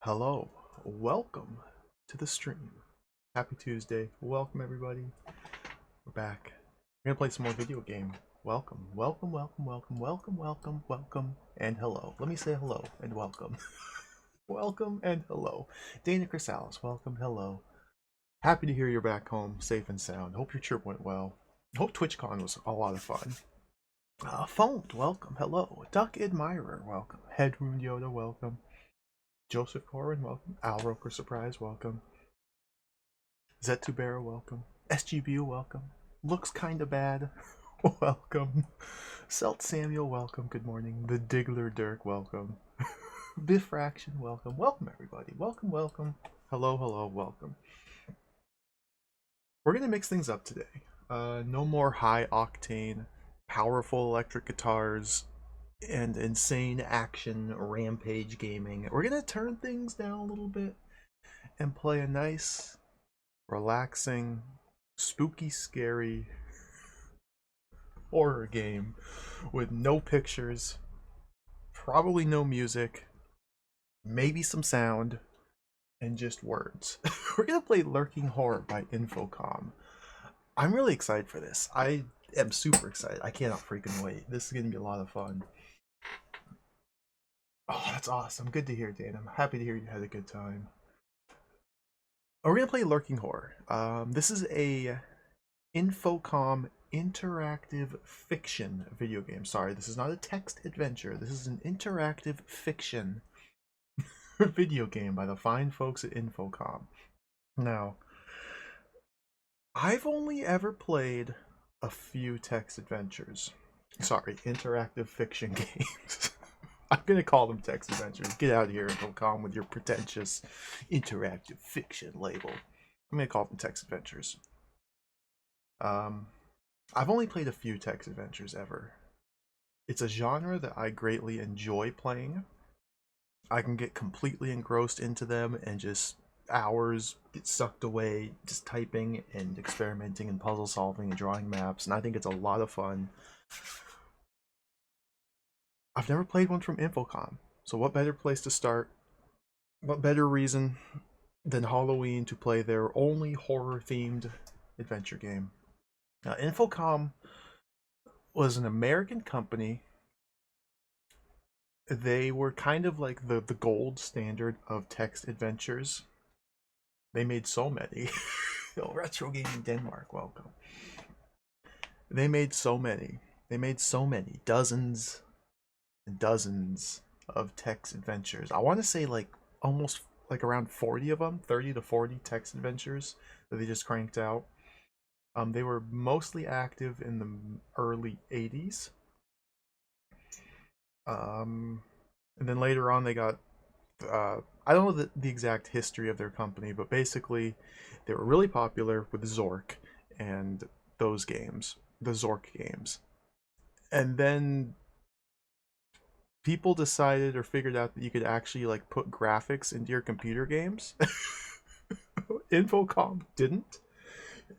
Hello, welcome to the stream. Happy Tuesday. Welcome everybody. We're back. We're gonna play some more video game. Welcome, welcome, welcome, welcome, welcome, welcome, welcome, and hello. Let me say hello and welcome. Welcome and hello. Dana Chrysalis, welcome, hello. Happy to hear you're back home, safe and sound. Hope your trip went well. Hope TwitchCon was a lot of fun. Foamed, welcome, hello. Duck Admirer, welcome. Headwound Yoda, welcome. Joseph Corin, welcome. Al Roker Surprise, welcome. Zetubera, welcome. SGBU, welcome. Looks kinda bad, welcome. Selt Samuel, welcome. Good morning. The Diggler Dirk, welcome. Biffraction, welcome. Welcome everybody. Welcome, welcome. Hello, hello, welcome. We're gonna mix things up today. No more high octane, powerful electric guitars and insane action rampage gaming. We're gonna turn things down a little bit and play a nice, relaxing, spooky, scary horror game with no pictures, probably no music, maybe some sound, and just words. We're gonna play Lurking Horror by Infocom. I'm really excited for this. I am super excited. I cannot freaking wait. This is gonna be a lot of fun. Oh, that's awesome. Good to hear, Dan. I'm happy to hear you had a good time. We're gonna play Lurking Horror. This is a Infocom interactive fiction video game. Sorry, this is not a text adventure. This is an interactive fiction video game by the fine folks at Infocom. Now, I've only ever played a few text adventures. Sorry, interactive fiction games. I'm gonna call them text adventures. Get out of here, Infocom, with your pretentious interactive fiction label. I'm gonna call them text adventures. I've only played a few text adventures ever. It's a genre that I greatly enjoy playing. I can get completely engrossed into them and just hours get sucked away just typing and experimenting and puzzle solving and drawing maps, and I think it's a lot of fun. I've never played one from Infocom, so what better place to start? What better reason than Halloween to play their only horror-themed adventure game? Now, Infocom was an American company. They were kind of like the gold standard of text adventures. They made so many. Retro Gaming Denmark, welcome. They made so many. They made so many. Dozens and dozens of text adventures. I want to say like almost like around 40 of them, 30 to 40 text adventures that they just cranked out. They were mostly active in the early 80s. And then later on they got I don't know the exact history of their company, but basically they were really popular with Zork and those games, the Zork games. And then people decided or figured out that you could actually like put graphics into your computer games. Infocom didn't.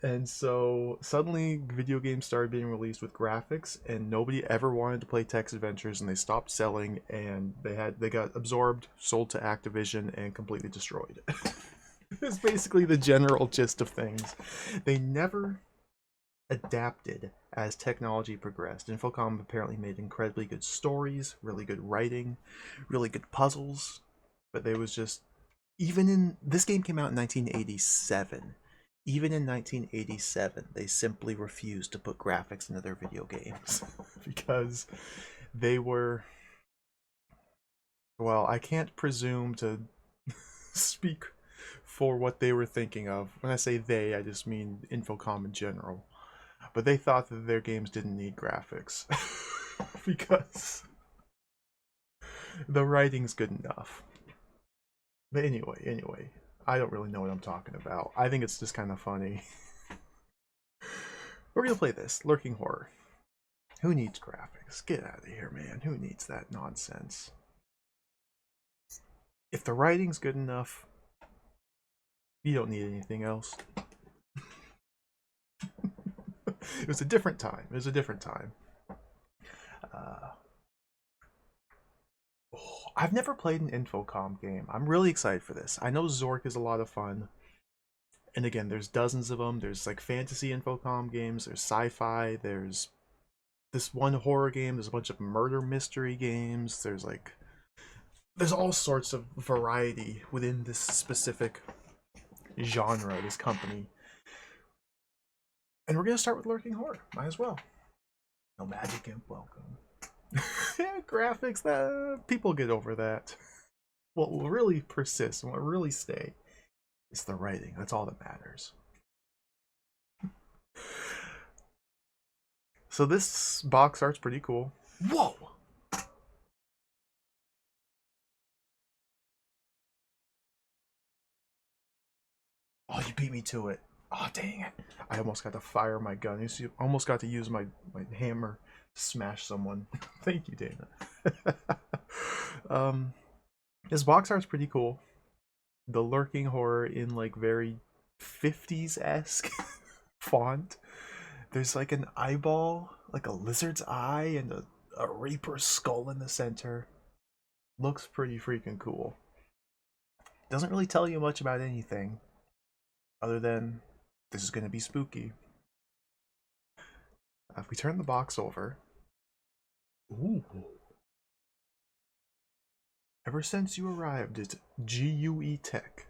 And so suddenly video games started being released with graphics and nobody ever wanted to play text adventures, and they stopped selling, and they got absorbed, sold to Activision, and completely destroyed. It's basically the general gist of things. They never adapted as technology progressed. Infocom apparently made incredibly good stories, really good writing, really good puzzles, but there was just, even in this game came out in 1987. Even in 1987, they simply refused to put graphics into their video games because they were, well, I can't presume to speak for what they were thinking of. When I say they, I just mean Infocom in general. But they thought that their games didn't need graphics because the writing's good enough. But anyway, I don't really know what I'm talking about. I think it's just kind of funny. We're gonna play this, Lurking Horror. Who needs graphics? Get out of here, man. Who needs that nonsense? If the writing's good enough, you don't need anything else. It was a different time. It was a different time. Oh, I've never played an Infocom game. I'm really excited for this. I know Zork is a lot of fun. And again, there's dozens of them. There's like fantasy Infocom games, there's sci-fi, there's this one horror game, there's a bunch of murder mystery games, there's all sorts of variety within this specific genre, this company. And we're gonna start with lurking horror. Might as well. No magic imp, welcome. Yeah, graphics, that people get over that. What will really persist and what will really stay is the writing. That's all that matters. So this box art's pretty cool. Whoa! Oh, you beat me to it. Oh, dang it. I almost got to fire my gun. I almost got to use my hammer to smash someone. Thank you, Dana. um, this box art's pretty cool. The lurking horror in like very 50s-esque font. There's like an eyeball, like a lizard's eye, and a reaper skull in the center. Looks pretty freaking cool. Doesn't really tell you much about anything other than this is going to be spooky. If we turn the box over, ooh. Ever since you arrived at GUE Tech,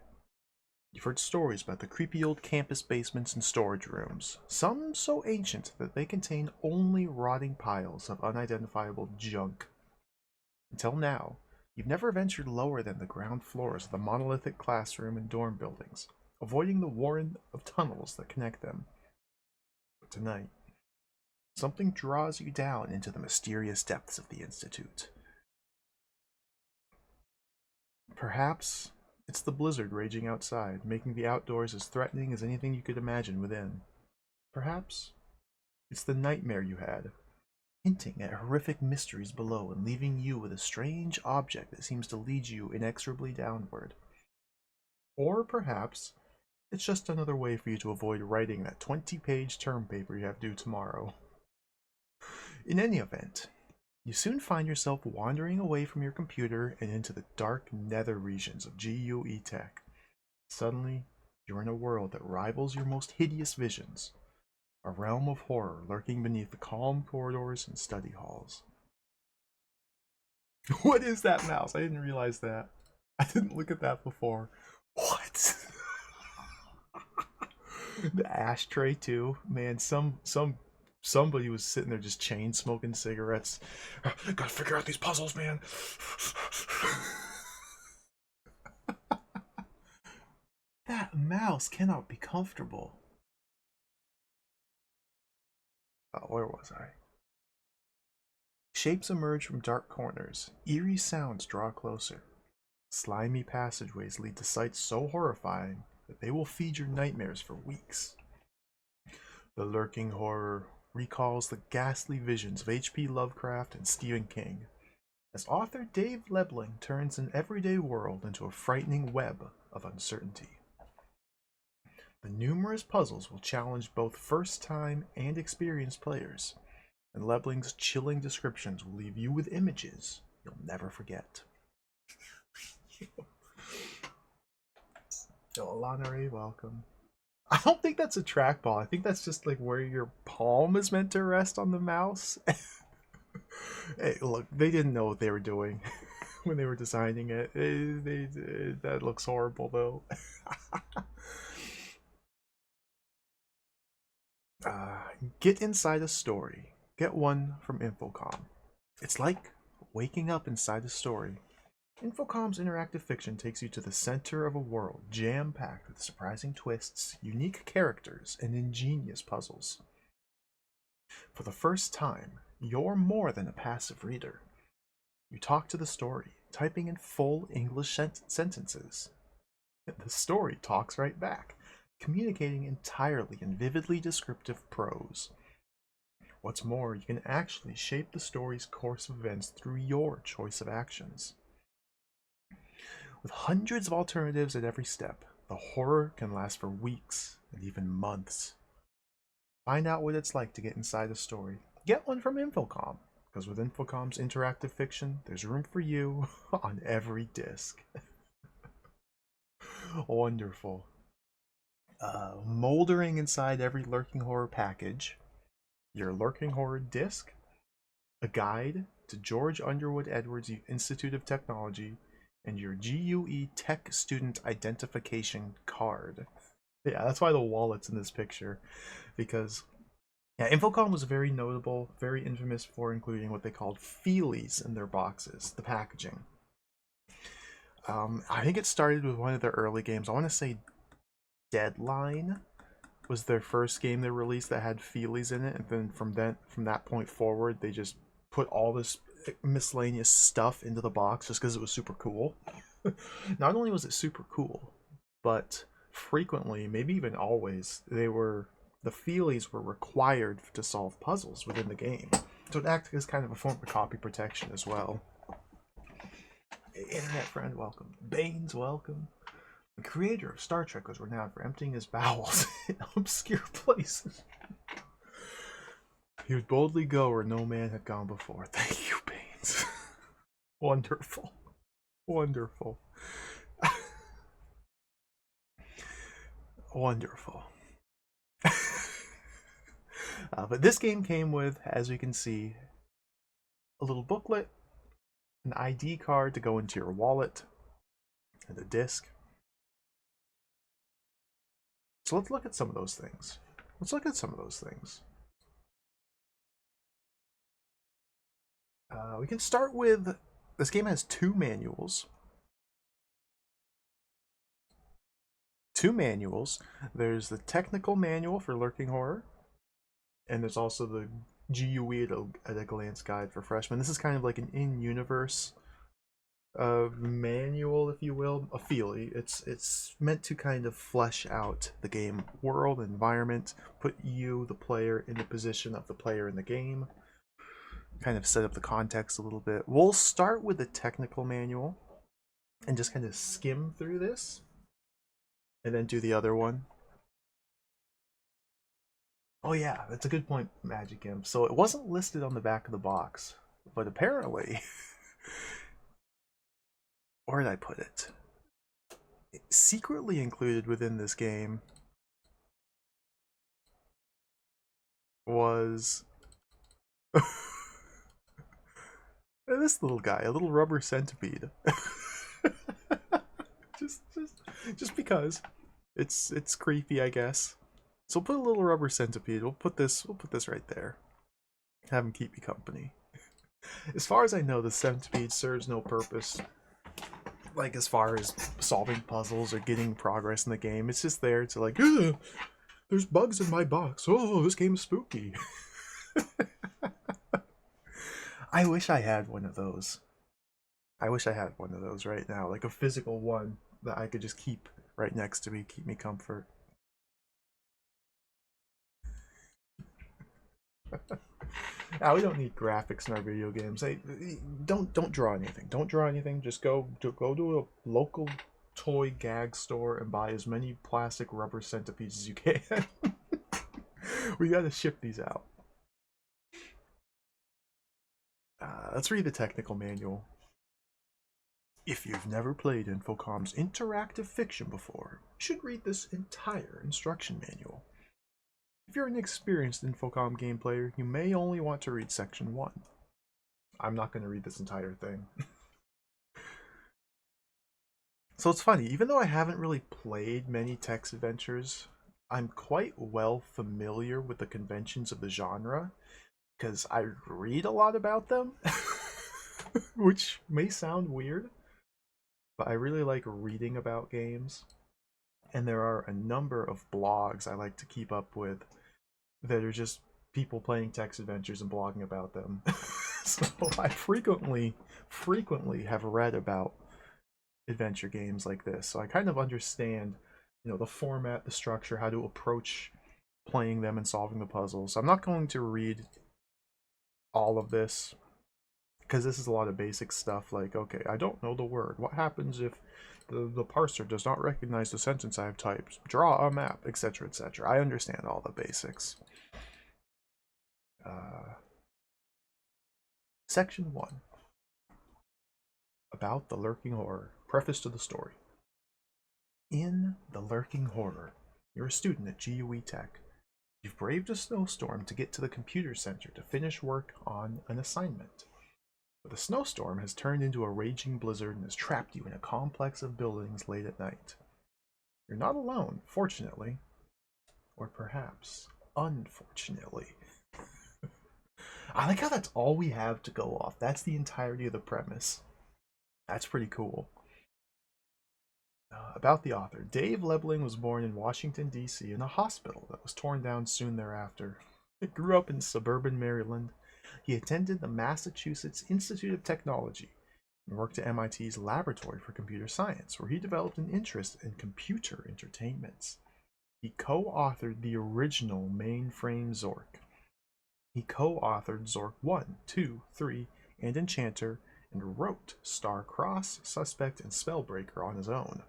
you've heard stories about the creepy old campus basements and storage rooms, some so ancient that they contain only rotting piles of unidentifiable junk. Until now, you've never ventured lower than the ground floors of the monolithic classroom and dorm buildings, avoiding the warren of tunnels that connect them. But tonight, something draws you down into the mysterious depths of the Institute. Perhaps it's the blizzard raging outside, making the outdoors as threatening as anything you could imagine within. Perhaps it's the nightmare you had, hinting at horrific mysteries below and leaving you with a strange object that seems to lead you inexorably downward. Or perhaps it's just another way for you to avoid writing that 20-page term paper you have due tomorrow. In any event, you soon find yourself wandering away from your computer and into the dark nether regions of GUE Tech. Suddenly, you're in a world that rivals your most hideous visions, a realm of horror lurking beneath the calm corridors and study halls. What is that mouse? I didn't realize that. I didn't look at that before. What? The ashtray too, man. Somebody was sitting there just chain smoking cigarettes. Gotta figure out these puzzles, man. That mouse cannot be comfortable. Oh, where was I? Shapes emerge from dark corners. Eerie sounds draw closer. Slimy passageways lead to sights so horrifying that they will feed your nightmares for weeks. The lurking horror recalls the ghastly visions of H.P. Lovecraft and Stephen King, as author Dave Lebling turns an everyday world into a frightening web of uncertainty. The numerous puzzles will challenge both first-time and experienced players, and Lebling's chilling descriptions will leave you with images you'll never forget. Yo, Alana Ray, welcome. I don't think that's a trackball. I think that's just like where your palm is meant to rest on the mouse. Hey, look, they didn't know what they were doing when they were designing it. That looks horrible, though. Get inside a story. Get one from Infocom. It's like waking up inside a story. Infocom's interactive fiction takes you to the center of a world jam-packed with surprising twists, unique characters, and ingenious puzzles. For the first time, you're more than a passive reader. You talk to the story, typing in full English sentences. The story talks right back, communicating entirely in vividly descriptive prose. What's more, you can actually shape the story's course of events through your choice of actions. With hundreds of alternatives at every step, the horror can last for weeks and even months. Find out what it's like to get inside a story. Get one from Infocom. Because with Infocom's interactive fiction, there's room for you on every disc. Wonderful. Moldering inside every Lurking Horror package, your Lurking Horror disc, a guide to George Underwood Edwards Institute of Technology, and your GUE Tech Student Identification Card. Yeah, that's why the wallet's in this picture, because yeah, Infocom was very notable, very infamous for including what they called feelies in their boxes, the packaging. I think it started with one of their early games. I want to say Deadline was their first game they released that had feelies in it, and then from that point forward, they just put all this miscellaneous stuff into the box just because it was super cool. Not only was it super cool, but frequently, maybe even always, the feelies were required to solve puzzles within the game. So it acted as kind of a form of copy protection as well. Internet friend, welcome. Baines, welcome. The creator of Star Trek was renowned for emptying his bowels in obscure places. He would boldly go where no man had gone before. Thank you, Baines. Wonderful. Wonderful. Wonderful. But this game came with, as you can see, a little booklet, an ID card to go into your wallet, and a disc. So let's look at some of those things. We can start with, this game has two manuals. There's the technical manual for Lurking Horror, and there's also the GUE at a glance guide for freshmen. This is kind of like an in-universe manual, if you will, a feelie. It's meant to kind of flesh out the game world, environment, put you, the player, in the position of the player in the game, kind of set up the context a little bit. We'll start with the technical manual and just kind of skim through this, and then do the other one. Oh yeah, that's a good point, Magic Imp. So it wasn't listed on the back of the box, but apparently, where did I put it? Secretly included within this game was this little guy, a little rubber centipede. just because it's creepy, I guess. So we'll put a little rubber centipede. We'll put this right there. Have him keep me company. As far as I know, the centipede serves no purpose, like as far as solving puzzles or getting progress in the game. It's just there to like, there's bugs in my box. Oh, this game's spooky. I wish I had one of those. I wish I had one of those right now, like a physical one that I could just keep right next to me, keep me comfort. Now we don't need graphics in our video games. Don't draw anything. Don't draw anything. Just go to a local toy gag store and buy as many plastic rubber centipedes as you can. We gotta ship these out. Let's read the technical manual. If you've never played Infocom's interactive fiction before, you should read this entire instruction manual. If you're an experienced Infocom game player, you may only want to read section 1. I'm not going to read this entire thing. So it's funny, even though I haven't really played many text adventures, I'm quite well familiar with the conventions of the genre, because I read a lot about them, which may sound weird, but I really like reading about games. And there are a number of blogs I like to keep up with that are just people playing text adventures and blogging about them. So I frequently have read about adventure games like this. So I kind of understand, the format, the structure, how to approach playing them and solving the puzzles. So I'm not going to read all of this, because this is a lot of basic stuff like, okay, I don't know the word. What happens if the parser does not recognize the sentence I have typed? Draw a map, etc., etc. I understand all the basics. Section 1. About the Lurking Horror. Preface to the story. In The Lurking Horror, you're a student at GUE Tech. You've braved a snowstorm to get to the computer center to finish work on an assignment. But the snowstorm has turned into a raging blizzard and has trapped you in a complex of buildings late at night. You're not alone, fortunately. Or perhaps, unfortunately. I like how that's all we have to go off. That's the entirety of the premise. That's pretty cool. About the author. Dave Lebling was born in Washington, D.C. in a hospital that was torn down soon thereafter. He grew up in suburban Maryland. He attended the Massachusetts Institute of Technology and worked at MIT's Laboratory for Computer Science, where he developed an interest in computer entertainments. He co-authored the original mainframe Zork. He co-authored Zork 1, 2, 3, and Enchanter, and wrote Star-Crossed, Suspect, and Spellbreaker on his own.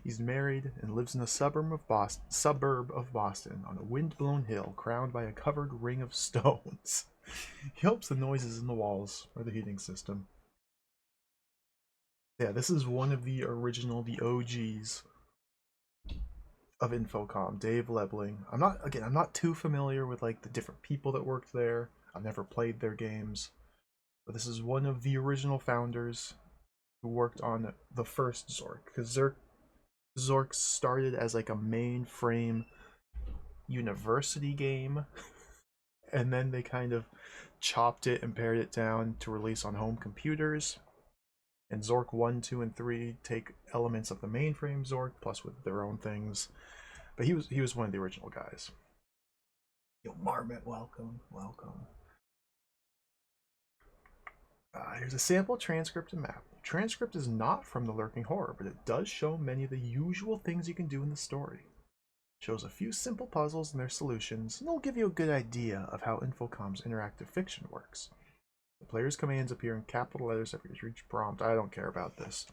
He's married and lives in a suburb of Boston on a wind-blown hill crowned by a covered ring of stones. He hopes the noises in the walls are the heating system. Yeah, this is one of the original, the OGs of Infocom, Dave Lebling. I'm not too familiar with like the different people that worked there. I've never played their games. But this is one of the original founders who worked on the first Zork. Because Zork started as like a mainframe university game, and then they kind of chopped it and pared it down to release on home computers. And Zork 1, 2, and 3 take elements of the mainframe Zork, plus with their own things. But he was one of the original guys. Yo, Marmot, welcome. Here's a sample transcript and map. The transcript is not from The Lurking Horror, but it does show many of the usual things you can do in the story. It shows a few simple puzzles and their solutions, and it'll give you a good idea of how Infocom's interactive fiction works. The player's commands appear in capital letters after each prompt. I don't care about this.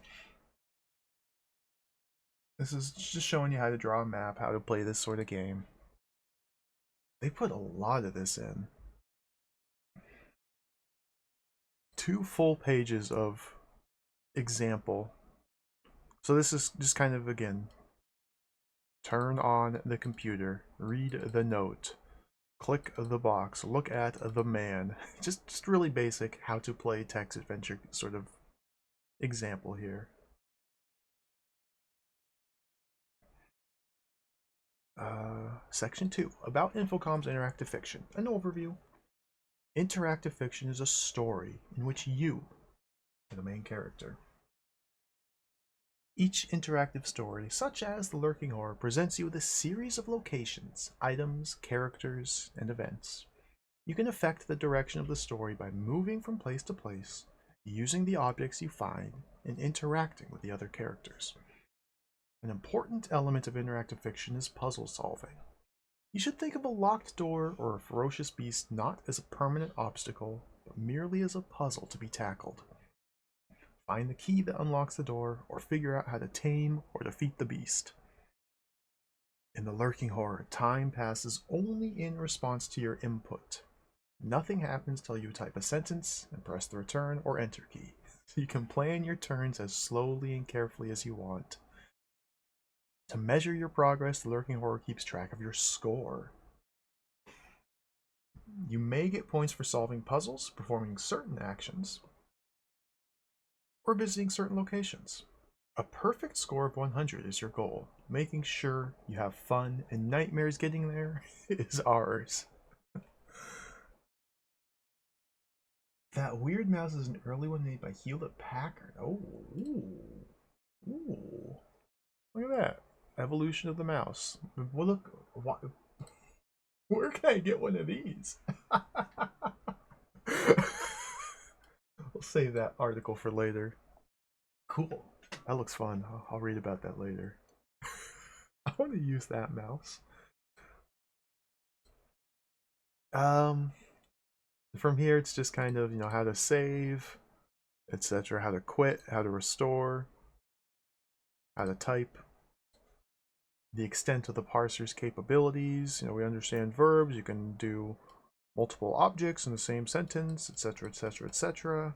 This is just showing you how to draw a map, how to play this sort of game. They put a lot of this in. 2 full pages of example. So this is just kind of, again, turn on the computer, read the note, click the box, look at the man. Just really basic how to play text adventure sort of example here. Section 2, about Infocom's interactive fiction. An overview. Interactive fiction is a story in which you are the main character. Each interactive story, such as The Lurking Horror, presents you with a series of locations, items, characters, and events. You can affect the direction of the story by moving from place to place, using the objects you find, and interacting with the other characters. An important element of interactive fiction is puzzle solving. You should think of a locked door or a ferocious beast not as a permanent obstacle, but merely as a puzzle to be tackled. Find the key that unlocks the door, or figure out how to tame or defeat the beast. In The Lurking Horror, time passes only in response to your input. Nothing happens till you type a sentence and press the return or enter key. So you can plan your turns as slowly and carefully as you want. To measure your progress, The Lurking Horror keeps track of your score. You may get points for solving puzzles, performing certain actions, or visiting certain locations. A perfect score of 100 is your goal. Making sure you have fun and nightmares getting there is ours. That weird mouse is an early one made by Hewlett Packard. Oh, ooh. Look at that. Evolution of the mouse. Well, look, what, where can I get one of these? We'll save that article for later. Cool. That looks fun. I'll read about that later. I want to use that mouse. From here, it's just kind of, how to save, etc., how to quit, how to restore, how to type, the extent of the parser's capabilities. We understand verbs. You can do multiple objects in the same sentence, etc., etc., etc.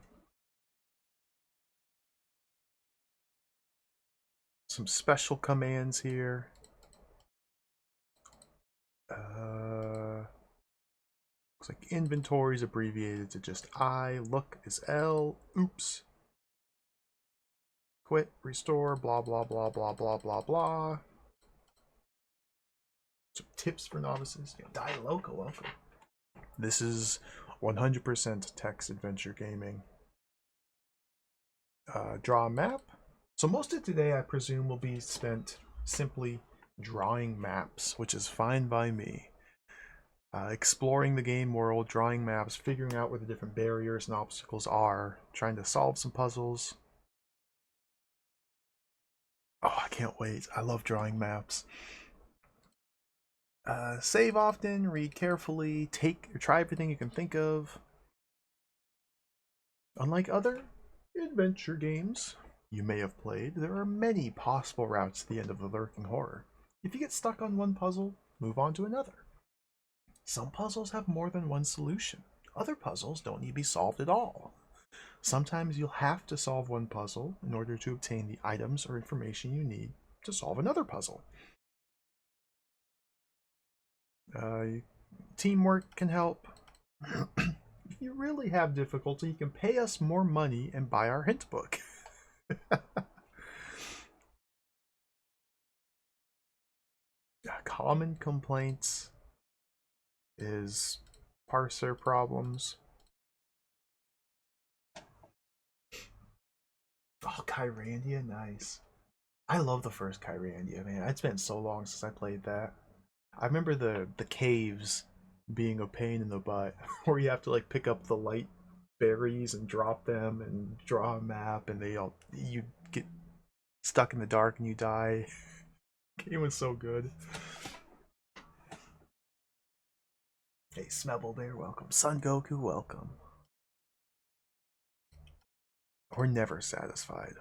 Some special commands here. Looks like inventory is abbreviated to just I, look is L, oops. Quit, restore, blah, blah, blah, blah, blah, blah, blah. Some tips for novices. Die Loco, welcome. This is 100% text adventure gaming. Draw a map. So most of today, I presume, will be spent simply drawing maps, which is fine by me. Exploring the game world, drawing maps, figuring out where the different barriers and obstacles are, trying to solve some puzzles. Oh, I can't wait. I love drawing maps. Save often, read carefully, take or try everything you can think of. Unlike other adventure games you may have played, there are many possible routes to the end of the lurking horror. If you get stuck on one puzzle, move on to another. Some puzzles have more than one solution. Other puzzles don't need to be solved at all. Sometimes you'll have to solve one puzzle in order to obtain the items or information you need to solve another puzzle. Teamwork can help. If you really have difficulty, you can pay us more money and buy our hint book. Common complaints is parser problems. Oh, Kyrandia, nice. I love the first Kyrandia, man. It's been so long since I played that. I remember the caves being a pain in the butt, where you have to like pick up the light berries and drop them and draw a map, and you get stuck in the dark and you die. Game was so good. Hey, Smebble Bear, welcome. Son Goku, welcome. We're never satisfied.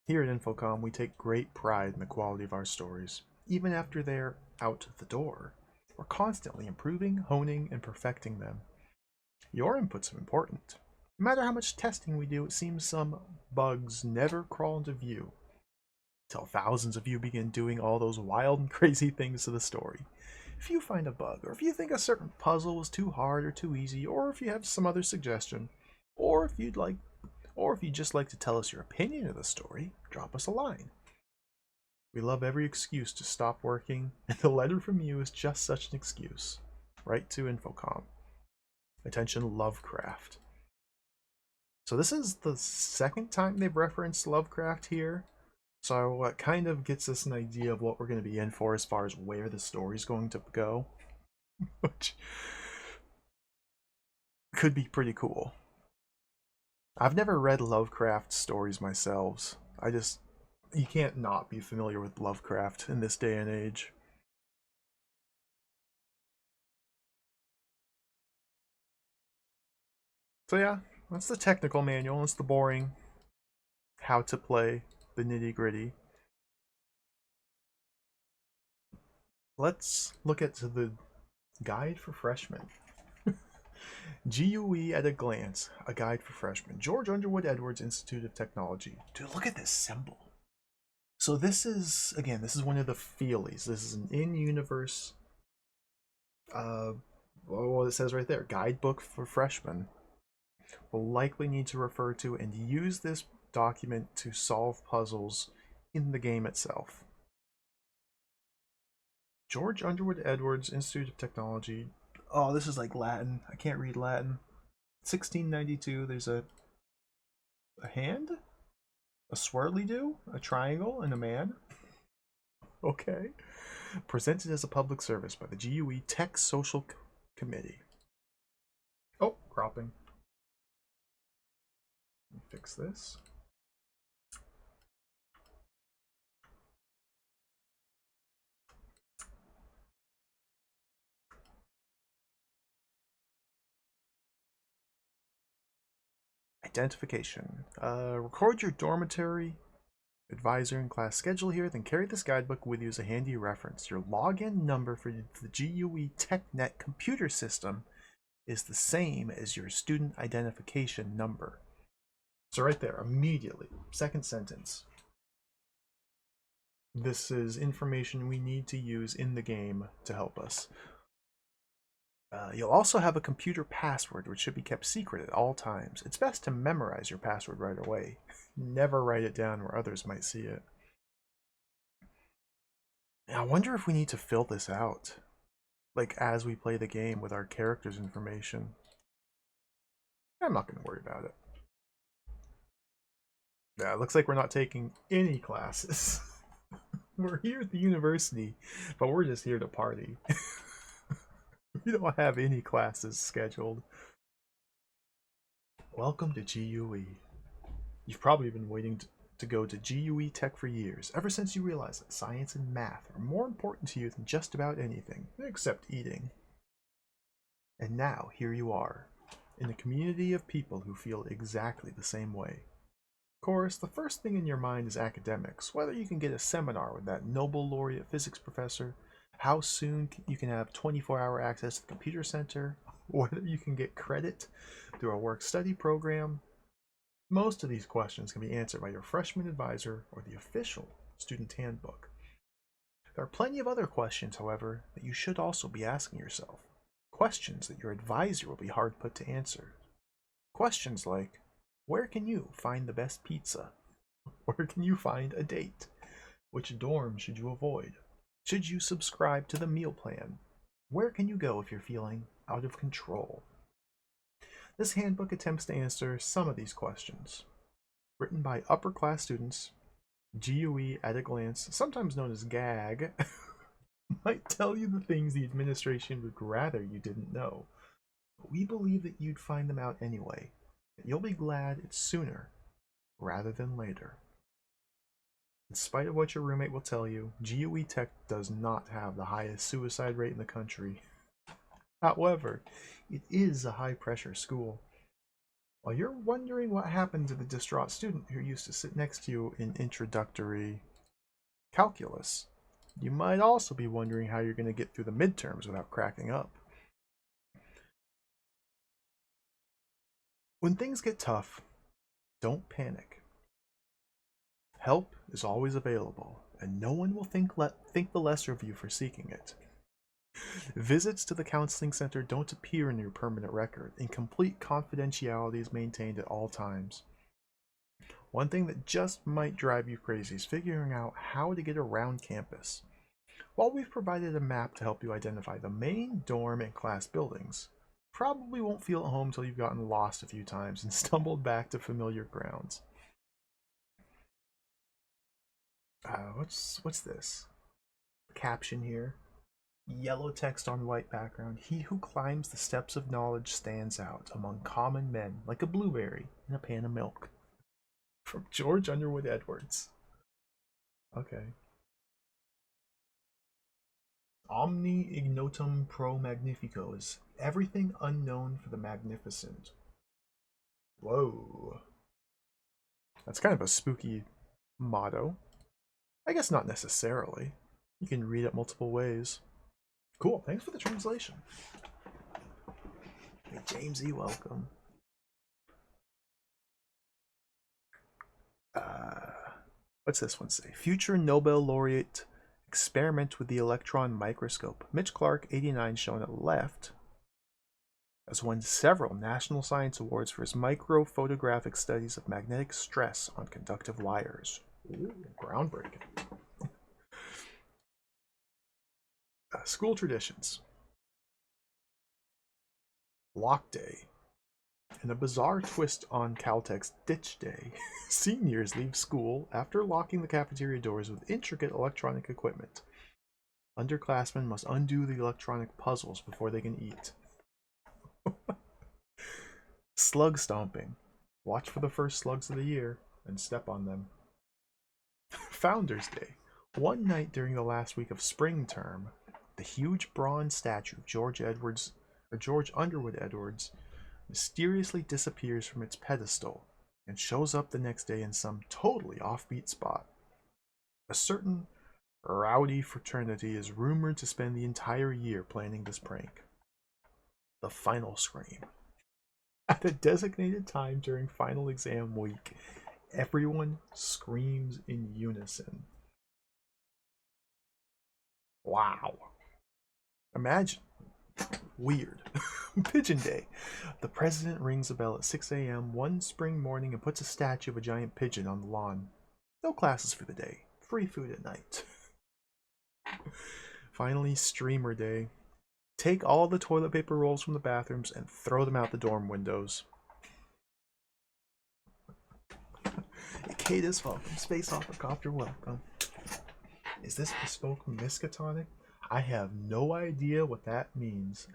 Here at Infocom, we take great pride in the quality of our stories, even after they're out the door. We're constantly improving, honing, and perfecting them. Your input's important. No matter how much testing we do, it seems some bugs never crawl into view, till thousands of you begin doing all those wild and crazy things to the story. If you find a bug, or if you think a certain puzzle was too hard or too easy, or if you have some other suggestion, or if you'd just like to tell us your opinion of the story, drop us a line. We love every excuse to stop working, and the letter from you is just such an excuse. Right to Infocom. Attention, Lovecraft. So this is the second time they've referenced Lovecraft here. So what kind of gets us an idea of what we're going to be in for as far as where the story's going to go. Which could be pretty cool. I've never read Lovecraft stories myself. You can't not be familiar with Lovecraft in this day and age. So yeah, that's the technical manual. It's the boring how to play, the nitty gritty. Let's look at the guide for freshmen. GUE at a glance, a guide for freshmen. George Underwood Edwards Institute of Technology. Dude, look at this symbol. So this is one of the feelies. This is an in-universe, what it says right there, guidebook for freshmen. We'll likely need to refer to and use this document to solve puzzles in the game itself. George Underwood Edwards Institute of Technology. Oh, this is like Latin. I can't read Latin. 1692, there's a hand? A swirly-do? A triangle? And a man? Okay. Presented as a public service by the GUE Tech Social Committee. Oh, cropping. Let me fix this. Identification. Record your dormitory advisor and class schedule here, then carry this guidebook with you as a handy reference. Your login number for the GUE TechNet computer system is the same as your student identification number. So right there, immediately, second sentence. This is information we need to use in the game to help us. You'll also have a computer password, which should be kept secret at all times. It's best to memorize your password right away. Never write it down where others might see it. I wonder if we need to fill this out, like as we play the game with our character's information. I'm not going to worry about it. Yeah, it looks like we're not taking any classes. We're here at the university, but we're just here to party. We don't have any classes scheduled. Welcome to GUE. You've probably been waiting to go to GUE Tech for years, ever since you realized that science and math are more important to you than just about anything, except eating. And now, here you are, in a community of people who feel exactly the same way. Of course, the first thing in your mind is academics, whether you can get a seminar with that Nobel laureate physics professor, how soon you can have 24-hour access to the computer center, whether you can get credit through a work-study program. Most of these questions can be answered by your freshman advisor or the official student handbook. There are plenty of other questions, however, that you should also be asking yourself. Questions that your advisor will be hard put to answer. Questions like, where can you find the best pizza? Where can you find a date? Which dorm should you avoid? Should you subscribe to the meal plan? Where can you go if you're feeling out of control? This handbook attempts to answer some of these questions. Written by upper-class students, GUE at a glance, sometimes known as GAG, might tell you the things the administration would rather you didn't know. But we believe that you'd find them out anyway. That you'll be glad it's sooner rather than later. In spite of what your roommate will tell you, GUE Tech does not have the highest suicide rate in the country. However, it is a high-pressure school. While you're wondering what happened to the distraught student who used to sit next to you in introductory calculus, you might also be wondering how you're going to get through the midterms without cracking up. When things get tough, don't panic. Help is always available, and no one will think the lesser of you for seeking it. Visits to the counseling center don't appear in your permanent record, and complete confidentiality is maintained at all times. One thing that just might drive you crazy is figuring out how to get around campus. While we've provided a map to help you identify the main dorm and class buildings, probably won't feel at home until you've gotten lost a few times and stumbled back to familiar grounds. What's this? Caption here. Yellow text on white background. He who climbs the steps of knowledge stands out among common men like a blueberry in a pan of milk. From George Underwood Edwards. Okay. Omni ignotum pro magnifico is everything unknown for the magnificent. Whoa. That's kind of a spooky motto. I guess not necessarily. You can read it multiple ways. Cool, thanks for the translation. Hey, James E., welcome. What's this one say? Future Nobel laureate experiment with the electron microscope. Mitch Clark, 89, shown at left, has won several National Science Awards for his microphotographic studies of magnetic stress on conductive wires. Ooh, groundbreaking. School traditions. Lock Day. In a bizarre twist on Caltech's Ditch Day, seniors leave school after locking the cafeteria doors with intricate electronic equipment. Underclassmen must undo the electronic puzzles before they can eat. Slug stomping. Watch for the first slugs of the year and step on them. Founders Day. One night during the last week of spring term, the huge bronze statue of George Underwood Edwards mysteriously disappears from its pedestal and shows up the next day in some totally offbeat spot. A certain rowdy fraternity is rumored to spend the entire year planning this prank. the final scream. At a designated time during final exam week, everyone screams in unison. Wow. Imagine. Weird. Pigeon Day. The president rings a bell at 6 a.m. one spring morning and puts a statue of a giant pigeon on the lawn. No classes for the day. Free food at night. Finally, Streamer Day. Take all the toilet paper rolls from the bathrooms and throw them out the dorm windows. Ikadas, welcome. Space Copter, welcome. Is this bespoke Miskatonic? I have no idea what that means.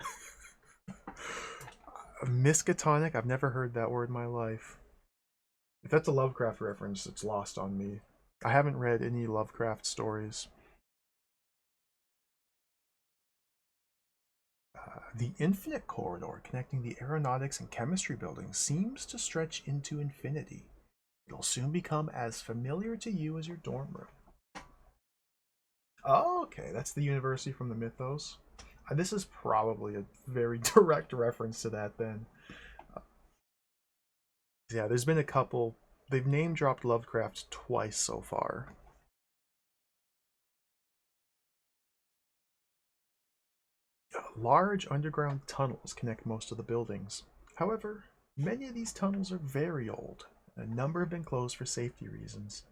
Miskatonic? I've never heard that word in my life. If that's a Lovecraft reference, it's lost on me. I haven't read any Lovecraft stories. The infinite corridor connecting the aeronautics and chemistry buildings seems to stretch into infinity. It'll soon become as familiar to you as your dorm room. Oh, okay, that's the university from the mythos. This is probably a very direct reference to that then. Yeah, there's been a couple. They've name dropped Lovecraft twice so far. Large underground tunnels connect most of the buildings. However, many of these tunnels are very old, and a number have been closed for safety reasons.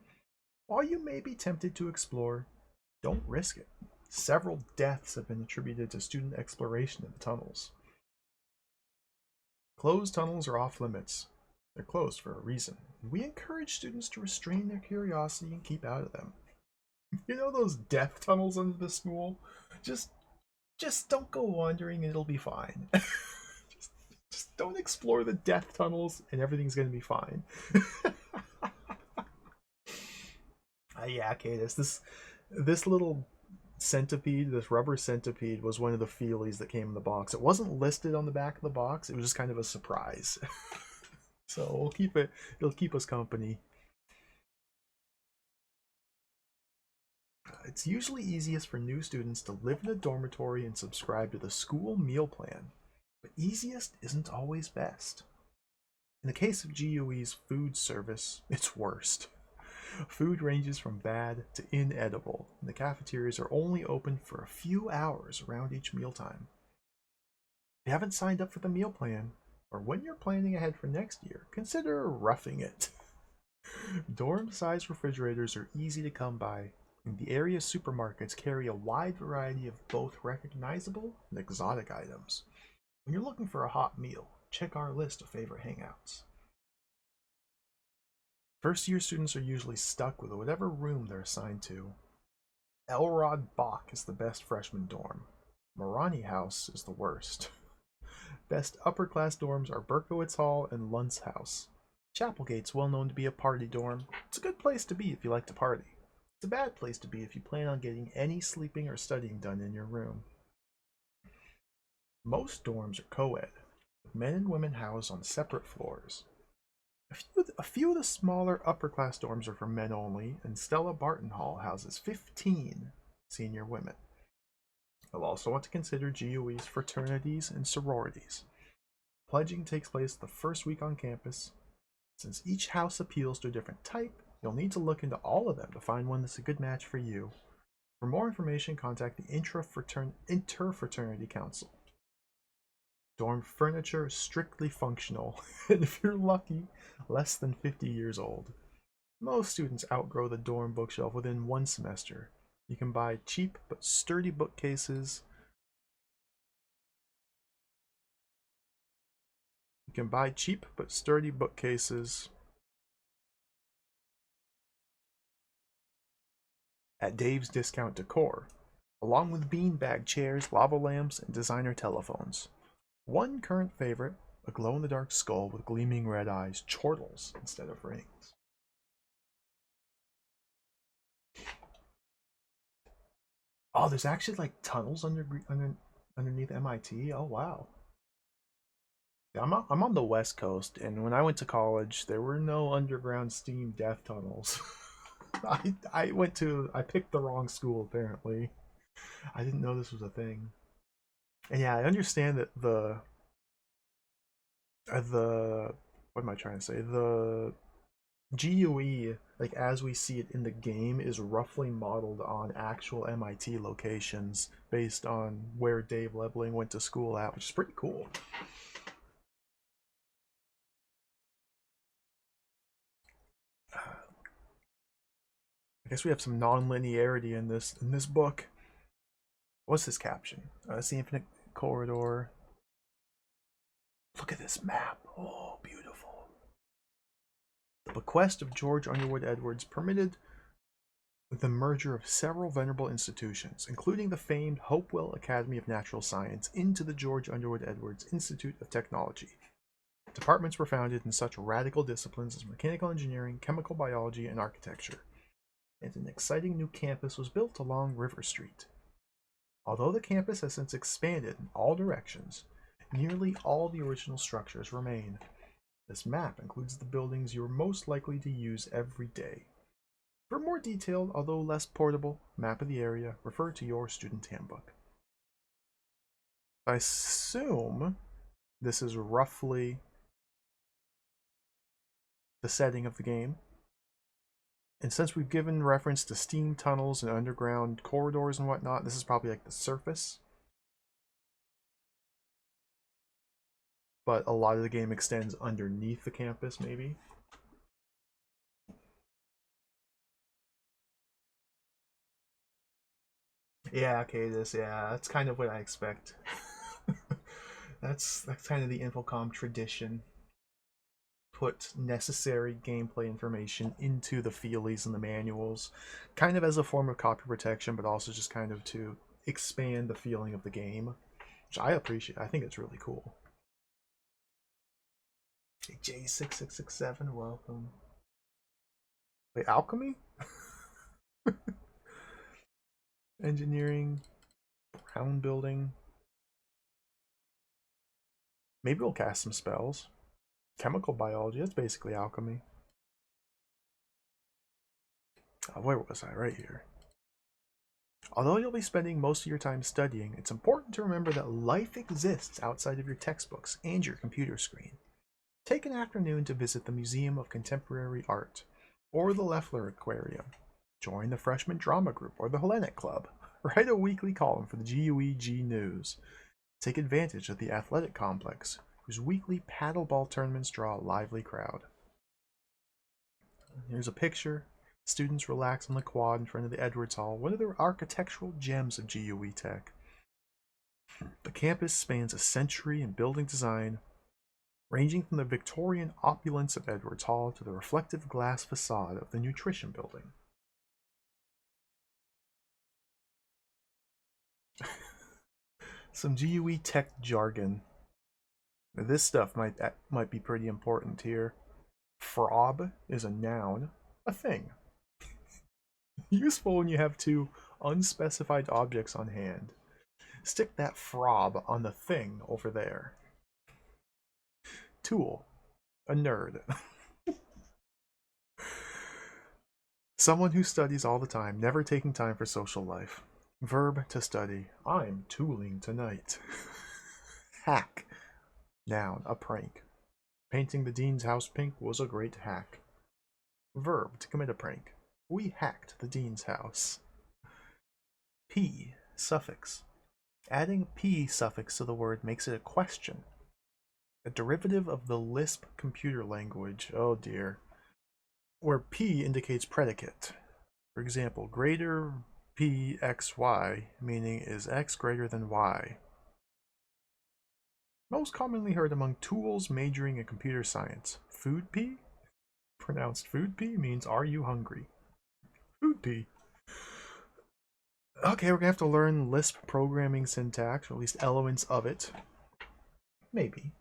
While you may be tempted to explore, don't risk it. Several deaths have been attributed to student exploration in the tunnels. Closed tunnels are off limits. They're closed for a reason. We encourage students to restrain their curiosity and keep out of them. You know those death tunnels under the school? Just don't go wandering and it'll be fine. just don't explore the death tunnels and everything's gonna be fine. Yeah, okay, this little centipede, this rubber centipede, was one of the feelies that came in the box. It wasn't listed on the back of the box, it was just kind of a surprise. So we'll keep it, it'll keep us company. It's usually easiest for new students to live in a dormitory and subscribe to the school meal plan, but easiest isn't always best. In the case of GUE's food service, it's worst. Food ranges from bad to inedible, and the cafeterias are only open for a few hours around each mealtime. If you haven't signed up for the meal plan, or when you're planning ahead for next year, consider roughing it. Dorm-sized refrigerators are easy to come by, and the area supermarkets carry a wide variety of both recognizable and exotic items. When you're looking for a hot meal, check our list of favorite hangouts. First-year students are usually stuck with whatever room they're assigned to. Elrod Bach is the best freshman dorm. Morani House is the worst. Best upper-class dorms are Berkowitz Hall and Luntz House. Chapelgate's well known to be a party dorm. It's a good place to be if you like to party. It's a bad place to be if you plan on getting any sleeping or studying done in your room. Most dorms are co-ed, with men and women housed on separate floors. A few of the smaller upper-class dorms are for men only, and Stella Barton Hall houses 15 senior women. You'll also want to consider GUE's fraternities and sororities. Pledging takes place the first week on campus. Since each house appeals to a different type, you'll need to look into all of them to find one that's a good match for you. For more information, contact the Interfraternity Council. Dorm furniture is strictly functional, and if you're lucky, less than 50 years old. Most students outgrow the dorm bookshelf within one semester. You can buy cheap but sturdy bookcases. At Dave's Discount Decor, along with beanbag chairs, lava lamps, and designer telephones. One current favorite, a glow-in-the-dark skull with gleaming red eyes, chortles instead of rings. Oh, there's actually like tunnels underneath MIT. Oh wow. Yeah, I'm on the West Coast, and when I went to college, there were no underground steam death tunnels. I picked the wrong school apparently. I didn't know this was a thing. And yeah, I understand that The what am I trying to say? The GUE, like as we see it in the game, is roughly modeled on actual MIT locations based on where Dave Lebling went to school at, which is pretty cool. I guess we have some non-linearity in this book. What's this caption? It's the Infinite Corridor. Look at this map. Oh, beautiful. The bequest of George Underwood Edwards permitted the merger of several venerable institutions, including the famed Hopewell Academy of Natural Science, into the George Underwood Edwards Institute of Technology. Departments were founded in such radical disciplines as mechanical engineering, chemical biology, and architecture, and an exciting new campus was built along River Street. Although the campus has since expanded in all directions, nearly all the original structures remain. This map includes the buildings you are most likely to use every day. For a more detailed, although less portable, map of the area, refer to your student handbook. I assume this is roughly the setting of the game. And since we've given reference to steam tunnels and underground corridors and whatnot, this is probably like the surface. But a lot of the game extends underneath the campus, maybe. Yeah, okay, that's kind of what I expect. that's kind of the Infocom tradition. Put necessary gameplay information into the feelies and the manuals, kind of as a form of copy protection, but also just kind of to expand the feeling of the game, which I appreciate. I think it's really cool. Hey, J6667, welcome. Wait, alchemy? Engineering, brown building. Maybe we'll cast some spells. Chemical biology, that's basically alchemy. Oh, where was I? Right here. Although you'll be spending most of your time studying, it's important to remember that life exists outside of your textbooks and your computer screen. Take an afternoon to visit the Museum of Contemporary Art, or the Leffler Aquarium. Join the Freshman Drama Group or the Hellenic Club. Write a weekly column for the GUEG News. Take advantage of the athletic complex, whose weekly paddleball tournaments draw a lively crowd. Here's a picture. Students relax on the quad in front of the Edwards Hall, one of the architectural gems of GUE Tech. The campus spans a century in building design, ranging from the Victorian opulence of Edwards Hall to the reflective glass facade of the Nutrition Building. Some GUE Tech jargon. Now, this stuff might be pretty important here. Frob is a noun, a thing. Useful when you have two unspecified objects on hand. Stick that frob on the thing over there. Tool, a nerd. Someone who studies all the time, never taking time for social life. Verb, to study. I'm tooling tonight. Hack, noun, a prank. Painting the dean's house pink was a great hack. Verb, to commit a prank. We hacked the dean's house. P, suffix. Adding a P suffix to the word makes it a question. A derivative of the Lisp computer language, oh dear, where P indicates predicate. For example, greater P x y, meaning is x greater than y. Most commonly heard among tools majoring in computer science. Food P, pronounced food P, means are you hungry? Food P. Okay, we're gonna have to learn Lisp programming syntax, or at least elements of it. Maybe.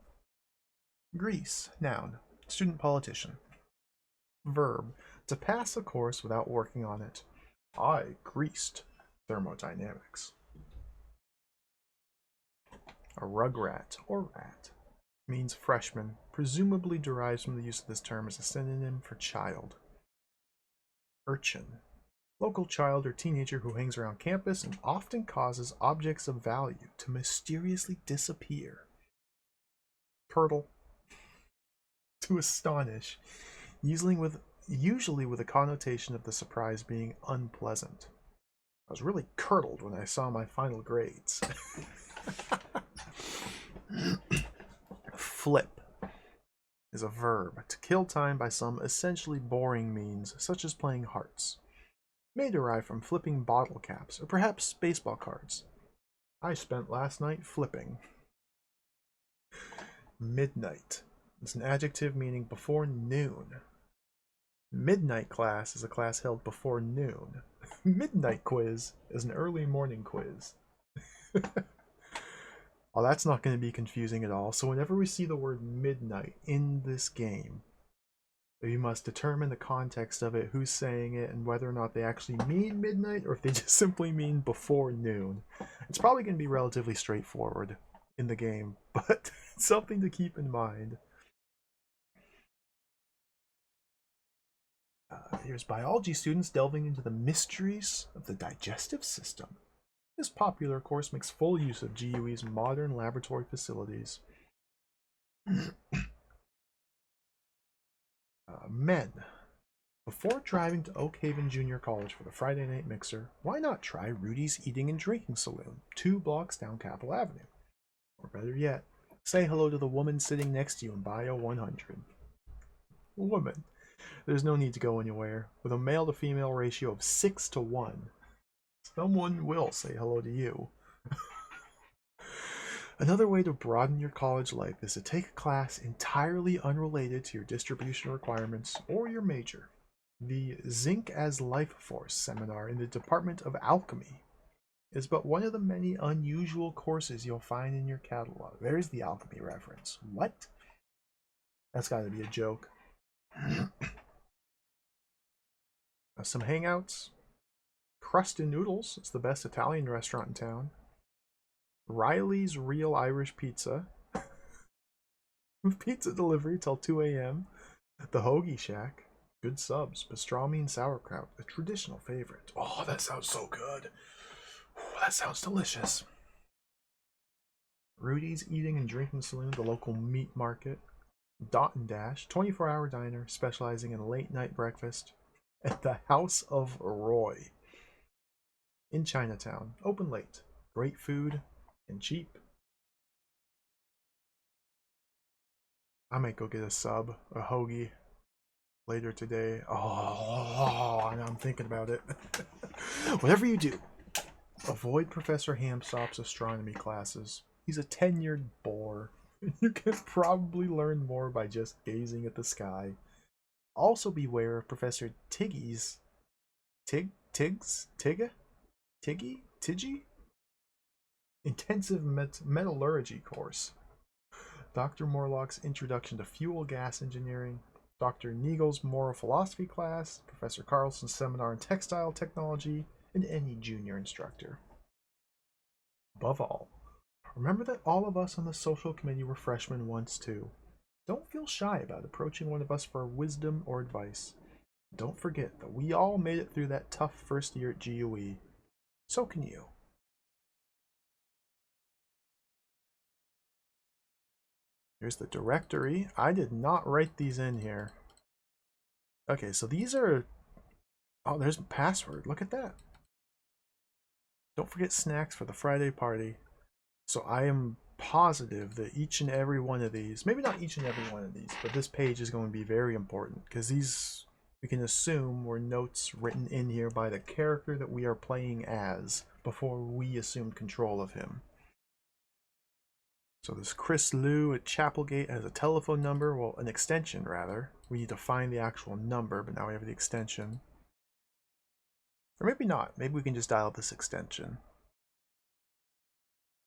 Grease, noun, student politician. Verb, to pass a course without working on it. I greased thermodynamics. A rugrat, or rat, means freshman, presumably derives from the use of this term as a synonym for child. Urchin, local child or teenager who hangs around campus and often causes objects of value to mysteriously disappear. Turtle, To astonish, usually with a connotation of the surprise being unpleasant. I was really curdled when I saw my final grades. Flip is a verb to kill time by some essentially boring means, such as playing hearts. May derive from flipping bottle caps, or perhaps baseball cards. I spent last night flipping. Midnight is an adjective meaning before noon. Midnight class is a class held before noon. Midnight quiz is an early morning quiz. Oh, that's not going to be confusing at all. So whenever we see the word midnight in this game, we must determine the context of it, who's saying it, and whether or not they actually mean midnight or if they just simply mean before noon. It's probably going to be relatively straightforward in the game, but something to keep in mind. Here's biology students delving into the mysteries of the digestive system. This popular course makes full use of GUE's modern laboratory facilities. Men. Before driving to Oak Haven Junior College for the Friday night mixer, why not try Rudy's Eating and Drinking Saloon, 2 blocks down Capitol Avenue? Or better yet, say hello to the woman sitting next to you in Bio 100. Woman. There's no need to go anywhere. With a male to female ratio of 6 to 1, someone will say hello to you. Another way to broaden your college life is to take a class entirely unrelated to your distribution requirements or your major. The Zinc as Life Force seminar in the Department of Alchemy is but one of the many unusual courses you'll find in your catalog. There's the alchemy reference. What? That's gotta be a joke. Some hangouts. Crust and Noodles. It's the best Italian restaurant in town. Riley's Real Irish Pizza. Pizza delivery till 2 a.m. The Hoagie Shack. Good subs. Pastrami and sauerkraut. A traditional favorite. Oh, that sounds so good. Ooh, that sounds delicious. Rudy's Eating and Drinking Saloon. The local meat market. Dot and Dash. 24-hour diner specializing in late night breakfast. At the House of Roy. In Chinatown. Open late. Great food and cheap. I might go get a sub, a hoagie, later today. Oh, I'm thinking about it. Whatever you do, avoid Professor Hamstop's astronomy classes. He's a tenured bore. You can probably learn more by just gazing at the sky. Also beware of Professor Tiggy's Tiggy? Intensive metallurgy course. Dr. Morlock's Introduction to Fuel Gas Engineering, Dr. Neagle's Moral Philosophy class, Professor Carlson's Seminar in Textile Technology, and any junior instructor. Above all, remember that all of us on the social committee were freshmen once too. Don't feel shy about approaching one of us for wisdom or advice. Don't forget that we all made it through that tough first year at GUE. So can you. Here's the directory. I did not write these in here. Okay, so these are... Oh, there's a password. Look at that. Don't forget snacks for the Friday party. So I am positive that each and every one of these, maybe not each and every one of these, but this page is going to be very important because these, we can assume, were notes written in here by the character that we are playing as before we assumed control of him. So this Chris Liu at Chapelgate has a telephone number, well, an extension rather. We need to find the actual number, but now we have the extension. Or maybe not. Maybe we can just dial this extension.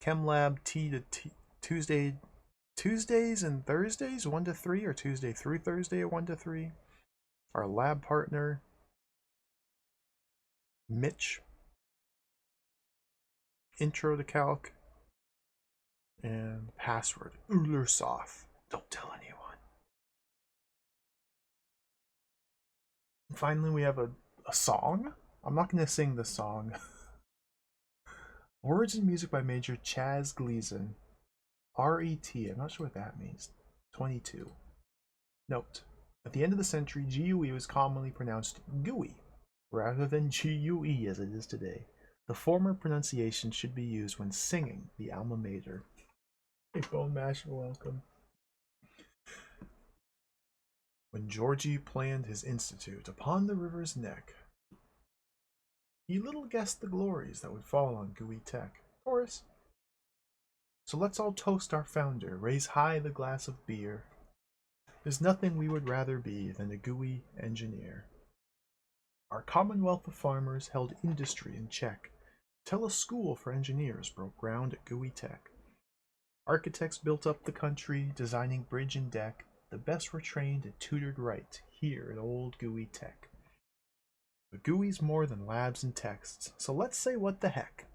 ChemLab T to T, Tuesdays and Thursdays 1 to 3, or Tuesday through Thursday at 1 to 3. Our lab partner, Mitch. Intro to Calc. And password, Ulersoth. Don't tell anyone. And finally, we have a song. I'm not going to sing the song. Words and music by Major Chaz Gleason. RET. I'm not sure what that means. 22. Note: at the end of the century, GUE was commonly pronounced GUI, rather than GUE as it is today. The former pronunciation should be used when singing the alma mater. Hey, Bone Masher, welcome. When Georgie planned his institute upon the river's neck, he little guessed the glories that would fall on GUI Tech. Chorus. So let's all toast our founder, raise high the glass of beer. There's nothing we would rather be than a GUI engineer. Our commonwealth of farmers held industry in check, till a school for engineers broke ground at GUI Tech. Architects built up the country, designing bridge and deck. The best were trained and tutored right here at old GUI Tech. But GUI's more than labs and texts, so let's say what the heck.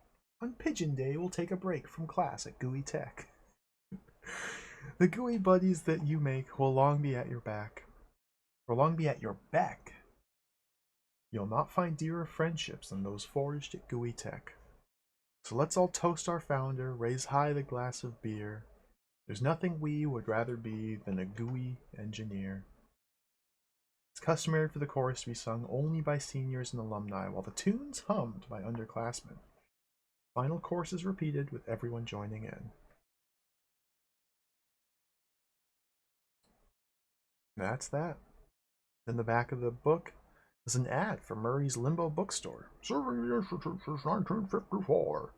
On Pigeon Day, we'll take a break from class at GUI Tech. The GUI buddies that you make will long be at your back. Will long be at your beck. You'll not find dearer friendships than those forged at GUI Tech. So let's all toast our founder, raise high the glass of beer. There's nothing we would rather be than a GUI engineer. It's customary for the chorus to be sung only by seniors and alumni, while the tune's hummed by underclassmen. Final chorus is repeated with everyone joining in. That's that. In the back of the book is an ad for Murray's Limbo Bookstore. Serving the Institute since 1954.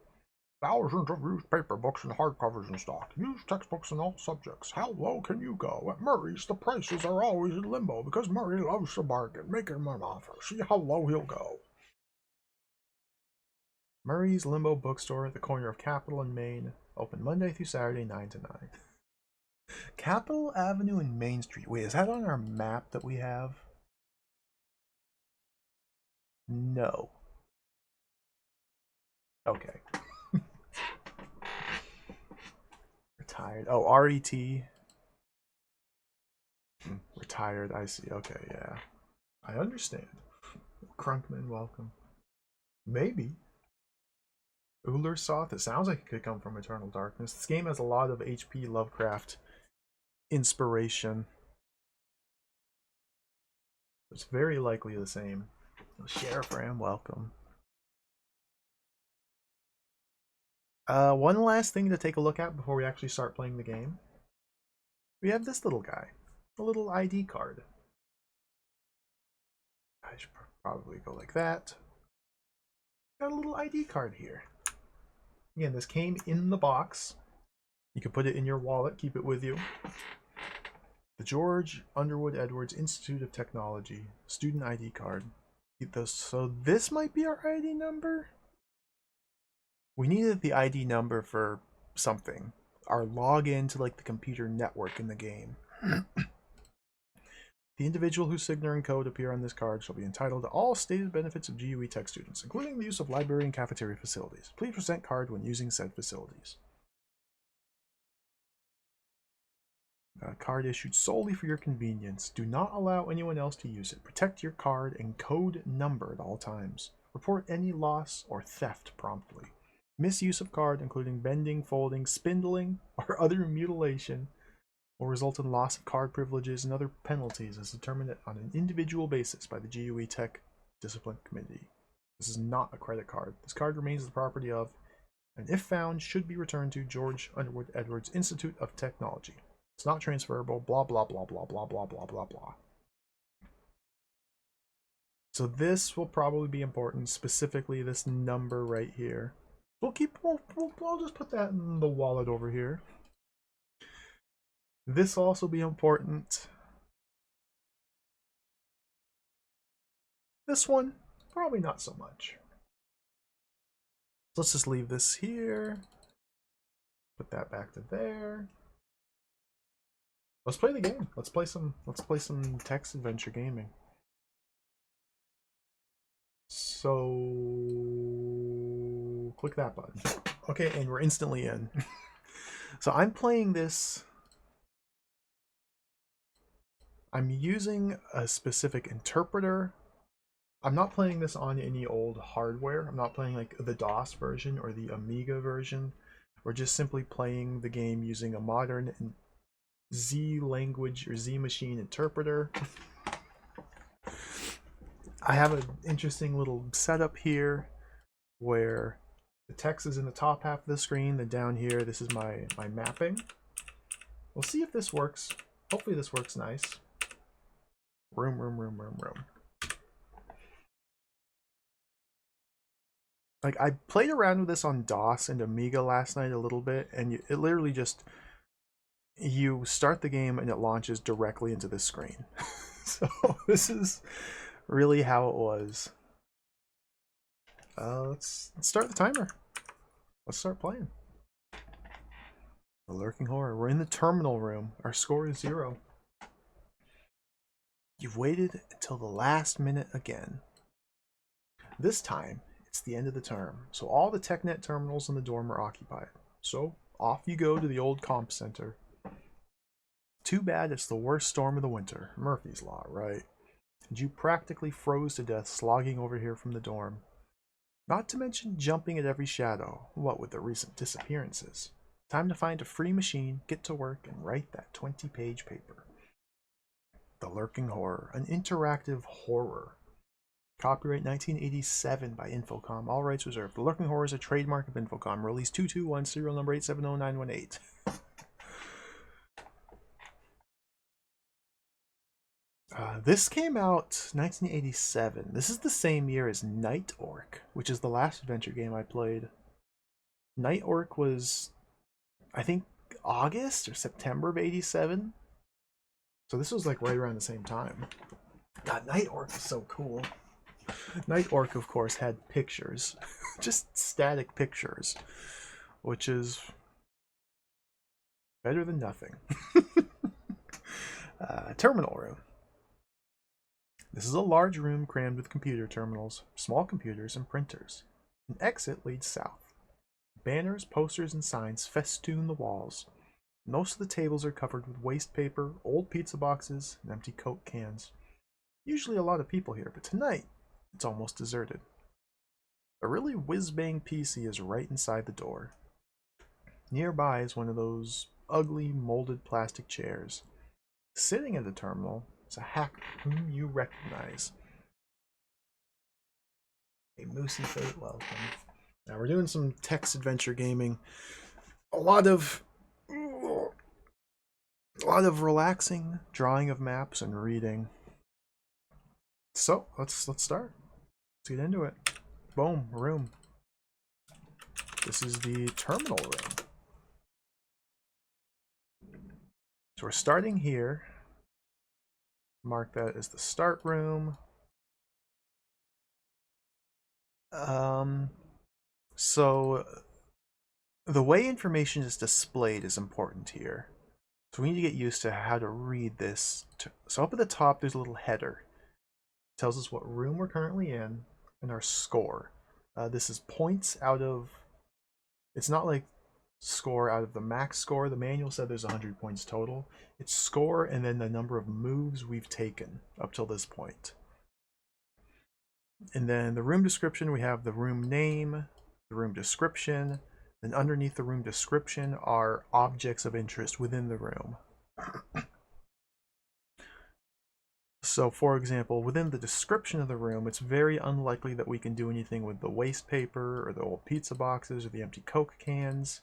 Thousands of used paper books and hardcovers in stock. Used textbooks in all subjects. How low can you go? At Murray's, the prices are always in limbo because Murray loves to bargain. Make him an offer. See how low he'll go. Murray's Limbo Bookstore at the corner of Capitol and Main. Open Monday through Saturday, 9 to 9. Capitol Avenue and Main Street. Wait, is that on our map that we have? No. Okay. Retired. Oh, RET. Retired, I see. Okay, yeah. I understand. Crunkman, welcome. Maybe. Uller Soth. It sounds like it could come from Eternal Darkness. This game has a lot of H.P. Lovecraft inspiration. It's very likely the same. Sheriff Ram, welcome. One last thing to take a look at before we actually start playing the game. We have this little guy. A little ID card. I should probably go like that. Got a little ID card here. Again, this came in the box. You can put it in your wallet, keep it with you. The George Underwood Edwards Institute of Technology student ID card. So this might be our ID number? We needed the ID number for something. Our login to like the computer network in the game. The individual whose signature and code appear on this card shall be entitled to all stated benefits of GUE Tech students, including the use of library and cafeteria facilities. Please present card when using said facilities. Card issued solely for your convenience. Do not allow anyone else to use it. Protect your card and code number at all times. Report any loss or theft promptly. Misuse of card, including bending, folding, spindling, or other mutilation, will result in loss of card privileges and other penalties as determined on an individual basis by the GUE Tech Discipline Committee. This is not a credit card. This card remains the property of, and if found, should be returned to George Underwood Edwards Institute of Technology. It's not transferable, blah, blah, blah, blah, blah, blah, blah, blah, blah. So this will probably be important, specifically this number right here. I'll just put that in the wallet over here. This will also be important. This one, probably not so much. So let's just leave this here. Put that back to there. Let's play the game. Let's play some text adventure gaming. So click that button. Okay, and we're instantly in. So I'm playing this. I'm using a specific interpreter. I'm not playing this on any old hardware. I'm not playing like the DOS version or the Amiga version. We're just simply playing the game using a modern Z language or Z machine interpreter. I have an interesting little setup here where the text is in the top half of the screen, then down here, this is my mapping. We'll see if this works. Hopefully this works nice. Room, room, room, room, room. Like, I played around with this on DOS and Amiga last night a little bit, and it literally just, you start the game and it launches directly into this screen. So this is really how it was. Let's start the timer. Let's start playing. The Lurking Horror. We're in the terminal room. Our score is 0. You've waited until the last minute again. This time, it's the end of the term, so all the TechNet terminals in the dorm are occupied. So, off you go to the old comp center. Too bad it's the worst storm of the winter. Murphy's Law, right? And you practically froze to death slogging over here from the dorm. Not to mention jumping at every shadow, what with the recent disappearances. Time to find a free machine, get to work, and write that 20-page paper. The Lurking Horror, an interactive horror. Copyright 1987 by Infocom. All rights reserved. The Lurking Horror is a trademark of Infocom. Release 221, serial number 8700918. This came out 1987. This is the same year as Night Orc, which is the last adventure game I played. Night Orc was, I think, August or September of 87. So this was like right around the same time. God, Night Orc is so cool. Night Orc, of course, had pictures. Just static pictures. Which is better than nothing. Terminal room. This is a large room crammed with computer terminals, small computers, and printers. An exit leads south. Banners, posters, and signs festoon the walls. Most of the tables are covered with waste paper, old pizza boxes, and empty Coke cans. Usually a lot of people here, but tonight, it's almost deserted. A really whiz-bang PC is right inside the door. Nearby is one of those ugly, molded plastic chairs. Sitting at the terminal is a hacker whom you recognize. A Moosey Fate welcome. Now we're doing some text adventure gaming. A lot of relaxing, drawing of maps, and reading. So let's start. Let's get into it. Boom, room. This is the terminal room. So we're starting here. Mark that as the start room. So the way information is displayed is important here. So we need to get used to how to read this. So up at the top, there's a little header. It tells us what room we're currently in and our score. This is points out of... It's not like score out of the max score. The manual said there's 100 points total. It's score and then the number of moves we've taken up till this point. And then the room description, we have the room name, the room description, and underneath the room description are objects of interest within the room. So, for example, within the description of the room, it's very unlikely that we can do anything with the waste paper or the old pizza boxes or the empty Coke cans.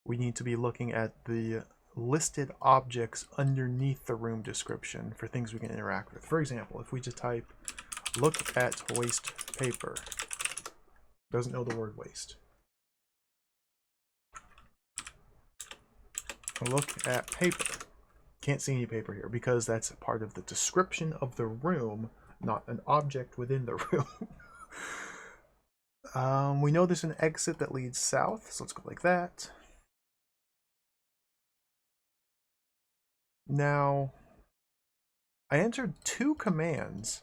We need to be looking at the listed objects underneath the room description for things we can interact with. For example, if we just type, look at waste paper, doesn't know the word waste. Look at paper. Can't see any paper here because that's part of the description of the room, not an object within the room. We know there's an exit that leads south, so let's go like that. Now, I entered 2 commands,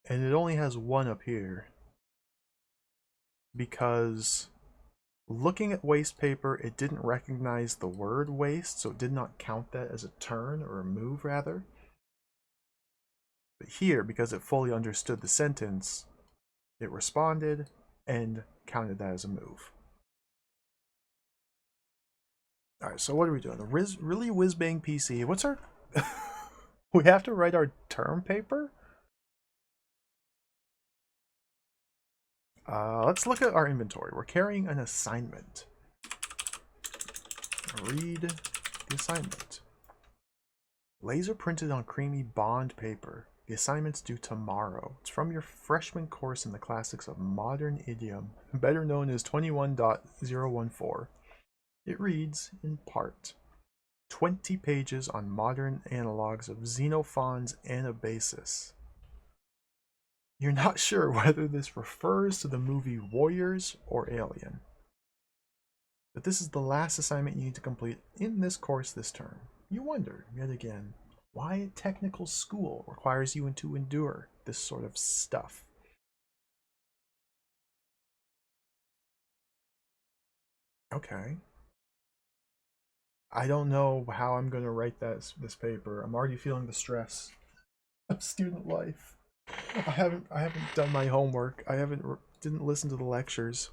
and it only has 1 up here because looking at waste paper, it didn't recognize the word waste, so it did not count that as a turn, or a move rather. But here, because it fully understood the sentence, it responded and counted that as a move. All right, so what are we doing? Really whiz bang PC. What's our? We have to write our term paper. Let's look at our inventory. We're carrying an assignment. Read the assignment. Laser printed on creamy bond paper. The assignment's due tomorrow. It's from your freshman course in the classics of modern idiom, better known as 21.014. It reads, in part, 20 pages on modern analogs of Xenophon's Anabasis. You're not sure whether this refers to the movie Warriors or Alien, but this is the last assignment you need to complete in this course this term. You wonder, yet again, why a technical school requires you to endure this sort of stuff. Okay. I don't know how I'm going to write this paper. I'm already feeling the stress of student life. I haven't done my homework. I didn't listen to the lectures.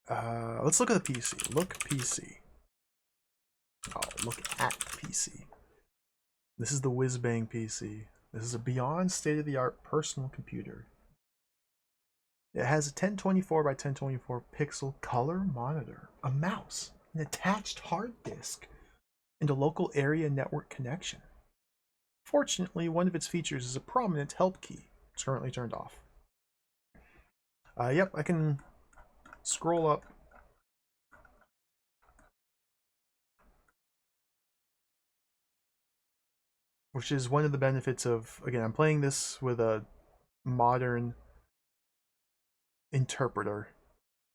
Let's look at the PC. Look PC. Oh, look at PC. This is the whiz-bang PC. This is a beyond state-of-the-art personal computer. It has a 1024 by 1024 pixel color monitor, a mouse, an attached hard disk, and a local area network connection. Fortunately, one of its features is a prominent help key. It's currently turned off. Yep, I can scroll up. Which is one of the benefits of, again, I'm playing this with a modern interpreter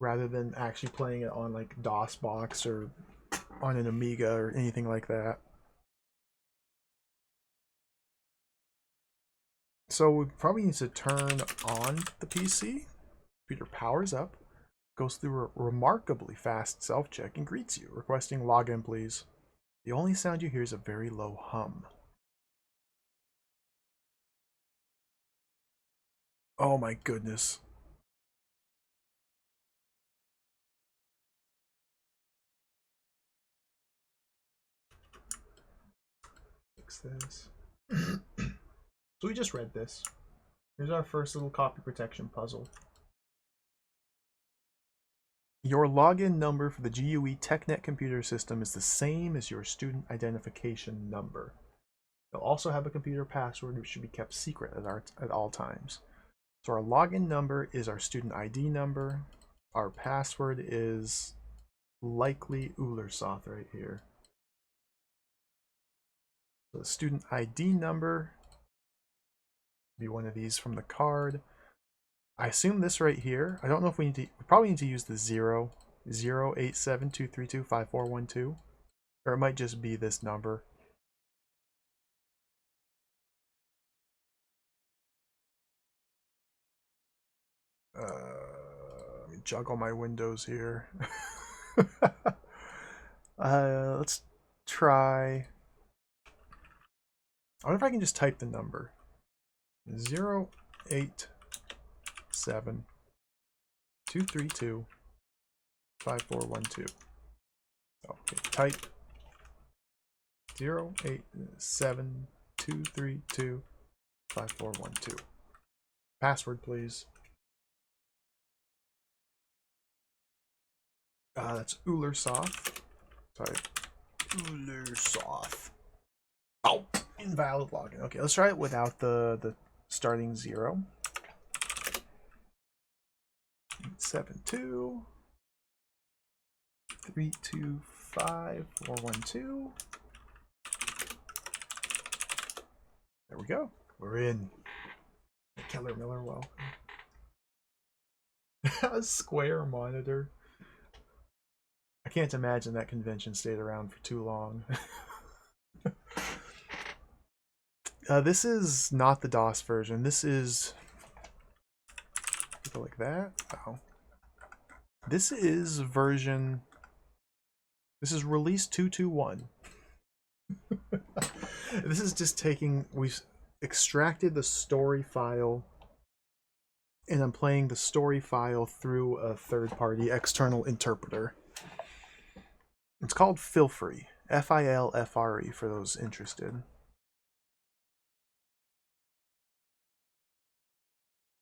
rather than actually playing it on like DOSBox or on an Amiga or anything like that. So we probably need to turn on the PC. Computer powers up, goes through a remarkably fast self-check, and greets you, requesting login please. The only sound you hear is a very low hum. Oh my goodness. Fix this. So we just read this. Here's our first little copy protection puzzle. Your login number for the GUE TechNet computer system is the same as your student identification number. You'll also have a computer password which should be kept secret at all times. So our login number is our student ID number. Our password is likely Ulersoth right here. So the student ID number be one of these from the card. I assume this right here. I don't know if we probably need to use the 0.872325412, or it might just be this number. Let me juggle my windows here. Let's try. I wonder if I can just type the number. 087-232-5412. Okay, type 087-232-5412. Password, please. That's Ulersoth. Type Ulersoth. Oh, invalid login. Okay, let's try it without the starting 0. 872-325-412. There we go. We're in. Keller Miller, welcome. A square monitor. I can't imagine that convention stayed around for too long. This is not the DOS version. This is... Go like that. Oh. This is version... This is release 221. This is just taking... We've extracted the story file and I'm playing the story file through a third-party external interpreter. It's called Filfree, Filfre for those interested.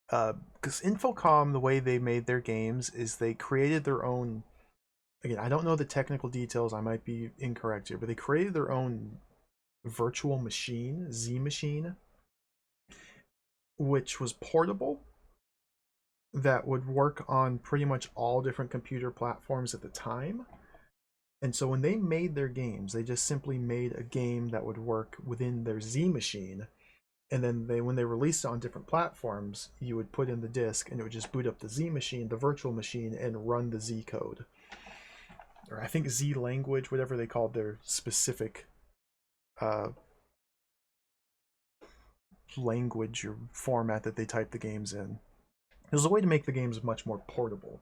Because Infocom, the way they made their games is they created their own. Again, I don't know the technical details. I might be incorrect here, but they created their own virtual machine, Z machine, which was portable, that would work on pretty much all different computer platforms at the time. And so when they made their games, they just simply made a game that would work within their Z machine. And then when they released it on different platforms, you would put in the disk and it would just boot up the Z machine, the virtual machine, and run the Z code. Or I think Z language, whatever they called their specific language or format that they type the games in. It was a way to make the games much more portable.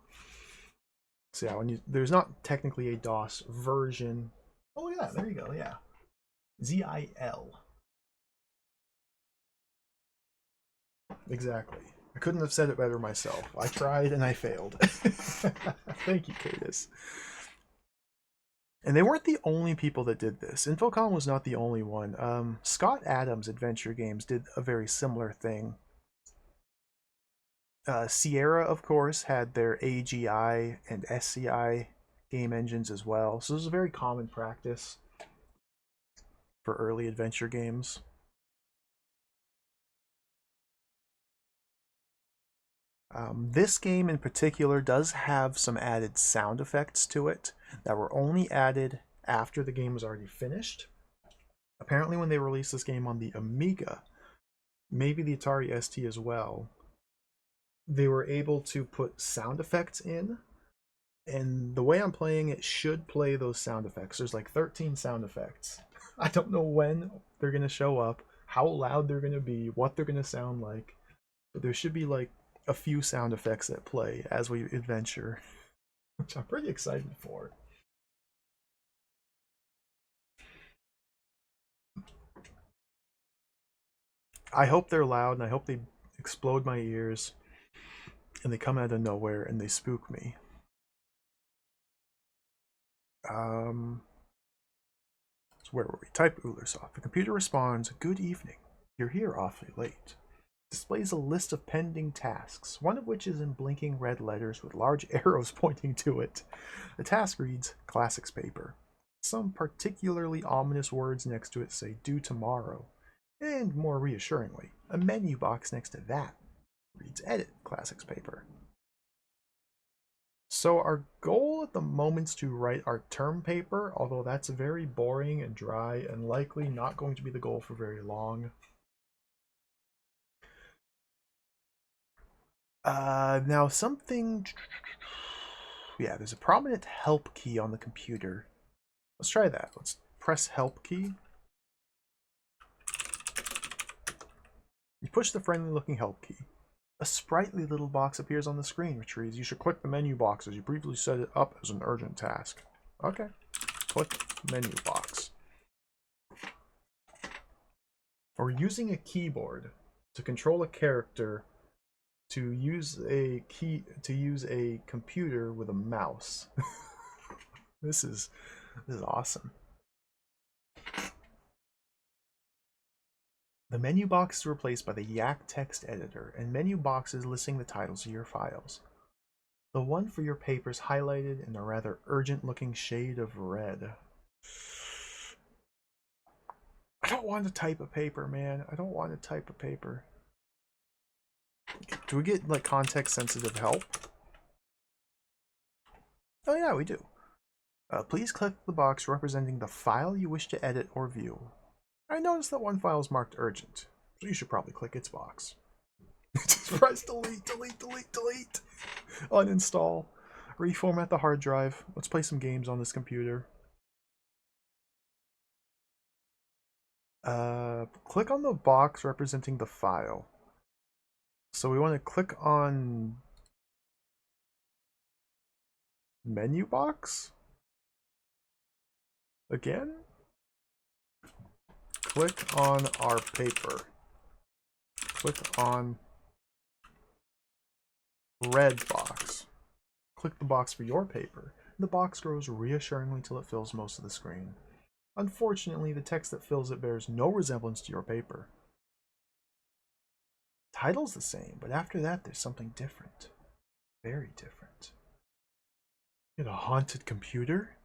So yeah, there's not technically a DOS version. Oh, look at that. There you go. Yeah. ZIL. Exactly. I couldn't have said it better myself. I tried and I failed. Thank you, Cadis. And they weren't the only people that did this. Infocom was not the only one. Scott Adams Adventure Games did a very similar thing. Sierra, of course, had their AGI and SCI game engines as well. So this is a very common practice for early adventure games. This game in particular does have some added sound effects to it that were only added after the game was already finished. Apparently when they released this game on the Amiga, maybe the Atari ST as well, they were able to put sound effects in, and the way I'm playing it should play those sound effects. There's like 13 sound effects. I don't know when they're going to show up, how loud they're going to be, what they're going to sound like, but there should be like a few sound effects that play as we adventure, which I'm pretty excited for. I hope they're loud and I hope they explode my ears and they come out of nowhere and they spook me. So where were we? Type Ulersoft. The computer responds, "Good evening. You're here awfully late." Displays a list of pending tasks, one of which is in blinking red letters with large arrows pointing to it. The task reads, "Classics paper." Some particularly ominous words next to it say, "Due tomorrow." And more reassuringly, a menu box next to that reads, "Edit Classics paper." So our goal at the moment is to write our term paper, although that's very boring and dry and likely not going to be the goal for very long. Now something... Yeah, there's a prominent help key on the computer. Let's try that. Let's press help key. You push the friendly looking help key. A sprightly little box appears on the screen, which reads, "You should click the menu box as you previously set it up as an urgent task." Okay. Click menu box. Or using a keyboard to control a character to use a computer with a mouse. This is awesome. The menu box is replaced by the Yak text editor and menu boxes listing the titles of your files. The one for your paper is highlighted in a rather urgent looking shade of red. I don't want to type a paper, man. I don't want to type a paper. Do we get like context sensitive help? Oh yeah, we do. Please click the box representing the file you wish to edit or view. I noticed that one file is marked urgent, so you should probably click its box. Just press delete, delete, delete, delete. Uninstall. Reformat the hard drive. Let's play some games on this computer. Click on the box representing the file. So we want to click on menu box again. Click on our paper. Click on Red box. Click the box for your paper. The box grows reassuringly till it fills most of the screen. Unfortunately, the text that fills it bears no resemblance to your paper. Title's the same, but after that there's something different. Very different. Get a haunted computer?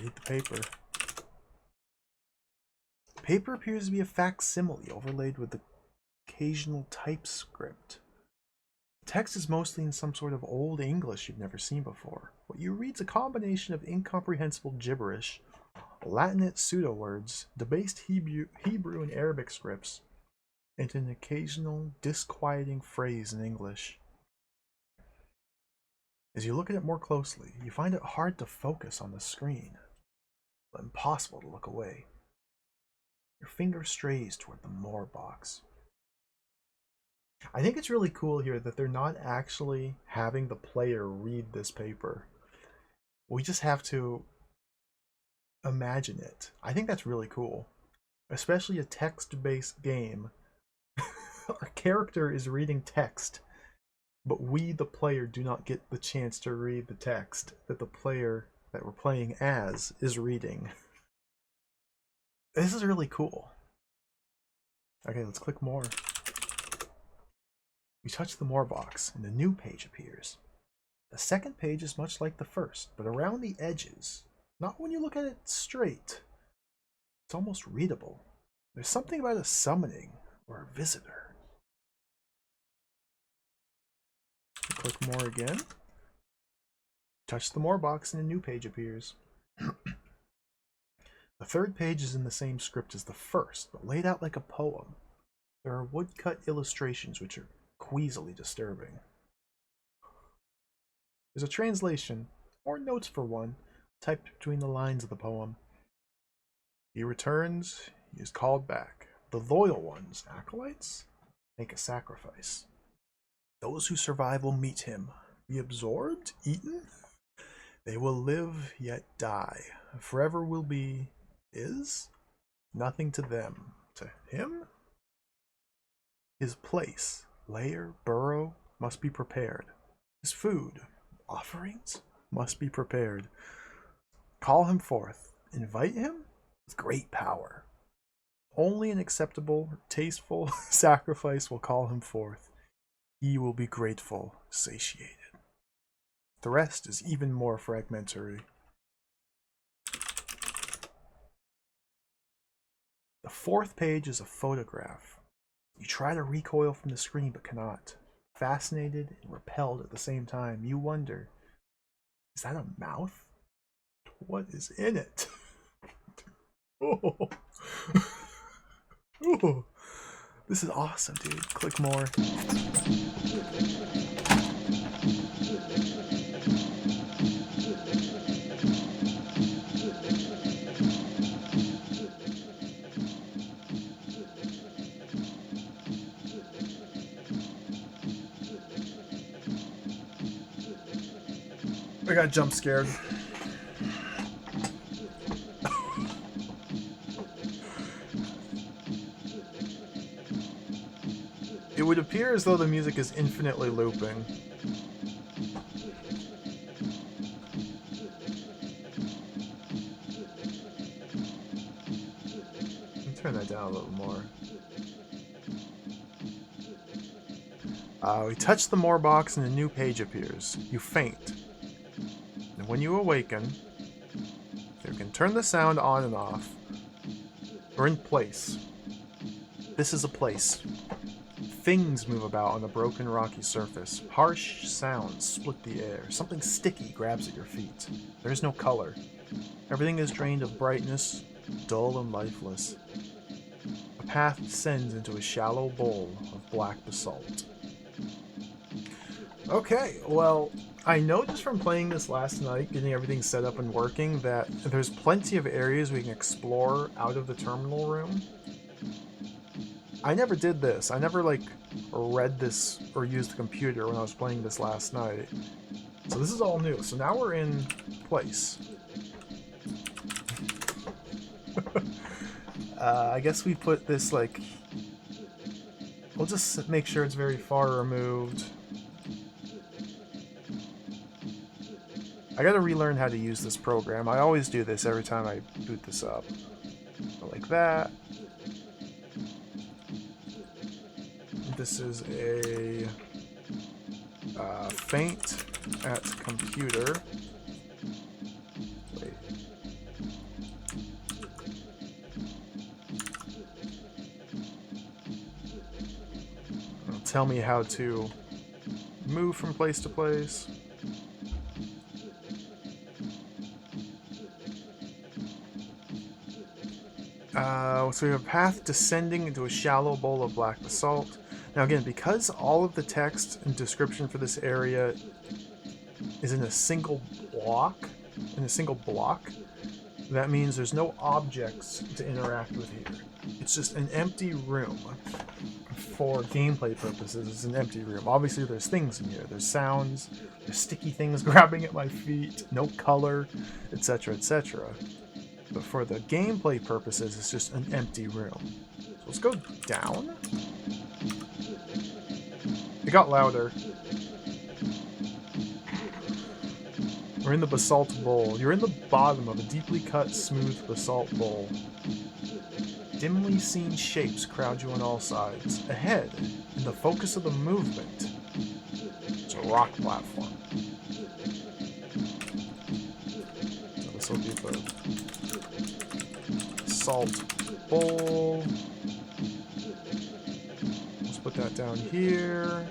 Read the paper. The paper appears to be a facsimile overlaid with the occasional typescript. The text is mostly in some sort of old English you've never seen before. What you read's a combination of incomprehensible gibberish, Latinate pseudo-words, debased Hebrew and Arabic scripts, and an occasional disquieting phrase in English. As you look at it more closely, you find it hard to focus on the screen, but impossible to look away. Your finger strays toward the More box. I think it's really cool here that they're not actually having the player read this paper. We just have to imagine it. I think that's really cool. Especially a text-based game. Our character is reading text, but we, the player, do not get the chance to read the text that the player that we're playing as is reading. This is really cool. Okay, let's click more. We touch the More box, and a new page appears. The second page is much like the first, but around the edges. Not when you look at it straight. It's almost readable. There's something about a summoning or a visitor. Click more again. Touch the More box and a new page appears. The third page is in the same script as the first, but laid out like a poem. There are woodcut illustrations which are queasily disturbing. There's a translation, or notes for one, typed between the lines of the poem. He returns, he is called back. The loyal ones, acolytes, make a sacrifice. Those who survive will meet him. Be absorbed? Eaten? They will live, yet die. Forever will be, is? Nothing to them. To him? His place, lair, burrow, must be prepared. His food, offerings, must be prepared. Call him forth. Invite him with great power. Only an acceptable, tasteful sacrifice will call him forth. He will be grateful, satiated. The rest is even more fragmentary. The fourth page is a photograph. You try to recoil from the screen but cannot. Fascinated and repelled at the same time, you wonder, is that a mouth? What is in it? Oh. Oh. This is awesome, dude. Click more. I got jump scared. It would appear as though the music is infinitely looping. Let me turn that down a little more. We touch the More box and a new page appears. You faint. And when you awaken, you can turn the sound on and off. You're in place. This is a place. Things move about on the broken rocky surface. Harsh sounds split the air. Something sticky grabs at your feet. There is no color. Everything is drained of brightness, dull and lifeless. A path descends into a shallow bowl of black basalt. Okay, well, I know just from playing this last night, getting everything set up and working, that there's plenty of areas we can explore out of the terminal room. I never did this. I never, like, read this or used the computer when I was playing this last night. So this is all new. So now we're in place. I guess we put this, like... We'll just make sure it's very far removed. I gotta relearn how to use this program. I always do this every time I boot this up. Go like that. This is a faint at computer. Wait. It'll tell me how to move from place to place. So we have a path descending into a shallow bowl of black basalt. Now again, because all of the text and description for this area is in a single block, that means there's no objects to interact with here. It's just an empty room. For gameplay purposes, it's an empty room. Obviously there's things in here. There's sounds, there's sticky things grabbing at my feet, no color, etc, etc. But for the gameplay purposes, it's just an empty room. So let's go down. It got louder. We're in the basalt bowl. You're in the bottom of a deeply cut, smooth basalt bowl. Dimly seen shapes crowd you on all sides. Ahead, in the focus of the movement, it's a rock platform. So this will be the salt bowl. Let's put that down here.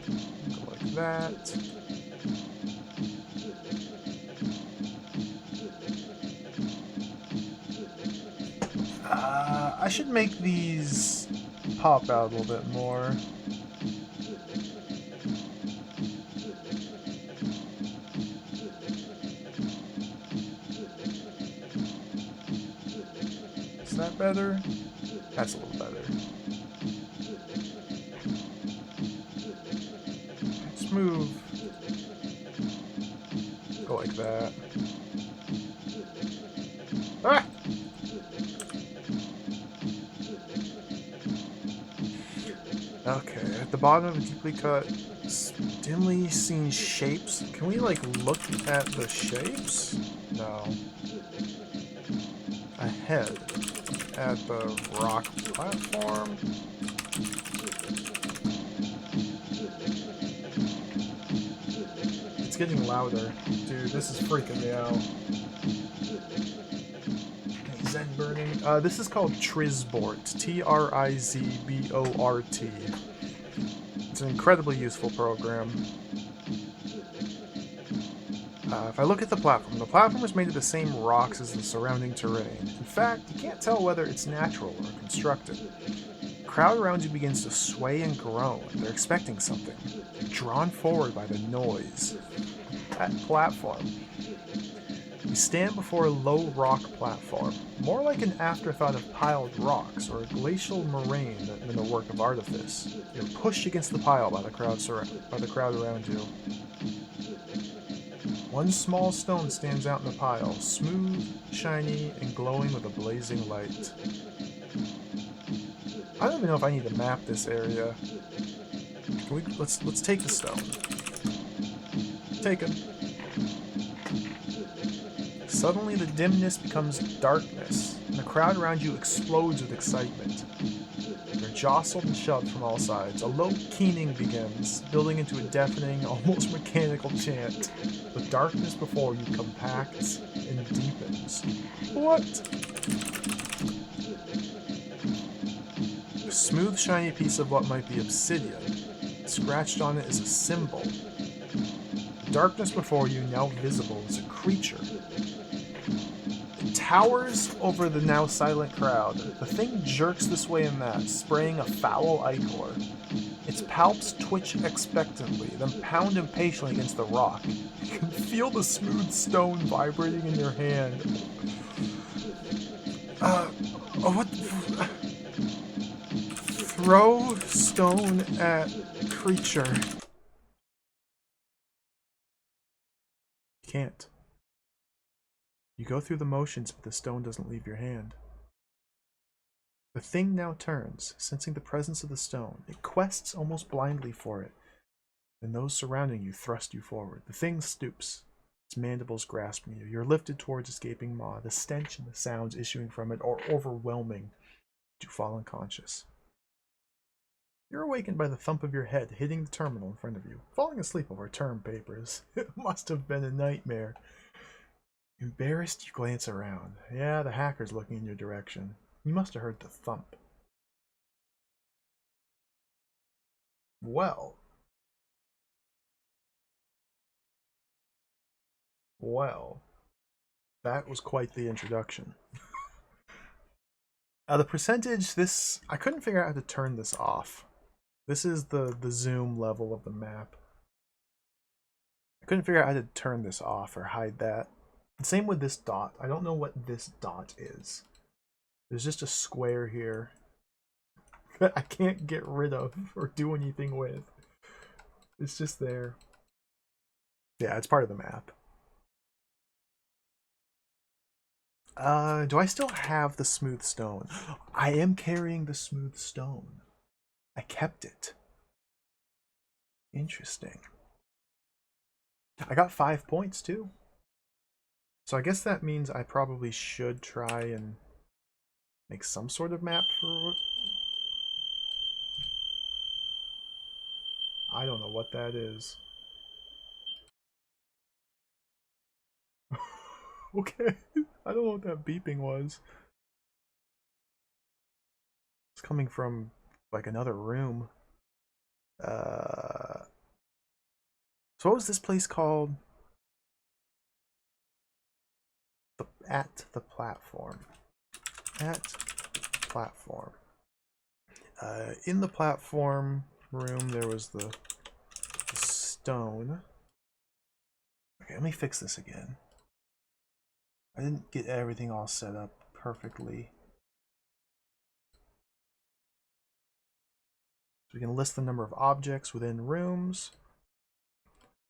Go like that. I should make these pop out a little bit more. Is that better? That's a little better. Let's move. Go like that. Ah! Okay, at the bottom of a deeply cut, dimly seen shapes. Can we, like, look at the shapes? No. Ahead, at the rock platform. It's getting louder. Dude, this is freaking me out. Zen burning. This is called Trizbort. T-R-I-Z-B-O-R-T. It's an incredibly useful program. If I look at the platform is made of the same rocks as the surrounding terrain. In fact, you can't tell whether it's natural or constructed. The crowd around you begins to sway and groan. They're expecting something. They're drawn forward by the noise. That platform. You stand before a low rock platform, more like an afterthought of piled rocks or a glacial moraine than a work of artifice. You're pushed against the pile by the crowd around you. One small stone stands out in the pile, smooth, shiny, and glowing with a blazing light. I don't even know if I need to map this area. Let's take the stone. Taken. Suddenly the dimness becomes darkness, and the crowd around you explodes with excitement. You're jostled and shoved from all sides. A low keening begins, building into a deafening, almost mechanical chant. The darkness before you compacts and deepens. What? A smooth, shiny piece of what might be obsidian. Scratched on it is a symbol. The darkness before you, now visible, is a creature. Towers over the now silent crowd. The thing jerks this way and that, spraying a foul ichor. Its palps twitch expectantly, then pound impatiently against the rock. You can feel the smooth stone vibrating in your hand. What? Throw stone at creature. You can't. You go through the motions, but the stone doesn't leave your hand. The thing now turns, sensing the presence of the stone. It quests almost blindly for it, and those surrounding you thrust you forward. The thing stoops. Its mandibles grasping you. You're lifted towards escaping maw. The stench and the sounds issuing from it are overwhelming. You fall unconscious. You're awakened by the thump of your head hitting the terminal in front of you. Falling asleep over term papers. It must have been a nightmare. Embarrassed, you glance around. Yeah, the hacker's looking in your direction. You must have heard the thump. Well. Well. That was quite the introduction. The percentage, this... I couldn't figure out how to turn this off. This is the zoom level of the map. I couldn't figure out how to turn this off or hide that. Same with this dot. I don't know what this dot is. There's just a square here that I can't get rid of or do anything with. It's just there. Yeah, it's part of the map. Do I still have the smooth stone? I am carrying the smooth stone. I kept it. Interesting. I got 5 points too. So I guess that means I probably should try and make some sort of map for... I don't know what that is. Okay. I don't know what that beeping was. It's coming from like another room. So what was this place called? At the platform. At platform. In the platform room there was the stone. Okay, let me fix this again. I didn't get everything all set up perfectly. So we can list the number of objects within rooms.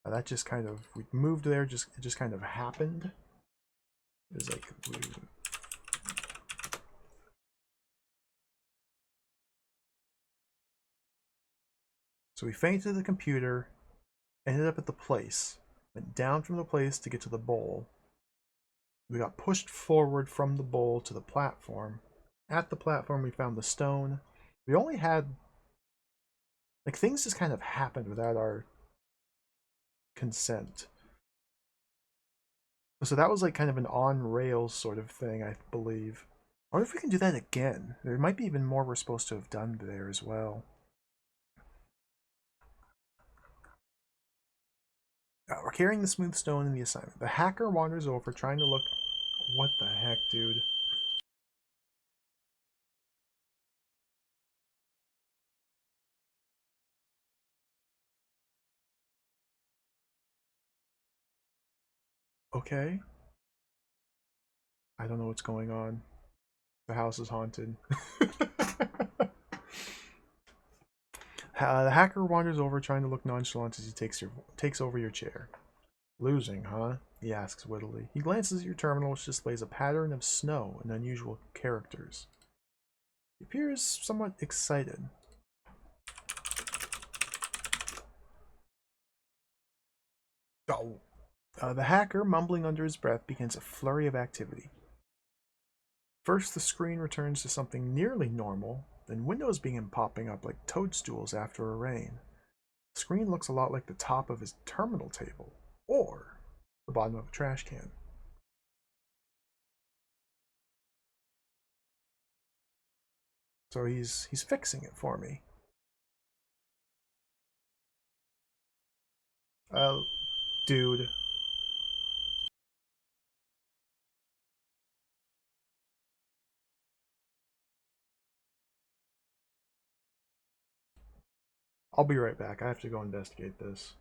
That just kind of, we moved there, it just kind of happened. It was like, so we fainted the computer, ended up at the place, went down from the place to get to the bowl. We got pushed forward from the bowl to the platform. At the platform we found the stone. We only had, like, things just kind of happened without our consent. So that was like kind of an on-rails sort of thing, I believe. I wonder if we can do that again. There might be even more we're supposed to have done there as well. We're carrying the smooth stone in the assignment. The hacker wanders over trying to look... What the heck, dude? Okay. I don't know what's going on. The house is haunted. The hacker wanders over trying to look nonchalant as he takes over your chair. Losing, huh? He asks wittily. He glances at your terminal, which displays a pattern of snow and unusual characters. He appears somewhat excited. Oh. The hacker, mumbling under his breath, begins a flurry of activity. First, the screen returns to something nearly normal, then windows begin popping up like toadstools after a rain. The screen looks a lot like the top of his terminal table, or the bottom of a trash can. So he's fixing it for me. Dude. I'll be right back. I have to go investigate this.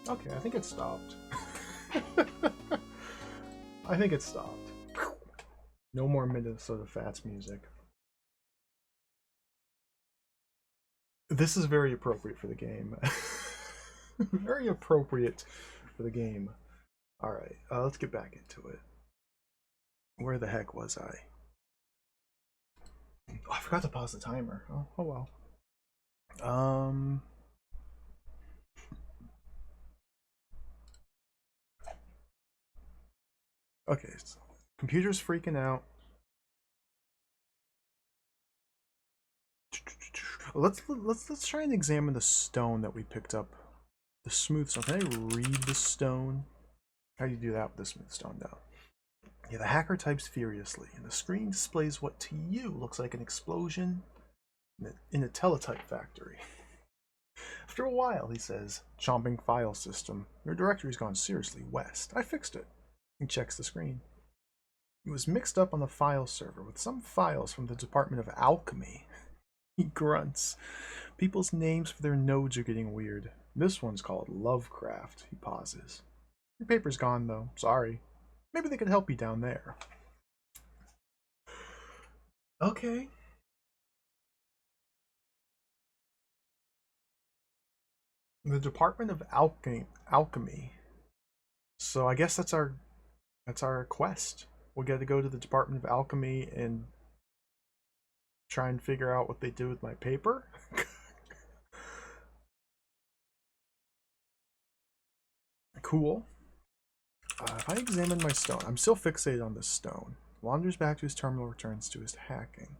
Okay, I think it stopped. I think it stopped. No more Minnesota Fats music. This is very appropriate for the game. Very appropriate for the game. Alright, let's get back into it. Where the heck was I? Oh, I forgot to pause the timer. Oh well. Okay, so computer's freaking out. Let's try and examine the stone that we picked up. The smooth stone. Can I read the stone? How do you do that with the smooth stone now? Yeah, the hacker types furiously, and the screen displays what to you looks like an explosion in a teletype factory. After a while, he says, chomping file system. Your directory's gone seriously west. I fixed it. He checks the screen. It was mixed up on the file server with some files from the Department of Alchemy. He grunts. People's names for their nodes are getting weird. This one's called Lovecraft. He pauses. Your paper's gone, though. Sorry. Maybe they could help you down there. Okay. The Department of Alchemy. So I guess that's our quest. We'll get to go to the Department of Alchemy and try and figure out what they do with my paper. Cool. If I examine my stone, I'm still fixated on this stone. Wanders back to his terminal, returns to his hacking.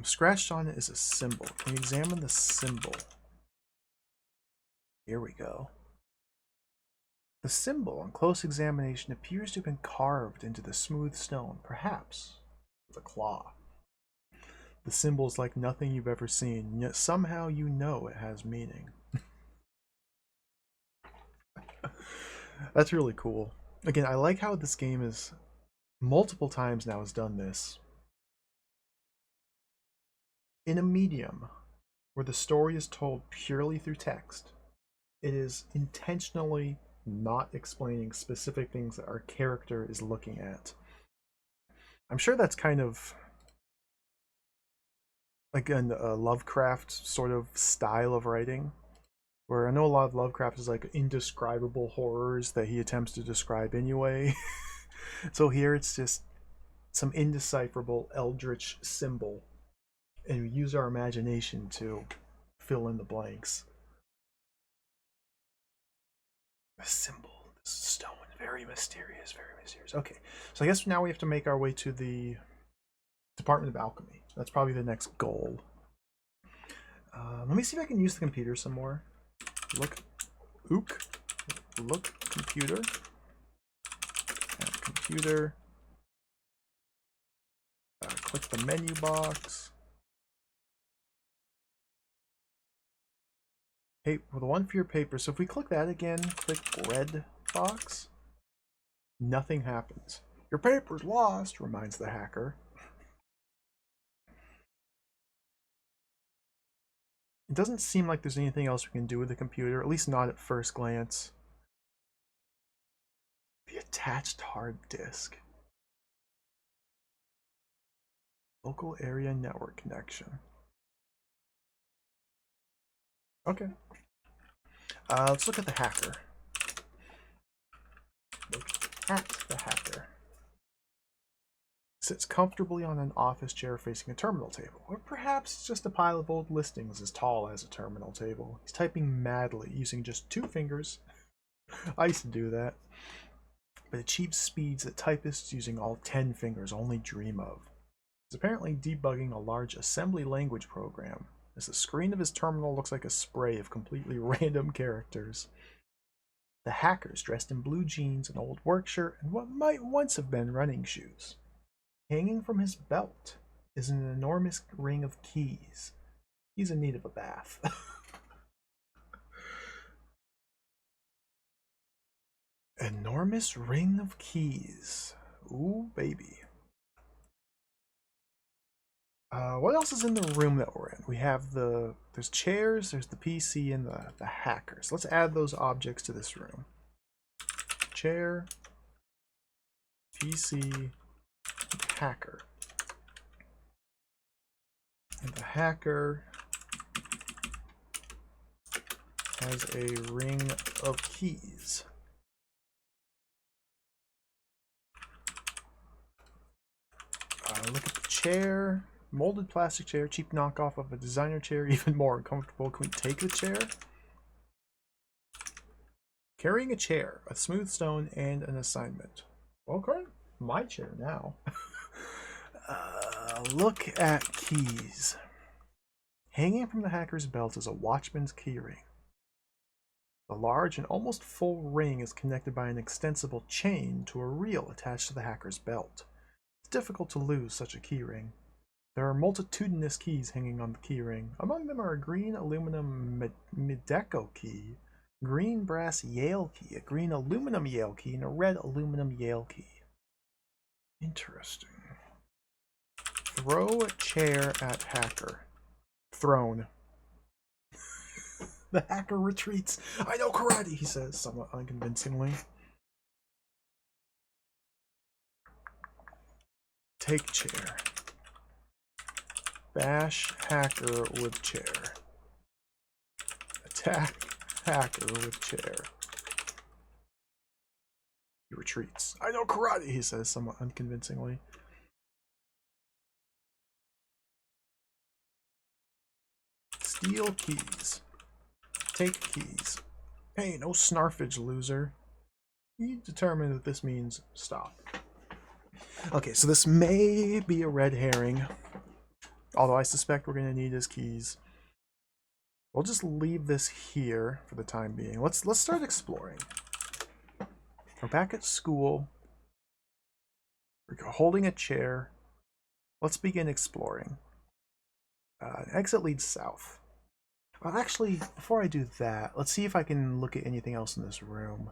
Scratched on it is a symbol. Can we examine the symbol? Here we go. The symbol, on close examination, appears to have been carved into the smooth stone, perhaps with a claw. The symbol is like nothing you've ever seen, and yet somehow you know it has meaning. That's really cool. Again, I like how this game is multiple times now has done this. In a medium where the story is told purely through text, it is intentionally not explaining specific things that our character is looking at. I'm sure that's kind of like a Lovecraft sort of style of writing, where I know a lot of Lovecraft is like indescribable horrors that he attempts to describe anyway. So here it's just some indecipherable eldritch symbol, and we use our imagination to fill in the blanks. A symbol, this stone, very mysterious, very mysterious. Okay, so I guess now we have to make our way to the Department of Alchemy. That's probably the next goal. Let me see if I can use the computer some more. Look computer. Computer. Click the menu box. Hey, well, the one for your paper. So if we click that again, click red box, nothing happens. Your paper's lost, reminds the hacker. It doesn't seem like there's anything else we can do with the computer, at least not at first glance. The attached hard disk. Local area network connection. Okay. Let's look at the hacker. Look at the hacker. Sits comfortably on an office chair facing a terminal table, or perhaps it's just a pile of old listings as tall as a terminal table. He's typing madly, using just 2 fingers. I used to do that. But achieves speeds that typists using all 10 fingers only dream of. He's apparently debugging a large assembly language program, as the screen of his terminal looks like a spray of completely random characters. The hacker's dressed in blue jeans, an old work shirt, and what might once have been running shoes. Hanging from his belt is an enormous ring of keys. He's in need of a bath. Enormous ring of keys. Ooh, baby. What else is in the room that we're in? We have there's chairs, there's the PC, and the hackers. Let's add those objects to this room. Chair, PC, hacker. And the hacker has a ring of keys. Look at the chair. Molded plastic chair, cheap knockoff of a designer chair, even more uncomfortable. Can we take the chair? Carrying a chair, a smooth stone, and an assignment. Okay, my chair now. Look at keys. Hanging from the hacker's belt is a watchman's keyring. The large and almost full ring is connected by an extensible chain to a reel attached to the hacker's belt. It's difficult to lose such a keyring. There are multitudinous keys hanging on the keyring. Among them are a green aluminum Mideco key, green brass Yale key, a green aluminum Yale key, and a red aluminum Yale key. Interesting. Throw a chair at hacker. Thrown. The hacker retreats. I know karate, he says, somewhat unconvincingly. Take chair. Bash hacker with chair. Attack hacker with chair. He retreats. I know karate, he says, somewhat unconvincingly. Steal keys. Take keys. Hey, no snarfage, loser. You determine that this means stop. Okay, so this may be a red herring. Although I suspect we're going to need his keys. We'll just leave this here for the time being. Let's start exploring. We're back at school. We're holding a chair. Let's begin exploring. Exit leads south. Well, actually, before I do that, let's see if I can look at anything else in this room.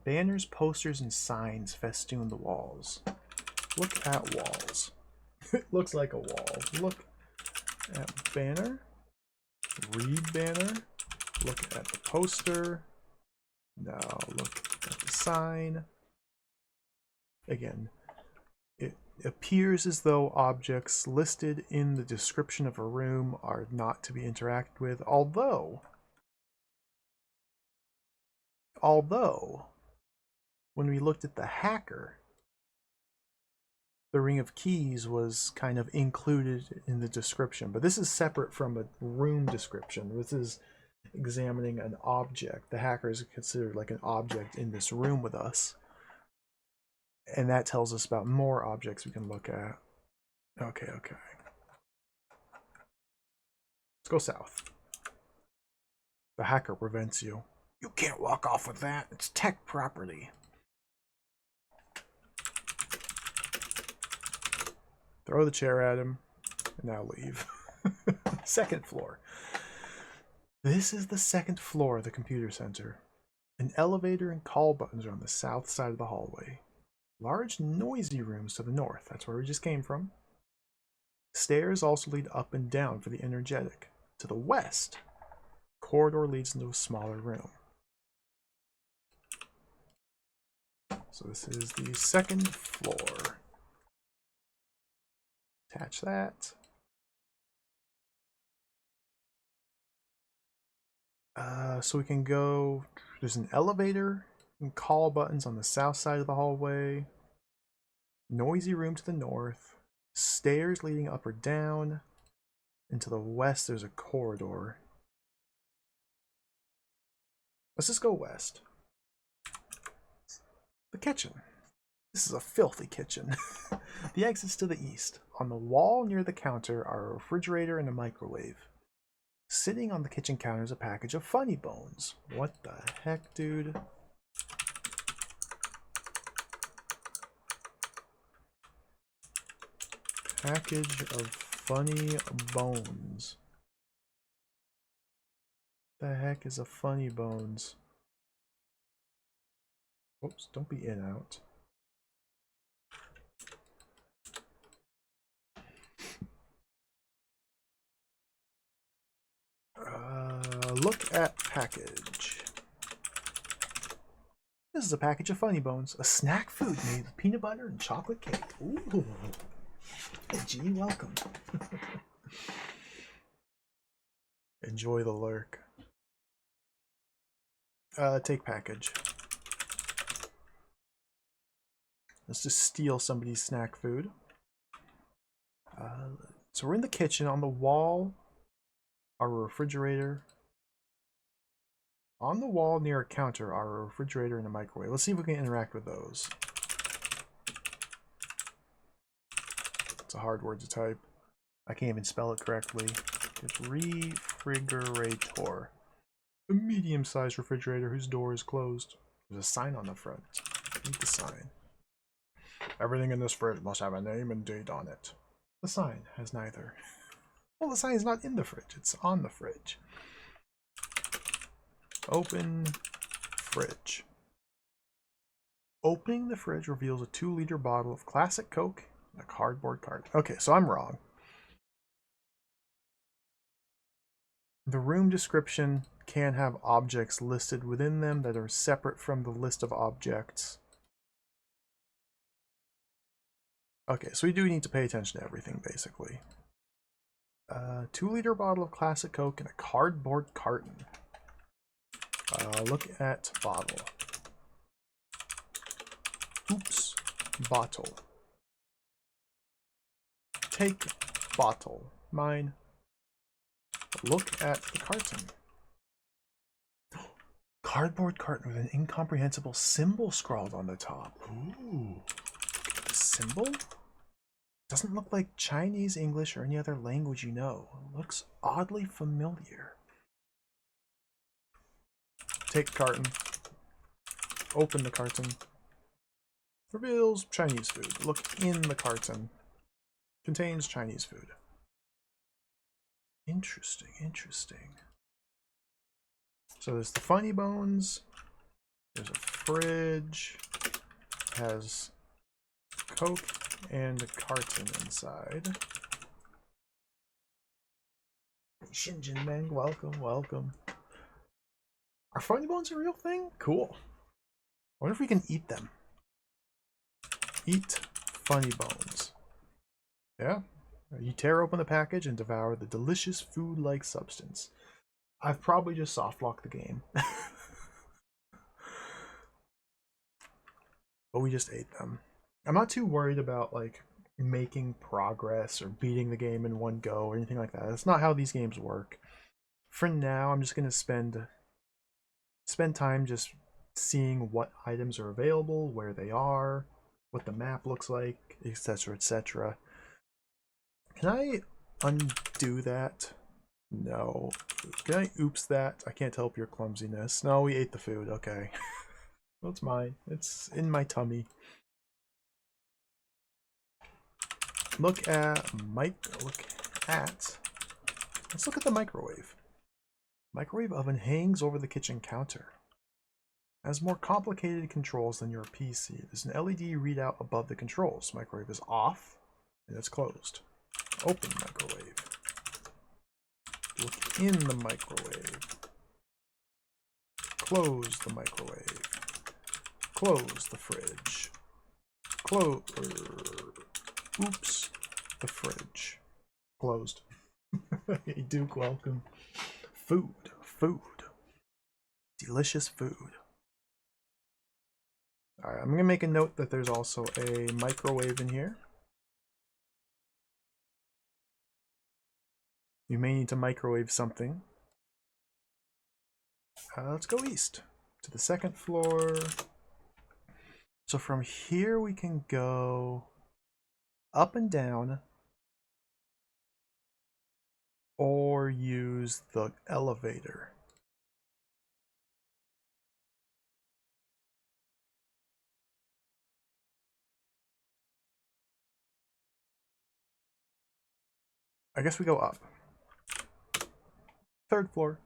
Banners, posters, and signs festoon the walls. Look at walls. It looks like a wall. Look at banner. Read banner. Look at the poster. Now look at the sign. Again, it appears as though objects listed in the description of a room are not to be interacted with, although when we looked at the hacker, the ring of keys was kind of included in the description, but this is separate from a room description. This is examining an object. The hacker is considered like an object in this room with us, and that tells us about more objects we can look at. Okay. Let's go south. The hacker prevents you. You can't walk off with that. It's tech property. Throw the chair at him, and now leave. Second floor. This is the second floor of the computer center. An elevator and call buttons are on the south side of the hallway. Large, noisy rooms to the north. That's where we just came from. Stairs also lead up and down for the energetic. To the west, corridor leads into a smaller room. So this is the second floor. Attach that. So we can go, there's an elevator and call buttons on the south side of the hallway. Noisy room to the north. Stairs leading up or down. And to the west there's a corridor. Let's just go west. The kitchen. This is a filthy kitchen. The exit's to the east. On the wall near the counter are a refrigerator and a microwave. Sitting on the kitchen counter is a package of Funny Bones. What the heck, dude? Package of Funny Bones. The heck is a Funny Bones? Oops, don't be in out. Look at package. This is a package of Funny Bones, a snack food made with peanut butter and chocolate cake. Ooh. Gee, welcome. Enjoy the lurk. Take package. Let's just steal somebody's snack food. So we're in the kitchen. On the wall, our refrigerator. On the wall near a counter are a refrigerator and a microwave. Let's see if we can interact with those. It's a hard word to type. I can't even spell it correctly. It's refrigerator. A medium-sized refrigerator whose door is closed. There's a sign on the front. Read the sign. Everything in this fridge must have a name and date on it. The sign has neither. Well, the sign is not in the fridge. It's on the fridge. Open fridge. Opening the fridge reveals a 2-liter bottle of classic Coke and a cardboard carton. Okay, so I'm wrong. The room description can have objects listed within them that are separate from the list of objects. Okay, so we do need to pay attention to everything, basically. 2-liter bottle of classic Coke and a cardboard carton. Look at bottle. Oops. Bottle. Take bottle. Mine. Look at the carton. Cardboard carton with an incomprehensible symbol scrawled on the top. Ooh. The symbol? Doesn't look like Chinese, English, or any other language you know. It looks oddly familiar. Take the carton. Open the carton. Reveals Chinese food. Look in the carton. Contains Chinese food. Interesting, interesting. So there's the Funny Bones. There's a fridge. It has Coke and a carton inside. Shinjin Meng, welcome, welcome. Are Funny Bones a real thing? Cool. I wonder if we can eat them. Eat Funny Bones. Yeah. You tear open the package and devour the delicious food-like substance. I've probably just soft-locked the game. But we just ate them. I'm not too worried about, like, making progress or beating the game in one go or anything like that. That's not how these games work. For now, I'm just going to spend time just seeing what items are available, where they are, what the map looks like, etc., etc. Can I undo that? No. Can I oops that? I can't help your clumsiness. No, we ate the food. Okay. Well, it's mine. It's in my tummy. Let's look at the microwave. Microwave oven hangs over the kitchen counter. It has more complicated controls than your PC. There's an LED readout above the controls. Microwave is off and it's closed. Open microwave. Look in the microwave. Close the microwave. Close the fridge. Oops. The fridge. Closed. Hey, Duke, welcome. Food. Delicious food. Alright, I'm going to make a note that there's also a microwave in here. You may need to microwave something. Let's go east to the second floor. So from here we can go up and down or use the elevator. I guess we go up. Third floor.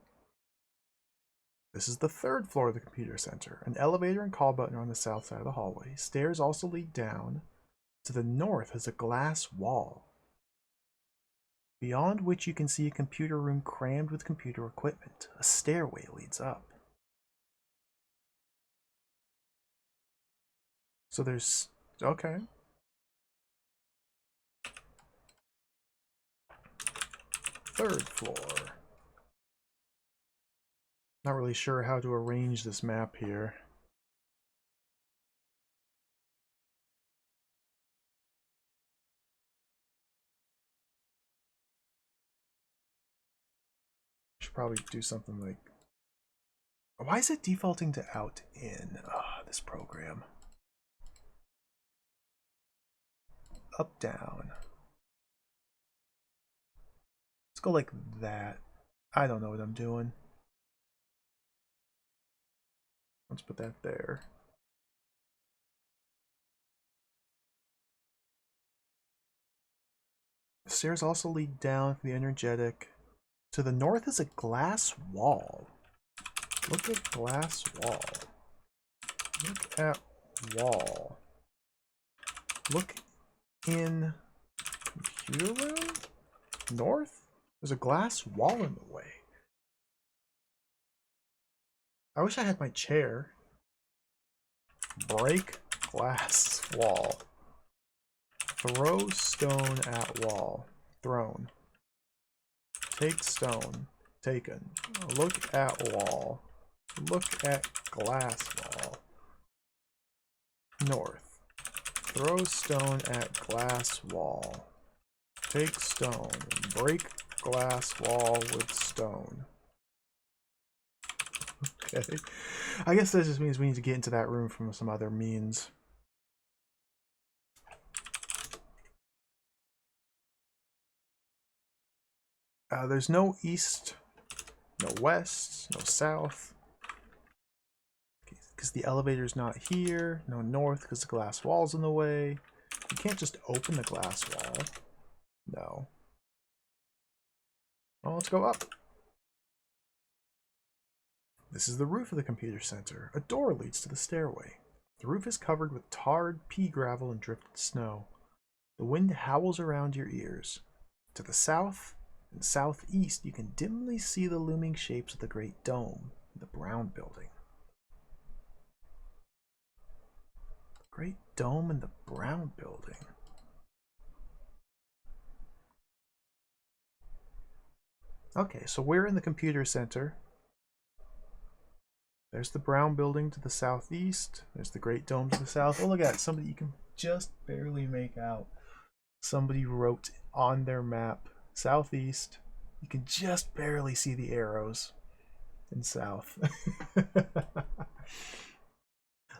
This is the third floor of the computer center. An elevator and call button are on the south side of the hallway. Stairs also lead down. To the north is a glass wall. beyond which you can see a computer room crammed with computer equipment. A stairway leads up. So there's... okay. Third floor. Not really sure how to arrange this map here. Should probably do something like... why is it defaulting to out in? This program. Up down. Let's go like that. I don't know what I'm doing. Let's put that there. The stairs also lead down from the energetic. To the north is a glass wall. Look at glass wall. Look at wall. Look in computer room? North? There's a glass wall in the way. I wish I had my chair. Break glass wall. Throw stone at wall. Thrown. Take stone. Taken. Look at wall. Look at glass wall. North. Throw stone at glass wall. Take stone. Break glass wall with stone. Okay. I guess that just means we need to get into that room from some other means. There's no east, no west, no south. Because the elevator's not here. No north because the glass wall's in the way. You can't just open the glass wall. No. Well, let's go up. This is the roof of the computer center. A door leads to the stairway. The roof is covered with tarred pea gravel and drifted snow. The wind howls around your ears. To the south and southeast, you can dimly see the looming shapes of the Great Dome and the Brown Building. The Great Dome and the Brown Building. Okay, so we're in the computer center. There's the Brown Building to the southeast. There's the Great Dome to the south. Oh, look at that. Somebody you can just barely make out. Somebody wrote on their map, southeast. You can just barely see the arrows in south.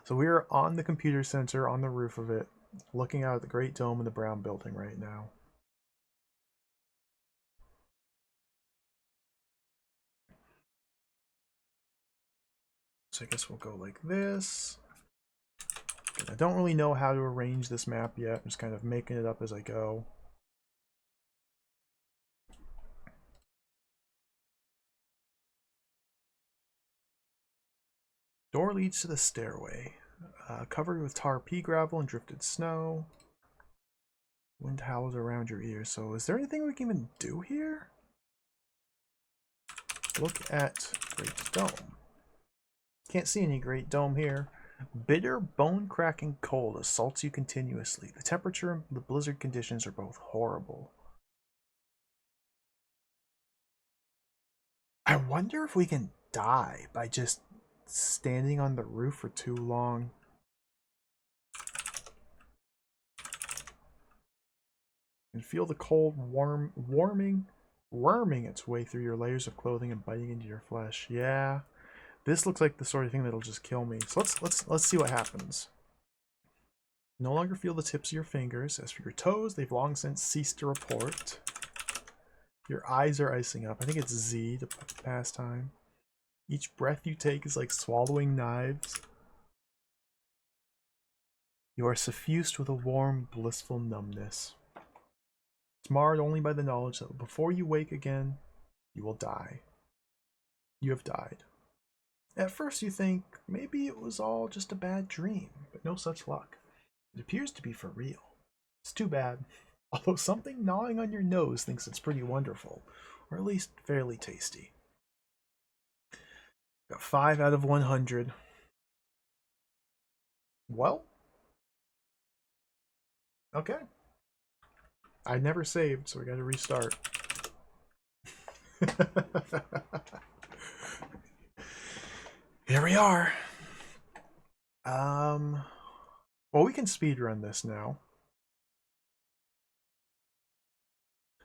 So we're on the computer center, on the roof of it, looking out at the Great Dome and the Brown Building right now. So I guess we'll go like this. I don't really know how to arrange this map yet. I'm just kind of making it up as I go. Door leads to the stairway, covered with tar pea gravel and drifted snow. Wind howls around your ears. So is there anything we can even do here? Look at Great Dome. Can't see any Great Dome here. Bitter, bone-cracking cold assaults you continuously. The temperature and the blizzard conditions are both horrible. I wonder if we can die by just standing on the roof for too long. And feel the cold worming its way through your layers of clothing and biting into your flesh. Yeah. This looks like the sort of thing that'll just kill me. So let's see what happens. No longer feel the tips of your fingers. As for your toes, they've long since ceased to report. Your eyes are icing up. I think it's Z to pass time. Each breath you take is like swallowing knives. You are suffused with a warm, blissful numbness. It's marred only by the knowledge that before you wake again, you will die. You have died. At first you think maybe it was all just a bad dream, but no such luck. It appears to be for real. It's too bad. Although something gnawing on your nose thinks it's pretty wonderful, or at least fairly tasty. Got 5 out of 100. Well, okay. I never saved, so we gotta restart. Here we are. Well, we can speedrun this now.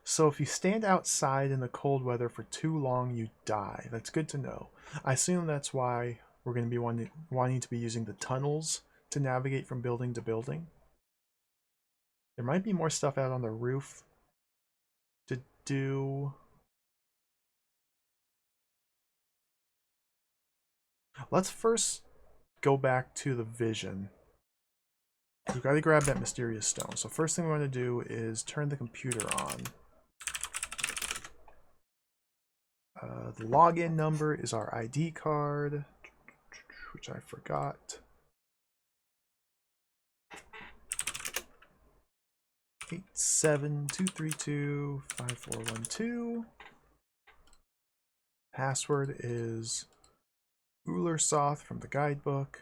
So if you stand outside in the cold weather for too long, you die. That's good to know. I assume that's why we're going to be wanting to be using the tunnels to navigate from building to building. There might be more stuff out on the roof to do. Let's first go back to the vision. You got to grab that mysterious stone. So first thing we want to do is turn the computer on. The login number is our ID card, which I forgot. 872325412. Password is Ulersoth from the guidebook.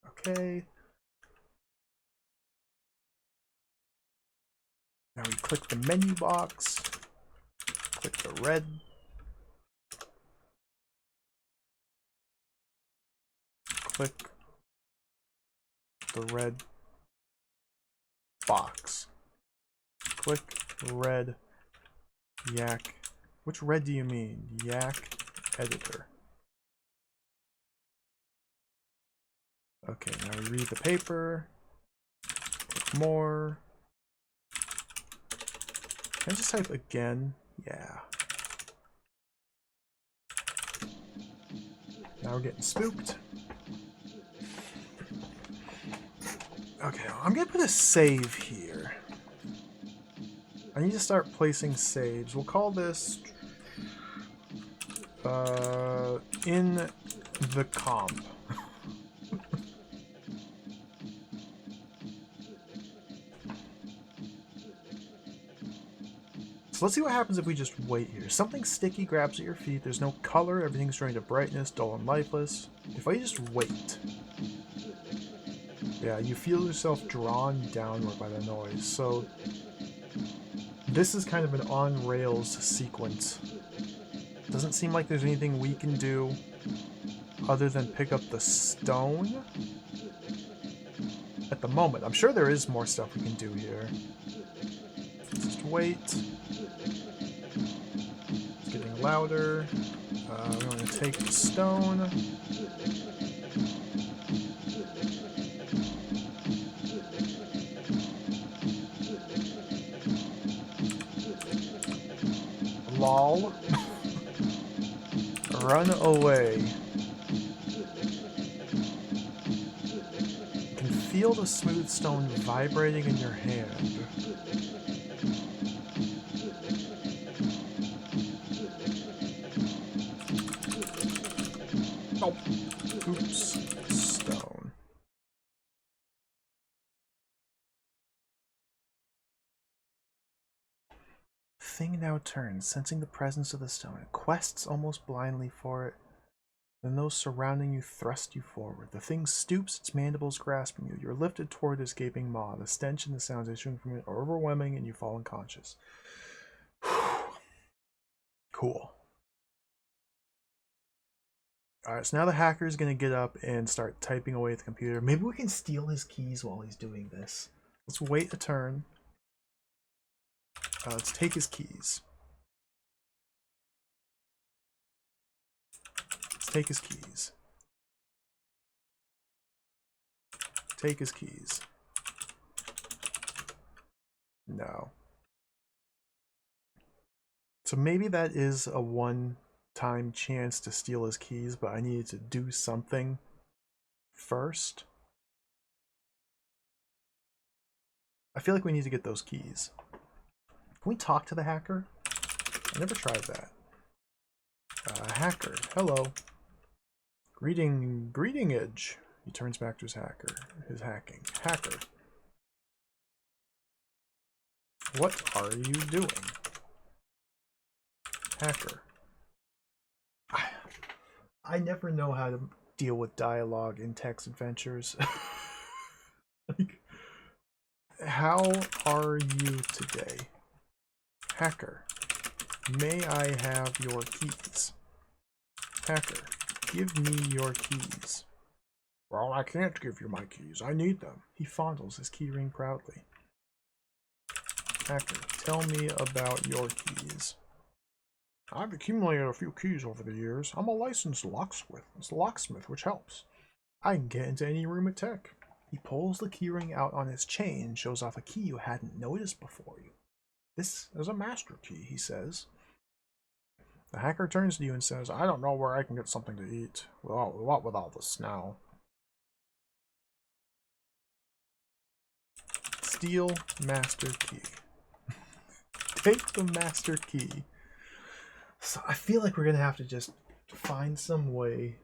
Okay. Now we click the menu box, click the red, click the red box, click red yak. Which red do you mean? Yak editor. Okay, now we read the paper, click more. Can I just type again? Yeah. Now we're getting spooked. Okay, I'm gonna put a save here. I need to start placing saves. We'll call this in the comp. So let's see what happens if we just wait here. Something sticky grabs at your feet. There's no color. Everything's drained to brightness, dull and lifeless. If I just wait. Yeah, you feel yourself drawn downward by the noise. So this is kind of an on-rails sequence. Doesn't seem like there's anything we can do other than pick up the stone at the moment. I'm sure there is more stuff we can do here. Just wait. It's getting louder. We're going to take the stone. Lol. Run away. You can feel the smooth stone vibrating in your hand. Oh, oops. Stone. Thing now turns, sensing the presence of the stone. It quests almost blindly for it. Then those surrounding you thrust you forward. The thing stoops, its mandibles grasping you. You're lifted toward this gaping maw. The stench and the sounds issuing from it are overwhelming, and you fall unconscious. Cool. Alright, so now the hacker is going to get up and start typing away at the computer. Maybe we can steal his keys while he's doing this. Let's wait a turn. Let's take his keys. Let's take his keys. Take his keys. No. So maybe that is a one-time chance to steal his keys, but I needed to do something first. I feel like we need to get those keys. Can we talk to the hacker? I never tried that. Hacker. Hello. Greetingage. He turns back to his hacking. Hacker. What are you doing? Hacker. I never know how to deal with dialogue in text adventures. Like, how are you today? Hacker. May I have your keys? Hacker. Give me your keys. Well, I can't give you my keys. I need them. He fondles his keyring proudly. Hacker. Tell me about your keys. I've accumulated a few keys over the years. I'm a licensed locksmith, which helps. I can get into any room at Tech. He pulls the keyring out on his chain and shows off a key you hadn't noticed before. This is a master key, he says. The hacker turns to you and says, I don't know where I can get something to eat. Well, what with all this now? Steal master key. Take the master key. So I feel like we're gonna have to just find some way.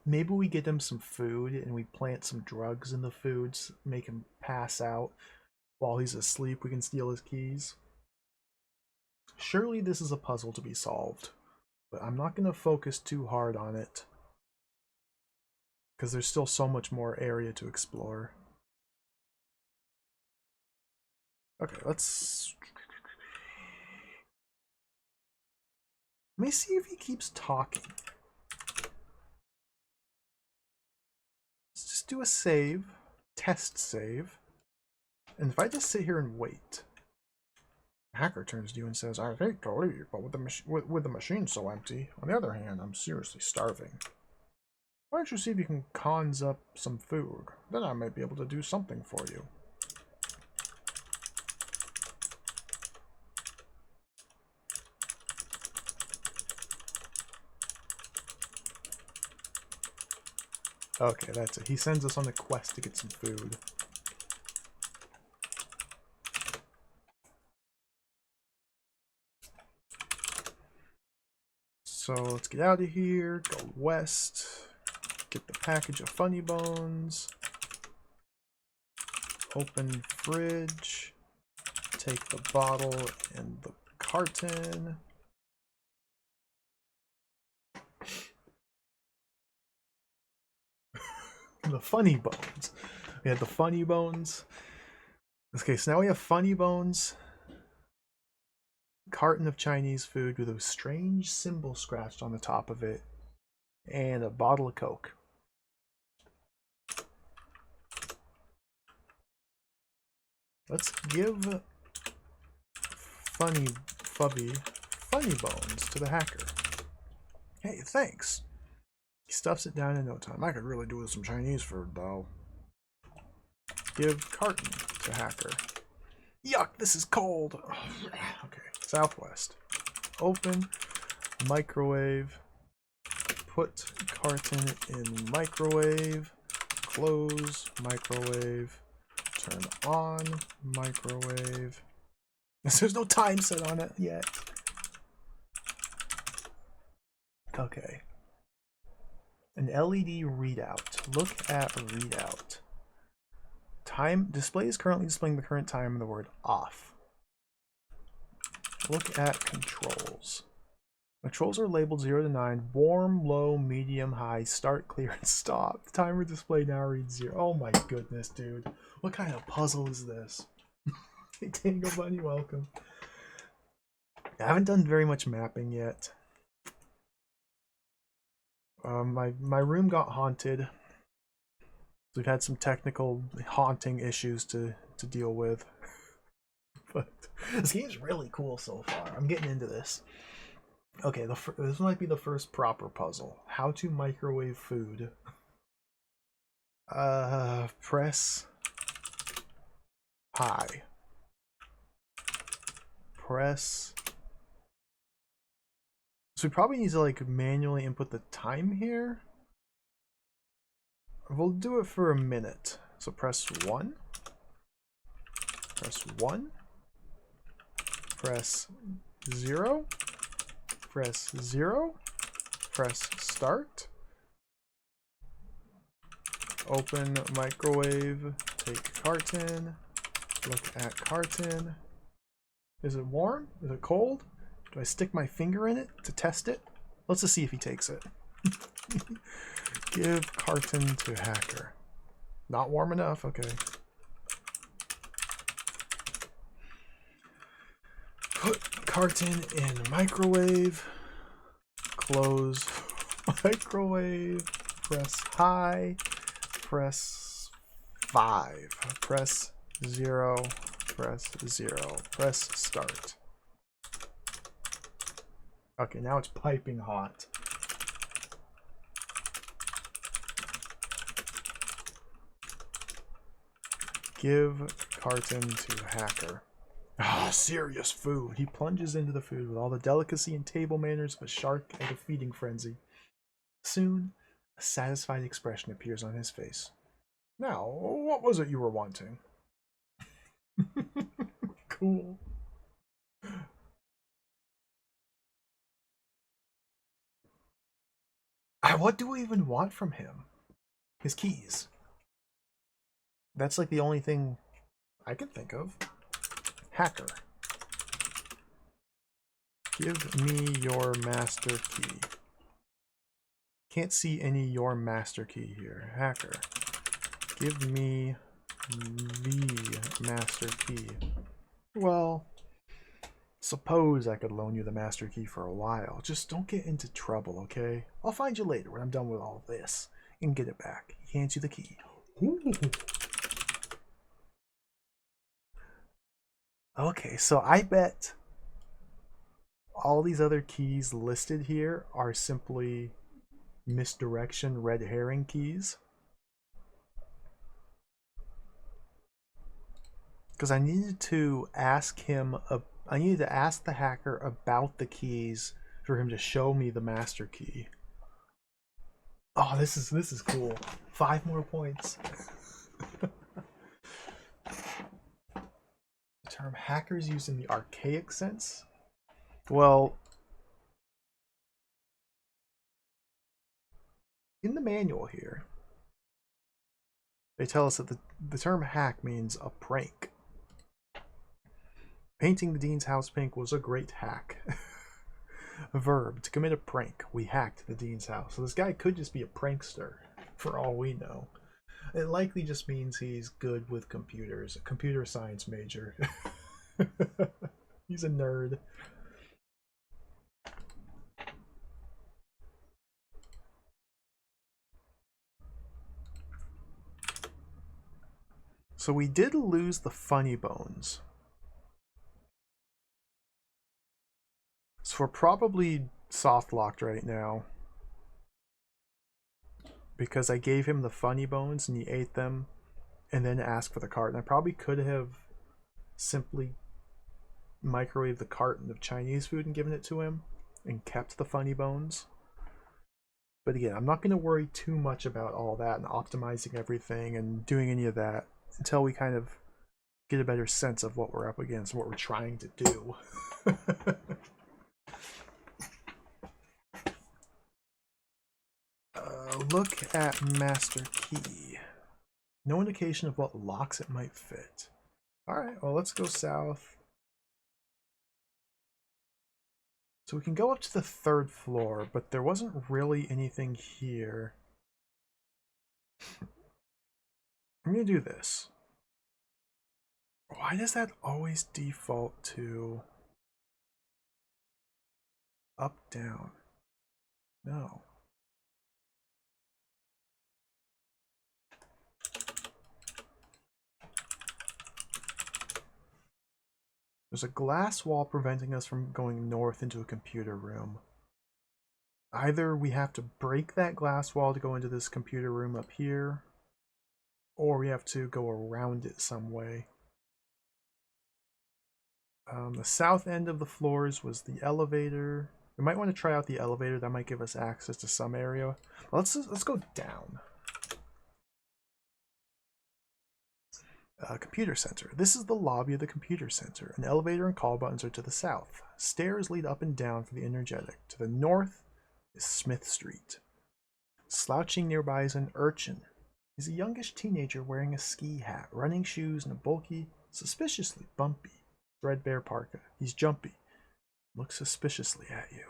Maybe we get him some food and we plant some drugs in the foods, make him pass out while he's asleep. We can steal his keys. Surely this is a puzzle to be solved, but I'm not gonna focus too hard on it because there's still so much more area to explore. Okay, let me see if he keeps talking. Let's just do a save, test save, and if I just sit here and wait, the hacker turns to you and says, I hate to leave, but with the machine so empty, on the other hand, I'm seriously starving. Why don't you see if you can cons up some food? Then I might be able to do something for you. Okay, that's it. He sends us on a quest to get some food. So let's get out of here, go west, get the package of funny bones, open fridge, take the bottle and the carton. The funny bones. We had the funny bones. Okay, so now we have funny bones. Carton of Chinese food with a strange symbol scratched on the top of it. And a bottle of Coke. Let's give funny bones to the hacker. Hey, thanks. He stuffs it down in no time. I could really do with some Chinese food, though. Give carton to hacker. Yuck, this is cold. Okay, southwest. Open, microwave, put carton in microwave, close, microwave, turn on, microwave. There's no time set on it yet. Okay. An LED readout. Look at readout. Time display is currently displaying the current time and the word off. Look at controls. Controls are labeled 0 to 9. Warm, low, medium, high, start, clear, and stop. The timer display now reads 0. Oh my goodness, dude. What kind of puzzle is this? Tango Bunny, welcome. I haven't done very much mapping yet. My room got haunted. We've had some technical haunting issues to deal with. But this game's really cool so far. I'm getting into this. Okay, this might be the first proper puzzle. How to microwave food. Press high. Press. So we probably need to like manually input the time here. We'll do it for a minute. So press 1. Press 1. Press 0. Press 0. press start. Open microwave, take carton, look at carton. Is it warm? Is it cold? Do I stick my finger in it to test it? Let's just see if he takes it. Give carton to hacker. Not warm enough, okay. Put carton in microwave. Close microwave. Press high. Press 5. Press 0. Press 0. Press start. Okay, now it's piping hot. Give carton to hacker. Ah, serious food. He plunges into the food with all the delicacy and table manners of a shark at a feeding frenzy. Soon, a satisfied expression appears on his face. Now, what was it you were wanting? Cool. What do we even want from him? His keys. That's like the only thing I can think of. Hacker. Give me your master key. Can't see any your master key here. Hacker. Give me the master key. Well, suppose I could loan you the master key for a while. Just don't get into trouble, okay? I'll find you later when I'm done with all this and get it back. He hands you the key. Ooh. Okay, so I bet all these other keys listed here are simply misdirection red herring keys. Because I needed to ask him, I needed to ask the hacker about the keys for him to show me the master key. Oh, this is cool. 5 more points. The term hackers used in the archaic sense. Well, in the manual here, they tell us that the term hack means a prank. Painting the dean's house pink was a great hack. A verb, to commit a prank. We hacked the dean's house. So this guy could just be a prankster, for all we know. It likely just means he's good with computers. A computer science major. He's a nerd. So we did lose the funny bones. So we're probably soft locked right now. Because I gave him the funny bones and he ate them and then asked for the carton. I probably could have simply microwaved the carton of Chinese food and given it to him and kept the funny bones. But again, I'm not going to worry too much about all that and optimizing everything and doing any of that until we kind of get a better sense of what we're up against, what we're trying to do. Look at master key. No indication of what locks it might fit. Alright, well, let's go south. So we can go up to the 3rd floor, but there wasn't really anything here. I'm going to do this. Why does that always default to up, down? No. There's a glass wall preventing us from going north into a computer room. Either we have to break that glass wall to go into this computer room up here, or we have to go around it some way. The south end of the floors was the elevator. We might want to try out the elevator. That might give us access to some area. Let's go down. Computer center. This is the lobby of the computer center. An elevator and call buttons are to the south. Stairs lead up and down for the energetic. To the north is Smith Street. Slouching nearby is an urchin. He's a youngish teenager wearing a ski hat, running shoes, and a bulky, suspiciously bumpy, threadbare parka. He's jumpy. Looks suspiciously at you.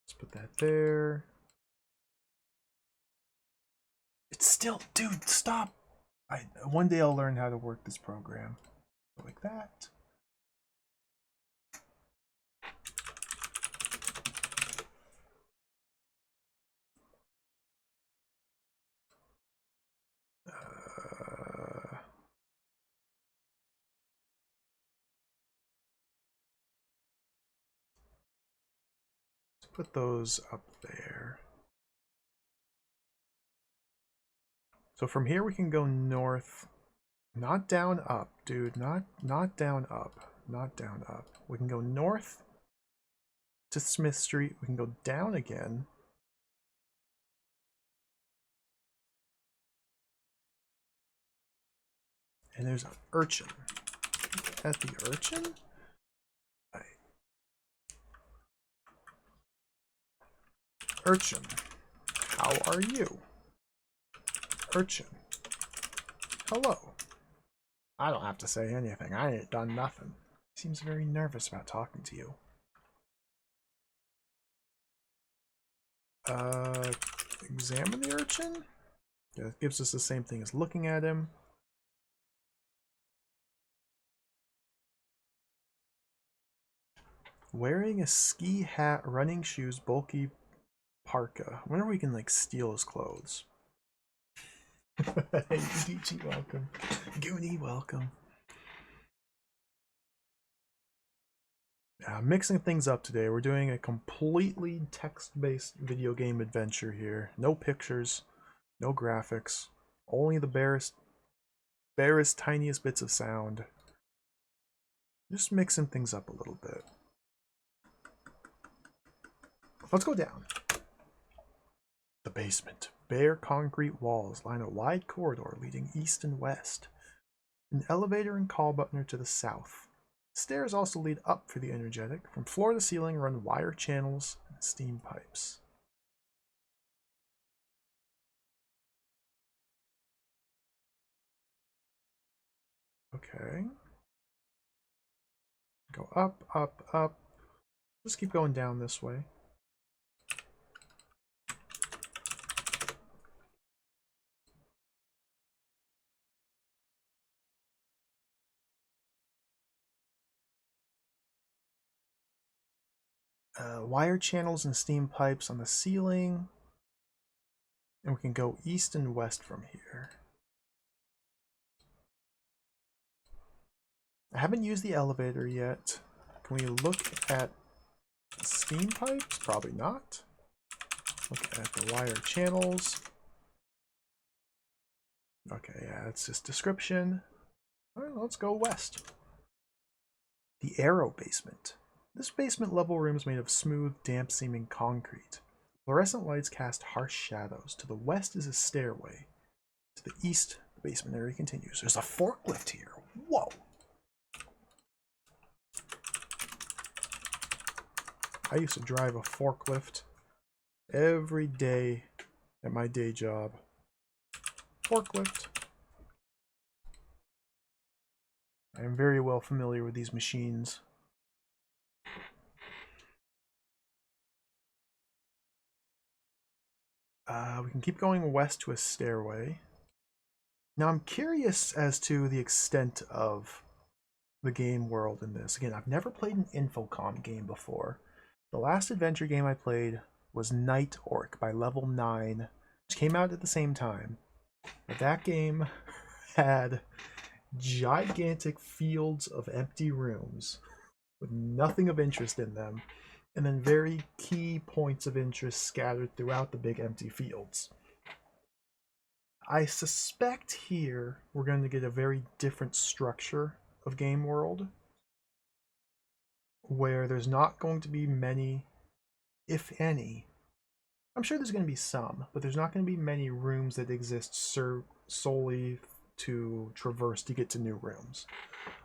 Let's put that there. It's still, dude, stop. One day I'll learn how to work this program. Like that. Let's put those up there. So from here we can go north. Not down up, dude. Not down up. Not down up. We can go north to Smith Street. We can go down again. And there's an urchin. At the urchin? Right. Urchin, how are you? Urchin, hello. I don't have to say anything. I ain't done nothing. He seems very nervous about talking to you. Examine the urchin? Yeah, it gives us the same thing as looking at him. Wearing a ski hat, running shoes, bulky parka. I wonder if we can like steal his clothes. Hey, Dichi, welcome. Goonie, welcome. Mixing things up today. We're doing a completely text-based video game adventure here. No pictures, no graphics, only the barest, tiniest bits of sound. Just mixing things up a little bit. Let's go down. The basement. Bare concrete walls line a wide corridor leading east and west. An elevator and call button are to the south. Stairs also lead up for the energetic. From floor to ceiling run wire channels and steam pipes. Okay. Go up, up, up. Let's keep going down this way. Wire channels and steam pipes on the ceiling. And we can go east and west from here. I haven't used the elevator yet. Can we look at steam pipes? Probably not. Look at the wire channels. Okay, yeah, it's just description. All right, let's go west. The Arrow Basement. This basement level room is made of smooth, damp-seeming concrete. Fluorescent lights cast harsh shadows. To the west is a stairway. To the east, the basement area continues. There's a forklift here. Whoa! I used to drive a forklift every day at my day job. Forklift. I am very well familiar with these machines. We can keep going west to a stairway. Now I'm curious as to the extent of the game world in this. Again, I've never played an Infocom game before. The last adventure game I played was Night Orc by Level 9, which came out at the same time. But that game had gigantic fields of empty rooms with nothing of interest in them, and then very key points of interest scattered throughout the big empty fields. I suspect here we're going to get a very different structure of game world, where there's not going to be many, if any. I'm sure there's going to be some, but there's not going to be many rooms that exist solely to traverse to get to new rooms.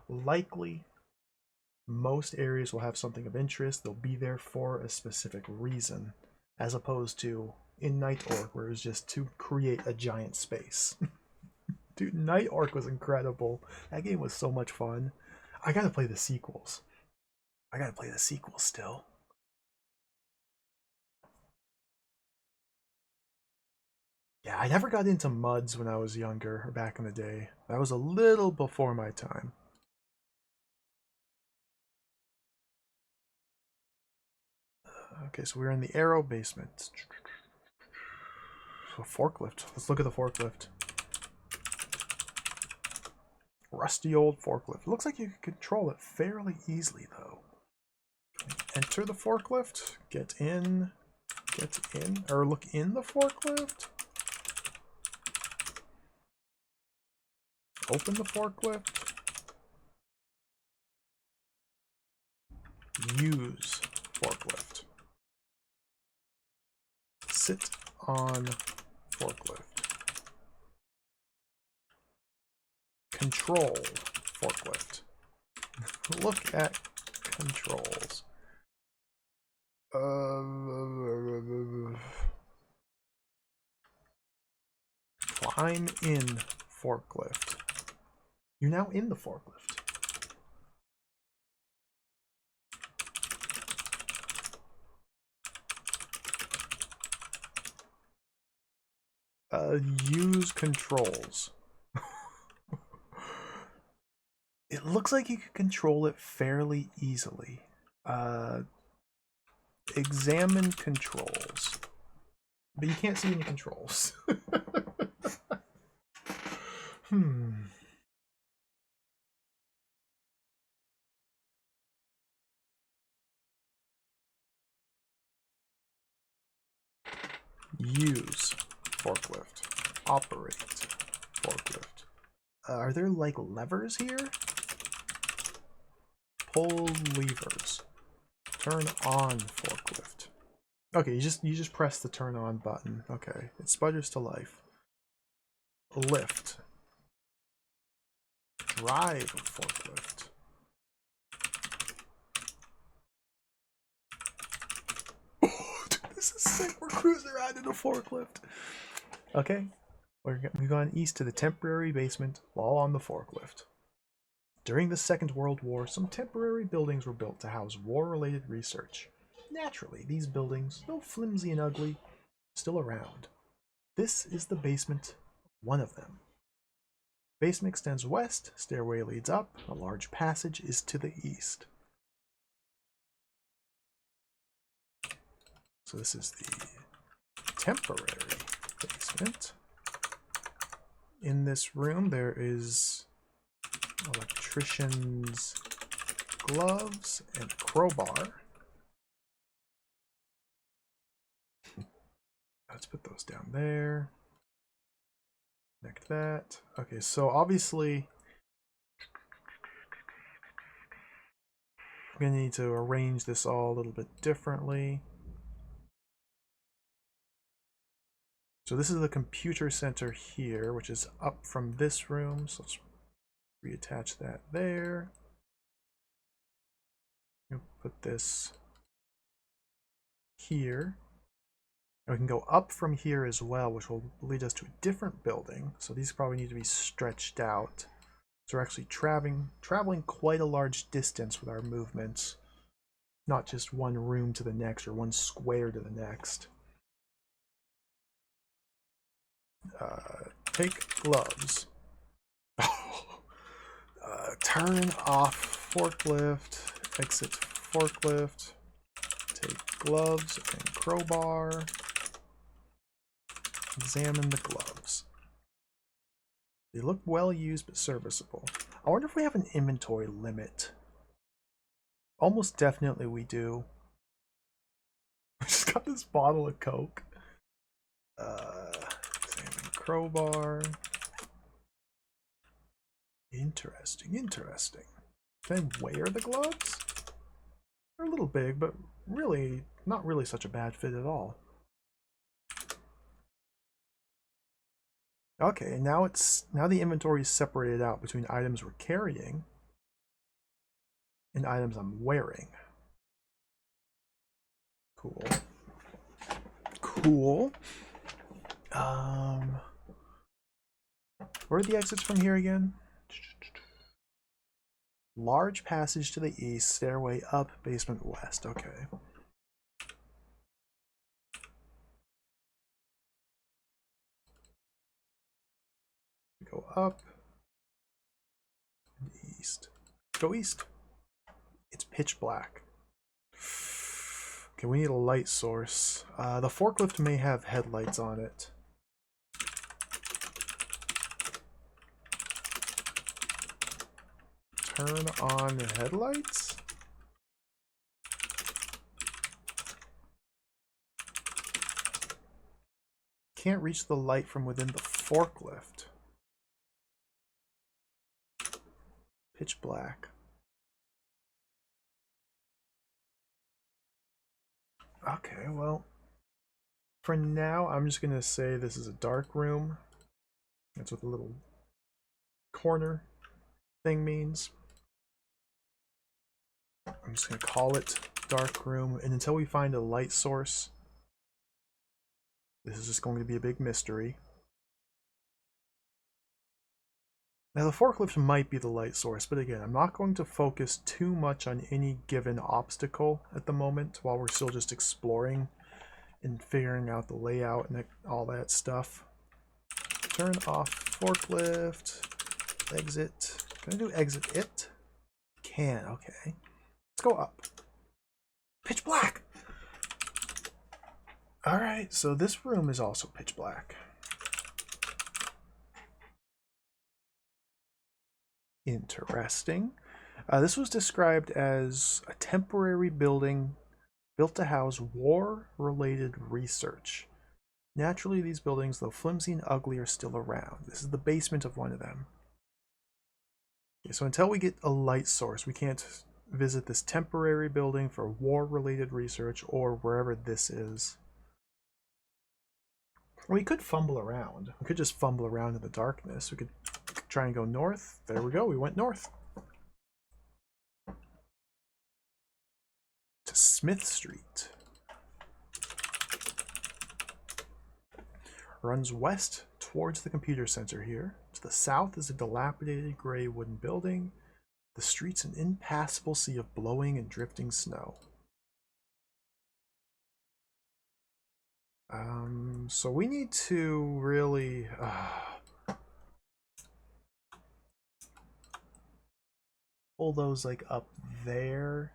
Likely Most areas will have something of interest. They'll be there for a specific reason, as opposed to in Night Orc, where it was just to create a giant space. Dude, Night Orc was incredible. That game was so much fun. I gotta play the sequels. I gotta play the sequels still. Yeah, I never got into MUDs when I was younger, or back in the day. That was a little before my time. Okay, so we're in the Arrow basement. A forklift. Let's look at the forklift. Rusty old forklift. It looks like you can control it fairly easily, though. Enter the forklift. Get in, or look in the forklift. Open the forklift. Use forklift. Sit on forklift. Control forklift. Look at controls. Climb in forklift. You're now in the forklift. Use controls. It looks like you can control it fairly easily. Examine controls. But you can't see any controls. Use forklift. Operate forklift. Are there like levers here? Pull levers. Turn on forklift. Okay, you just press the turn on button. Okay, it sputters to life. Lift. Drive forklift. Dude, this is sick. We're cruising around in a forklift. Okay, we've gone east to the temporary basement while on the forklift. During the Second World War, some temporary buildings were built to house war-related research. Naturally, these buildings, though flimsy and ugly, still around. This is the basement, one of them. Basement extends west, stairway leads up, a large passage is to the east. So this is the temporary basement. In this room there is electrician's gloves and crowbar. Let's put those down there. Connect that. Okay, so obviously I'm gonna need to arrange this all a little bit differently. So this is the computer center here, which is up from this room. So let's reattach that there. We'll put this here. And we can go up from here as well, which will lead us to a different building. So these probably need to be stretched out. So we're actually traveling quite a large distance with our movements. Not just one room to the next or one square to the next. Take gloves. Turn off forklift. Exit forklift. Take gloves and crowbar. Examine the gloves. They look well used but serviceable. I wonder if we have an inventory limit. Almost definitely we do. We just got this bottle of Coke. Examine crowbar. Interesting, interesting. Then wear the gloves? They're a little big, but really, not really such a bad fit at all. Okay, now the inventory is separated out between items we're carrying and items I'm wearing. Cool. Cool. Where are the exits from here again? Large passage to the east, stairway up, basement west. Okay. Go up. East. Go east. It's pitch black. Okay, we need a light source. The forklift may have headlights on it. Turn on the headlights? Can't reach the light from within the forklift. Pitch black. Okay, well, for now, I'm just gonna say this is a dark room. That's what the little corner thing means. I'm just gonna call it dark room, and until we find a light source, this is just going to be a big mystery. Now the forklift might be the light source, but again, I'm not going to focus too much on any given obstacle at the moment while we're still just exploring and figuring out the layout and all that stuff. Turn off forklift, exit. Can I do exit it? Can, okay. Let's go up. Pitch black! Alright, so this room is also pitch black. Interesting. This was described as a temporary building built to house war-related research. Naturally, these buildings, though flimsy and ugly, are still around. This is the basement of one of them. Okay, so until we get a light source, we can't visit this temporary building for war-related research or wherever this is. We could fumble around. We could just fumble around in the darkness. We could try and go north. There we go. We went north. To Smith Street. Runs west towards the computer center here. To the south is a dilapidated gray wooden building. The street's an impassable sea of blowing and drifting snow. So we need to really pull those like up there.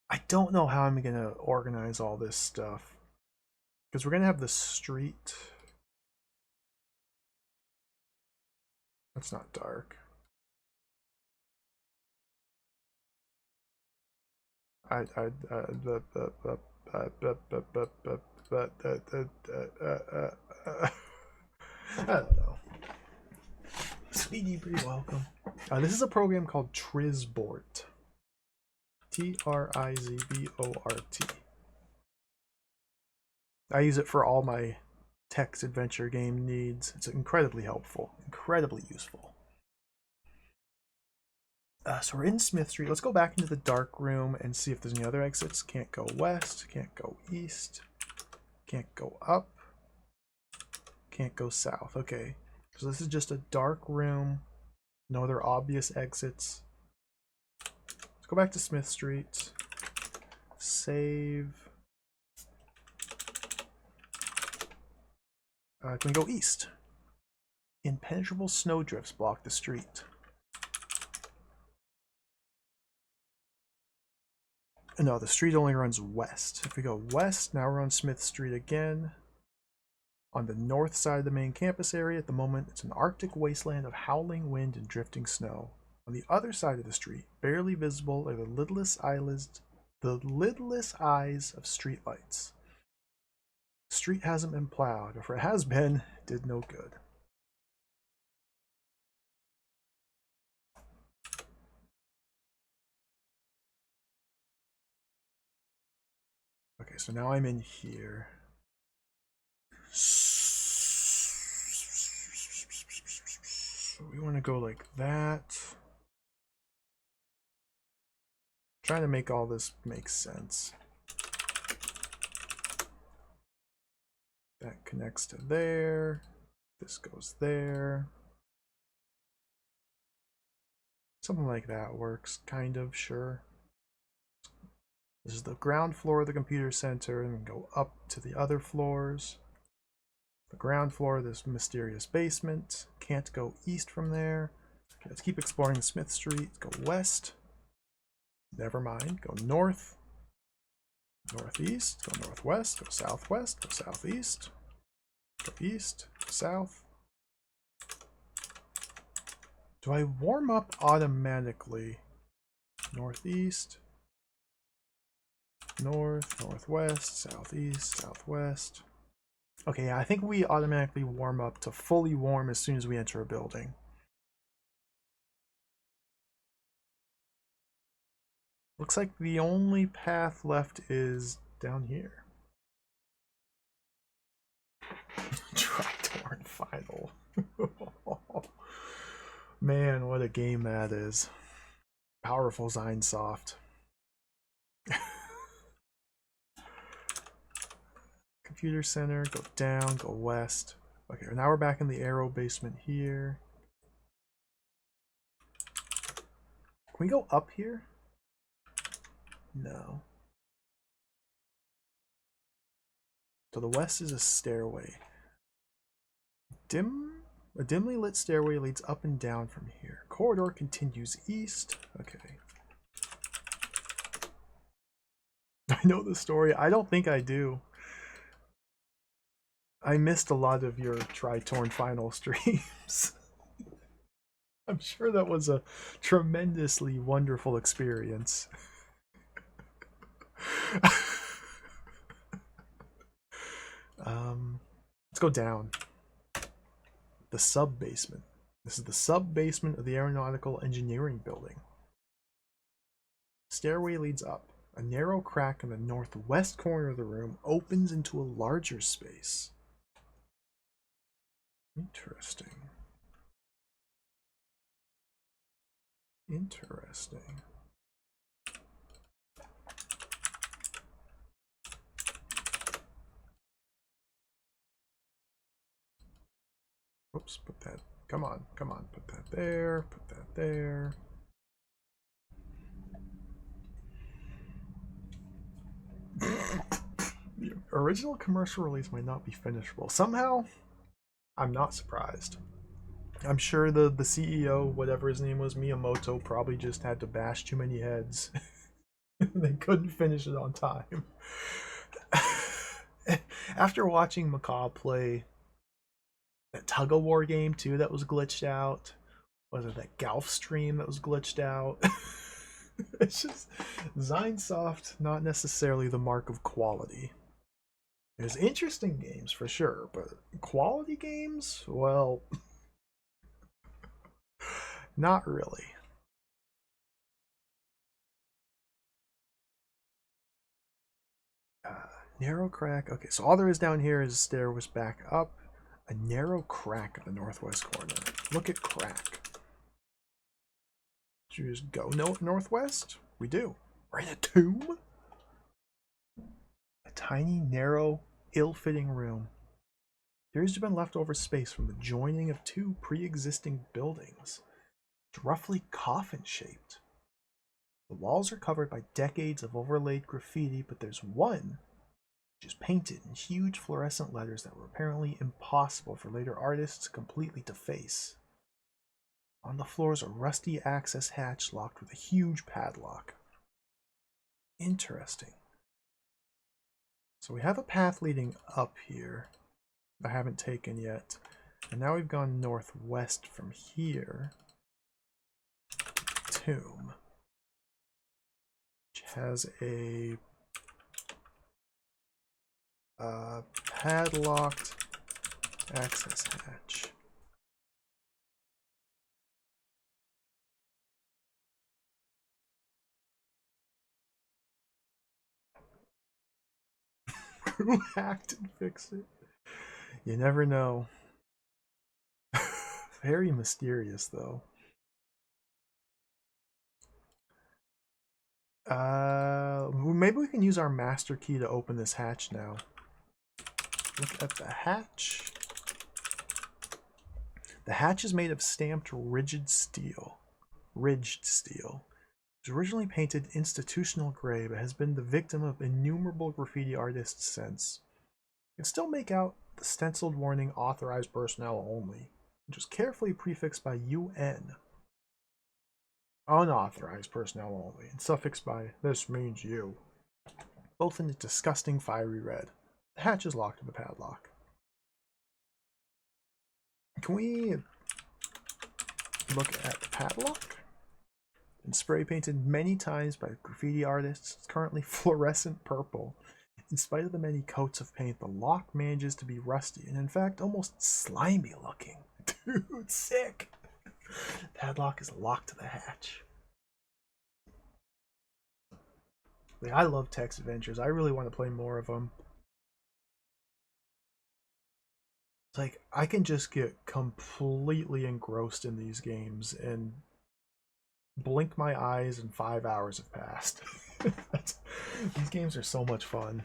I don't know how I'm gonna organize all this stuff because we're gonna have the street. That's not dark. I don't know. Speedy, pretty welcome. This is a program called Trizbort. Trizbort. I use it for all my text adventure game needs. It's incredibly helpful, incredibly useful. So we're in Smith Street. Let's go back into the dark room and see if there's any other exits. Can't go west, can't go east, can't go up, can't go south. Okay, so this is just a dark room. No other obvious exits. Let's go back to Smith Street. Save. Can we go east? Impenetrable snowdrifts block the street. No, the street only runs west. If we go west, now we're on Smith Street again. On the north side of the main campus area, at the moment, it's an Arctic wasteland of howling wind and drifting snow. On the other side of the street, barely visible, are the lidless eyes of streetlights. The street hasn't been plowed, or if it has been, it did no good. Okay, so now I'm in here. So we want to go like that. Trying to make all this make sense. That connects to there. This goes there. Something like that works, kind of, sure. This is the ground floor of the computer center, and go up to the other floors. The ground floor, this mysterious basement. Can't go east from there. Okay, let's keep exploring Smith Street. Go west. Never mind. Go north. Northeast. Go northwest. Go southwest. Go southeast. Go east. Go south. Do I warm up automatically? Northeast. North. Northwest. Southeast. Southwest. Okay, yeah, I think we automatically warm up to fully warm as soon as we enter a building. Looks like the only path left is down here. Tri-Torn Final. Man, what a game that is. Powerful Zinesoft. Computer center, go down, go west. Okay, now we're back in the Arrow basement here. Can we go up here? No. So the west is a stairway. A dimly lit stairway leads up and down from here. Corridor continues east. Okay. I know the story. I don't think I do. I missed a lot of your Tri-Torn Final streams. I'm sure that was a tremendously wonderful experience. Let's go down. The sub-basement. This is the sub-basement of the Aeronautical Engineering Building. Stairway leads up. A narrow crack in the northwest corner of the room opens into a larger space. Interesting. Interesting. Oops, put that. Come on, come on. Put that there. Put that there. The original commercial release might not be finishable. Somehow, I'm not surprised. I'm sure the CEO, whatever his name was, Miyamoto, probably just had to bash too many heads. They couldn't finish it on time. After watching Macaw play that tug of war game too that was glitched out, was it that golf stream that was glitched out? It's just Zinesoft, not necessarily the mark of quality. There's interesting games for sure, but quality games, well, not really. Narrow crack. Okay, so all there is down here is a stairway back up. A narrow crack in the northwest corner. Look at crack. Should we just go northwest? We do. We're in a tomb? A tiny, narrow, ill-fitting room. Appears to have been leftover space from the joining of two pre-existing buildings. It's roughly coffin-shaped. The walls are covered by decades of overlaid graffiti, but there's one which is painted in huge fluorescent letters that were apparently impossible for later artists completely to face. On the floor is a rusty access hatch locked with a huge padlock. Interesting. So we have a path leading up here I haven't taken yet. And now we've gone northwest from here. Tomb. Which has a padlocked access hatch. Who hacked and fixed it? You never know. Very mysterious, though. Maybe we can use our master key to open this hatch now. Look at the hatch. The hatch is made of stamped ridged steel. Ridged steel. It was originally painted institutional gray, but has been the victim of innumerable graffiti artists since. You can still make out the stenciled warning "authorized personnel only," which was carefully prefixed by UN. Unauthorized personnel only, and suffixed by "this means you," both in a disgusting fiery red. The hatch is locked with a padlock. Can we look at the padlock? Been spray painted many times by graffiti artists. It's currently fluorescent purple. In spite of the many coats of paint, the lock manages to be rusty and, in fact, almost slimy looking. Dude, sick! Padlock is locked to the hatch. Like, I love text adventures. I really want to play more of them. It's like, I can just get completely engrossed in these games and blink my eyes and 5 hours have passed. These games are so much fun.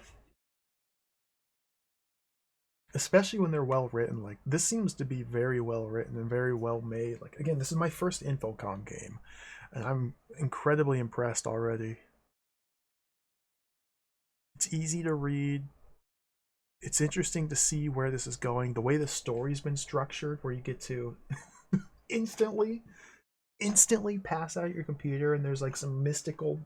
Especially when they're well written. Like, this seems to be very well written and very well made. Like, again, this is my first Infocom game, and I'm incredibly impressed already. It's easy to read. It's interesting to see where this is going. The way the story's been structured, where you get to instantly pass out your computer, and there's like some mystical,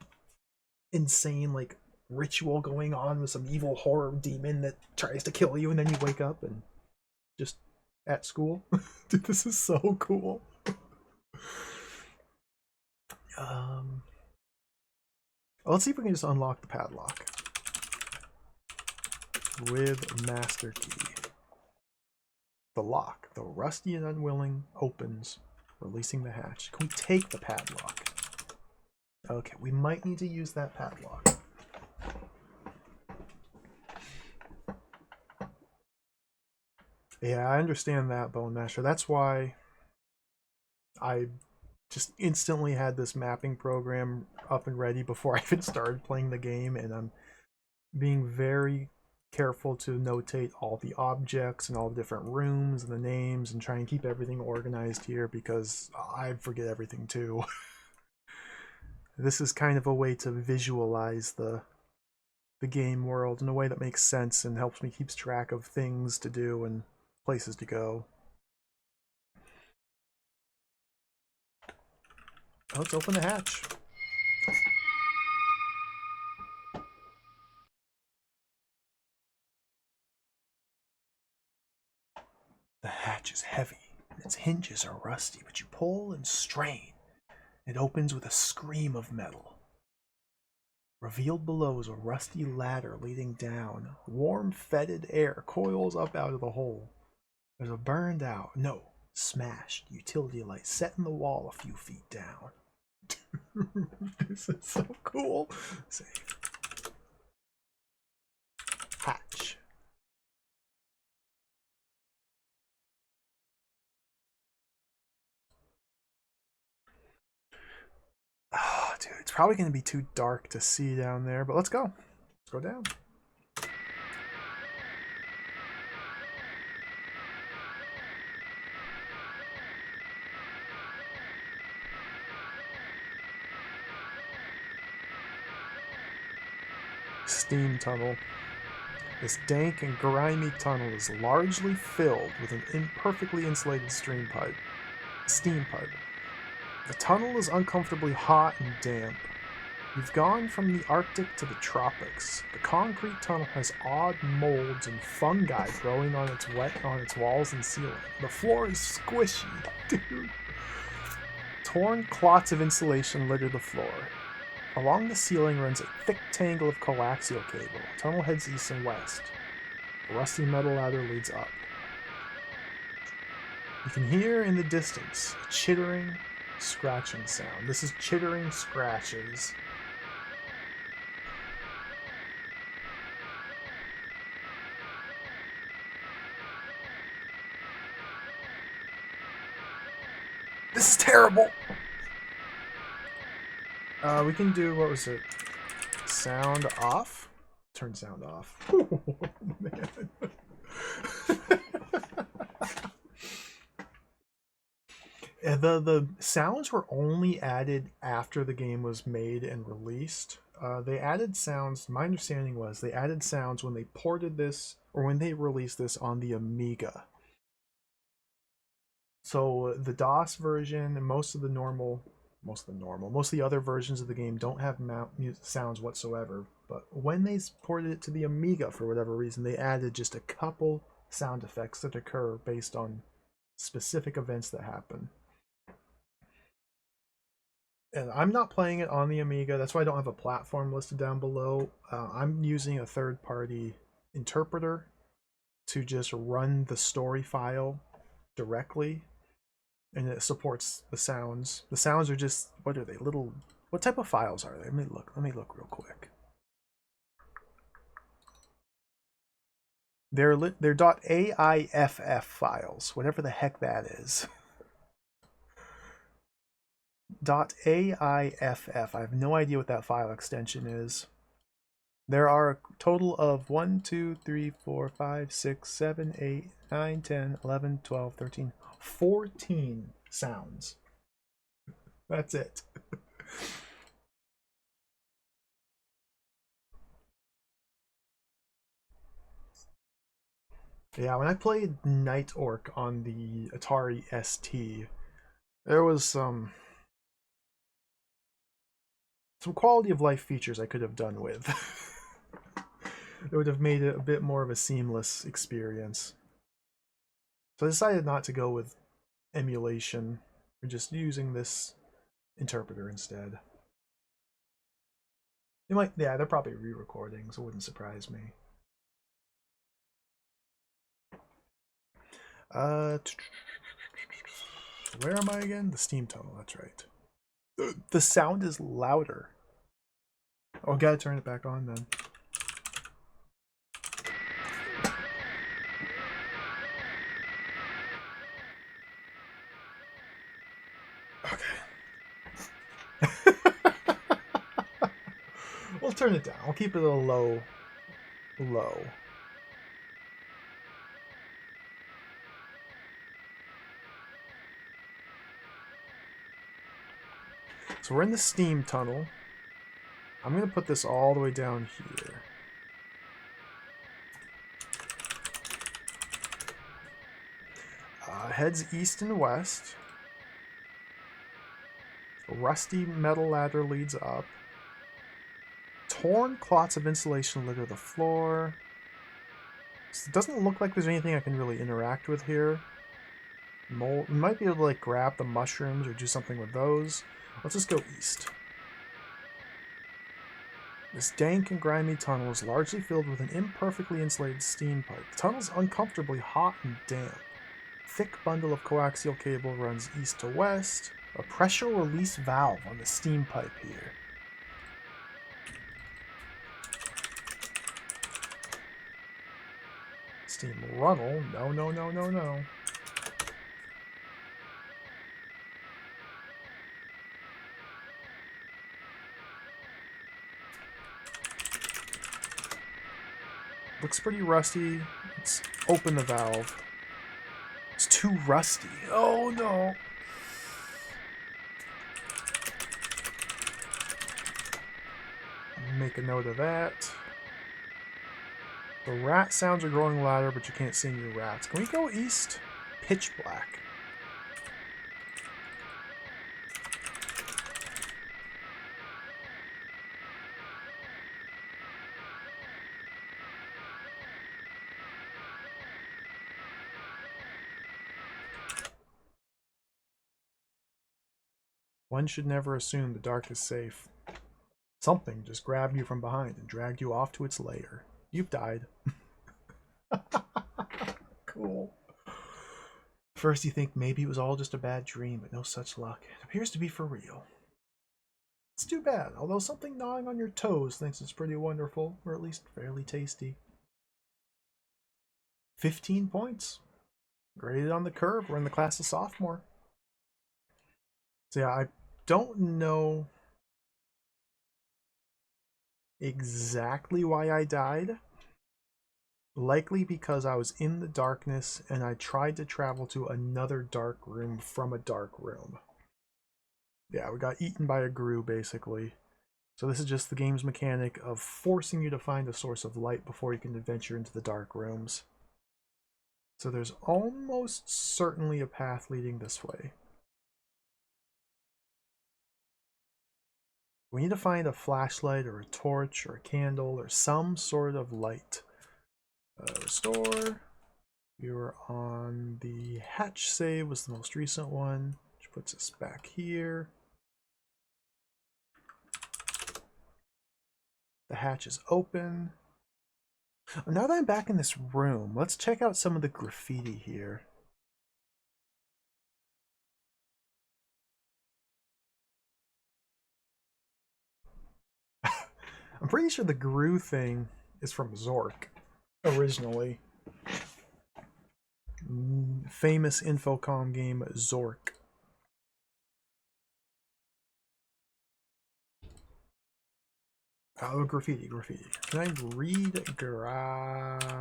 insane, like, ritual going on with some evil horror demon that tries to kill you, and then you wake up and just at school. Dude, this is so cool. Let's see if we can just unlock the padlock with master key. The lock, though rusty and unwilling, opens, releasing the hatch. Can we take the padlock? Okay, we might need to use that padlock. Yeah, I understand that, Bone Masher. That's why I just instantly had this mapping program up and ready before I even started playing the game, and I'm being very careful to notate all the objects and all the different rooms and the names and try and keep everything organized here because I forget everything too. This is kind of a way to visualize the game world in a way that makes sense and helps me keep track of things to do and places to go. Let's open the hatch. The hatch is heavy, and its hinges are rusty, but you pull and strain. It opens with a scream of metal. Revealed below is a rusty ladder leading down. Warm, fetid air coils up out of the hole. There's a burned out, no, smashed utility light set in the wall a few feet down. Dude, this is so cool. Save. Hatch. Oh, dude, it's probably going to be too dark to see down there, but let's go. Let's go down. Steam tunnel. This dank and grimy tunnel is largely filled with an imperfectly insulated steam pipe. The tunnel is uncomfortably hot and damp. You've gone from the Arctic to the tropics. The concrete tunnel has odd molds and fungi growing on its walls and ceiling. The floor is squishy, dude. Torn clots of insulation litter the floor. Along the ceiling runs a thick tangle of coaxial cable. The tunnel heads east and west. A rusty metal ladder leads up. You can hear in the distance a chittering, scratching sound. This is chittering scratches. We can do, what was it? Sound off? Turn sound off. Oh, man. The sounds were only added after the game was made and released. They added sounds. My understanding was they added sounds when they ported this or when they released this on the Amiga. So the DOS version and most of the other versions of the game don't have sounds whatsoever. But when they ported it to the Amiga for whatever reason, they added just a couple sound effects that occur based on specific events that happen. And I'm not playing it on the Amiga. That's why I don't have a platform listed down below. I'm using a third-party interpreter to just run the story file directly, and it supports the sounds. The sounds are just, what are they? Little, what type of files are they? Let me look. Let me look real quick. They're .aiff files, whatever the heck that is. .aiff. I have no idea what that file extension is. There are a total of 1, 2, 3, 4, 5, 6, 7, 8, 9, 10, 11, 12, 13, 14 sounds. That's it. Yeah, when I played Night Orc on the Atari ST, there was some quality of life features I could have done with. It would have made it a bit more of a seamless experience. So I decided not to go with emulation, or just using this interpreter instead. Yeah, they're probably re-recording, so it wouldn't surprise me. Uh, where am I again? The steam tunnel, that's right. The sound is louder. Oh, I gotta turn it back on then. Okay. We'll turn it down. I'll keep it a low. So we're in the steam tunnel. I'm gonna put this all the way down here. Heads east and west. A rusty metal ladder leads up. Torn clots of insulation litter the floor. It doesn't look like there's anything I can really interact with here. We might be able to like grab the mushrooms or do something with those. Let's just go east. This dank and grimy tunnel is largely filled with an imperfectly insulated steam pipe. The tunnel is uncomfortably hot and damp. Thick bundle of coaxial cable runs east to west. A pressure release valve on the steam pipe here. Steam runnel? No, no, no, no, no. Looks pretty rusty. Let's open the valve. It's too rusty. Oh no. Make a note of that. The rat sounds are growing louder, but you can't see any rats. Can we go east? Pitch black. One should never assume the dark is safe. Something just grabbed you from behind and dragged you off to its lair. You've died. Cool. First you think maybe it was all just a bad dream, but no such luck. It appears to be for real. It's too bad, although something gnawing on your toes thinks it's pretty wonderful, or at least fairly tasty. 15 points. Graded on the curve. We're in the class of sophomore. So yeah, I don't know Exactly why I died? Likely because I was in the darkness and I tried to travel to another dark room from a dark room. Yeah, we got eaten by a grue, basically. So this is just the game's mechanic of forcing you to find a source of light before you can adventure into the dark rooms. So there's almost certainly a path leading this way. We need to find a flashlight or a torch or a candle or some sort of light. Restore. We were on the hatch save, was the most recent one, which puts us back here. The hatch is open. Now that I'm back in this room, let's check out some of the graffiti here. I'm pretty sure the grue thing is from Zork, originally. Famous Infocom game Zork. Oh, graffiti. Can I read graffiti?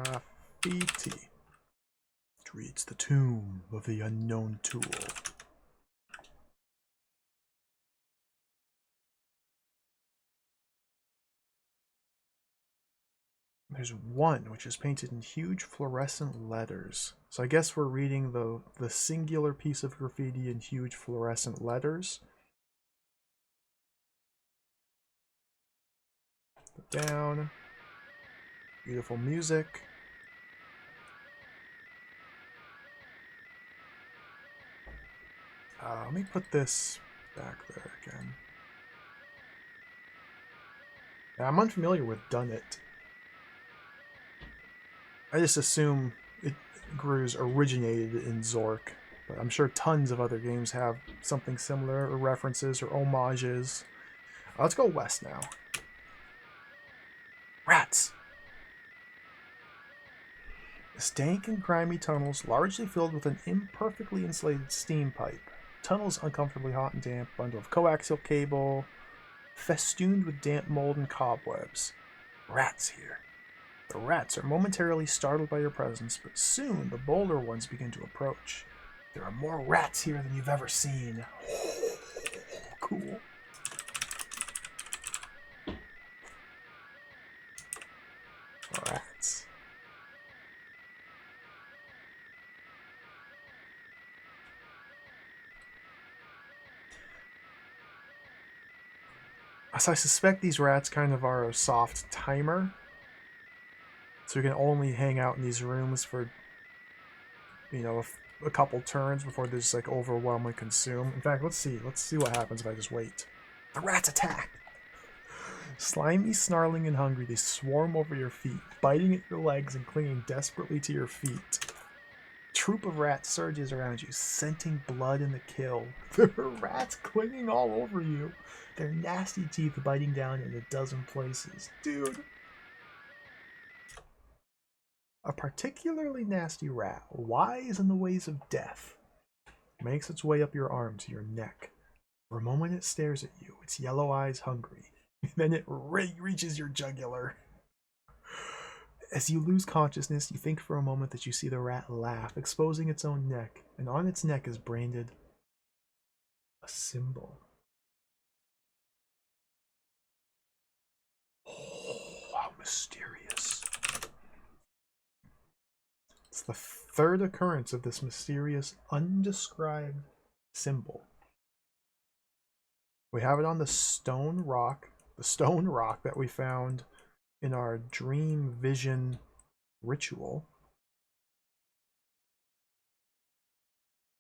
It reads the tomb of the unknown tool. There's one which is painted in huge fluorescent letters. So I guess we're reading the singular piece of graffiti in huge fluorescent letters. Down. Beautiful music. Let me put this back there again. Now, I'm unfamiliar with Done It. I just assume grues originated in Zork, but I'm sure tons of other games have something similar, or references, or homages. Let's go west now. Rats! Stank and grimy tunnels, largely filled with an imperfectly insulated steam pipe. Tunnels uncomfortably hot and damp, bundle of coaxial cable, festooned with damp mold and cobwebs. Rats here. The rats are momentarily startled by your presence, but soon the bolder ones begin to approach. There are more rats here than you've ever seen. Cool. Rats. So I suspect these rats kind of are a soft timer. So you can only hang out in these rooms for, you know, a couple turns before they just like overwhelm and consume. In fact, let's see what happens if I just wait. The rats attack. Slimy, snarling, and hungry, they swarm over your feet, biting at your legs and clinging desperately to your feet. Troop of rats surges around you, scenting blood and the kill. There are rats clinging all over you, their nasty teeth biting down in a dozen places. Dude. A particularly nasty rat, wise in the ways of death, makes its way up your arm to your neck. For a moment it stares at you, its yellow eyes hungry. Then it reaches your jugular. As you lose consciousness, you think for a moment that you see the rat laugh, exposing its own neck, and on its neck is branded a symbol. Oh, how mysterious. It's the third occurrence of this mysterious, undescribed symbol. We have it on the stone rock that we found in our dream vision ritual.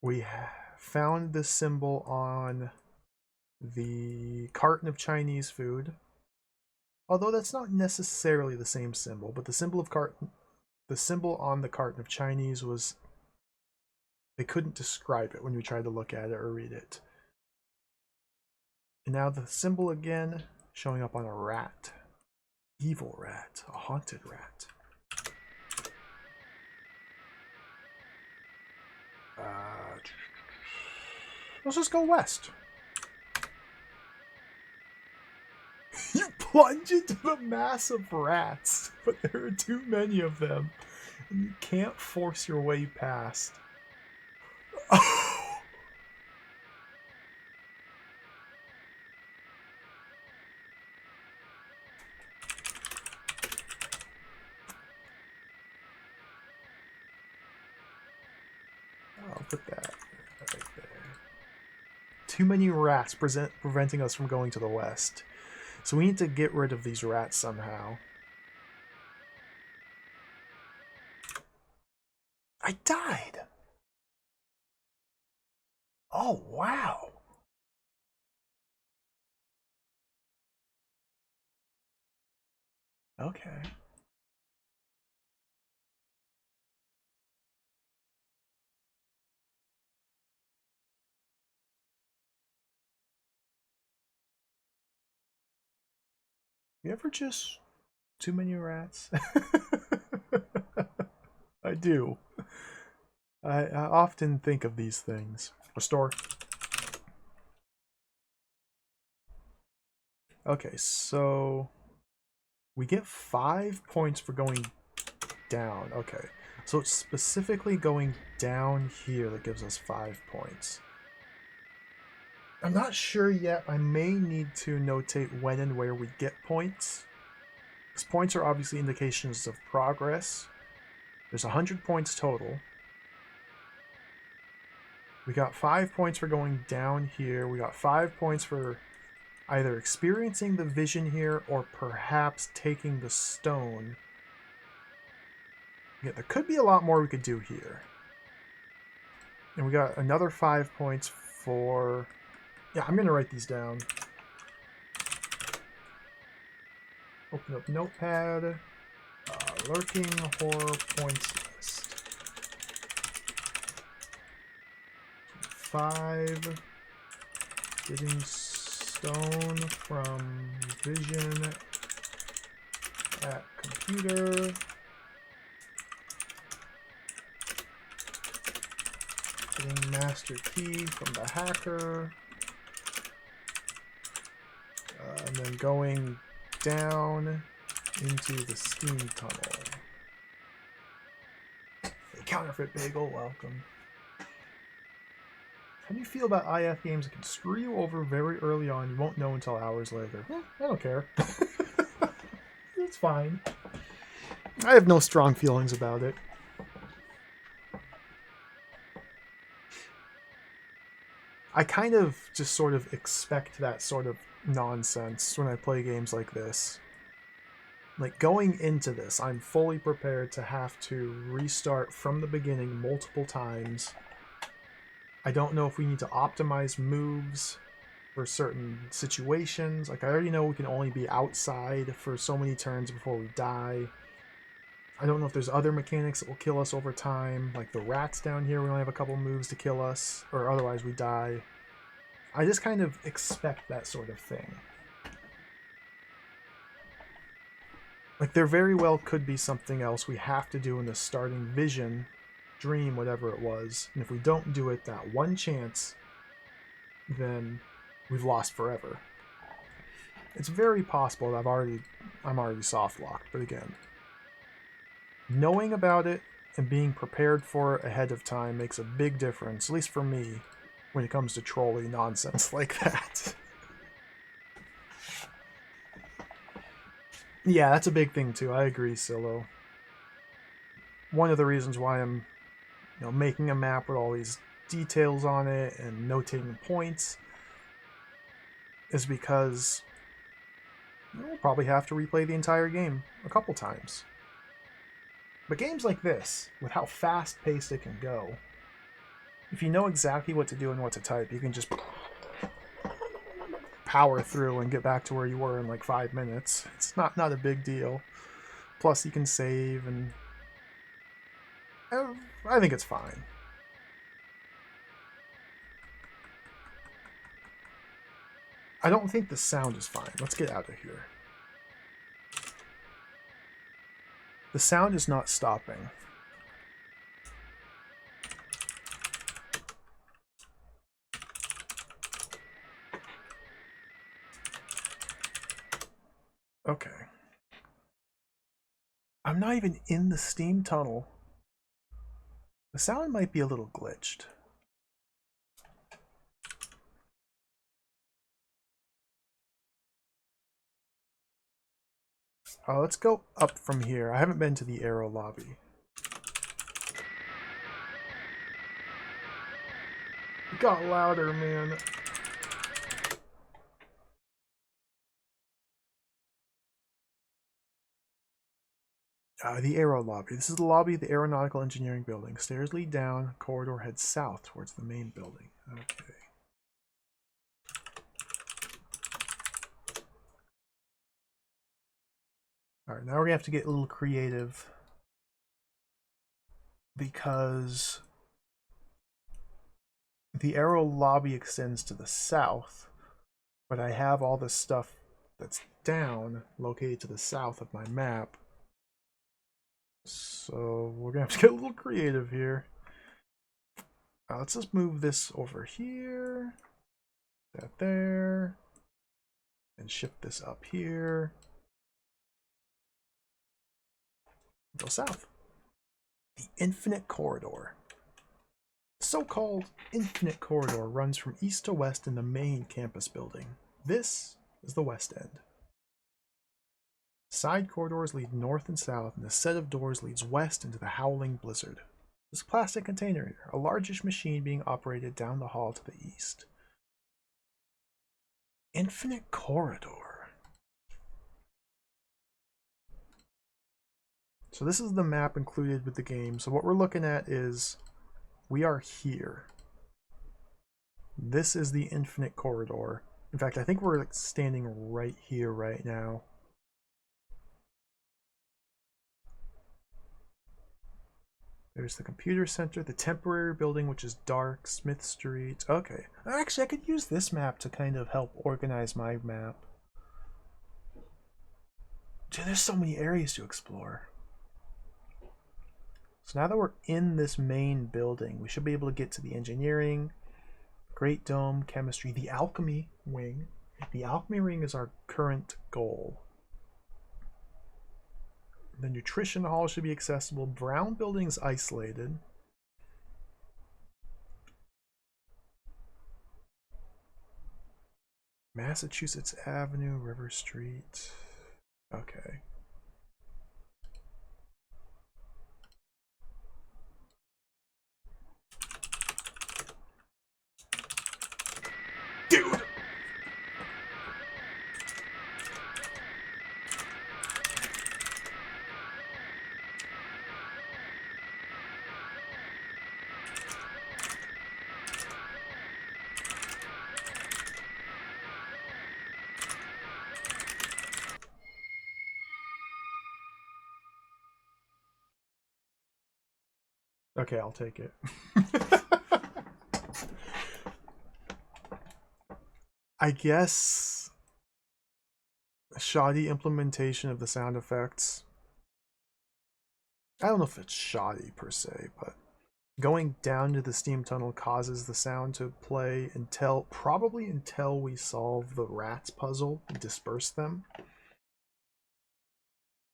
We found this symbol on the carton of Chinese food. Although that's not necessarily the same symbol, but the symbol on the carton of Chinese was, they couldn't describe it when we tried to look at it or read it. And now the symbol again showing up on a rat. Evil rat, a haunted rat. Let's just go west. You plunge into the mass of rats, but there are too many of them, and you can't force your way past. I'll put that right there. Too many rats preventing us from going to the west. So we need to get rid of these rats somehow. I died! Oh, wow! Okay. You ever just... too many rats? I do. I often think of these things. Restore. Okay, so... we get 5 points for going down. Okay, so it's specifically going down here that gives us 5 points. I'm not sure yet. I may need to notate when and where we get points. Because points are obviously indications of progress. There's 100 points total. We got 5 points for going down here. We got 5 points for either experiencing the vision here or perhaps taking the stone. Yeah, there could be a lot more we could do here. And we got another 5 points for... yeah, I'm going to write these down. Open up Notepad. Lurking horror points list. 5. Getting stone from vision at computer. Getting master key from the hacker. And then going down into the steam tunnel. Hey, Counterfeit Bagel, welcome. How do you feel about IF games that can screw you over very early on? You won't know until hours later. I don't care. It's fine. I have no strong feelings about it. I kind of just sort of expect that sort of nonsense when I play games like this. Like, going into this, I'm fully prepared to have to restart from the beginning multiple times. I don't know if we need to optimize moves for certain situations. Like, I already know we can only be outside for so many turns before we die. I don't know if there's other mechanics that will kill us over time. Like the rats down here, we only have a couple moves to kill us, or otherwise we die. I just kind of expect that sort of thing. Like, there very well could be something else we have to do in the starting vision, dream, whatever it was. And if we don't do it that one chance, then we've lost forever. It's very possible that I'm already soft locked, but again, knowing about it and being prepared for it ahead of time makes a big difference, at least for me, when it comes to trolly nonsense like that. Yeah, that's a big thing too. I agree, Silo. One of the reasons why I'm, making a map with all these details on it and notating points is because we'll probably have to replay the entire game a couple times. But games like this, with how fast-paced it can go, if you know exactly what to do and what to type, you can just power through and get back to where you were in like 5 minutes. It's not a big deal. Plus, you can save, and I think it's fine. I don't think the sound is fine. Let's get out of here. The sound is not stopping. Okay. I'm not even in the steam tunnel. The sound might be a little glitched. Let's go up from here. I haven't been to the aero lobby. It got louder, man. The aero lobby. This is the lobby of the Aeronautical Engineering Building. Stairs lead down. Corridor heads south towards the main building. Okay. Alright, now we're going to have to get a little creative. Because the aero lobby extends to the south. But I have all this stuff that's down, located to the south of my map. So we're going to have to get a little creative here. Let's just move this over here. That there. And shift this up here. Go south. The Infinite Corridor. The so-called Infinite Corridor runs from east to west in the main campus building. This is the west end. Side corridors lead north and south, and the set of doors leads west into the Howling Blizzard. This plastic container here, a largish machine being operated down the hall to the east. Infinite Corridor. So this is the map included with the game. So what we're looking at is, we are here. This is the Infinite Corridor. In fact, I think we're standing right here right now. There's the computer center, the temporary building, which is dark, Smith Street. Okay. Actually, I could use this map to kind of help organize my map. Dude, there's so many areas to explore. So now that we're in this main building, we should be able to get to the engineering, Great Dome, chemistry, the alchemy wing. The alchemy ring is our current goal. The nutrition hall should be accessible. Brown building's isolated. Massachusetts Avenue, River Street. Okay. Dude! Okay, I'll take it. I guess a shoddy implementation of the sound effects. I don't know if it's shoddy per se, but going down to the steam tunnel causes the sound to play probably until we solve the rats puzzle and disperse them.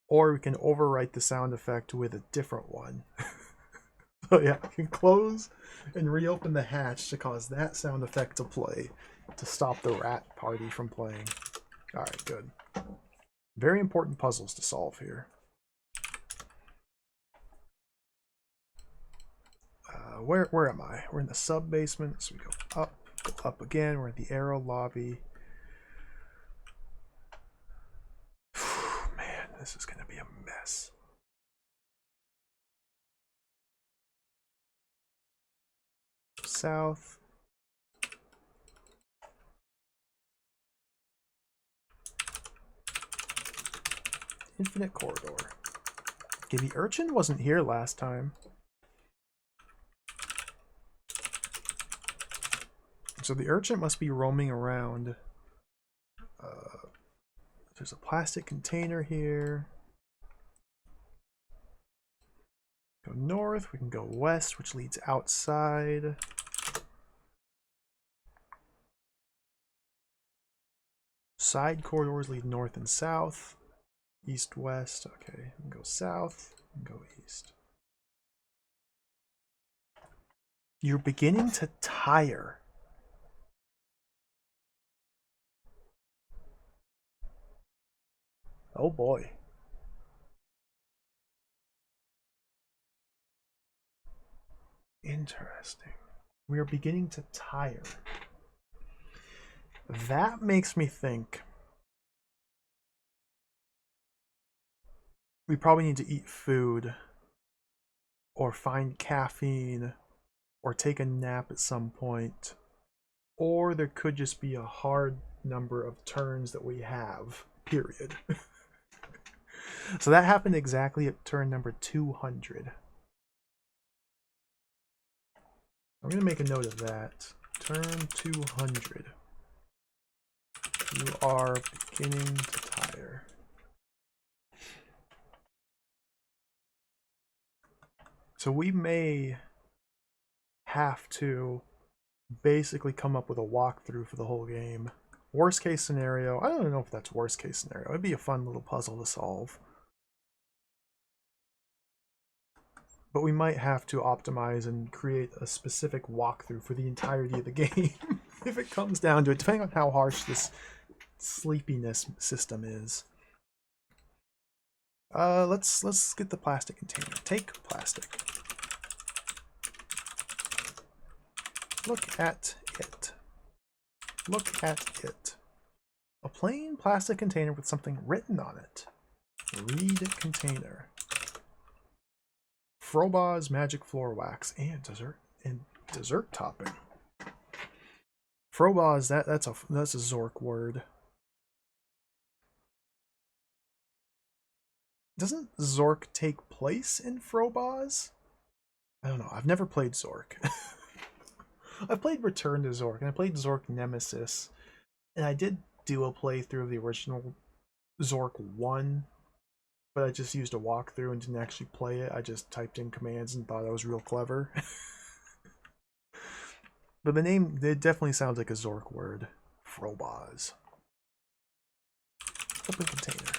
Or we can overwrite the sound effect with a different one. So yeah, I can close and reopen the hatch to cause that sound effect to play to stop the rat party from playing. Alright, good. Very important puzzles to solve here. Where am I? We're in the sub-basement, so we go up again. We're in the aero lobby. Man, this is going to be a mess. South. Infinite Corridor. Okay, the urchin wasn't here last time. So the urchin must be roaming around. There's a plastic container here. Go north, we can go west, which leads outside. Side corridors lead north and south. East, west. Okay, go south, go east. You're beginning to tire. Oh boy. Interesting. We are beginning to tire. That makes me think we probably need to eat food or find caffeine or take a nap at some point. Or there could just be a hard number of turns that we have, period. So that happened exactly at turn number 200. I'm going to make a note of that. Turn 200. You are beginning to tire. So we may have to basically come up with a walkthrough for the whole game. Worst case scenario, I don't know if that's worst case scenario. It'd be a fun little puzzle to solve. But we might have to optimize and create a specific walkthrough for the entirety of the game if it comes down to it, depending on how harsh this sleepiness system is. Let's get the plastic container. Take plastic. Look at it. Look at it. A plain plastic container with something written on it. Read container. Froboz's magic floor wax and dessert topping. Froboz, that's a Zork word. Doesn't Zork take place in Froboz? I don't know. I've never played Zork. I played Return to Zork, and I played Zork Nemesis, and I did do a playthrough of the original Zork 1, but I just used a walkthrough and didn't actually play it. I just typed in commands and thought I was real clever. But the name, it definitely sounds like a Zork word. Froboz. Open container.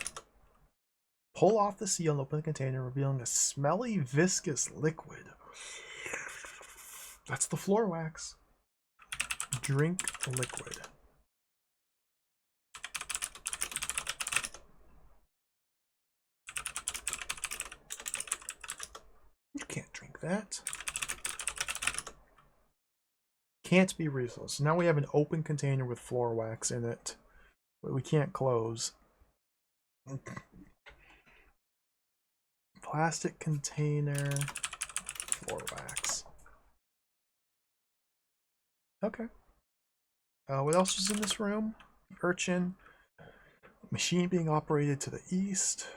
Pull off the seal and open the container, revealing a smelly, viscous liquid. That's the floor wax. Drink liquid. You can't drink that. Can't be refilled. So now we have an open container with floor wax in it, but we can't close. Plastic container, floor wax. Okay. What else is in this room? Urchin. Machine being operated to the east.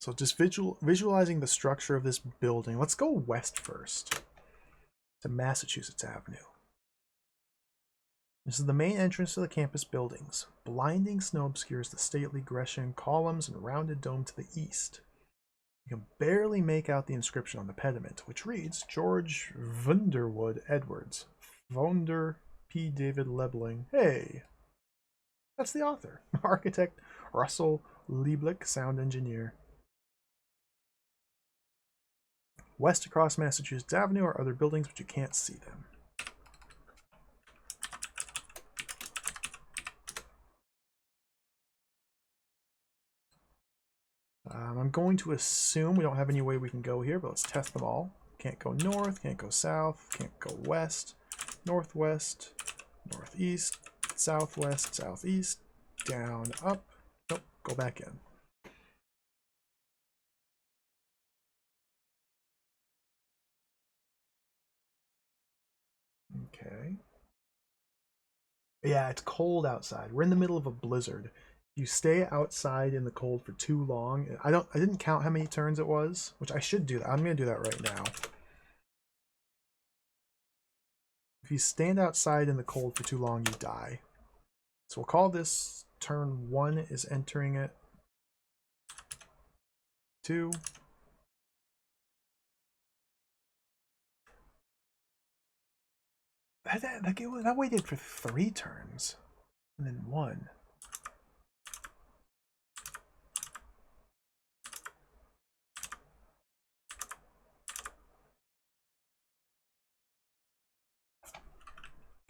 So just visualizing the structure of this building. Let's go west first to Massachusetts Avenue. This is the main entrance to the campus buildings. Blinding snow obscures the stately Grecian columns and rounded dome to the east. You can barely make out the inscription on the pediment, which reads George Vanderwood Edwards. Vonder P. David Lebling. Hey, that's the author. Architect Russell Lieblich, sound engineer. West across Massachusetts Avenue are other buildings, but you can't see them. I'm going to assume we don't have any way we can go here, but let's test them all. Can't go north, can't go south, can't go west, northwest, northeast, southwest, southeast, down, up. Nope, go back in. Okay. Yeah, it's cold outside. We're in the middle of a blizzard. If you stay outside in the cold for too long, I didn't count how many turns it was, which I should do that. I'm gonna do that right now. If you stand outside in the cold for too long, you die. So we'll call this turn 1 is entering it. 2. That waited for 3 turns. And then 1.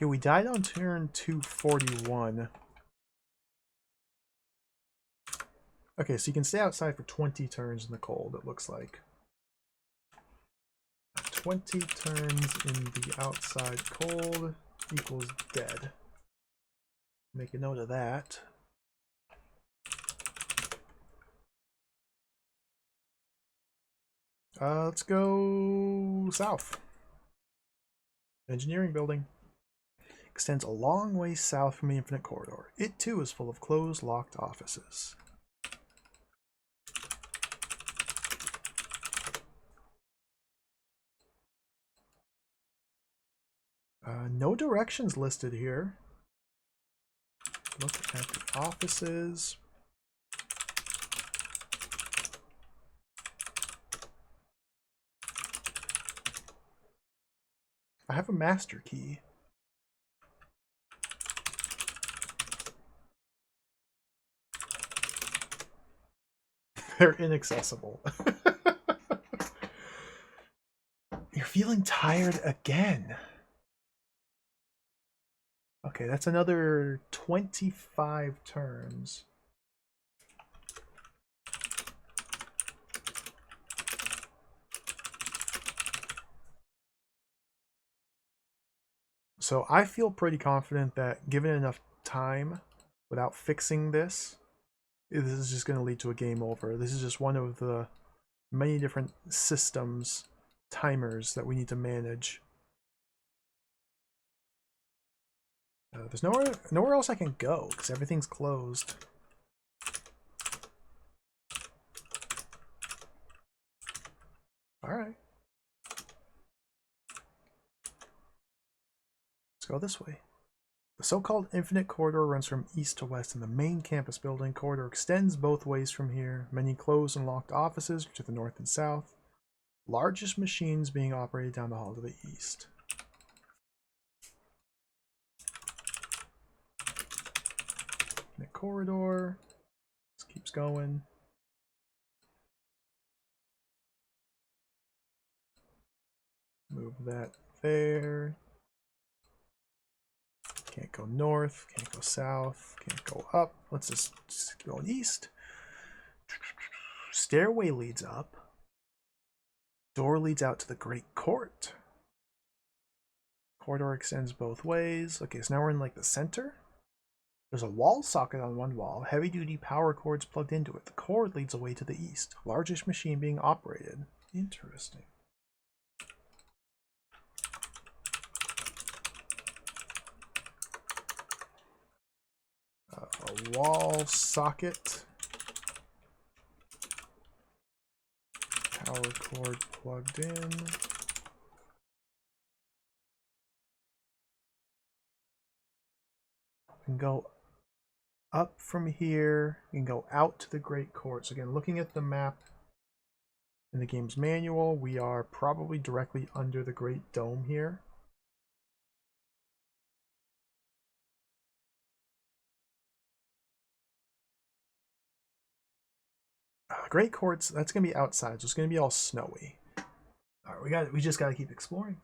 Okay, we died on turn 241. Okay, so you can stay outside for 20 turns in the cold, it looks like. 20 turns in the outside cold equals dead. Make a note of that. Let's go south. Engineering building. Extends a long way south from the Infinite Corridor. It too is full of closed, locked offices. No directions listed here. Look at the offices. I have a master key. They're inaccessible. You're feeling tired again. Okay, that's another 25 turns. So I feel pretty confident that given enough time without fixing this is just going to lead to a game over. This is just one of the many different systems, timers that we need to manage. There's nowhere else I can go because everything's closed. All right. Let's go this way. The so-called Infinite Corridor runs from east to west in the main campus building. Corridor extends both ways from here. Many closed and locked offices to the north and south. Largest machines being operated down the hall to the east. Infinite Corridor. This keeps going. Move that there. Can't go north, can't go south, can't go up. Let's just go east. Stairway leads up. Door leads out to the Great Court. Corridor extends both ways. Okay, so now we're in like the center. There's a wall socket on one wall, heavy-duty power cords plugged into it. The cord leads away to the east. Largest machine being operated. Interesting. A wall socket. Power cord plugged in. We can go up from here. We can go out to the Great Court. So again, looking at the map in the game's manual, we are probably directly under the Great Dome here. Great Courts, that's gonna be outside, so it's gonna be all snowy. All right, we just gotta keep exploring.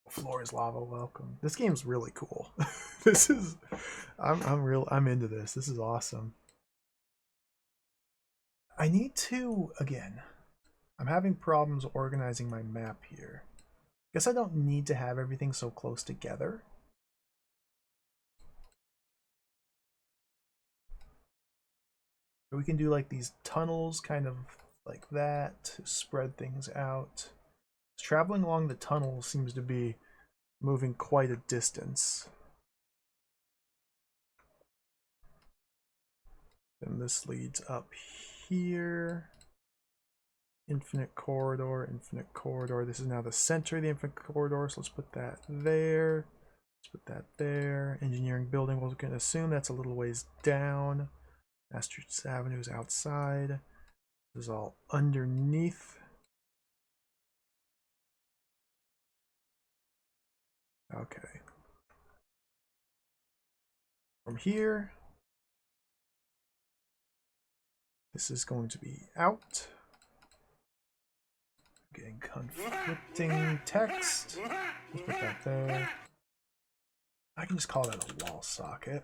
Floor is lava, welcome. This game's really cool. This is, I'm into this. This is awesome. I need to, again, I'm having problems organizing my map here. Guess I don't need to have everything so close together. We can do like these tunnels kind of like that to spread things out. Traveling along the tunnel seems to be moving quite a distance. And this leads up here. Infinite corridor, infinite corridor. This is now the center of the infinite corridor, so let's put that there. Let's put that there. Engineering building, we're going to assume that's a little ways down. Massachusetts Avenue is outside. This is all underneath. Okay. From here, this is going to be out. Getting conflicting text. Let's put that there. I can just call that a wall socket.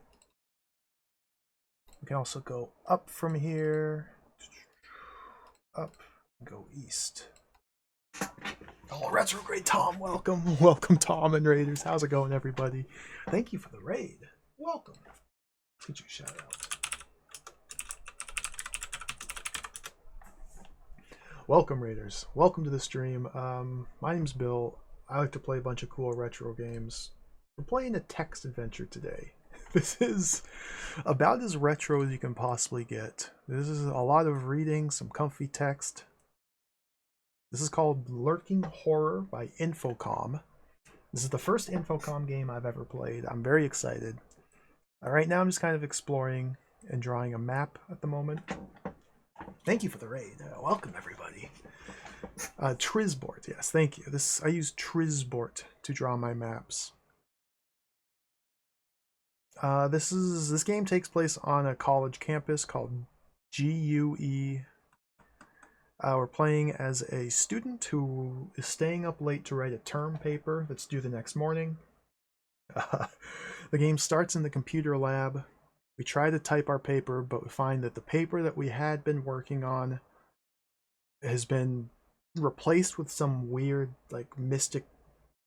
We can also go up from here, up, go east. Oh, retrograde Tom, welcome. Welcome, Tom and Raiders. How's it going, everybody? Thank you for the raid. Welcome. Let's get you a shout out. Welcome, Raiders. Welcome to the stream. My name's Bill. I like to play a bunch of cool retro games. We're playing a text adventure today. This is about as retro as you can possibly get. This is a lot of reading, some comfy text. This is called Lurking Horror by Infocom. This is the first Infocom game I've ever played. I'm very excited. Right now I'm just kind of exploring and drawing a map at the moment. Thank you for the raid. Welcome, everybody. Trizbort, yes, thank you. I use Trizbort to draw my maps. This game takes place on a college campus called GUE. We're playing as a student who is staying up late to write a term paper that's due the next morning. The game starts in the computer lab. We try to type our paper, but we find that the paper that we had been working on has been replaced with some weird, like, mystic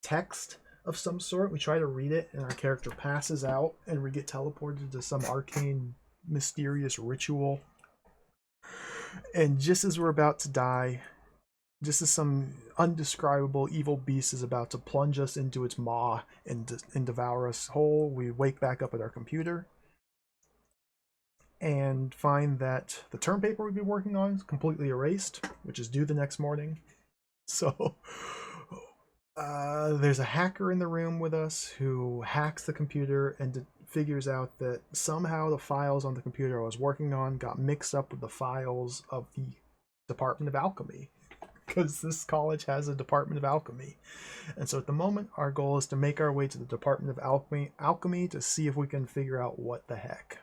text of some sort. We try to read it, and our character passes out, and we get teleported to some arcane, mysterious ritual. And just as we're about to die, just as some undescribable evil beast is about to plunge us into its maw and devour us whole, we wake back up at our computer and find that the term paper we've been working on is completely erased, which is due the next morning. So there's a hacker in the room with us who hacks the computer and figures out that somehow the files on the computer I was working on got mixed up with the files of the Department of Alchemy, because this college has a Department of Alchemy. And so at the moment, our goal is to make our way to the Department of Alchemy to see if we can figure out what the heck.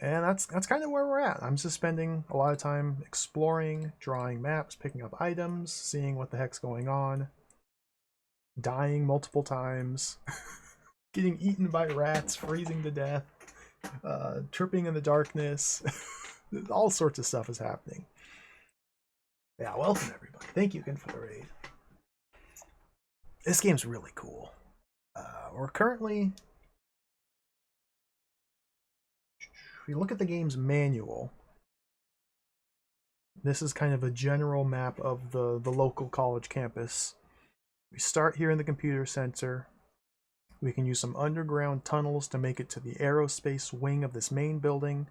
And that's kind of where we're at. I'm just spending a lot of time exploring, drawing maps, picking up items, seeing what the heck's going on, dying multiple times, getting eaten by rats, freezing to death, tripping in the darkness. All sorts of stuff is happening. Yeah, welcome everybody. Thank you again for the raid. This game's really cool. We're currently... If you look at the game's manual, this is kind of a general map of the local college campus. We start here in the computer center. We can use some underground tunnels to make it to the aerospace wing of this main building.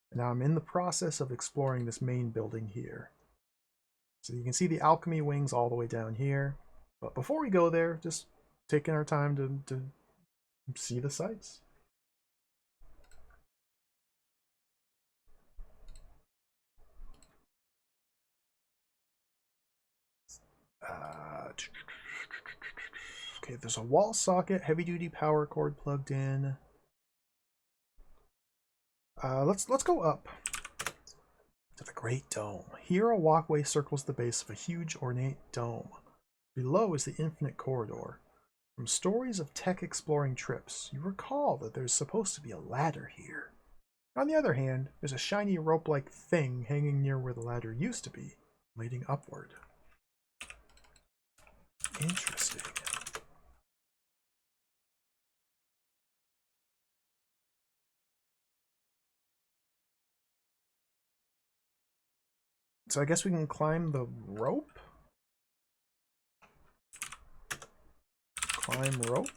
And now I'm in the process of exploring this main building here. So you can see the alchemy wings all the way down here. But before we go there, just taking our time to see the sights. Okay, there's a wall socket, heavy-duty power cord plugged in. Let's go up to the Great Dome. Here, a walkway circles the base of a huge, ornate dome. Below is the Infinite Corridor. From stories of tech-exploring trips, you recall that there's supposed to be a ladder here. On the other hand, there's a shiny rope-like thing hanging near where the ladder used to be, leading upward. Interesting. So I guess we can climb the rope? Climb rope?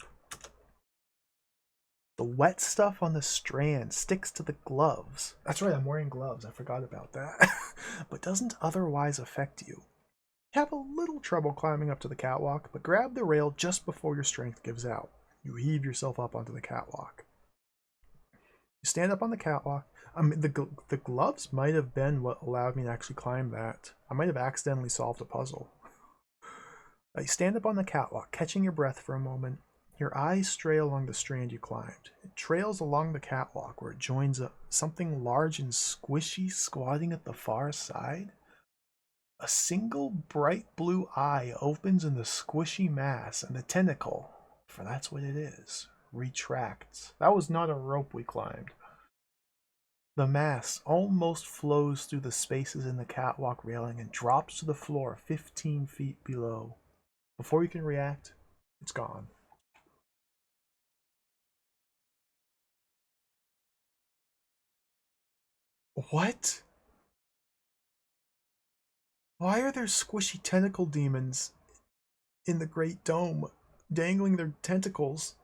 The wet stuff on the strand sticks to the gloves. That's right, I'm wearing gloves. I forgot about that. But doesn't otherwise affect you. You have a little trouble climbing up to the catwalk, but grab the rail just before your strength gives out. You heave yourself up onto the catwalk. You stand up on the catwalk. The gloves might have been what allowed me to actually climb that. I might have accidentally solved a puzzle. You stand up on the catwalk, catching your breath for a moment. Your eyes stray along the strand you climbed. It trails along the catwalk where it joins something large and squishy squatting at the far side. A single bright blue eye opens in the squishy mass, and the tentacle, For that's what it is. Retracts. That was not a rope we climbed. The mass almost flows through the spaces in the catwalk railing and drops to the floor 15 feet below. Before you can react, it's gone. What? Why are there squishy tentacle demons in the Great Dome, dangling their tentacles?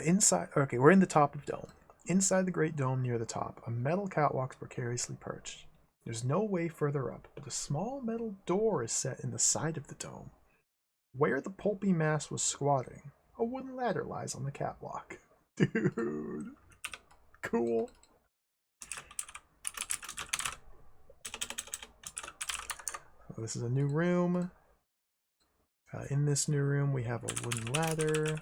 Inside, okay, we're in the top of dome. Inside the Great Dome near the top, a metal catwalk's precariously perched. There's no way further up, but a small metal door is set in the side of the dome. Where the pulpy mass was squatting, a wooden ladder lies on the catwalk. Dude, cool. This is a new room. In this new room, we have a wooden ladder.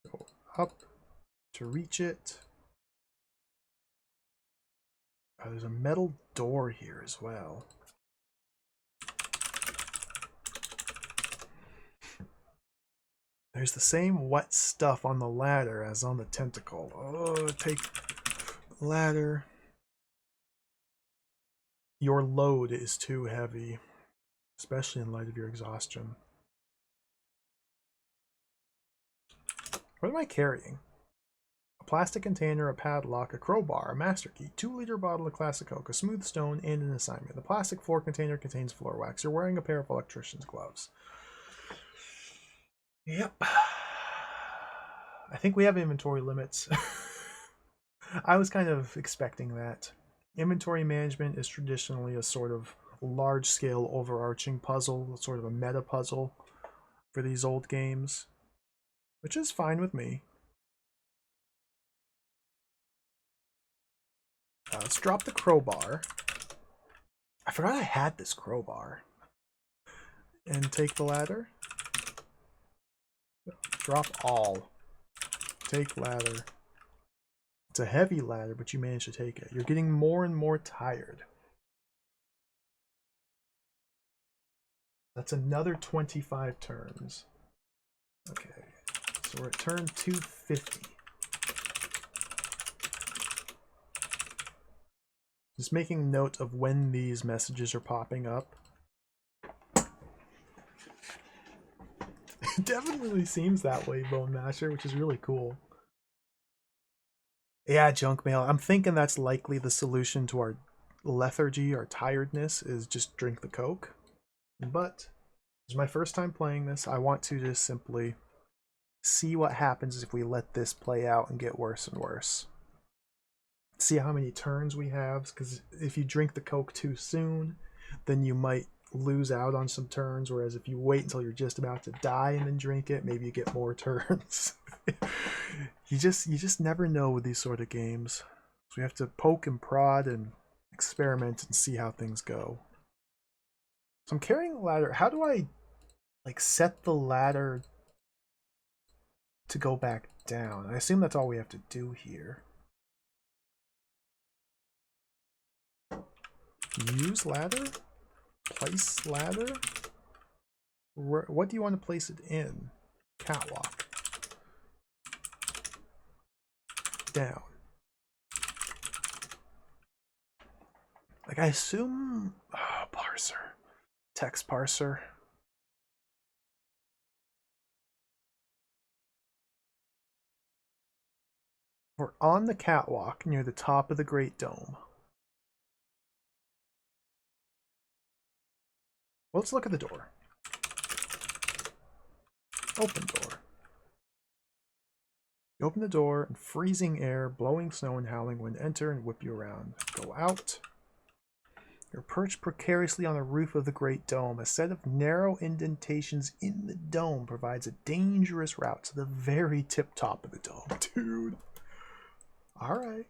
Go up to reach it. There's a metal door here as well. There's the same wet stuff on the ladder as on the tentacle. Oh, take the ladder. Your load is too heavy, especially in light of your exhaustion. What am I carrying? A plastic container, a padlock, a crowbar, a master key, 2-liter bottle of classic Coke, a smooth stone, and an assignment. The plastic floor container contains floor wax. You're wearing a pair of electrician's gloves. Yep. I think we have inventory limits. I was kind of expecting that. Inventory management is traditionally a sort of large-scale overarching puzzle, sort of a meta puzzle for these old games, which is fine with me. Let's drop the crowbar. I forgot I had this crowbar. And take the ladder. Drop all. Take ladder. It's a heavy ladder, but you managed to take it. You're getting more and more tired. That's another 25 turns. Okay, so we're at turn 250. Just making note of when these messages are popping up. It definitely seems that way, Bone Masher, which is really cool. Yeah, junk mail. I'm thinking that's likely the solution to our lethargy, our tiredness, is just drink the Coke. But this is my first time playing this. I want to just simply see what happens if we let this play out and get worse and worse. See how many turns we have, because if you drink the Coke too soon, then you might lose out on some turns, whereas if you wait until you're just about to die and then drink it, maybe you get more turns. you just never know with these sort of games. So we have to poke and prod and experiment and see how things go. So I'm carrying a ladder. How do I like set the ladder to go back down? I assume that's all we have to do here. Use ladder? Place ladder? What do you want to place it in? Catwalk. Down. Like, I assume... Oh, parser. Text parser. We're on the catwalk near the top of the Great Dome. Well, let's look at the door. Open door. You open the door, and freezing air, blowing snow, and howling wind enter and whip you around. Go out. You're perched precariously on the roof of the Great Dome. A set of narrow indentations in the dome provides a dangerous route to the very tip top of the dome. Dude. Alright.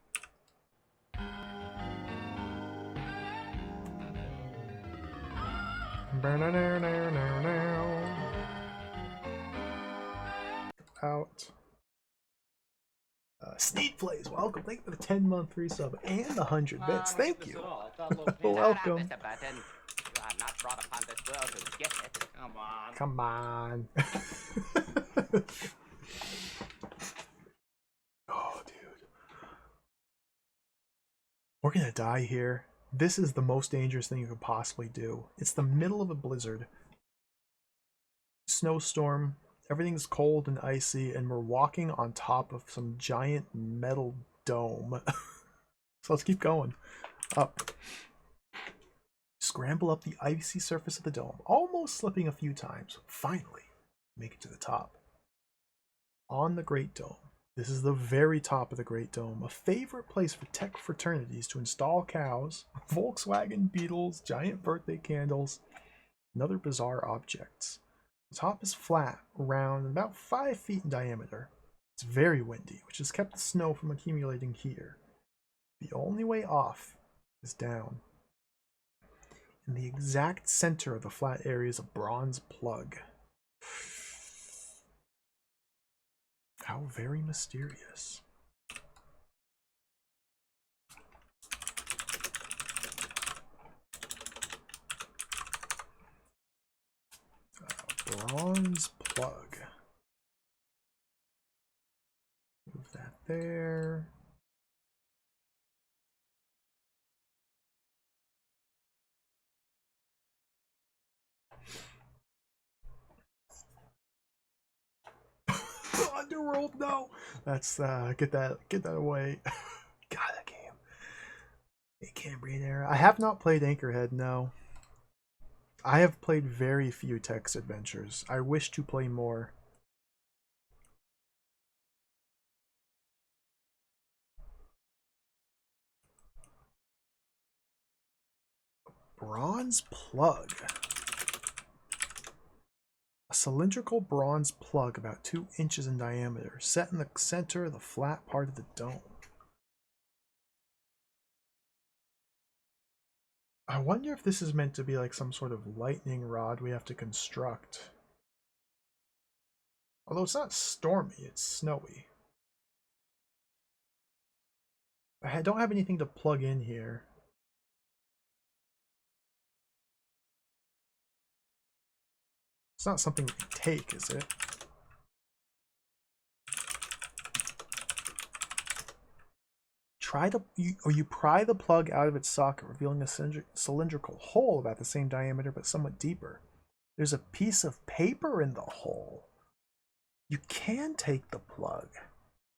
Out. Sneak Plays, welcome. Thank you for the 10-month resub and the 100 bits. Thank you. Welcome. brought upon this world to get it. Come on. Come on. Oh, dude. We're gonna die here. This is the most dangerous thing you could possibly do. It's the middle of a blizzard. Snowstorm. Everything's cold and icy, and we're walking on top of some giant metal dome. So let's keep going. Up. Scramble up the icy surface of the dome, almost slipping a few times. Finally, make it to the top. On the Great Dome. This is the very top of the Great Dome, a favorite place for tech fraternities to install cows, Volkswagen Beetles, giant birthday candles, and other bizarre objects. The top is flat, round, and about 5 feet in diameter. It's very windy, which has kept the snow from accumulating here. The only way off is down. In the exact center of the flat area is a bronze plug. How very mysterious. Bronze plug. Move that there. Underworld, no. That's get that away. God, that game. It Cambrian era. I have not played Anchorhead, no. I have played very few text adventures. I wish to play more. Bronze plug. A cylindrical bronze plug about 2 inches in diameter, set in the center of the flat part of the dome. I wonder if this is meant to be like some sort of lightning rod we have to construct. Although it's not stormy, it's snowy. I don't have anything to plug in here. It's not something we can take, is it? You pry the plug out of its socket, revealing a cylindrical hole about the same diameter but somewhat deeper. There's a piece of paper in the hole. You can take the plug.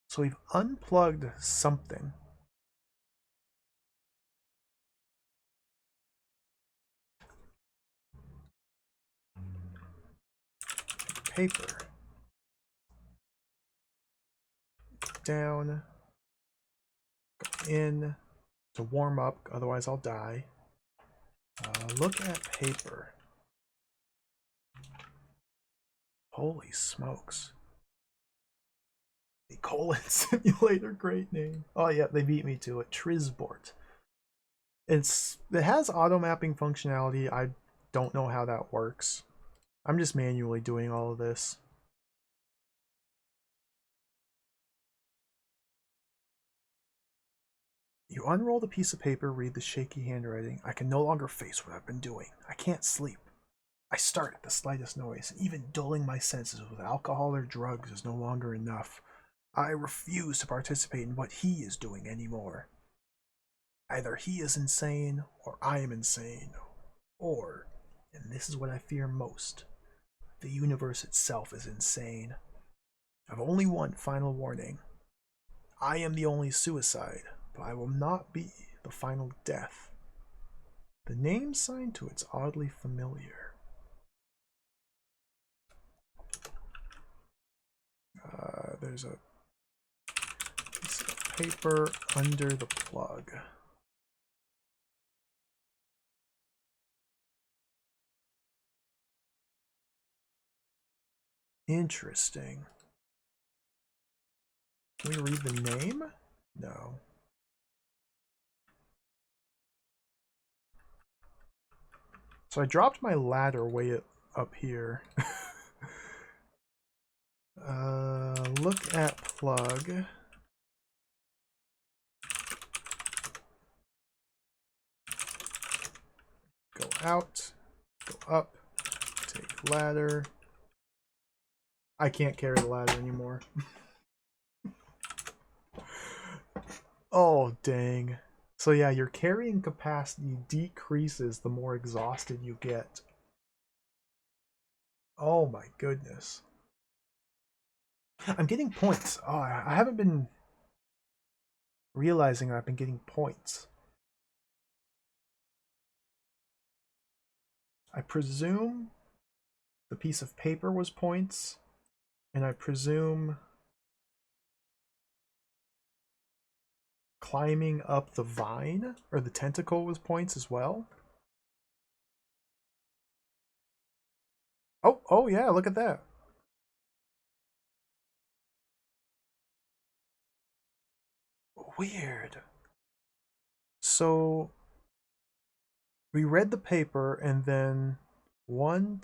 So we've unplugged something. Paper. Down. Go in to warm up, otherwise I'll die. Look at paper. Holy smokes. The colon simulator, great name. Oh yeah, they beat me to it. Trizbort. It has auto mapping functionality. I don't know how that works. I'm just manually doing all of this. You unroll the piece of paper, read the shaky handwriting. I can no longer face what I've been doing. I can't sleep. I start at the slightest noise, and even dulling my senses with alcohol or drugs is no longer enough. I refuse to participate in what he is doing anymore. Either he is insane, or I am insane. Or, and this is what I fear most, the universe itself is insane. I've only one final warning. I am the only suicide, but I will not be the final death. The name signed to it's oddly familiar. There's a piece of paper under the plug. Interesting. Can we read the name? No. So I dropped my ladder way up here. Look at plug. Go out. up, take ladder. I can't carry the ladder anymore. Oh, dang. So yeah, your carrying capacity decreases the more exhausted you get. Oh my goodness. I'm getting points. Oh, I haven't been realizing I've been getting points. I presume the piece of paper was points, and I presume climbing up the vine or the tentacle was points as well. Oh yeah, look at that. Weird. So we read the paper, and then 4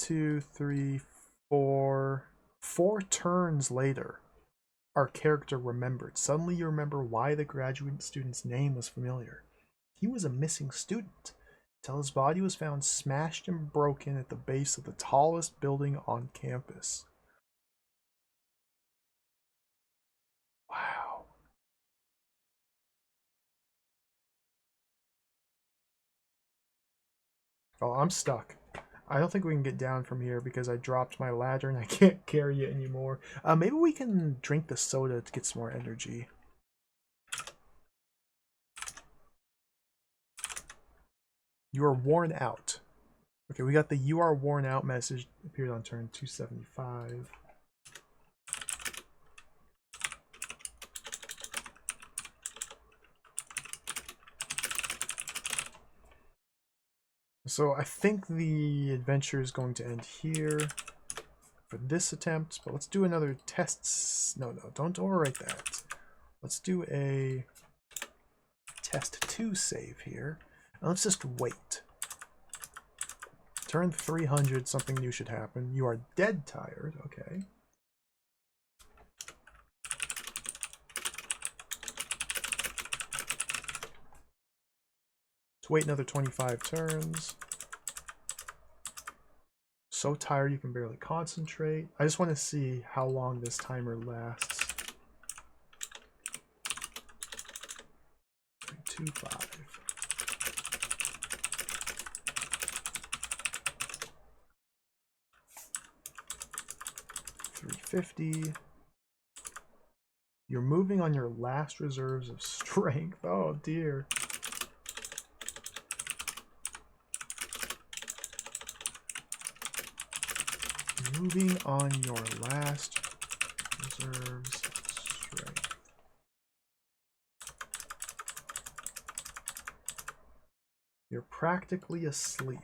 turns later, our character remembered. Suddenly you remember why the graduate student's name was familiar. He was a missing student, till his body was found smashed and broken at the base of the tallest building on campus. Wow. Oh, I'm stuck. I don't think we can get down from here because I dropped my ladder and I can't carry it anymore. Maybe we can drink the soda to get some more energy. You are worn out. Okay, we got the "you are worn out" message appeared on turn 275. So I think the adventure is going to end here for this attempt, but let's do another test. No, don't overwrite that. Let's do a test 2 save here. And let's just wait. Turn 300, something new should happen. You are dead tired. Okay. Let's wait another 25 turns. So tired you can barely concentrate. I just want to see how long this timer lasts. 325. 350. You're moving on your last reserves of strength. Oh dear. Moving on your last reserves of strength. You're practically asleep.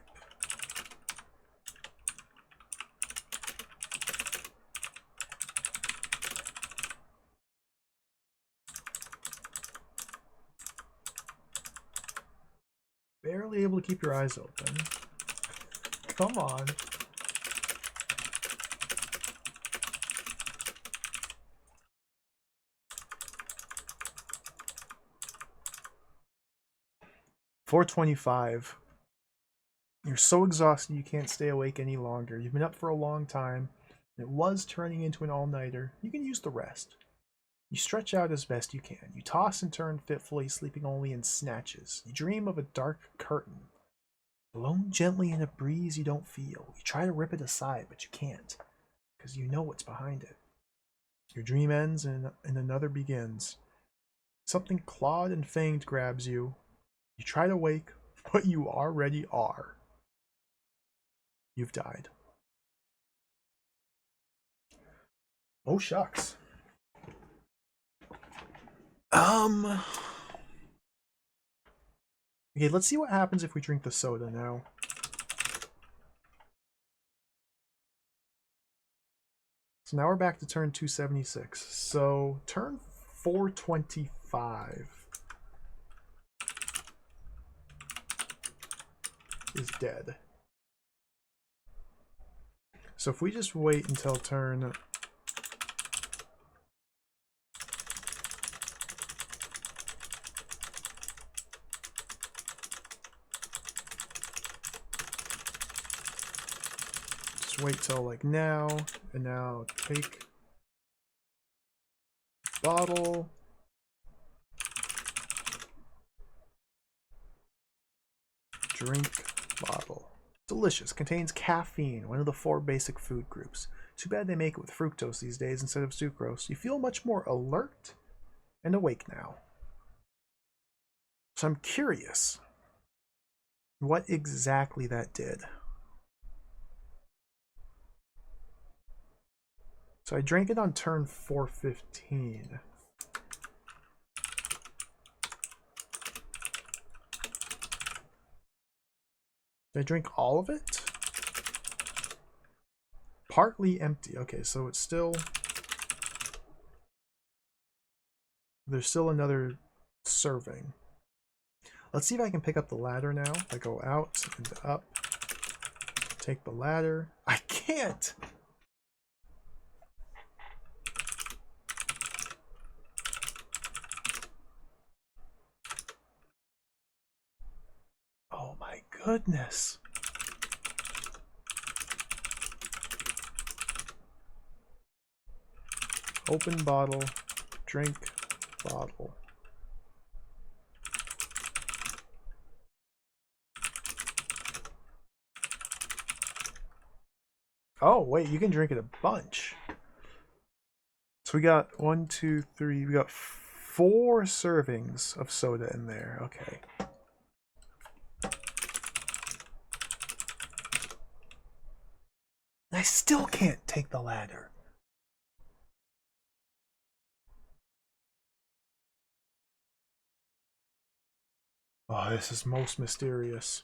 Barely able to keep your eyes open. Come on. $425. You're so exhausted you can't stay awake any longer. You've been up for a long time, and it was turning into an all-nighter. You can use the rest. You stretch out as best you can. You toss and turn fitfully, sleeping only in snatches. You dream of a dark curtain, blown gently in a breeze you don't feel. You try to rip it aside, but you can't, because you know what's behind it. Your dream ends and another begins. Something clawed and fanged grabs you. You try to wake, but you already are. You've died. Oh shucks. Okay, let's see what happens if we drink the soda now. So now we're back to turn 276. So turn 425 is dead. So if we just wait until turn wait till like now, and now take bottle. Drink bottle. Delicious. Contains caffeine, one of the 4 basic food groups. Too bad they make it with fructose these days instead of sucrose. You feel much more alert and awake now. So I'm curious what exactly that did. So I drank it on turn 415. Did I drink all of it? Partly empty. Okay, so it's still... There's still another serving. Let's see if I can pick up the ladder now. I go out and up. Take the ladder. I can't! Oh my goodness. Open bottle. Drink bottle. Oh, wait, you can drink it a bunch. So we got 1, 2, 3, we got 4 servings of soda in there. Okay. I still can't take the ladder. Oh, this is most mysterious.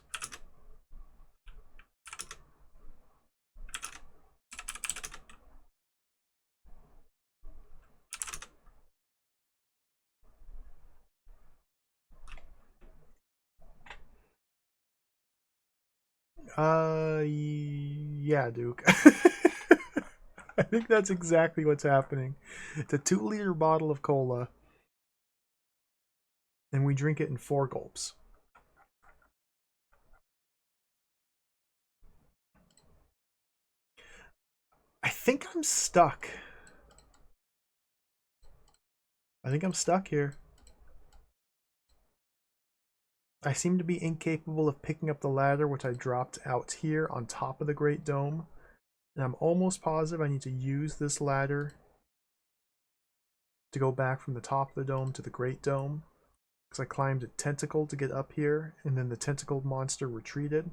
Yeah, Duke. I think that's exactly what's happening. It's a 2-liter bottle of cola, and we drink it in 4 gulps. I think I'm stuck. I think I'm stuck here. I seem to be incapable of picking up the ladder, which I dropped out here on top of the Great Dome. And I'm almost positive I need to use this ladder to go back from the top of the dome to the Great Dome. Because I climbed a tentacle to get up here, and then the tentacled monster retreated.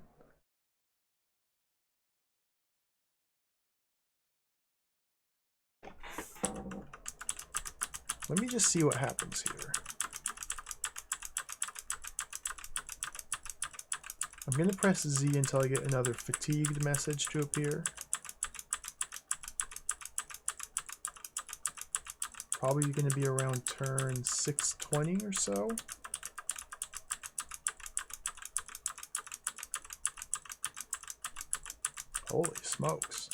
Let me just see what happens here. I'm going to press Z until I get another fatigued message to appear. Probably going to be around turn 620 or so. Holy smokes.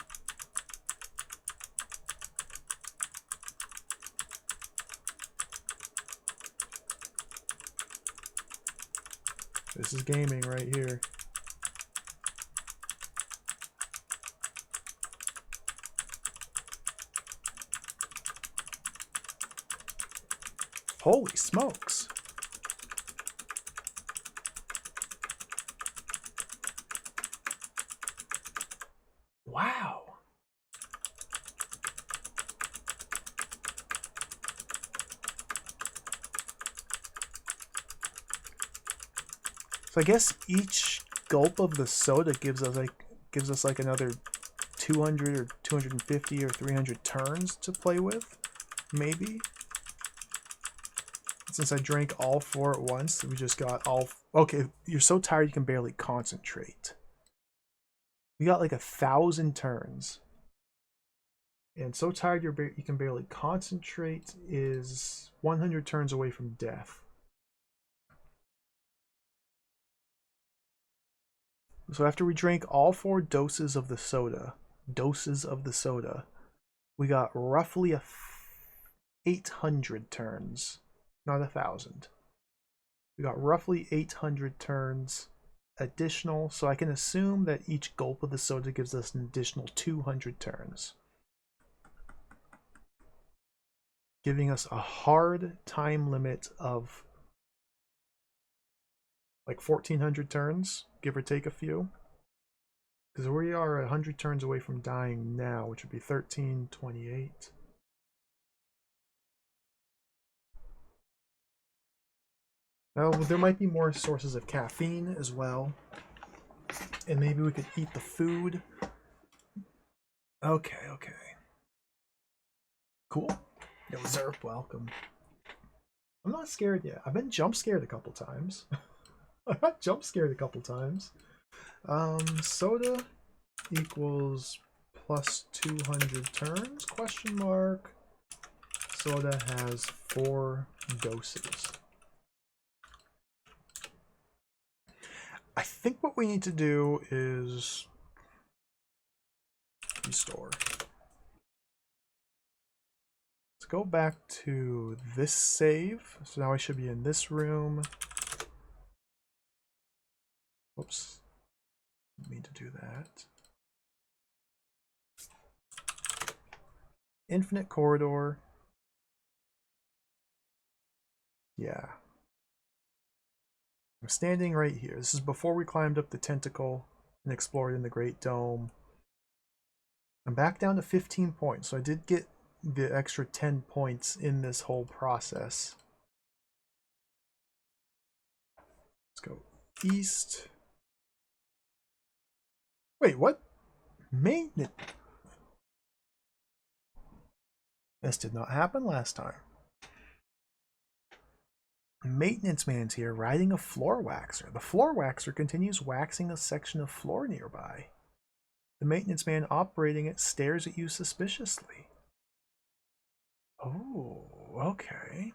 This is gaming right here. Holy smokes. Wow. So I guess each gulp of the soda gives us like another 200 or 250 or 300 turns to play with, maybe. Since I drank all 4 at once, we just got all... Okay, you're so tired you can barely concentrate. We got like 1,000 turns. And so tired you can barely concentrate is 100 turns away from death. So after we drank all 4 doses of the soda, we got roughly 800 turns, not 1,000. We got roughly 800 turns additional, so I can assume that each gulp of the soda gives us an additional 200 turns, giving us a hard time limit of like 1400 turns, give or take a few. Because we are 100 turns away from dying now, which would be 1328. Now, there might be more sources of caffeine as well. And maybe we could eat the food. Okay, okay. Cool. Yo, Zerp, welcome. I'm not scared yet. I've been jump scared a couple times. I got jump scared a couple times. Soda equals plus 200 turns, question mark. Soda has 4 doses. I think what we need to do is restore. Let's go back to this save. So now I should be in this room. Whoops. Didn't mean to do that. Infinite corridor. Yeah. I'm standing right here. This is before we climbed up the tentacle and explored in the Great Dome. I'm back down to 15 points, so I did get the extra 10 points in this whole process. Let's go east. Wait, what? Maintenance. This did not happen last time. Maintenance man's here riding a floor waxer. The floor waxer continues waxing a section of floor nearby. The maintenance man operating it stares at you suspiciously. Oh, okay.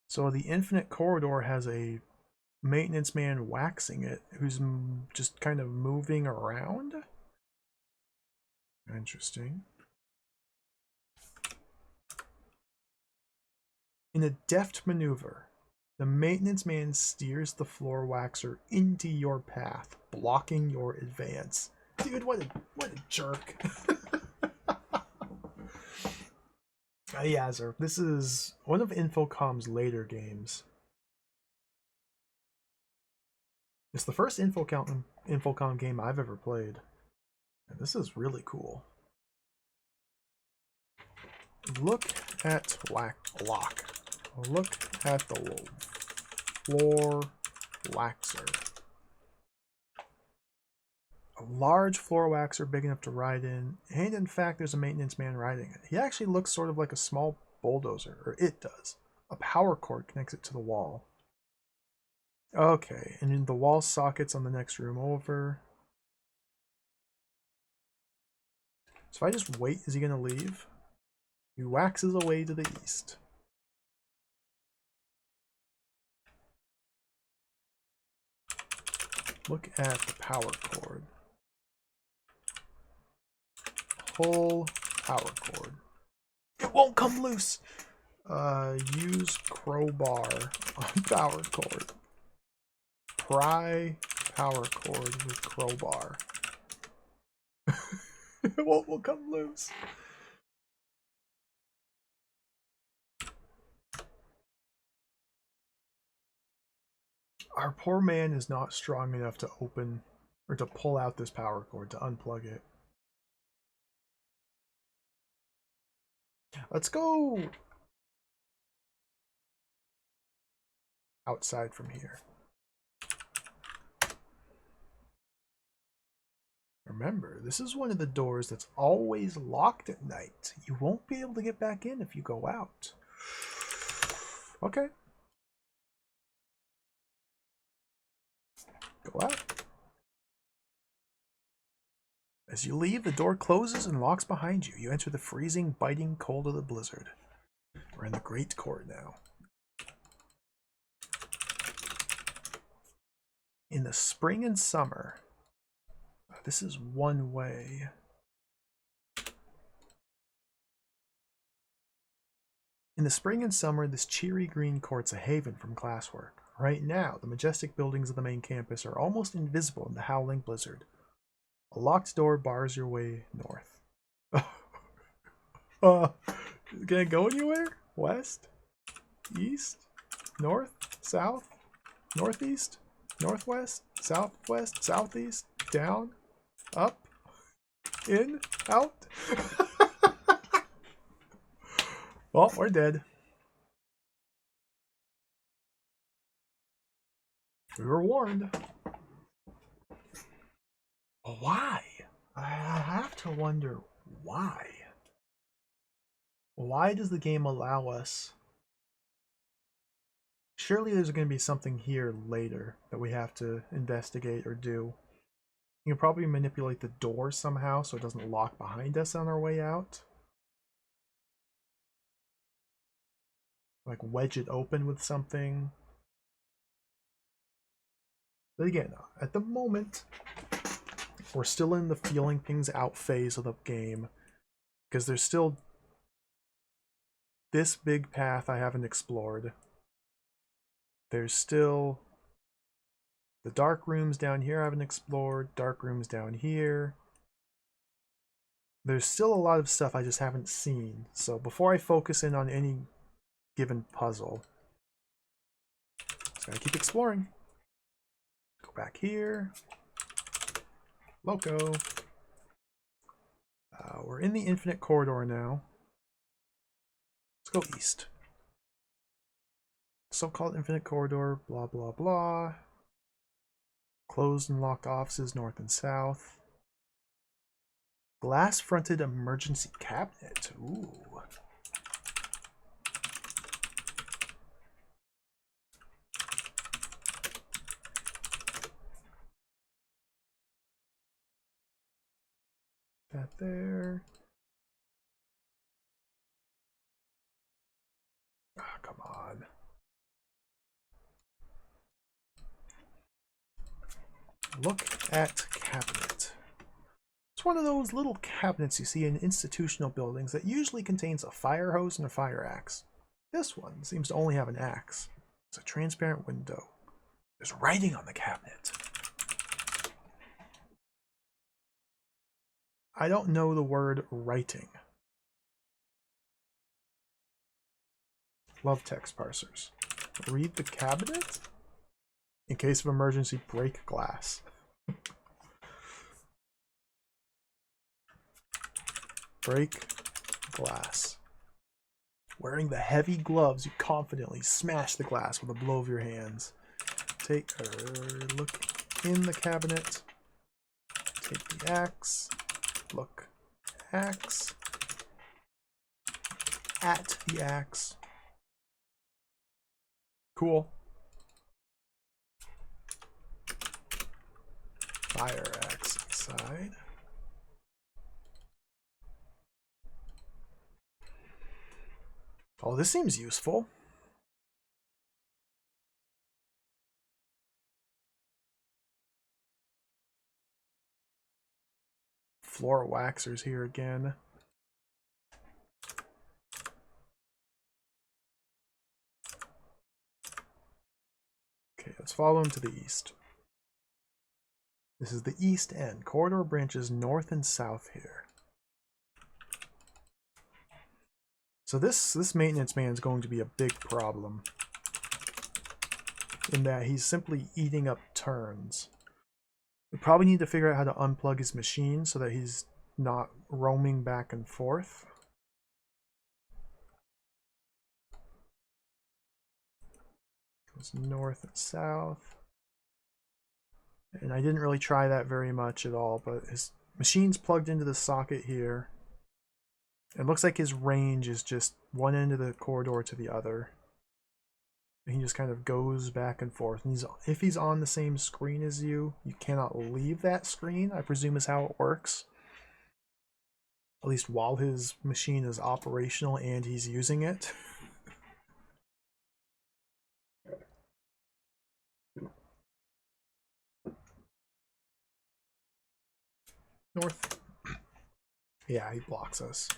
So the infinite corridor has a maintenance man waxing it who's just kind of moving around. Interesting. In a deft maneuver, the maintenance man steers the floor waxer into your path, blocking your advance. Dude, what a jerk. Yeah, sir. This is one of Infocom's later games. It's the first Infocom game I've ever played. And this is really cool. Look at lock. Look at the floor waxer. A large floor waxer big enough to ride in, and in fact there's a maintenance man riding it. He actually looks sort of like a small bulldozer, or it does. A power cord connects it to the wall. Okay, and in the wall sockets on the next room over. So if I just wait, is he going to leave? He waxes away to the east. Look at the power cord. Whole power cord. It won't come loose! Use crowbar on power cord. Pry power cord with crowbar. It won't come loose. Our poor man is not strong enough to open or to pull out this power cord, to unplug it. Let's go outside from here. Remember, this is one of the doors that's always locked at night. You won't be able to get back in if you go out. Okay. Go out. As you leave, the door closes and locks behind you. You enter the freezing, biting cold of the blizzard. We're in the Great Court now. In the spring and summer, this is one way. In the spring and summer, this cheery green court's a haven from classwork. Right now, the majestic buildings of the main campus are almost invisible in the howling blizzard. A locked door bars your way north. uh, can it go anywhere? West? East? North? South? Northeast? Northwest? Southwest? Southeast? Down? Up? In? Out? Well, we're dead. We were warned. Why? I have to wonder why. Why does the game allow us? Surely there's going to be something here later that we have to investigate or do. You can probably manipulate the door somehow so it doesn't lock behind us on our way out. Like wedge it open with something. But again, at the moment, we're still in the feeling things out phase of the game. Because there's still this big path I haven't explored. There's still the dark rooms down here I haven't explored. Dark rooms down here. There's still a lot of stuff I just haven't seen. So before I focus in on any given puzzle, just gotta keep exploring. Go back here. Loco. We're in the infinite corridor now. Let's go east. So-called infinite corridor, blah blah blah. Closed and locked offices north and south. Glass-fronted emergency cabinet. Ooh. That there. Ah, come on. Look at cabinet. It's one of those little cabinets you see in institutional buildings that usually contains a fire hose and a fire axe. This one seems to only have an axe. It's a transparent window. There's writing on the cabinet. I don't know the word writing. Love text parsers. Read the cabinet? In case of emergency, break glass. Break glass. Wearing the heavy gloves, you confidently smash the glass with a blow of your hands. Take a look in the cabinet. Take the axe. Look. Axe. At the axe. Cool. Fire axe inside. Oh, this seems useful. Floor waxers here again. Okay, let's follow him to the east. This is the east end. Corridor branches north and south here. So this maintenance man is going to be a big problem, in that he's simply eating up turns. We probably need to figure out how to unplug his machine so that he's not roaming back and forth. Goes north and south. And I didn't really try that very much at all, but his machine's plugged into the socket here. It looks like his range is just one end of the corridor to the other. And he just kind of goes back and forth. And if he's on the same screen as you, you cannot leave that screen, I presume is how it works. At least while his machine is operational and he's using it. North. Yeah, he blocks us.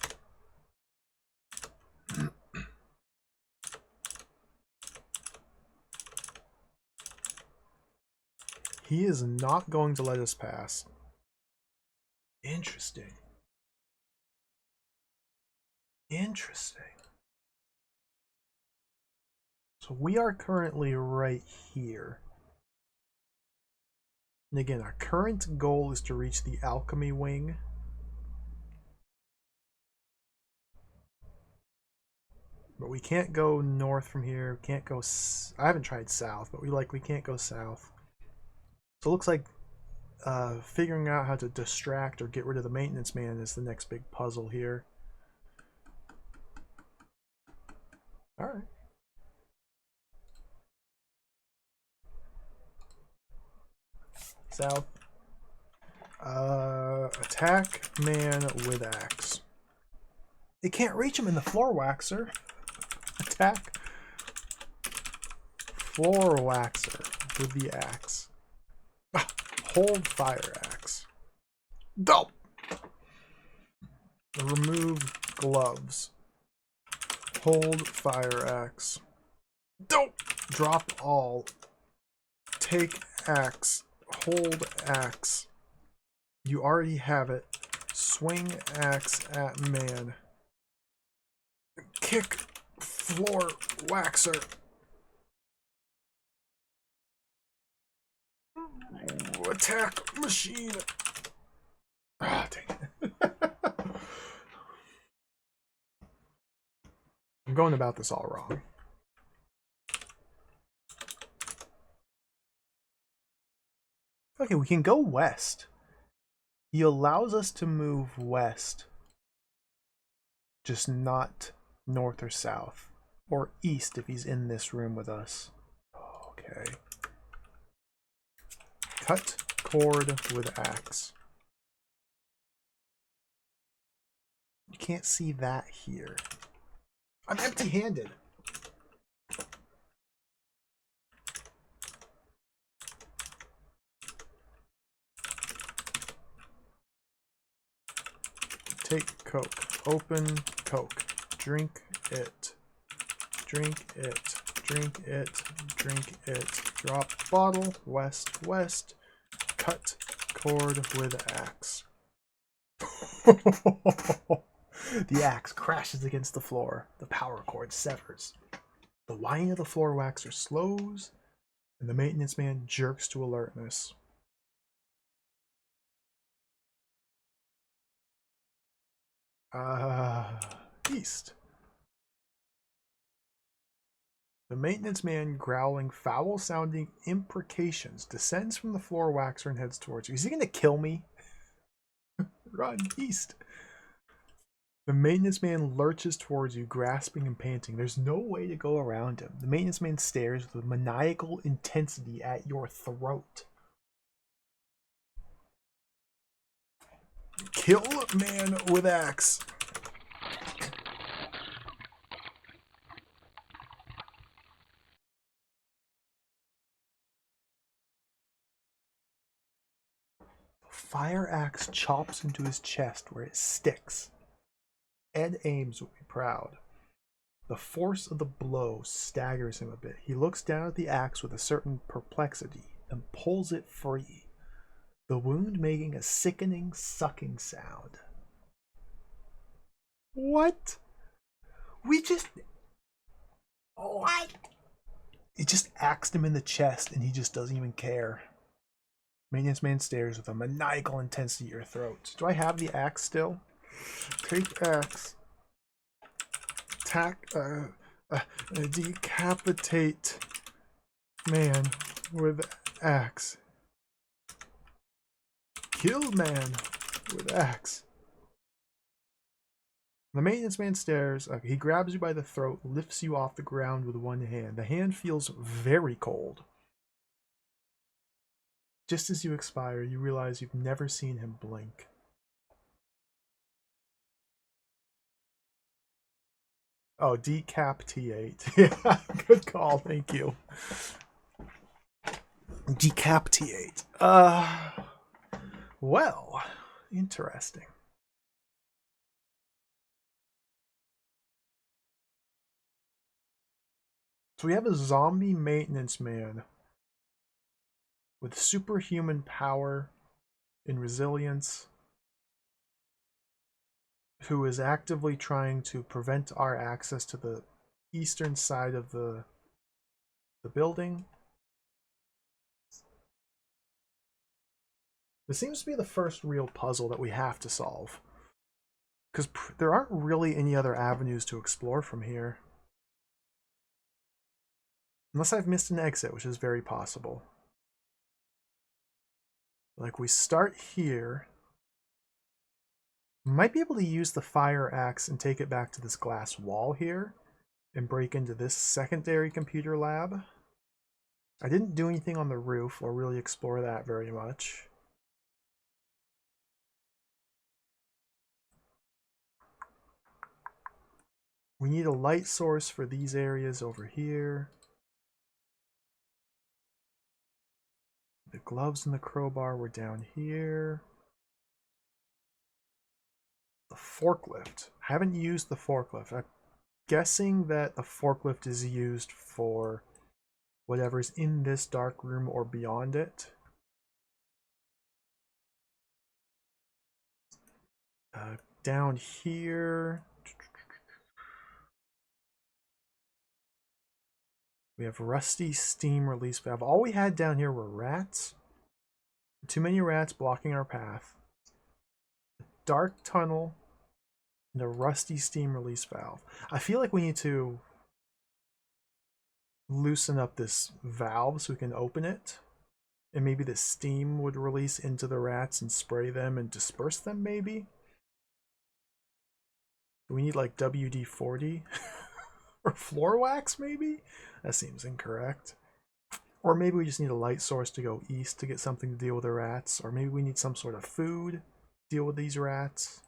He is not going to let us pass. Interesting. Interesting. So we are currently right here. And again, our current goal is to reach the alchemy wing. But we can't go north from here. We can't go... I haven't tried south, but we can't go south. So it looks like figuring out how to distract or get rid of the maintenance man is the next big puzzle here. Alright. South. Attack man with axe. It can't reach him in the floor waxer. Attack floor waxer with the axe. Hold fire axe. Dope. Remove gloves. Hold fire axe. Dope. Drop all. Take axe. Hold axe. You already have it. Swing axe at man. Kick floor waxer. Attack machine. Ah, dang it. I'm going about this all wrong. Okay, we can go west. He allows us to move west. Just not north or south. Or east if he's in this room with us. Okay. Cut cord with axe. You can't see that here. I'm empty-handed. Take Coke. Open Coke. Drink it. Drink it. Drink it. Drink it. Drop bottle. West. West. Cut cord with axe. The axe crashes against the floor. The power cord severs. The whine of the floor waxer slows, and the maintenance man jerks to alertness. East. The maintenance man, growling foul-sounding imprecations, descends from the floor waxer and heads towards you. Is he going to kill me? Run, east. The maintenance man lurches towards you, grasping and panting. There's no way to go around him. The maintenance man stares with maniacal intensity at your throat. Kill man with axe. Fire axe chops into his chest where it sticks. Ed Ames would be proud. The force of the blow staggers him a bit. He looks down at the axe with a certain perplexity and pulls it free, the wound making a sickening, sucking sound. What? We just... What? It just axed him in the chest and he just doesn't even care. Maintenance man stares with a maniacal intensity at your throat. Do I have the axe still? Take axe. Attack, decapitate man with axe. Kill man with axe. The maintenance man stares. He grabs you by the throat, lifts you off the ground with one hand. The hand feels very cold. Just as you expire, you realize you've never seen him blink. Oh, decapitate. Yeah, good call. Thank you. Decapitate. Well, interesting. So we have a zombie maintenance man with superhuman power and resilience, who is actively trying to prevent our access to the eastern side of the building. This seems to be the first real puzzle that we have to solve, because there aren't really any other avenues to explore from here. Unless I've missed an exit, which is very possible. Like, we start here. Might be able to use the fire axe and take it back to this glass wall here and break into this secondary computer lab. I didn't do anything on the roof or really explore that very much. We need a light source for these areas over here. The gloves and the crowbar were down here. The forklift. I haven't used the forklift. I'm guessing that the forklift is used for whatever's in this dark room or beyond it. Down here, we have rusty steam release valve. All we had down here were rats. Too many rats blocking our path. A dark tunnel and a rusty steam release valve. I feel like we need to loosen up this valve so we can open it. And maybe the steam would release into the rats and spray them and disperse them, maybe? We need like WD-40 or floor wax, maybe? That seems incorrect. Or maybe we just need a light source to go east to get something to deal with the rats. Or maybe we need some sort of food to deal with these rats.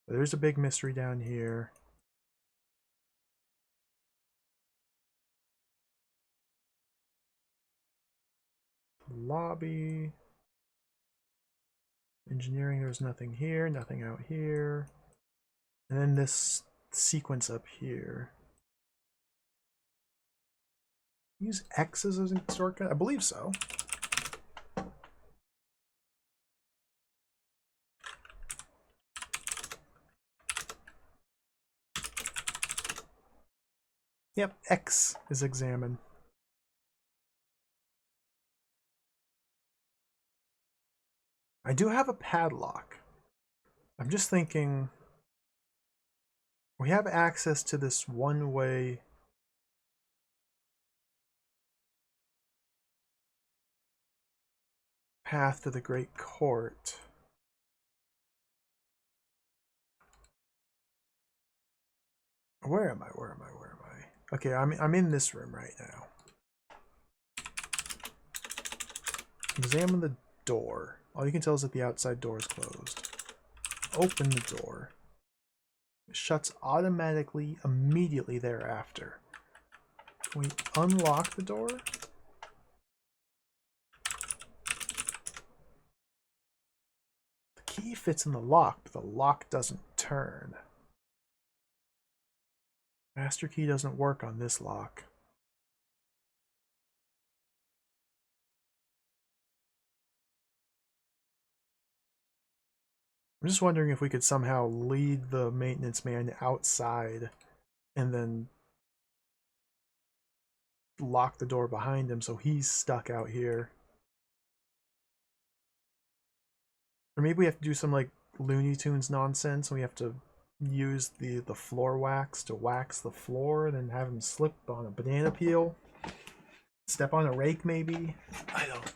There's a big mystery down here. Lobby. Engineering, there's nothing here, nothing out here. And then this sequence up here. Use X's as a shortcut? I believe so. Yep, X is examine. I do have a padlock. I'm just thinking we have access to this one-way path to the Great Court. Where am I? Where am I? Where am I? Okay, I'm in this room right now. Examine the door. All you can tell is that the outside door is closed. Open the door. It shuts automatically immediately thereafter. Can we unlock the door? The key fits in the lock, but the lock doesn't turn. Master key doesn't work on this lock. I'm just wondering if we could somehow lead the maintenance man outside and then lock the door behind him so he's stuck out here. Or maybe we have to do some like Looney Tunes nonsense and we have to use the floor wax to wax the floor and then have him slip on a banana peel. Step on a rake maybe? I don't...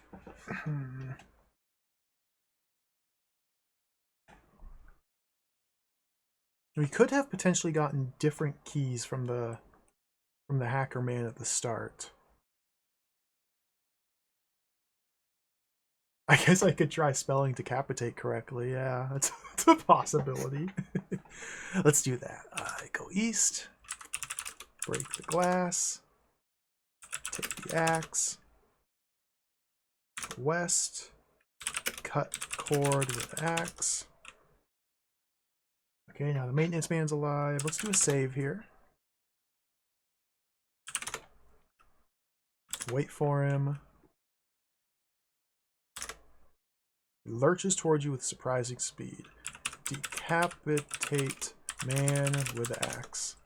We could have potentially gotten different keys from the hacker man at the start. I guess I could try spelling decapitate correctly. Yeah, that's a possibility. Let's do that. Go east, break the glass, take the axe, go west, cut cord with axe. Okay, now the maintenance man's alive. Let's do a save here. Wait for him. He lurches towards you with surprising speed. Decapitate man with axe.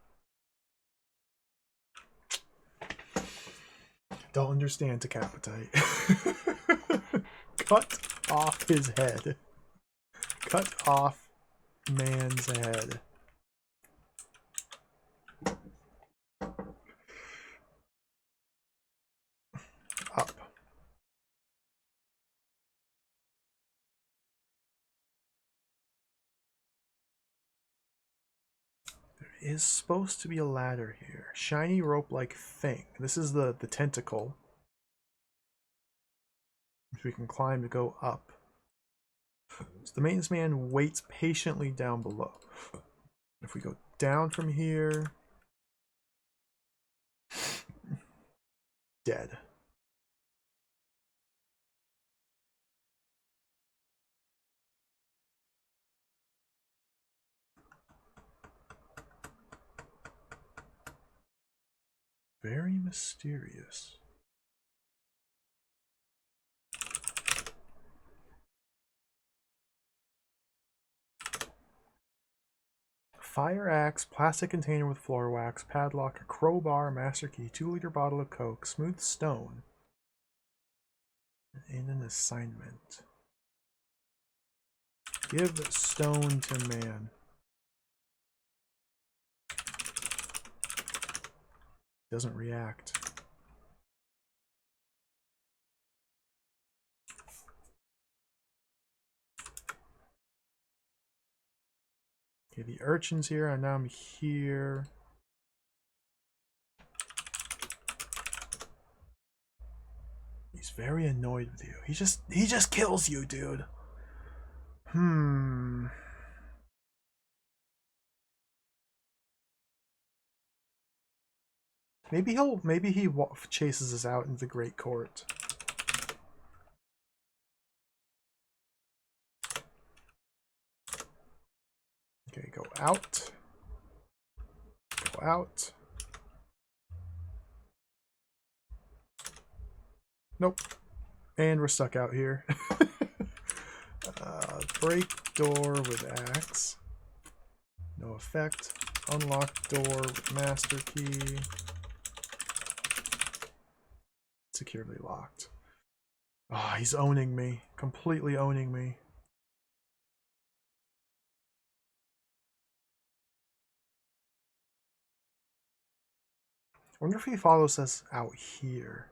Don't understand decapitate. Cut off his head. Cut off man's head. Up. There is supposed to be a ladder here. Shiny rope-like thing. This is the tentacle. Which we can climb to go up. So the maintenance man waits patiently down below. If we go down from here... Dead. Very mysterious. Fire axe, plastic container with floor wax, padlock, a crowbar, master key, 2-liter bottle of Coke, smooth stone, and an assignment. Give stone to man. Doesn't react. Okay, the urchin's here, and now I'm here. He's very annoyed with you. He just kills you, dude. Maybe he chases us out into the Great Court. Okay, go out. Go out. Nope. And we're stuck out here. Break door with axe. No effect. Unlock door with master key. Securely locked. Oh, he's owning me. Completely owning me. I wonder if he follows us out here.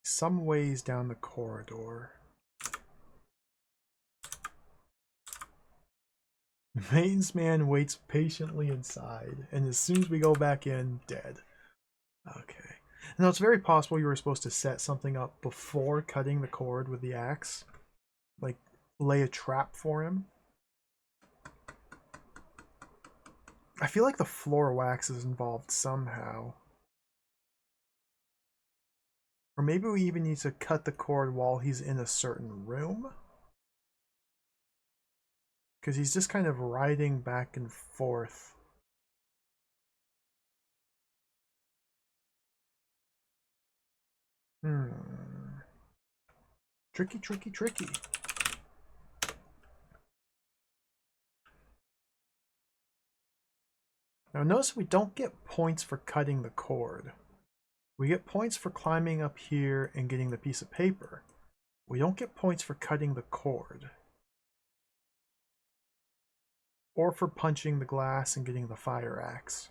Some ways down the corridor. The maintenance man waits patiently inside, and as soon as we go back in, dead. Okay. Now it's very possible you were supposed to set something up before cutting the cord with the axe. Like, lay a trap for him. I feel like the floor wax is involved somehow. Or maybe we even need to cut the cord while he's in a certain room. Because he's just kind of riding back and forth. Tricky, tricky, tricky. Now notice we don't get points for cutting the cord. We get points for climbing up here and getting the piece of paper. We don't get points for cutting the cord. Or for punching the glass and getting the fire axe.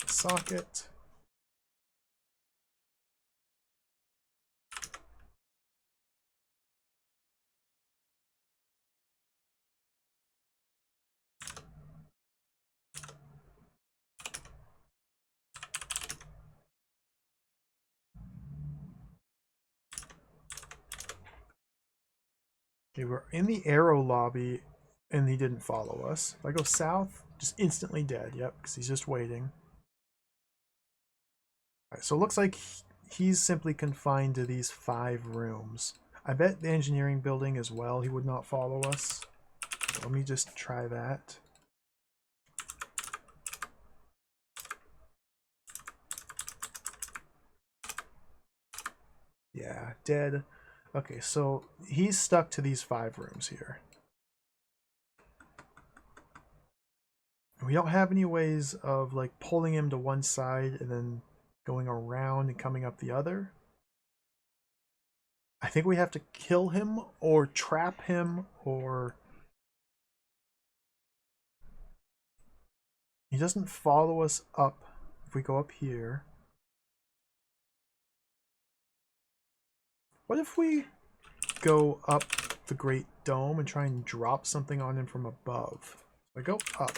Socket. Okay, we're in the arrow lobby, And he didn't follow us. If I go south, just instantly dead. Yep, because he's just waiting. Alright, so it looks like he's simply confined to these 5 rooms. I bet the engineering building as well, he would not follow us. So let me just try that. Yeah, dead. Okay, so he's stuck to these 5 rooms here. We don't have any ways of like pulling him to one side and then going around and coming up the other. I think we have to kill him or trap him, or he doesn't follow us up if we go up here. What if we go up the Great Dome and try and drop something on him from above? So I go up.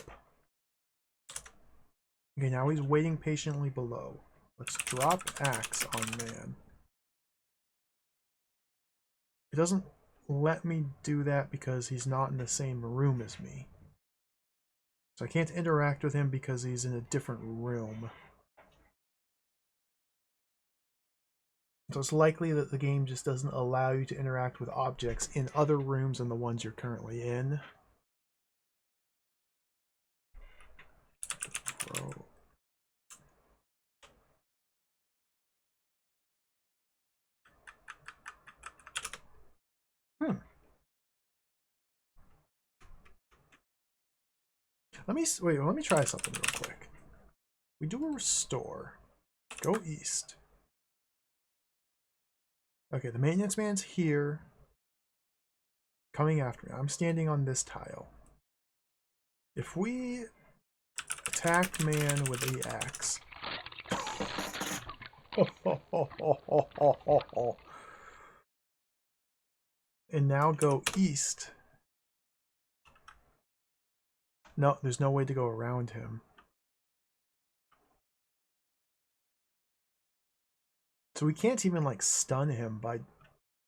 Okay, now he's waiting patiently below. Let's drop axe on man. It doesn't let me do that because he's not in the same room as me. So I can't interact with him because he's in a different room. So it's likely that the game just doesn't allow you to interact with objects in other rooms than the ones you're currently in. Bro. Let me try something real quick. We do a restore. Go east. Okay, the maintenance man's here. Coming after me. I'm standing on this tile. If we attack man with the axe. And now go east. No, there's no way to go around him. So we can't even like stun him by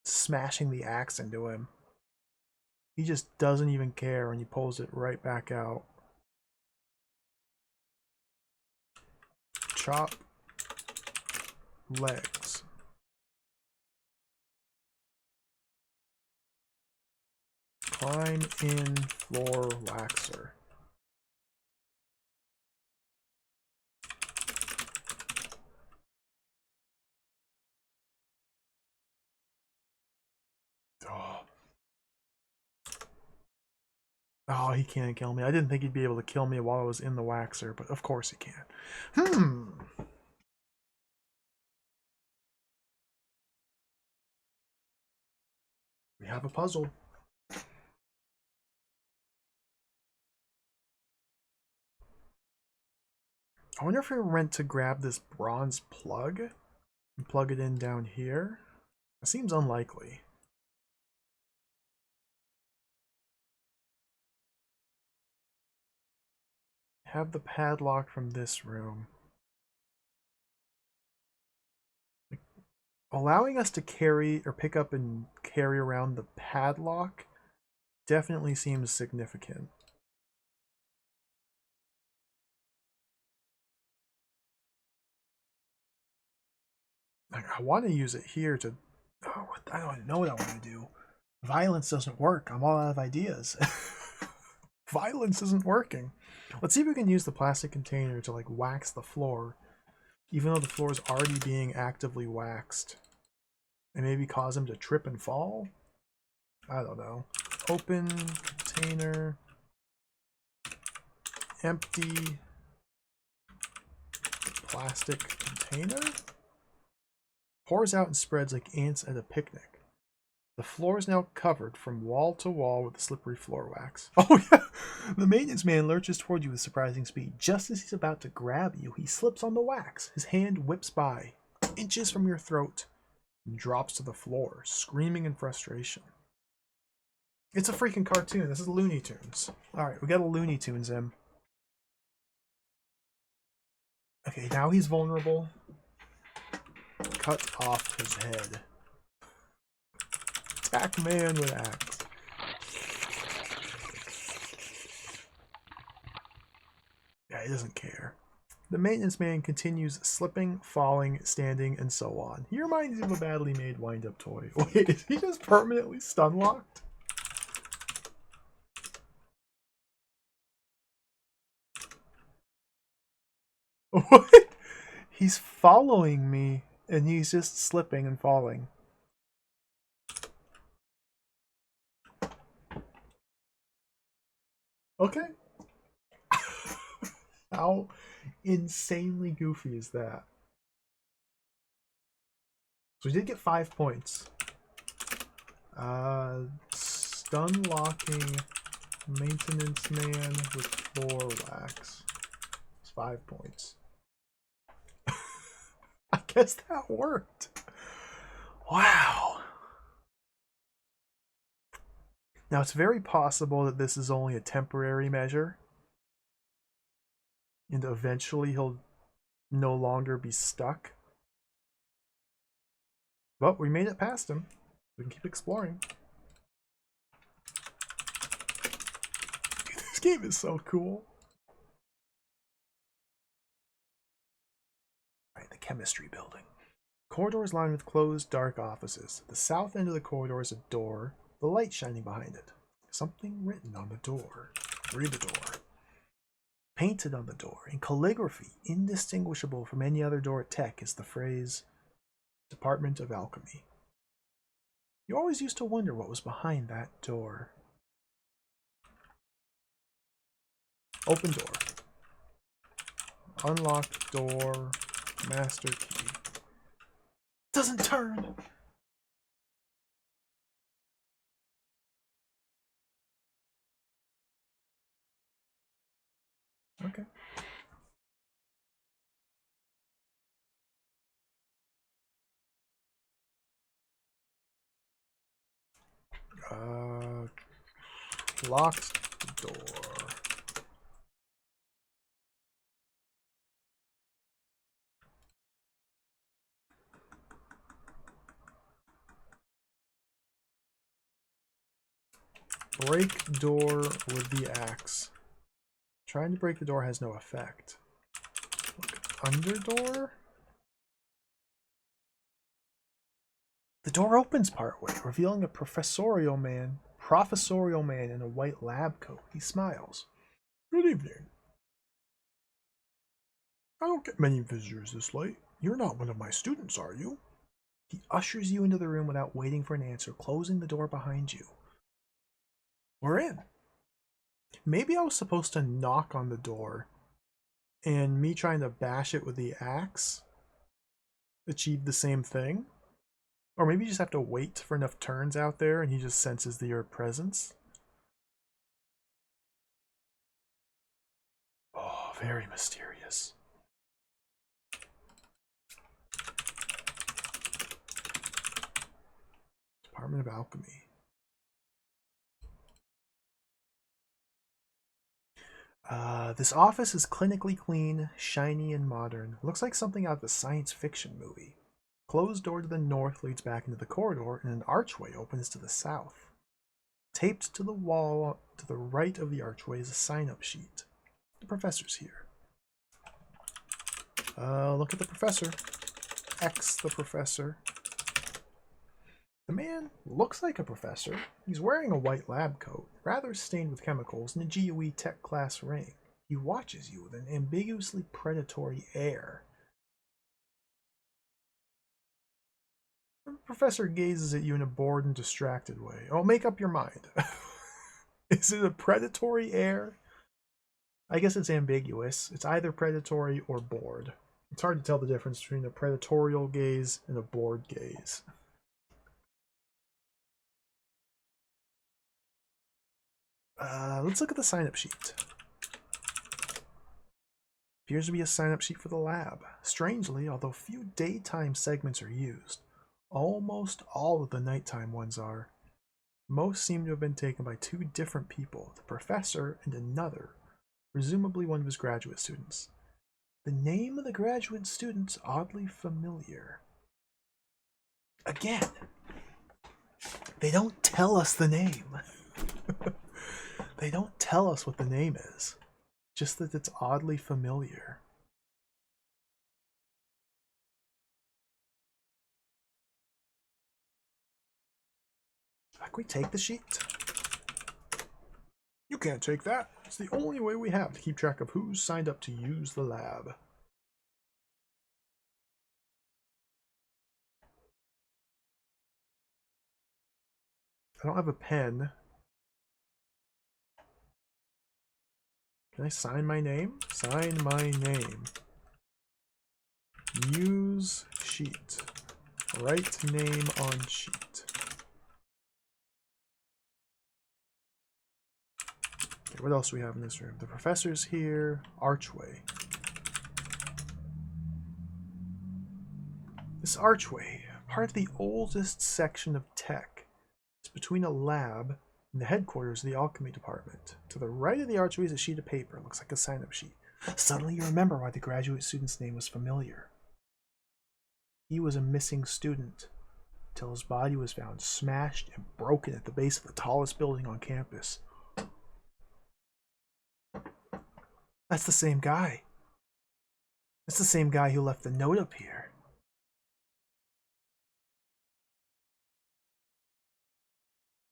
smashing the axe into him. He just doesn't even care when he pulls it right back out. Chop legs. Climb in floor waxer. Oh, he can't kill me. I didn't think he'd be able to kill me while I was in the waxer, but of course he can. We have a puzzle. I wonder if we were meant to grab this bronze plug and plug it in down here. It seems unlikely. Have the padlock from this room. Allowing us to carry or pick up and carry around the padlock definitely seems significant. I want to use it here to... Oh, I don't know what I want to do. Violence doesn't work. I'm all out of ideas. Violence isn't working. Let's see if we can use the plastic container to like wax the floor, even though the floor is already being actively waxed. And maybe cause him to trip and fall? I don't know. Open container. Empty plastic container. Pours out and spreads like ants at a picnic. The floor is now covered from wall to wall with the slippery floor wax. Oh yeah! The maintenance man lurches toward you with surprising speed. Just as he's about to grab you, he slips on the wax. His hand whips by, inches from your throat, and drops to the floor, screaming in frustration. It's a freaking cartoon. This is Looney Tunes. Alright, we got a Looney Tunes him. Okay, now he's vulnerable. Cut off his head. Attack man with axe. he doesn't care. The maintenance man continues slipping, falling, standing, and so on. He reminds you of a badly made wind-up toy. Wait, is he just permanently stun-locked? What? He's following me, and he's just slipping and falling. Okay. How insanely goofy is that? So we did get 5 points. Stun locking maintenance man with floor wax. It's 5 points. I guess that worked. Wow. Now it's very possible that this is only a temporary measure, and eventually he'll no longer be stuck. But we made it past him. We can keep exploring. This game is so cool. Alright, the chemistry building. Corridor is lined with closed, dark offices. At the south end of the corridor is a door, the light shining behind it. Something written on the door. Read the door. Painted on the door, in calligraphy indistinguishable from any other door at Tech, is the phrase, Department of Alchemy. You always used to wonder what was behind that door. Open door. Unlocked door. Master key. Doesn't turn! Okay. Locked door. Break door with the axe. Trying to break the door has no effect. Under door? The door opens partway, revealing a professorial man in a white lab coat. He smiles. Good evening. I don't get many visitors this late. You're not one of my students, are you? He ushers you into the room without waiting for an answer, closing the door behind you. We're in. Maybe I was supposed to knock on the door, and me trying to bash it with the axe achieved the same thing? Or maybe you just have to wait for enough turns out there and he just senses your presence. Oh, very mysterious. Department of Alchemy. This office is clinically clean, shiny, and modern. Looks like something out of a science fiction movie. Closed door to the north leads back into the corridor, and an archway opens to the south. Taped to the wall to the right of the archway is a sign-up sheet. The professor's here. Look at the professor. X the professor. The man looks like a professor. He's wearing a white lab coat, rather stained with chemicals, and a GUE tech class ring. He watches you with an ambiguously predatory air. The professor gazes at you in a bored and distracted way. Oh, make up your mind. Is it a predatory air? I guess it's ambiguous. It's either predatory or bored. It's hard to tell the difference between a predatorial gaze and a bored gaze. Let's look at the sign-up sheet. Appears to be a sign-up sheet for the lab. Strangely, although few daytime segments are used, almost all of the nighttime ones are. Most seem to have been taken by two different people, the professor and another, presumably one of his graduate students. The name of the graduate student's oddly familiar. Again, they don't tell us the name. They don't tell us what the name is. Just that it's oddly familiar. Can we take the sheet? You can't take that. It's the only way we have to keep track of who's signed up to use the lab. I don't have a pen. Can I sign my name? Sign my name. Use sheet. Write name on sheet. Okay, what else do we have in this room? The professor's here. Archway. This archway, part of the oldest section of tech, is between a lab and the headquarters of the alchemy department. To the right of the archway is a sheet of paper. It looks like a sign-up sheet. Suddenly you remember why the graduate student's name was familiar. He was a missing student until his body was found smashed and broken at the base of the tallest building on campus. That's the same guy. That's the same guy who left the note up here.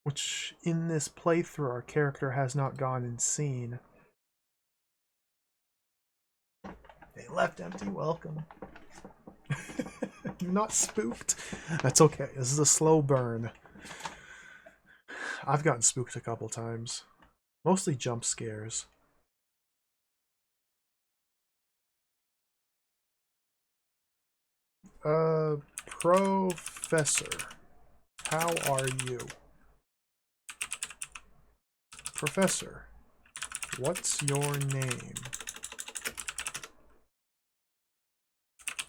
Which, in this playthrough, our character has not gone and seen. They left empty, welcome. You're not spooked? That's okay. This is a slow burn. I've gotten spooked a couple times. Mostly jump scares. Professor. How are you? Professor. What's your name?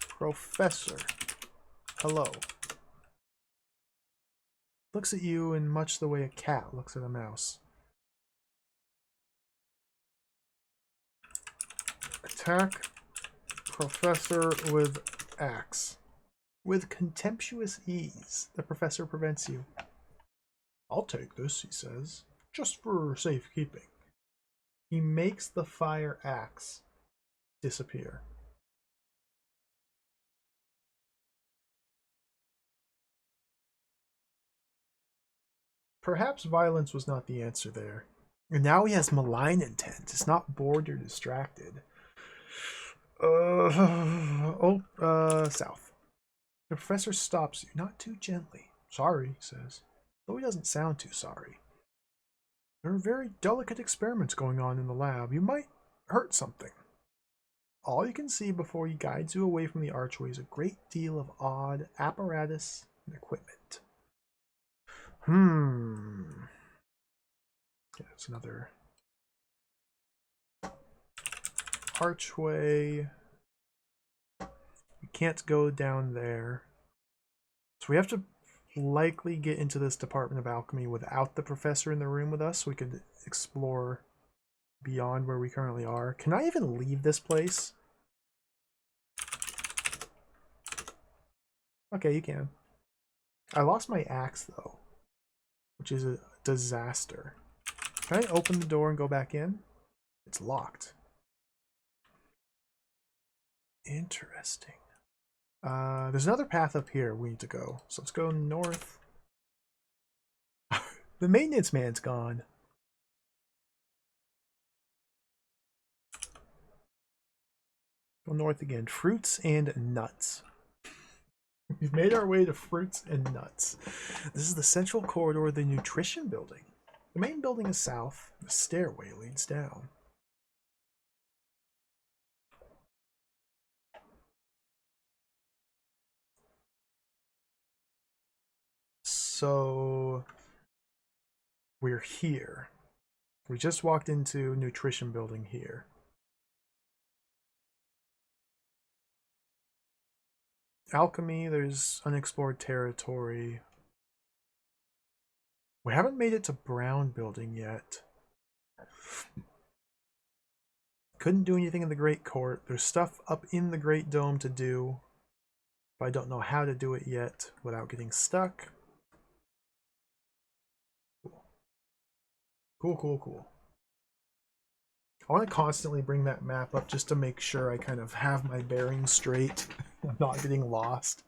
Professor. Hello. Looks at you in much the way a cat looks at a mouse. Attack Professor with axe. With contemptuous ease, the professor prevents you. I'll take this, he says, just for safekeeping. He makes the fire axe disappear. Perhaps violence was not the answer there. And now he has malign intent. It's not bored or distracted. South. The professor stops you, not too gently. Sorry, he says, though he doesn't sound too sorry. There are very delicate experiments going on in the lab. You might hurt something. All you can see before he guides you away from the archway is a great deal of odd apparatus and equipment. Yeah, it's another archway. We can't go down there. So we have to likely get into this Department of Alchemy without the professor in the room with us so we could explore beyond where we currently are. Can I even leave this place? Okay, you can. I lost my axe though, which is a disaster. Can I open the door and go back in? It's locked. Interesting. There's another path up here we need to go. So let's go north. The maintenance man's gone. Go north again. Fruits and nuts. We've made our way to fruits and nuts. This is the central corridor of the nutrition building. The main building is south. The stairway leads down. So we're here. We just walked into nutrition building here. Alchemy, there's unexplored territory. We haven't made it to Brown building yet. Couldn't do anything in the Great Court. There's stuff up in the Great Dome to do, but I don't know how to do it yet without getting stuck. Cool. Cool. I want to constantly bring that map up just to make sure I kind of have my bearings straight. I'm not getting lost.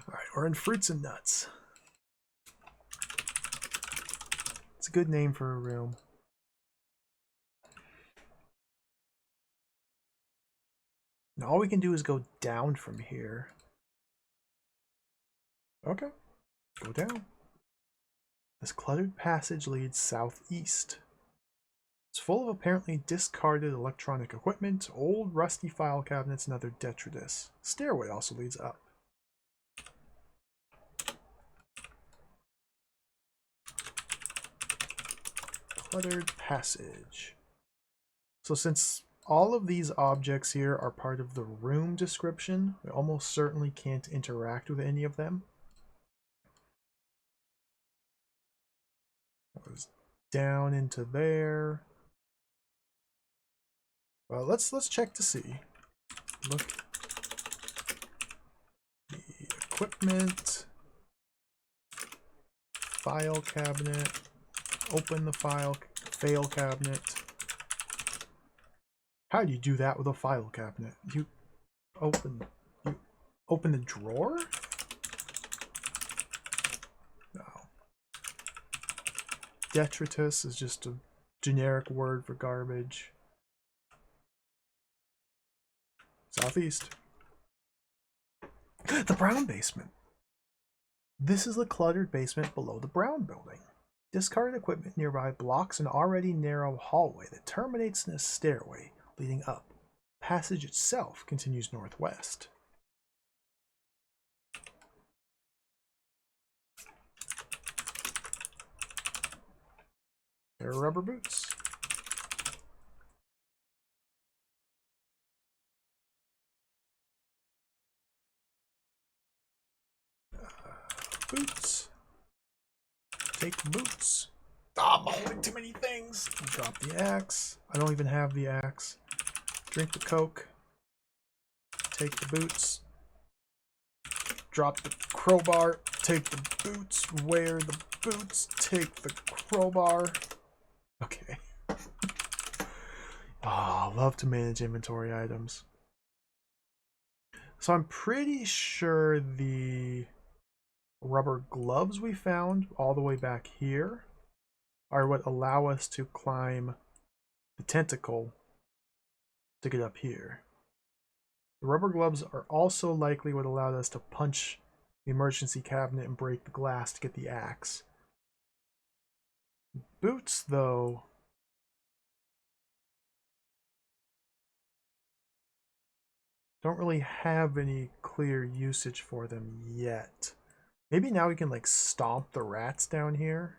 Alright, we're in Fruits and Nuts. It's a good name for a room. Now all we can do is go down from here. Okay, go down. This cluttered passage leads southeast. It's full of apparently discarded electronic equipment, old rusty file cabinets, and other detritus. Stairway also leads up. Cluttered passage. So since all of these objects here are part of the room description, we almost certainly can't interact with any of them. That was down into there. Well, let's check to see. Look, the equipment, file cabinet, open the fail cabinet. How do you do that with a file cabinet? You open the drawer? No. Detritus is just a generic word for garbage. Southeast. The brown basement. This is the cluttered basement below the brown building. Discarded equipment nearby blocks an already narrow hallway that terminates in a stairway leading up. The passage itself continues northwest. Pair of rubber boots. Boots. Take boots. I'm holding too many things. Drop the axe. I don't even have the axe. Drink the Coke. Take the boots. Drop the crowbar. Take the boots. Wear the boots. Take the crowbar. Okay. Oh, I love to manage inventory items. So I'm pretty sure the rubber gloves we found all the way back here are what allow us to climb the tentacle to get up here. The rubber gloves are also likely what allowed us to punch the emergency cabinet and break the glass to get the axe. Boots, though, don't really have any clear usage for them yet. Maybe now we can like stomp the rats down here.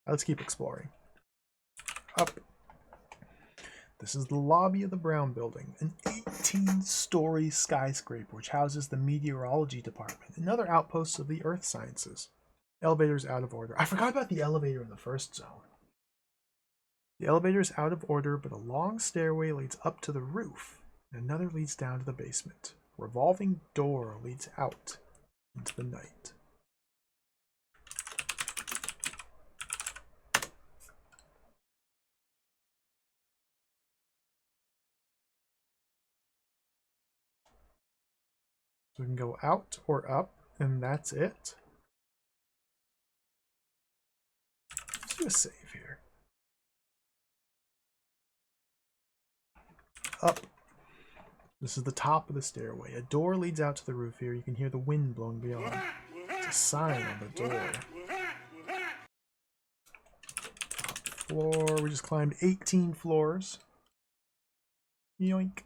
Let's keep exploring. Up. This is the lobby of the Brown Building, an 18-story skyscraper which houses the meteorology department and other outposts of the earth sciences. Elevator's out of order. I forgot about the elevator in the first zone. The elevator is out of order, but a long stairway leads up to the roof, and another leads down to the basement. A revolving door leads out into the night. So we can go out or up, and that's it. Let's do a save here. Up. This is the top of the stairway. A door leads out to the roof here. You can hear the wind blowing beyond. It's a sign on the door. Top floor. We just climbed 18 floors. Yoink.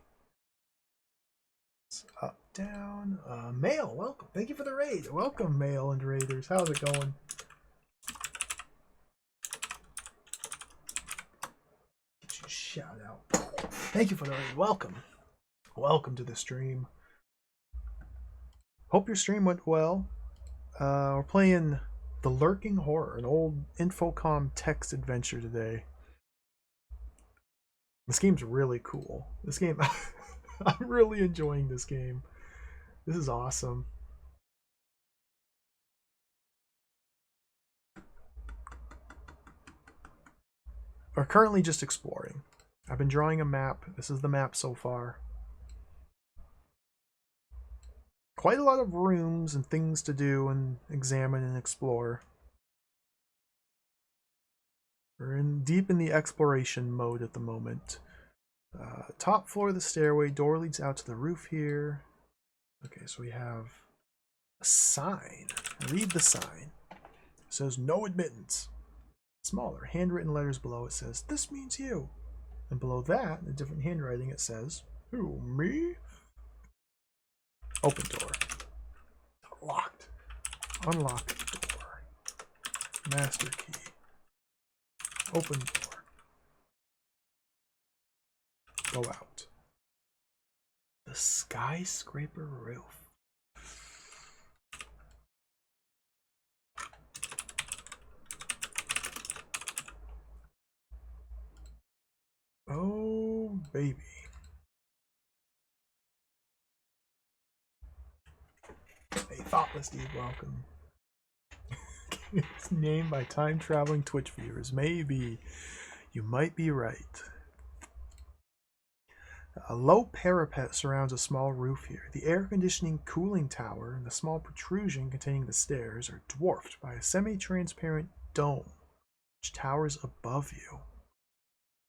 It's up, down. Mail, welcome. Thank you for the raid. Welcome, Mail and Raiders. How's it going? Get you a shout out. Thank you for the raid. Welcome. Welcome to the stream. Hope your stream went well. We're playing The Lurking Horror, an old Infocom text adventure today. This game's really cool. This game, I'm really enjoying this game. This is awesome. are currently just exploring. I've been drawing a map. This is the map so far. Quite a lot of rooms and things to do and examine and explore. We're deep in the exploration mode at the moment. Top floor of the stairway, door leads out to the roof here. Okay, so we have a sign. Read the sign. It says no admittance. Smaller, handwritten letters below it says, "This means you." And below that, in a different handwriting, it says, "Who, me?" Open door. Locked. Unlock door. Master key. Open door. Go out. The skyscraper roof. Oh, baby. A thoughtless deed, welcome. It's named by time-traveling Twitch viewers. Maybe. You might be right. A low parapet surrounds a small roof here. The air conditioning cooling tower and the small protrusion containing the stairs are dwarfed by a semi-transparent dome which towers above you.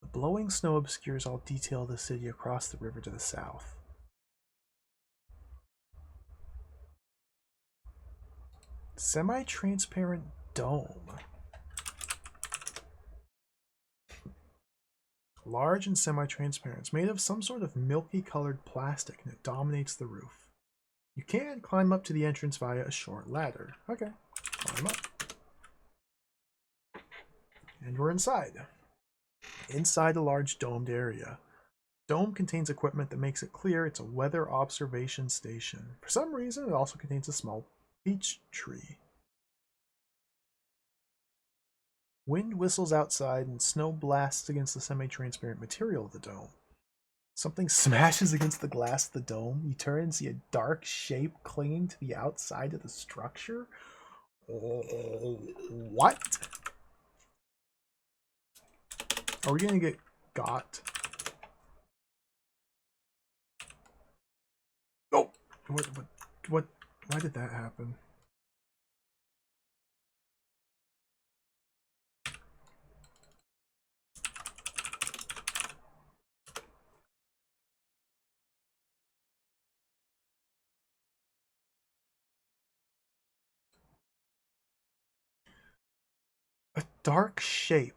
The blowing snow obscures all detail of the city across the river to the south. Semi-transparent dome. Large and semi-transparent. It's made of some sort of milky-colored plastic and it dominates the roof. You can climb up to the entrance via a short ladder. Okay, climb up. And we're inside. Inside a large domed area. Dome contains equipment that makes it clear it's a weather observation station. For some reason, it also contains a small peach tree. Wind whistles outside and snow blasts against the semi-transparent material of the dome. Something smashes against the glass of the dome. You turn and see a dark shape clinging to the outside of the structure. What? Are we gonna get got? Oh! What? Why did that happen? A dark shape.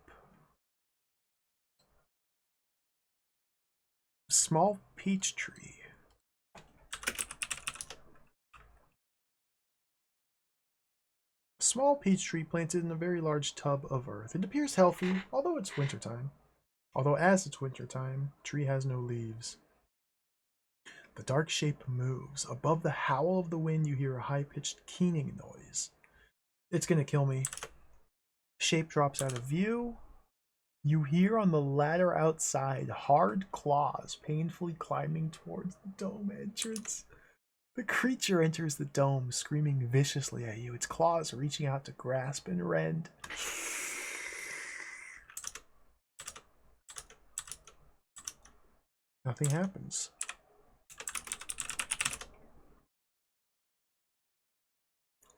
Small peach tree. A small peach tree planted in a very large tub of earth. It appears healthy, although it's wintertime. As it's wintertime, the tree has no leaves. The dark shape moves. Above the howl of the wind, you hear a high-pitched keening noise. It's gonna kill me. Shape drops out of view. You hear on the ladder outside hard claws painfully climbing towards the dome entrance. The creature enters the dome, screaming viciously at you, its claws reaching out to grasp and rend. Nothing happens.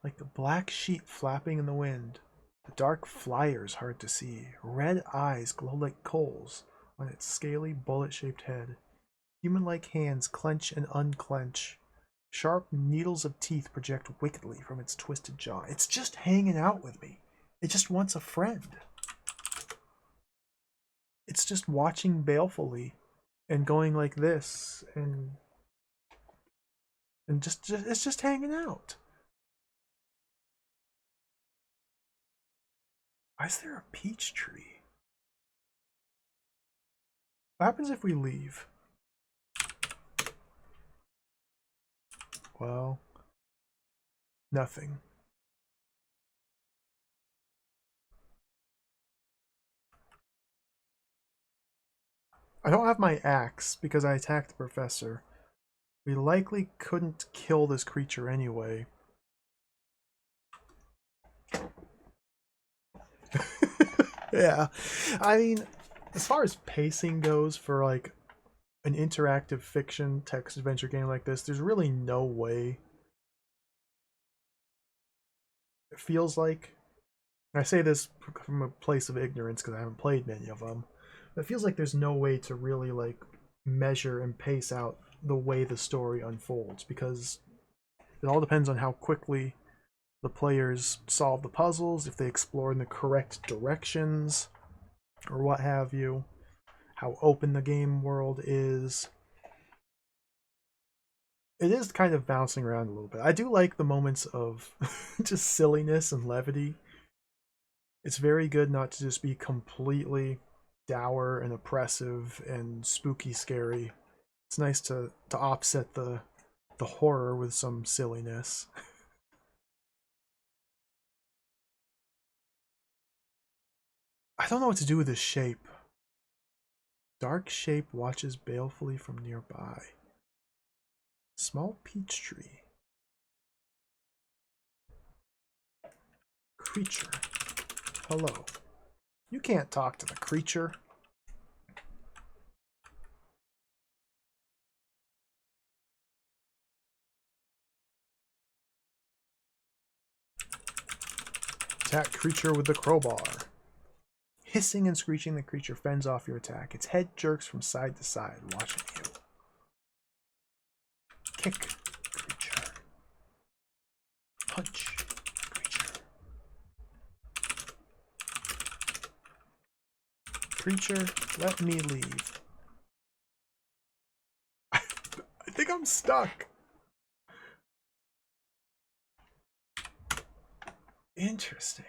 Like the black sheet flapping in the wind, the dark flyer is hard to see. Red eyes glow like coals on its scaly, bullet-shaped head. Human-like hands clench and unclench. Sharp needles of teeth project wickedly from its twisted jaw. It's just hanging out with me. It just wants a friend. It's just watching balefully and going like this and just it's just hanging out. Why is there a peach tree? What happens if we leave? Well, nothing. I don't have my axe because I attacked the professor. We likely couldn't kill this creature anyway. Yeah, I mean, As far as pacing goes for like an interactive fiction text adventure game like this, there's really no way. It feels like, and I say this from a place of ignorance because I haven't played many of them. It feels like there's no way to really like measure and pace out the way the story unfolds because it all depends on how quickly the players solve the puzzles, if they explore in the correct directions, or what have you, how open the game world is. It is kind of bouncing around a little bit. I do like the moments of just silliness and levity. It's very good not to just be completely dour and oppressive and spooky scary. It's nice to offset the horror with some silliness. I don't know what to do with this shape. Dark shape watches balefully from nearby. Small peach tree. Creature. Hello. You can't talk to the creature. Attack creature with the crowbar. Hissing and screeching, the creature fends off your attack. Its head jerks from side to side, watching you. Kick creature. Punch creature. Creature, let me leave. I think I'm stuck. Interesting.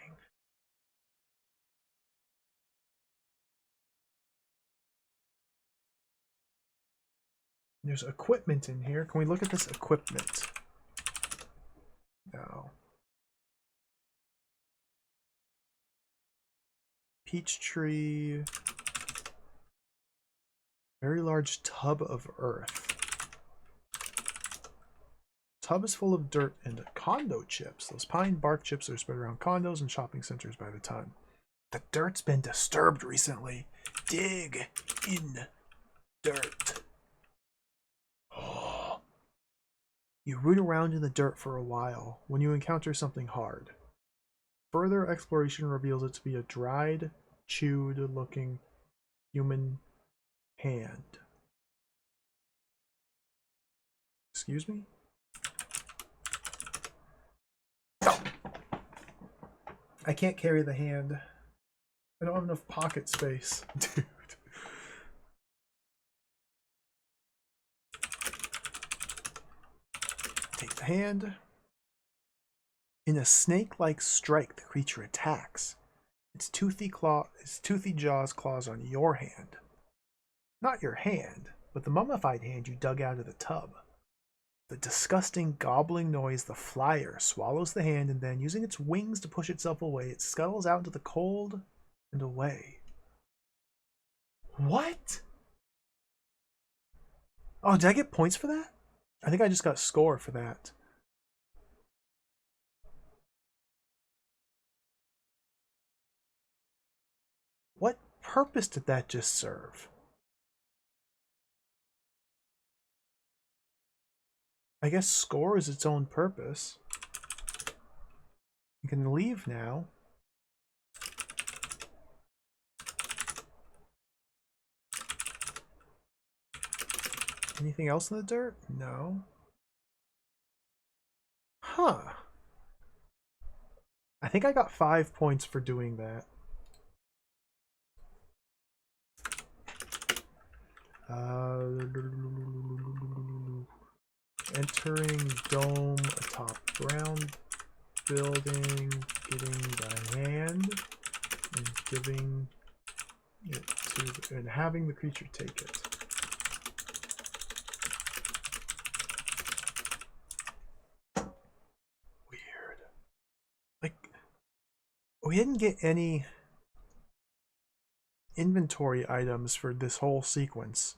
There's equipment in here. Can we look at this equipment? No. Peach tree. Very large tub of earth. Tub is full of dirt and condo chips. Those pine bark chips are spread around condos and shopping centers by the ton. The dirt's been disturbed recently. Dig in dirt. Oh. You root around in the dirt for a while when you encounter something hard. Further exploration reveals it to be a dried, chewed-looking human hand. Excuse me? Oh. I can't carry the hand. I don't have enough pocket space, dude. Take the hand. In a snake-like strike, the creature attacks. Its toothy jaws claws on your hand. Not your hand, but the mummified hand you dug out of the tub. The disgusting gobbling noise, the flyer swallows the hand, and then, using its wings to push itself away, it scuttles out into the cold and away. What? Oh, did I get points for that? I think I just got score for that. What purpose did that just serve? I guess score is its own purpose. You can leave now. Anything else in the dirt? No. Huh. I think I got 5 points for doing that. Entering dome atop ground building, getting the hand, and giving it to and having the creature take it. Weird. Like, we didn't get any inventory items for this whole sequence.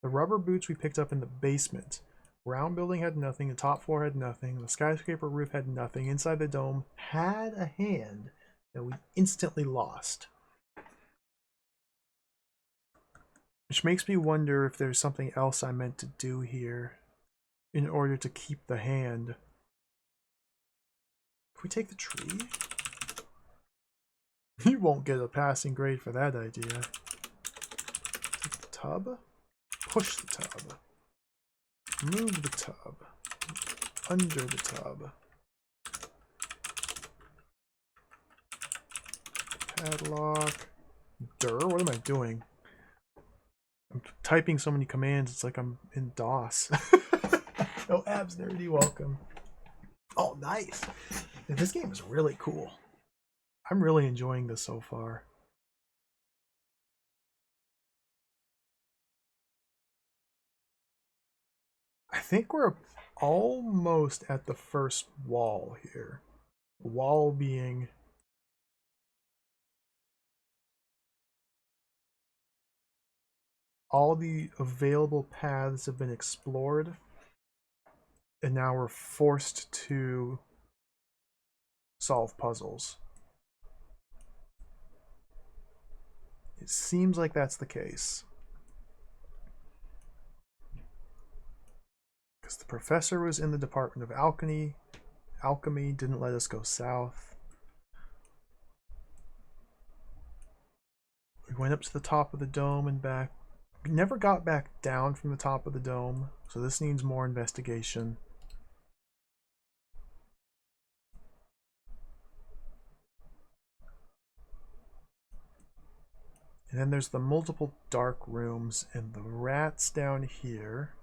The rubber boots we picked up in the basement. Ground building had nothing, the top floor had nothing, the skyscraper roof had nothing, inside the dome had a hand that we instantly lost. Which makes me wonder if there's something else I meant to do here in order to keep the hand. Can we take the tree? You won't get a passing grade for that idea. Take the tub. Push the tub. Move the tub. Under the tub. Padlock. What am I doing? I'm typing so many commands, it's like I'm in DOS. No abs, nerdy, welcome. Oh, nice. This game is really cool. I'm really enjoying this so far. I think we're almost at the first wall here. Wall being all the available paths have been explored, and now we're forced to solve puzzles. It seems like that's the case. Because the professor was in the Department of Alchemy. Alchemy didn't let us go south. We went up to the top of the dome and back. We never got back down from the top of the dome, so this needs more investigation. And then there's the multiple dark rooms and the rats down here.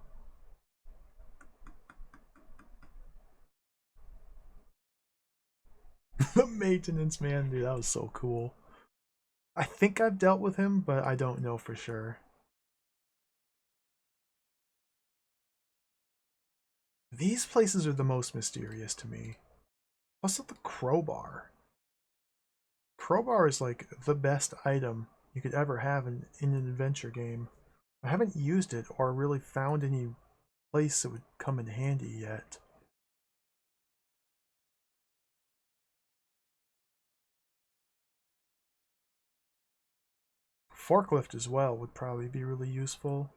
The maintenance man, dude, that was so cool. I think I've dealt with him, but I don't know for sure. These places are the most mysterious to me. Also the crowbar. Crowbar is like the best item you could ever have in an adventure game. I haven't used it or really found any place that would come in handy yet. Forklift as well would probably be really useful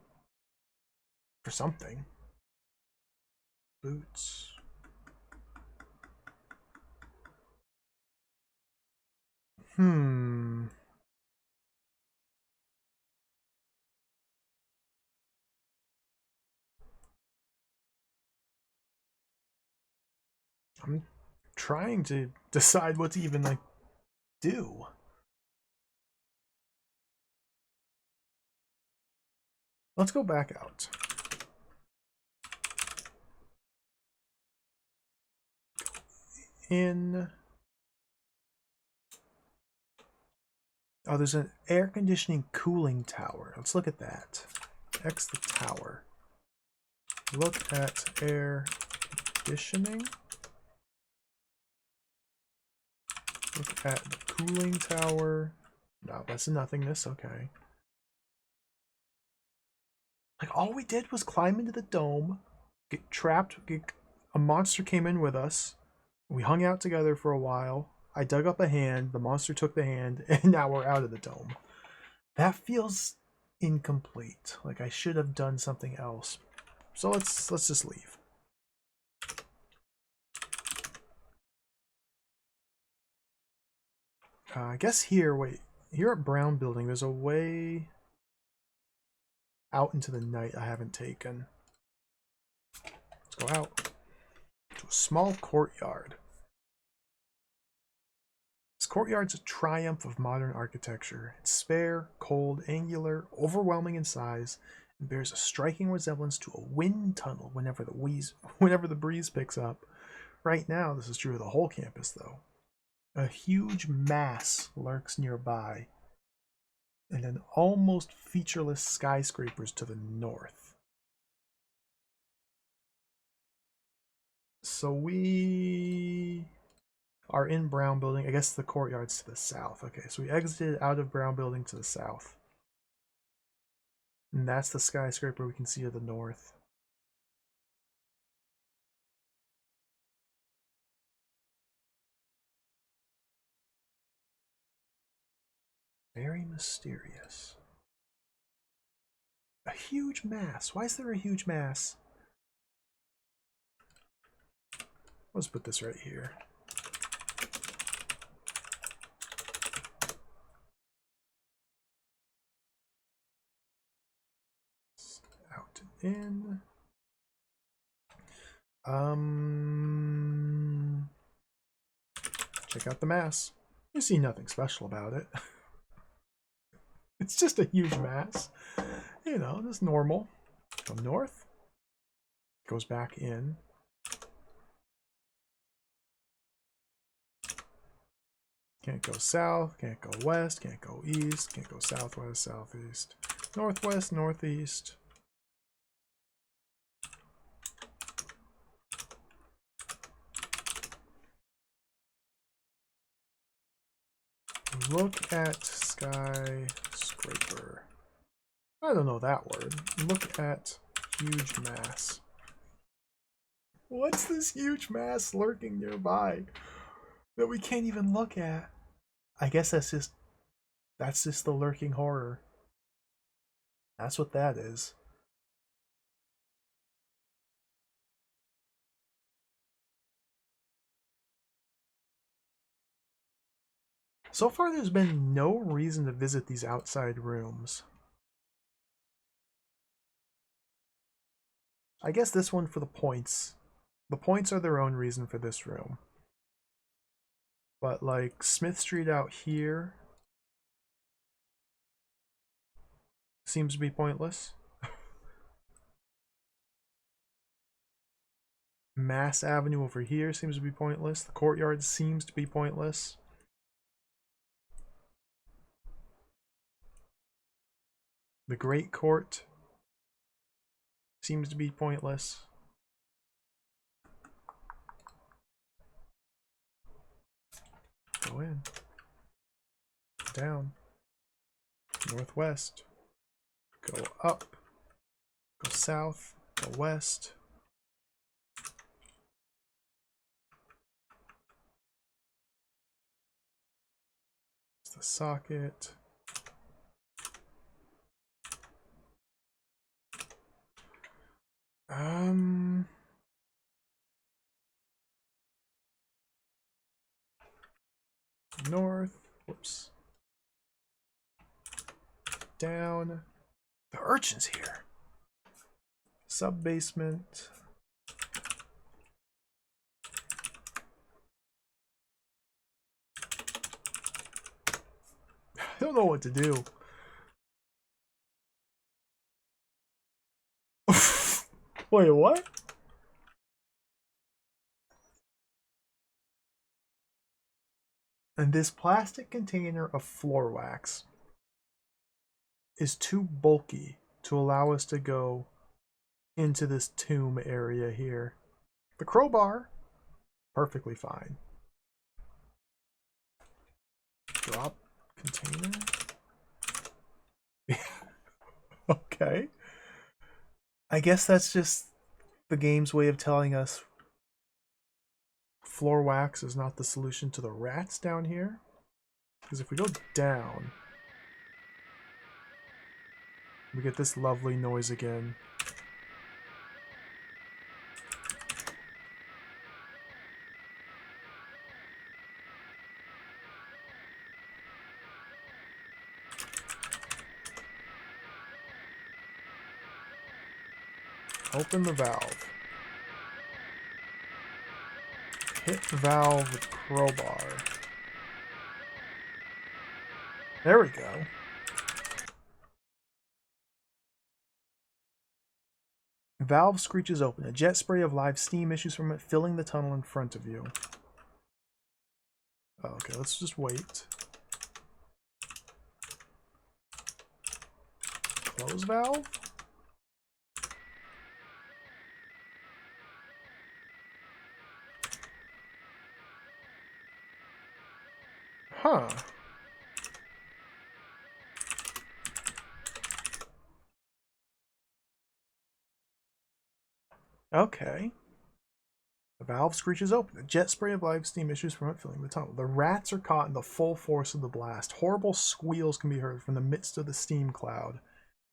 for something. Boots. Hmm. I'm trying to decide what to even like do. Let's go back out. In. Oh, there's an air conditioning cooling tower. Let's look at that. X the tower. Look at air conditioning. Look at the cooling tower. No, that's a nothingness. Okay. Like, all we did was climb into the dome, get trapped, a monster came in with us. We hung out together for a while. I dug up a hand, the monster took the hand, and now we're out of the dome. That feels incomplete. Like I should have done something else. So let's just leave. I guess here, wait, here at Brown Building, there's a way out into the night I haven't taken. Let's go out to a small courtyard. This courtyard's a triumph of modern architecture. It's spare, cold, angular, overwhelming in size, and bears a striking resemblance to a wind tunnel whenever the breeze picks up. Right now, this is true of the whole campus, though. A huge mass lurks nearby, and then almost featureless skyscrapers to the north. So we are in Brown Building. I guess the courtyard's to the south. Okay, so we exited out of Brown Building to the south. And that's the skyscraper we can see to the north. Very mysterious. A huge mass. Why is there a huge mass? Let's put this right here. Out and in. Check out the mass. You see nothing special about it. It's just a huge mass. You know, just normal. Go north. Goes back in. Can't go south, can't go west, can't go east, can't go southwest, southeast, northwest, northeast. Look at skyscraper. I don't know that word. Look at huge mass. What's this huge mass lurking nearby that we can't even look at? I guess that's just the lurking horror. That's what that is. So far, there's been no reason to visit these outside rooms. I guess this one for the points. The points are their own reason for this room. But like Smith Street out here seems to be pointless. Mass Avenue over here seems to be pointless. The courtyard seems to be pointless. The Great Court seems to be pointless. Go in. Down. Northwest. Go up. Go south. Go west. It's the socket. North. Whoops. Down. The urchin's here. Sub-basement. I don't know what to do. Wait, what? And this plastic container of floor wax is too bulky to allow us to go into this tomb area here. The crowbar, perfectly fine. Drop container. Okay. I guess that's just the game's way of telling us floor wax is not the solution to the rats down here. Because if we go down, we get this lovely noise again. Open the valve. Hit valve with crowbar. There we go. Valve screeches open. A jet spray of live steam issues from it, filling the tunnel in front of you. Oh, okay, let's just wait. Close valve. Huh. Okay. The valve screeches open. A jet spray of live steam issues from it, filling the tunnel. The rats are caught in the full force of the blast. Horrible squeals can be heard from the midst of the steam cloud.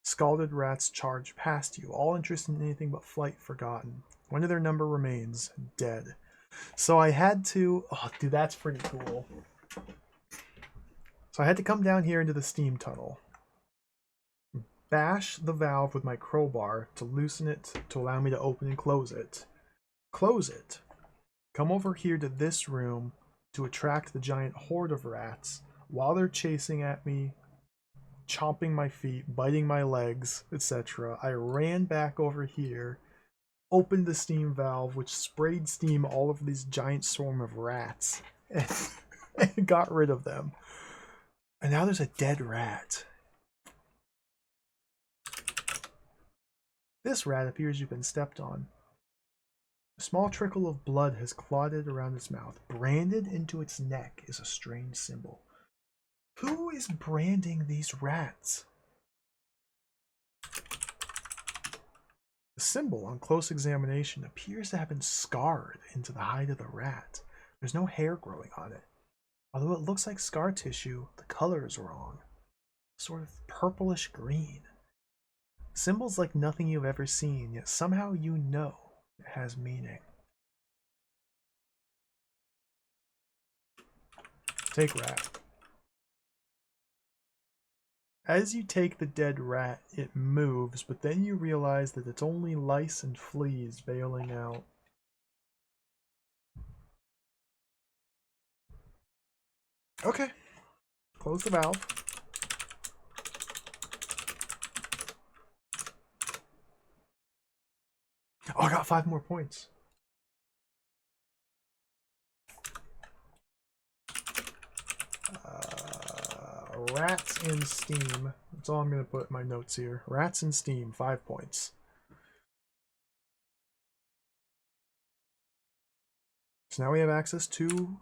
Scalded rats charge past you, all interested in anything but flight forgotten. One of their number remains, dead. So I had to... Oh, dude, that's pretty cool. So I had to come down here into the steam tunnel. Bash the valve with my crowbar to loosen it to allow me to open and close it. Close it. Come over here to this room to attract the giant horde of rats while they're chasing at me, chomping my feet, biting my legs, etc. I ran back over here, opened the steam valve, which sprayed steam all over this giant swarm of rats, and got rid of them. And now there's a dead rat. This rat appears you've been stepped on. A small trickle of blood has clotted around its mouth. Branded into its neck is a strange symbol. Who is branding these rats? The symbol, on close examination, appears to have been scarred into the hide of the rat. There's no hair growing on it. Although it looks like scar tissue, the color is wrong. Sort of purplish green. Symbols like nothing you've ever seen, yet somehow you know it has meaning. Take rat. As you take the dead rat, it moves, but then you realize that it's only lice and fleas bailing out. Okay. Close the valve. Oh, I got 5 more points. Rats in Steam. That's all I'm going to put in my notes here. Rats in Steam, 5 points. So now we have access to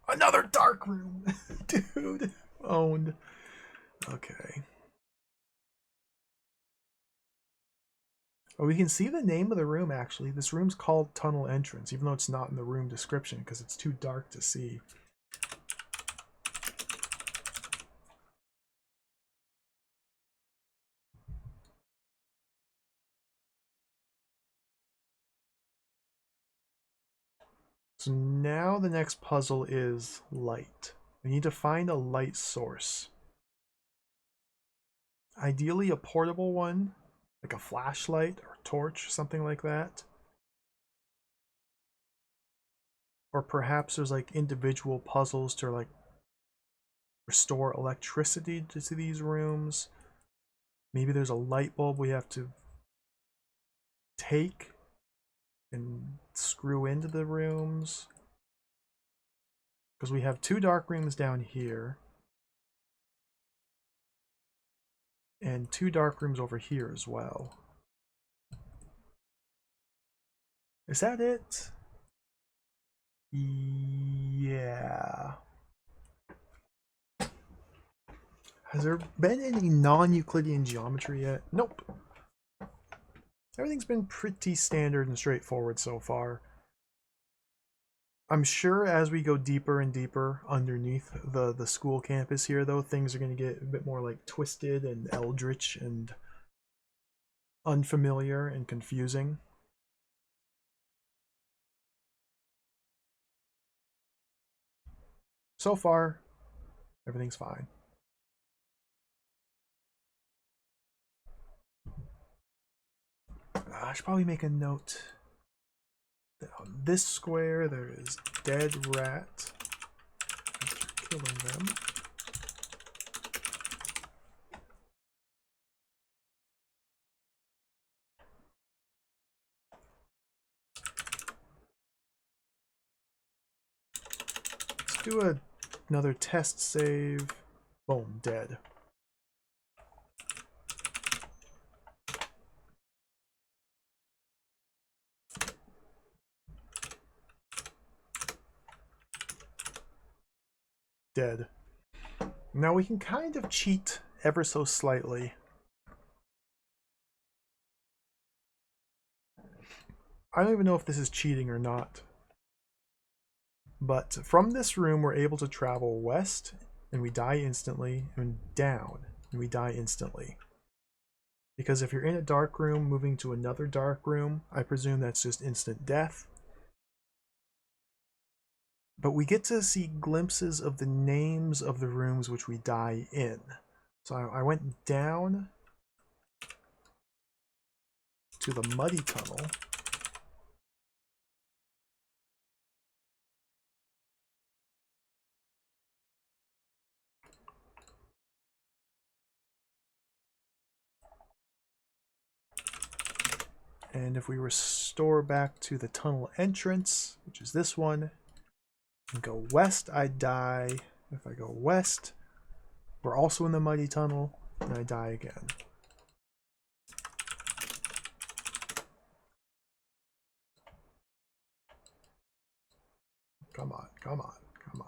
another dark room. Dude, owned. Okay. Oh, we can see the name of the room, actually. This room's called Tunnel Entrance, even though it's not in the room description because it's too dark to see. So now the next puzzle is light. We need to find a light source. Ideally a portable one, like a flashlight or torch, something like that. Or perhaps there's like individual puzzles to like restore electricity to these rooms. Maybe there's a light bulb we have to take and screw into the rooms. Because we have 2 dark rooms down here. And 2 dark rooms over here as well. Is that it? Yeah. Has there been any non-Euclidean geometry yet? Nope. Everything's been pretty standard and straightforward so far. I'm sure as we go deeper and deeper underneath the school campus here, though, things are going to get a bit more like twisted and eldritch and unfamiliar and confusing. So far, everything's fine. I should probably make a note that on this square there is dead rat after killing them. Let's do another test save. Boom, dead. Dead. Now we can kind of cheat ever so slightly. I don't even know if this is cheating or not. But from this room, we're able to travel west, and we die instantly, and down, and we die instantly. Because if you're in a dark room, moving to another dark room, I presume that's just instant death. But we get to see glimpses of the names of the rooms which we die in. So I went down to the muddy tunnel. And if we restore back to the tunnel entrance, which is this one, and go west, I die. If I go west, we're also in the muddy tunnel, and I die again. Come on, come on, come on.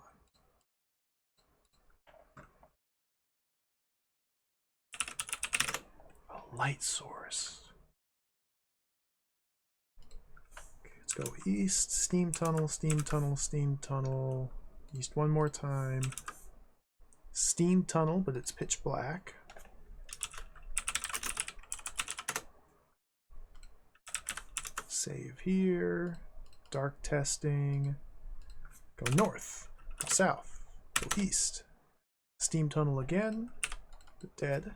A light source. Okay, let's go east, steam tunnel, steam tunnel, steam tunnel. East one more time. Steam tunnel, but it's pitch black. Save here. Dark testing. Go north. Go south. Go east. Steam tunnel again. Dead.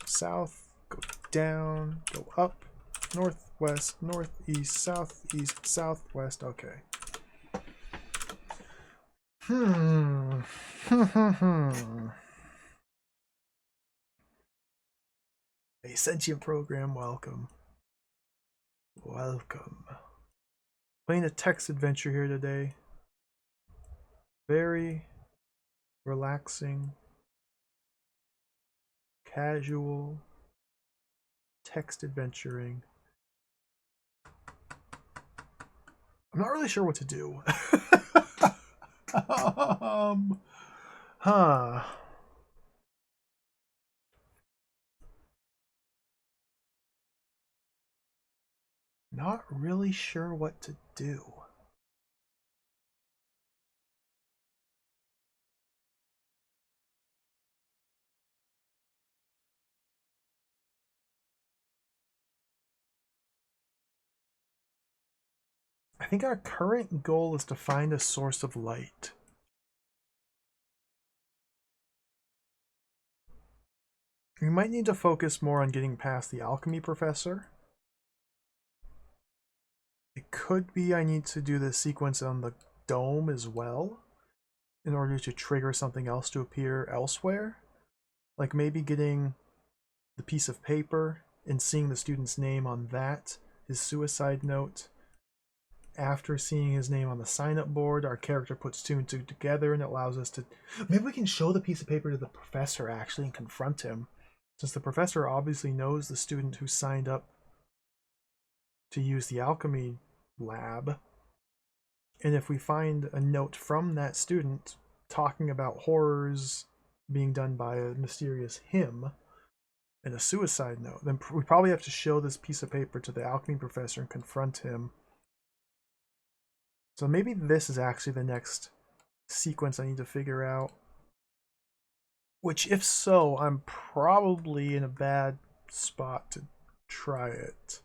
South. Go down. Go up. Northwest. Northeast. Southeast. Southwest. Okay. A sentient program, welcome. Welcome. Playing a text adventure here today. Very relaxing, casual, text adventuring. I'm not really sure what to do. Huh. Not really sure what to do. I think our current goal is to find a source of light. We might need to focus more on getting past the alchemy professor. It could be I need to do the sequence on the dome as well in order to trigger something else to appear elsewhere. Like maybe getting the piece of paper and seeing the student's name on that, his suicide note. After seeing his name on the sign-up board, our character puts two and two together and it allows us to... Maybe we can show the piece of paper to the professor actually and confront him. Since the professor obviously knows the student who signed up to use the alchemy lab. And if we find a note from that student talking about horrors being done by a mysterious him and a suicide note, then we probably have to show this piece of paper to the alchemy professor and confront him. So maybe this is actually the next sequence I need to figure out. Which, if so, I'm probably in a bad spot to try it.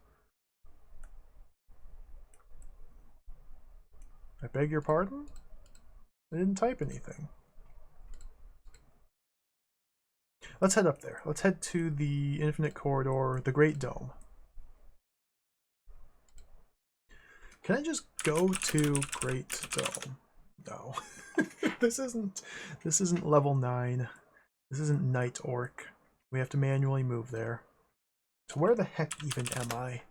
I beg your pardon? I didn't type anything. Let's head up there. Let's head to the Infinite Corridor, the Great Dome. Can I just go to Great Dome? No. This isn't level 9. This isn't Night Orc. We have to manually move there. So where the heck even am I?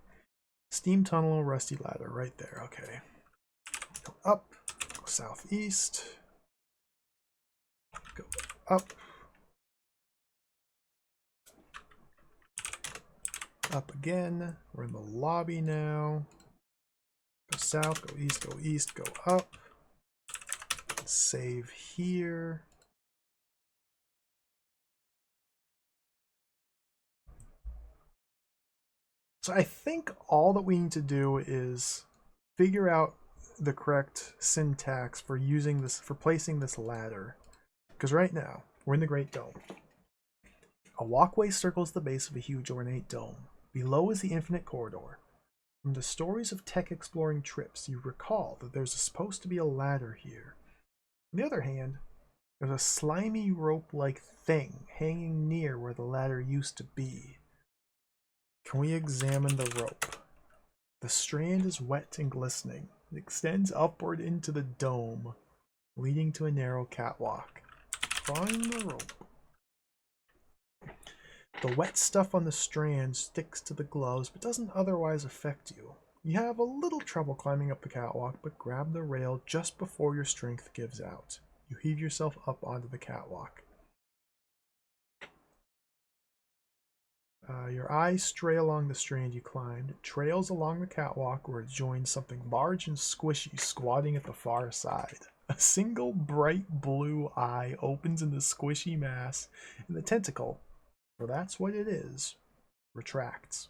Steam Tunnel, Rusty Ladder, right there. Okay. Go up, go southeast, go up, up again. We're in the lobby now. Go south, go east, go up. Save here. So I think all that we need to do is figure out the correct syntax for using this, for placing this ladder. Because right now, we're in the Great Dome. A walkway circles the base of a huge ornate dome. Below is the infinite corridor. From the stories of tech exploring trips, you recall that there's supposed to be a ladder here. On the other hand, there's a slimy rope-like thing hanging near where the ladder used to be. Can we examine the rope? The strand is wet and glistening. It extends upward into the dome, leading to a narrow catwalk. Drawing the rope. The wet stuff on the strand sticks to the gloves but doesn't otherwise affect you. You have a little trouble climbing up the catwalk, but grab the rail just before your strength gives out. You heave yourself up onto the catwalk. Your eyes stray along the strand you climbed. It trails along the catwalk where it joins something large and squishy squatting at the far side. A single bright blue eye opens in the squishy mass, and the tentacle, for that's what it is, retracts.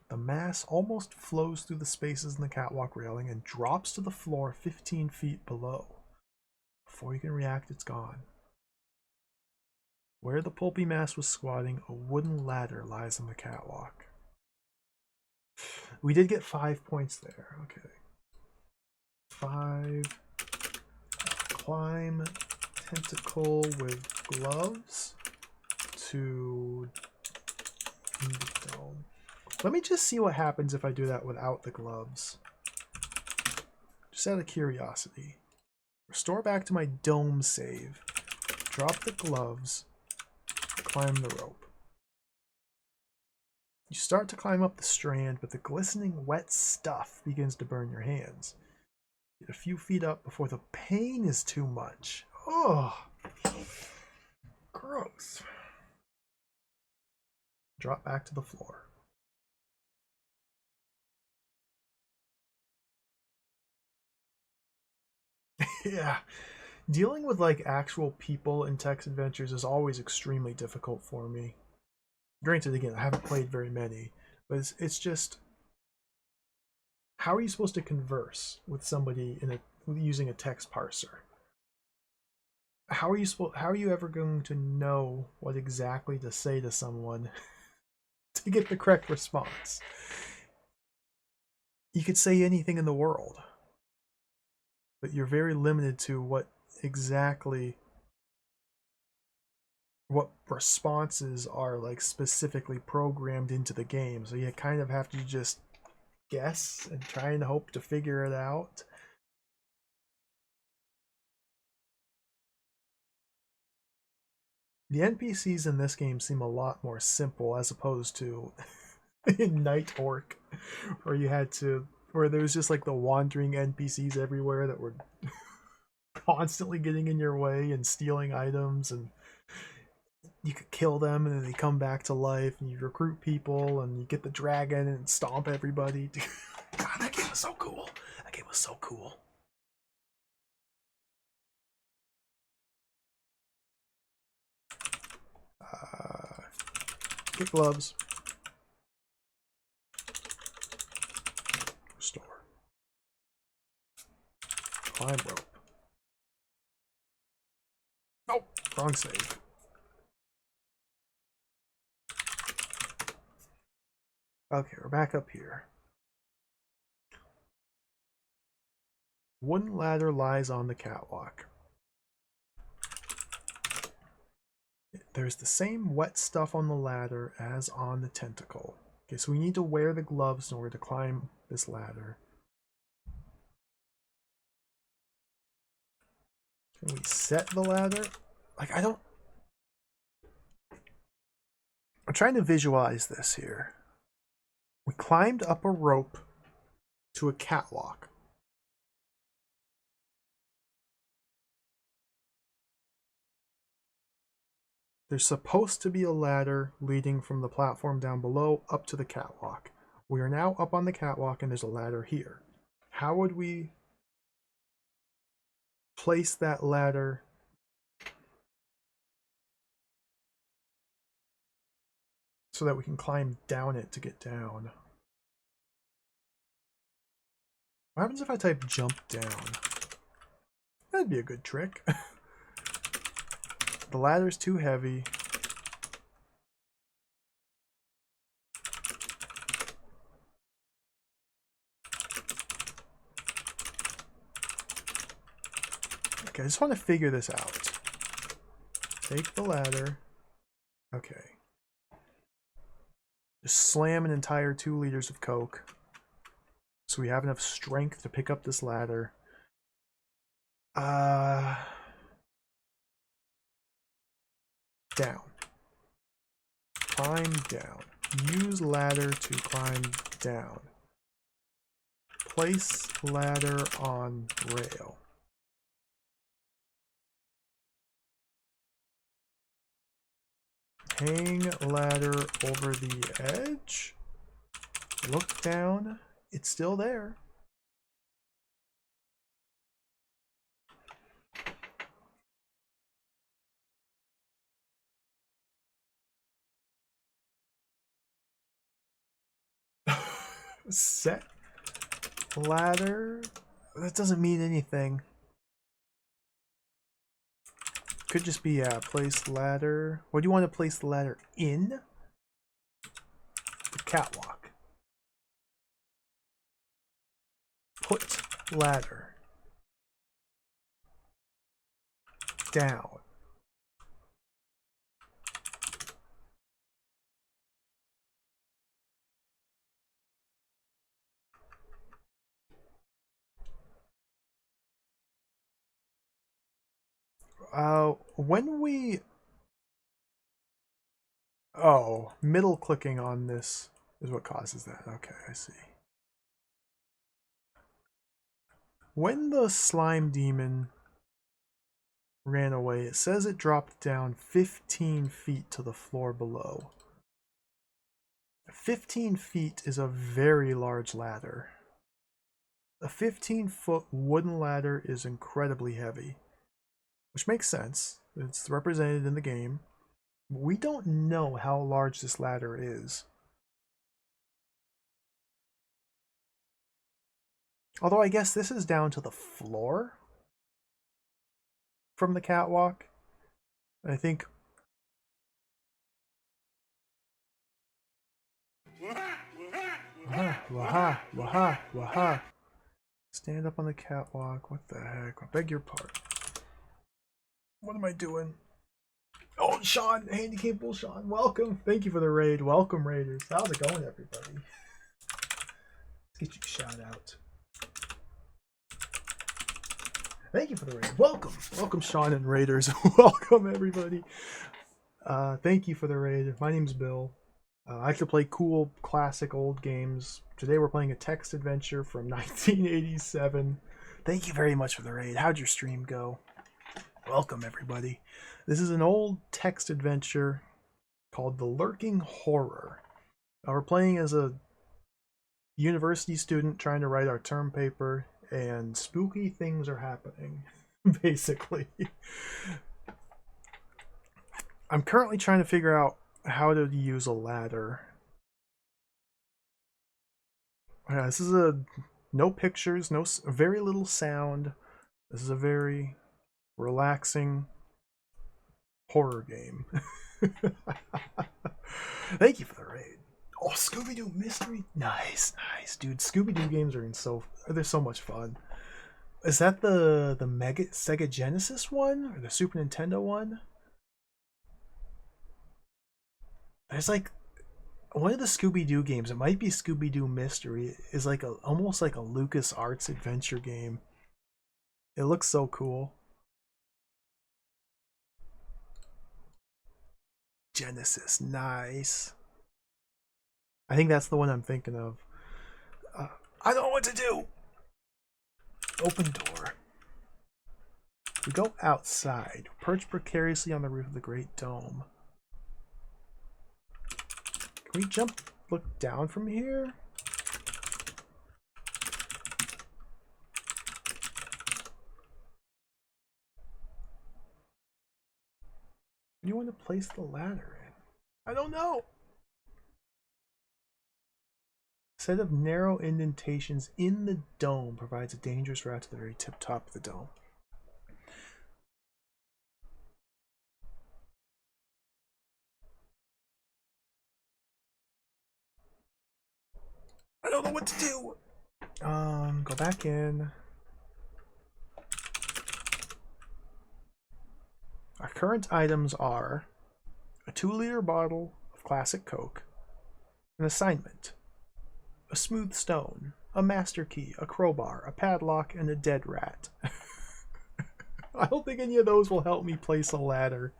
The mass almost flows through the spaces in the catwalk railing and drops to the floor 15 feet below. Before you can react, it's gone. Where the pulpy mass was squatting, a wooden ladder lies on the catwalk. We did get 5 points there. Okay. 5. Climb tentacle with gloves to the dome. Let me just see what happens if I do that without the gloves. Just out of curiosity. Restore back to my dome save. Drop the gloves. Climb the rope. You start to climb up the strand, but the glistening wet stuff begins to burn your hands. Get a few feet up before the pain is too much. Oh, gross. Drop back to the floor. Yeah, dealing with like actual people in text adventures is always extremely difficult for me. Granted, again, I haven't played very many, but it's just, how are you supposed to converse with somebody using a text parser? How are you ever going to know what exactly to say to someone to get the correct response? You could say anything in the world, but you're very limited to what responses are like specifically programmed into the game. So you kind of have to just guess and try and hope to figure it out. The NPCs in this game seem a lot more simple as opposed to in Night Orc, where there was just like the wandering NPCs everywhere that were constantly getting in your way and stealing items, and you could kill them and then they come back to life, and you recruit people and you get the dragon and stomp everybody. God, that game was so cool. That game was so cool. Get gloves. Restore. Climb rope. Nope, wrong save. Okay, we're back up here. Wooden ladder lies on the catwalk. There's the same wet stuff on the ladder as on the tentacle. Okay, so we need to wear the gloves in order to climb this ladder. Can we set the ladder? Like, I'm trying to visualize this here. We climbed up a rope to a catwalk. There's supposed to be a ladder leading from the platform down below up to the catwalk. We are now up on the catwalk and there's a ladder here. How would we place that ladder? so that we can climb down it to get down. What happens if I type jump down? That'd be a good trick. The ladder's too heavy. Okay, I just want to figure this out. Take the ladder. Okay. Just slam an entire 2 liters of Coke. So we have enough strength to pick up this ladder. Down. Climb down. Use ladder to climb down. Place ladder on rail. Hang ladder over the edge. Look down. It's still there. Set ladder. That doesn't mean anything. Could just be place ladder. What do you want to place the ladder in? The catwalk. Put ladder down. When we... Oh, middle clicking on this is what causes that. Okay, I see. When the slime demon ran away, it says it dropped down 15 feet to the floor below. 15 feet is a very large ladder. A 15-foot wooden ladder is incredibly heavy, which makes sense. It's represented in the game. We don't know how large this ladder is. Although I guess this is down to the floor from the catwalk. I think... Waha, waha, waha, waha. Stand up on the catwalk. What the heck? I beg your pardon. What am I doing? Oh, Sean, Handicapable Sean, welcome. Thank you for the raid. Welcome, Raiders. How's it going, everybody? Let's get you a shout out. Thank you for the raid. Welcome. Welcome, Sean and Raiders. Welcome, everybody. Thank you for the raid. My name's Bill. I like to play cool, classic old games. Today we're playing a text adventure from 1987. Thank you very much for the raid. How'd your stream go? Welcome, everybody. This is an old text adventure called The Lurking Horror. We're playing as a university student trying to write our term paper, and spooky things are happening, basically. I'm currently trying to figure out how to use a ladder. This is a no pictures, very little sound. This is a very relaxing horror game. Thank you for the raid. Oh, Scooby-Doo mystery, nice, dude. Scooby-Doo games they're so much fun. Is that the Mega Sega Genesis one or the Super Nintendo one? There's like one of the Scooby-Doo games. It might be Scooby-Doo Mystery. Is like almost like a LucasArts adventure game. It looks so cool. Genesis, nice. I think that's the one I'm thinking of. I don't know what to do. Open door. We go outside. Perch precariously on the roof of the Great Dome. Can we look down from here? Where do you want to place the ladder in? I don't know. set of narrow indentations in the dome provides a dangerous route to the very tip top of the dome. I don't know what to do. Go back in. Our current items are a 2-liter bottle of classic Coke, an assignment, a smooth stone, a master key, a crowbar, a padlock, and a dead rat. I don't think any of those will help me place a ladder.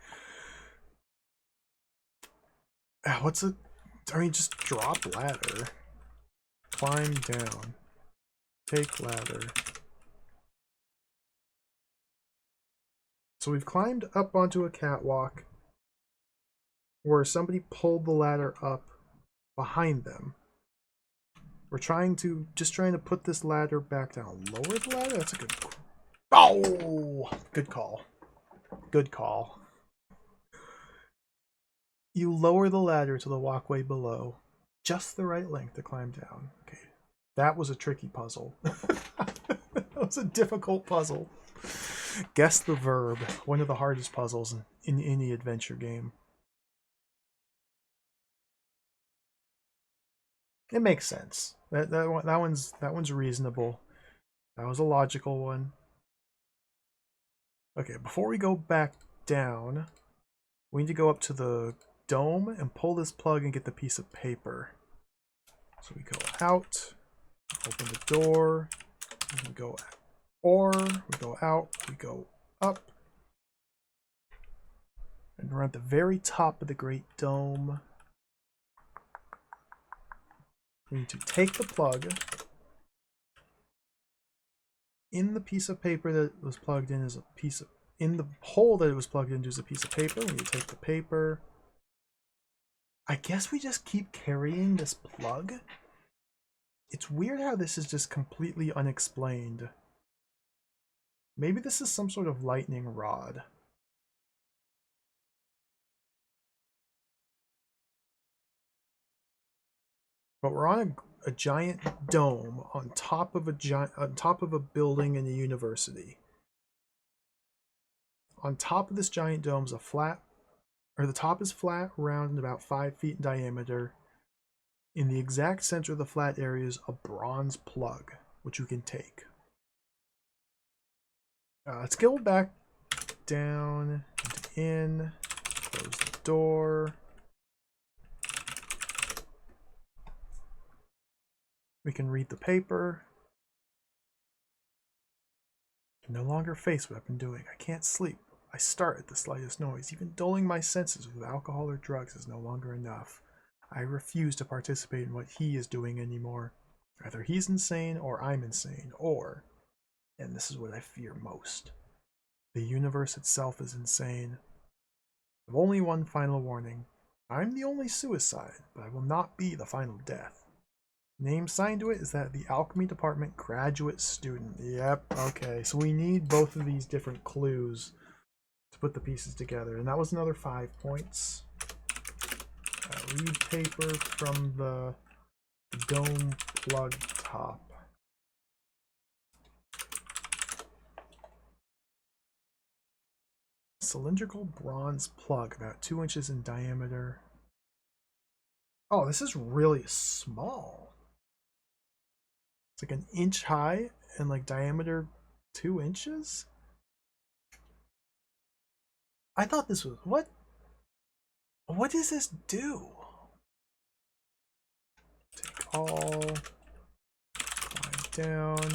What's it? I mean, just drop ladder. Climb down. Take ladder. So we've climbed up onto a catwalk where somebody pulled the ladder up behind them. We're just trying to put this ladder back down. Lower the ladder? That's a good... Oh! Good call. Good call. You lower the ladder to the walkway below. Just the right length to climb down. Okay. That was a tricky puzzle. That was a difficult puzzle. Guess the verb. One of the hardest puzzles in any adventure game. It makes sense. That one's reasonable. That was a logical one. Okay, before we go back down, we need to go up to the dome and pull this plug and get the piece of paper. So we go out, open the door, we go out, we go up, and we're at the very top of the great dome. We need to take the plug. In the piece of paper that was plugged in is a piece of... In the hole that it was plugged into is a piece of paper. We need to take the paper. I guess we just keep carrying this plug. It's weird how this is just completely unexplained. Maybe this is some sort of lightning rod. But we're on a giant dome on top of a building in a university. On top of this giant dome is the top is flat, round, and about 5 feet in diameter. In the exact center of the flat area is a bronze plug, which you can take. Let's go back down, in, close the door. We can read the paper. I can no longer face what I've been doing. I can't sleep. I start at the slightest noise. Even dulling my senses with alcohol or drugs is no longer enough. I refuse to participate in what he is doing anymore. Either he's insane or I'm insane, or, and this is what I fear most, the universe itself is insane. I've only one final warning. I'm the only suicide, but I will not be the final death. Name signed to it is that the alchemy department graduate student. Yep, okay. So we need both of these different clues to put the pieces together. And that was another 5 points. Read paper from the dome plug top. Cylindrical bronze plug, about 2 inches in diameter. Oh, this is really small. It's like an inch high and like diameter 2 inches? I thought this was... What does this do? Take all. Climb down.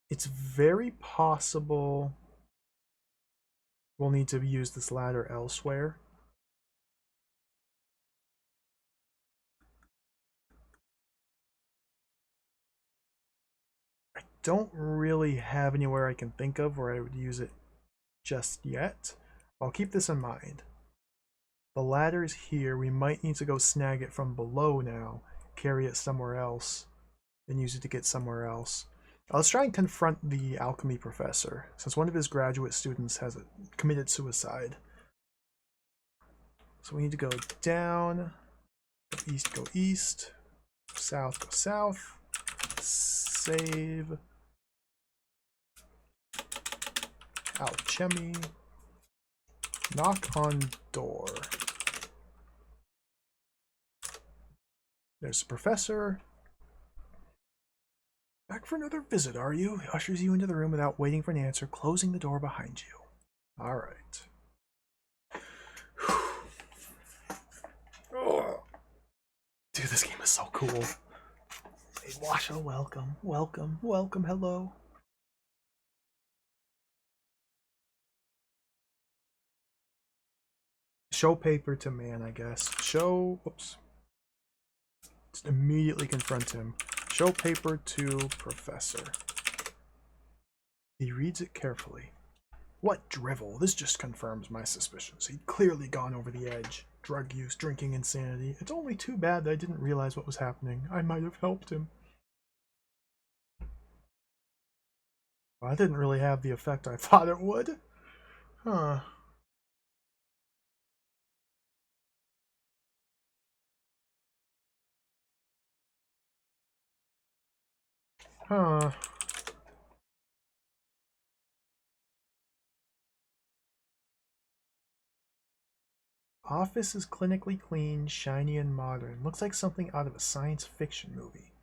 It's very possible we'll need to use this ladder elsewhere. I don't really have anywhere I can think of where I would use it just yet. I'll keep this in mind. The ladder is here. We might need to go snag it from below now, carry it somewhere else, and use it to get somewhere else. Let's try and confront the alchemy professor, since one of his graduate students has committed suicide. So we need to go down, go east, south, go south, save, alchemy, knock on door. There's the professor. Back for another visit, are you? He ushers you into the room without waiting for an answer, closing the door behind you. Alright. Dude, this game is so cool. Hey, Washa, welcome, welcome, welcome, hello. Show paper to man, I guess. Show, whoops. Just immediately confront him. Show paper to professor. He reads it carefully. What drivel? This just confirms my suspicions. He'd clearly gone over the edge. Drug use, drinking insanity. It's only too bad that I didn't realize what was happening. I might have helped him. Well, that didn't really have the effect I thought it would. Huh. Huh. Office is clinically clean, shiny, and modern. Looks like something out of a science fiction movie.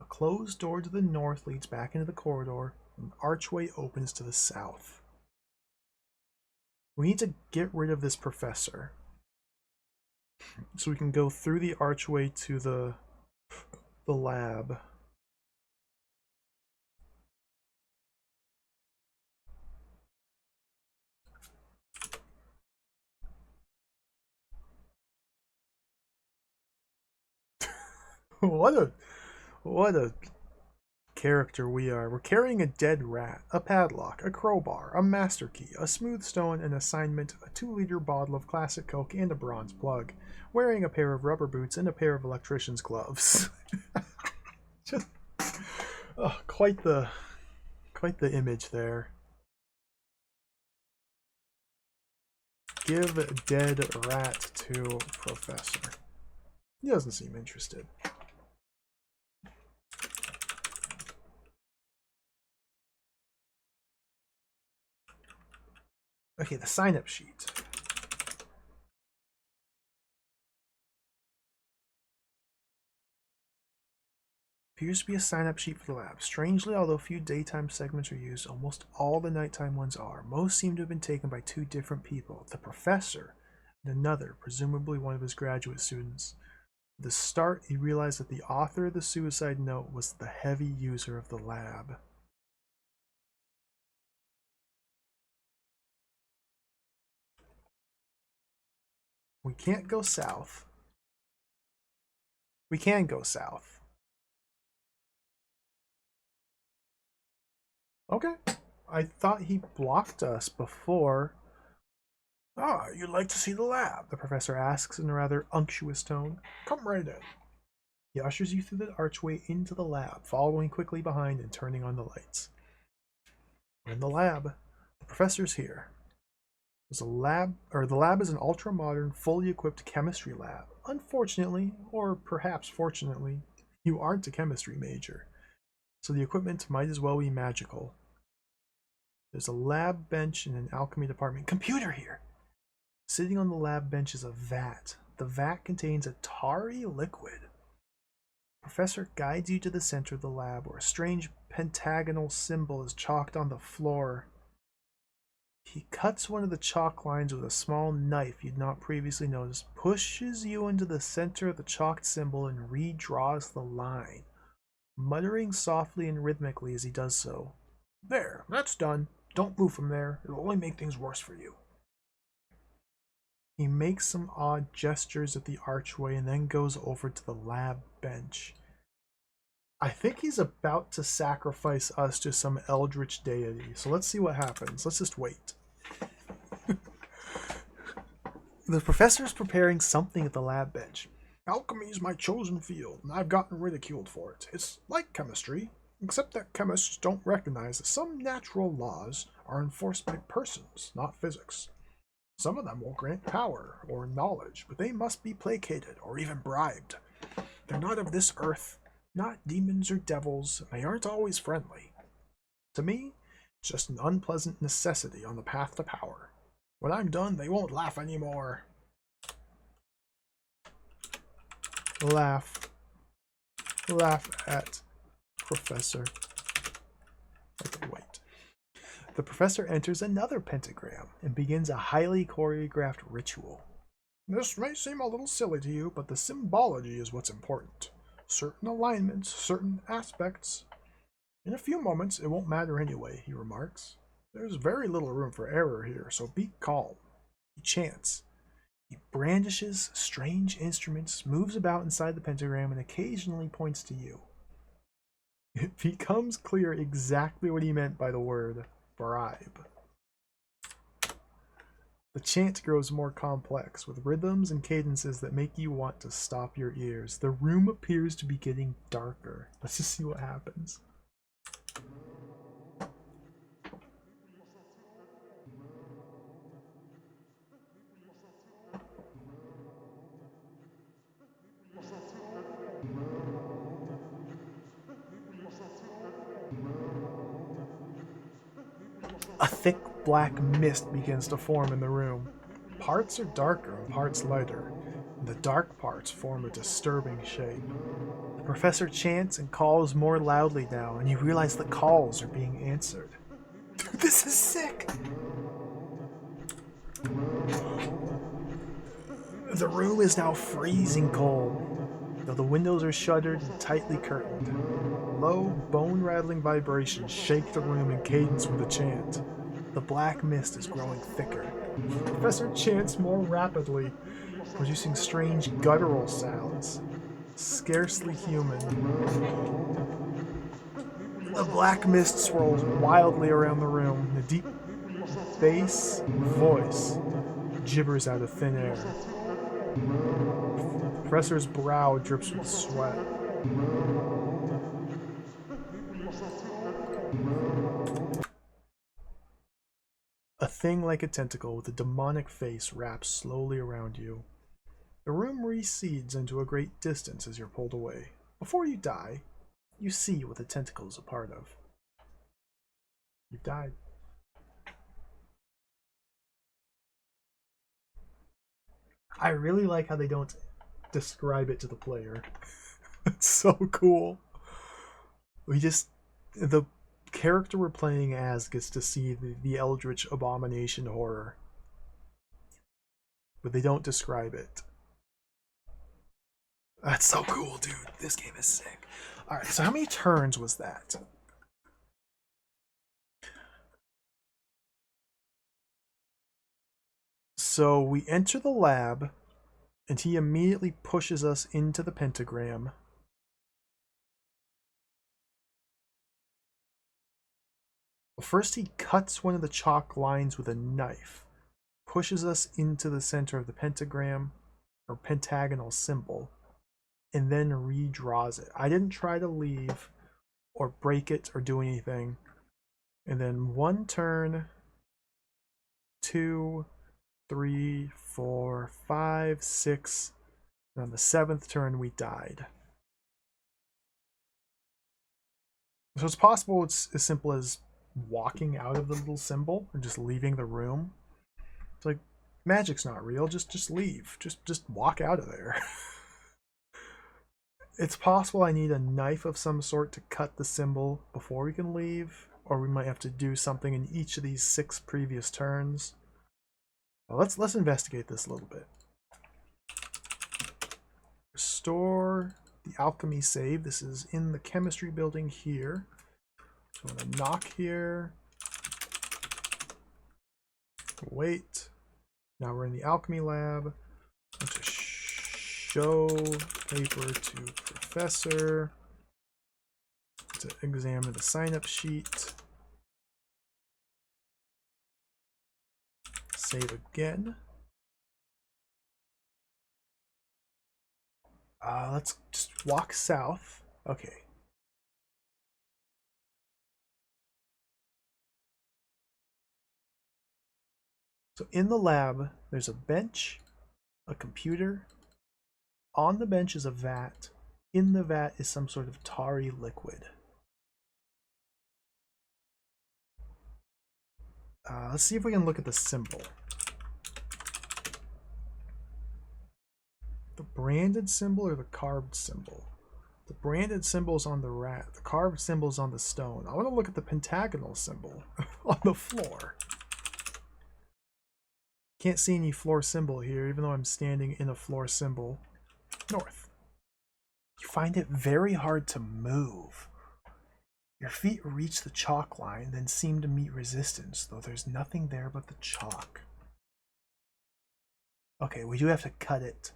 A closed door to the north leads back into the corridor. An archway opens to the south. We need to get rid of this professor. So we can go through the archway to the lab. what a character we are. We're carrying a dead rat, a padlock, a crowbar, a master key, a smooth stone, an assignment, a 2-liter bottle of classic Coke, and a bronze plug. Wearing a pair of rubber boots and a pair of electrician's gloves. Just quite the image there. Give dead rat to professor. He doesn't seem interested. Okay, the sign-up sheet. Appears to be a sign-up sheet for the lab. Strangely, although few daytime segments are used, almost all the nighttime ones are. Most seem to have been taken by 2 different people, the professor and another, presumably one of his graduate students. At the start, he realized that the author of the suicide note was the heavy user of the lab. We can't go south. We can go south. Okay. I thought he blocked us before. Ah, you'd like to see the lab? The professor asks in a rather unctuous tone. Come right in. He ushers you through the archway into the lab, following quickly behind and turning on the lights. We're in the lab. The professor's here. The lab is an ultra-modern, fully equipped chemistry lab. Unfortunately, or perhaps fortunately, you aren't a chemistry major, so the equipment might as well be magical. There's a lab bench and an alchemy department. Computer here! Sitting on the lab bench is a vat. The vat contains a tarry liquid. The professor guides you to the center of the lab, where a strange pentagonal symbol is chalked on the floor. He cuts one of the chalk lines with a small knife you'd not previously noticed, pushes you into the center of the chalked symbol, and redraws the line, muttering softly and rhythmically as he does so. There, that's done. Don't move from there. It'll only make things worse for you. He makes some odd gestures at the archway and then goes over to the lab bench. I think he's about to sacrifice us to some eldritch deity, so let's see what happens. Let's just wait. The professor's preparing something at the lab bench. Alchemy is my chosen field, and I've gotten ridiculed for it. It's like chemistry, except that chemists don't recognize that some natural laws are enforced by persons, not physics. Some of them will grant power or knowledge, but they must be placated or even bribed. They're not of this earth, not demons or devils, and they aren't always friendly. To me, it's just an unpleasant necessity on the path to power. When I'm done, they won't laugh anymore. Laugh. Laugh at Professor. Okay, wait. The professor enters another pentagram and begins a highly choreographed ritual. This may seem a little silly to you, but the symbology is what's important. Certain alignments, certain aspects. In a few moments, it won't matter anyway, he remarks. There's very little room for error here, so be calm. He chants. He brandishes strange instruments, moves about inside the pentagram, and occasionally points to you. It becomes clear exactly what he meant by the word bribe. The chant grows more complex, with rhythms and cadences that make you want to stop your ears. The room appears to be getting darker. Let's just see what happens. A thick black mist begins to form in the room. Parts are darker and parts lighter, and the dark parts form a disturbing shape. The professor chants and calls more loudly now, and you realize the calls are being answered. This is sick! The room is now freezing cold, though the windows are shuttered and tightly curtained. Low, bone-rattling vibrations shake the room in cadence with the chant. The black mist is growing thicker. The professor chants more rapidly, producing strange guttural sounds, scarcely human. The black mist swirls wildly around the room. The deep bass voice gibbers out of thin air. The professor's brow drips with sweat. A thing like a tentacle with a demonic face wraps slowly around you. The room recedes into a great distance as you're pulled away. Before you die, you see what the tentacle is a part of. You've died. I really like how they don't describe it to the player. It's so cool. The character we're playing as gets to see the Eldritch Abomination horror, but they don't describe it. That's so cool, dude. This game is sick. Alright, so how many turns was that? So we enter the lab, and he immediately pushes us into the pentagram. First, he cuts one of the chalk lines with a knife, pushes us into the center of the pentagram, or pentagonal symbol, and then redraws it. I didn't try to leave or break it or do anything. And then 1 turn, 2, 3, 4, 5, 6, and on the 7th turn we died. So it's possible it's as simple as walking out of the little symbol and just leaving the room. It's like, magic's not real, just leave. Just walk out of there. It's possible I need a knife of some sort to cut the symbol before we can leave, or we might have to do something in each of these 6 previous turns. Well, let's investigate this a little bit. Restore the alchemy save. This is in the chemistry building here. So I'm going to knock here. Wait. Now we're in the alchemy lab. I'm going to show paper to professor to examine the sign-up sheet. Save again. Let's just walk south. Okay. So in the lab, there's a bench, a computer. On the bench is a vat. In the vat is some sort of tarry liquid. Let's see if we can look at the symbol. The branded symbol or the carved symbol? The branded symbol's on the rat. The carved symbol's on the stone. I want to look at the pentagonal symbol on the floor. Can't see any floor symbol here, even though I'm standing in a floor symbol. North. You find it very hard to move. Your feet reach the chalk line, then seem to meet resistance, though there's nothing there but the chalk. Okay, we do have to cut it.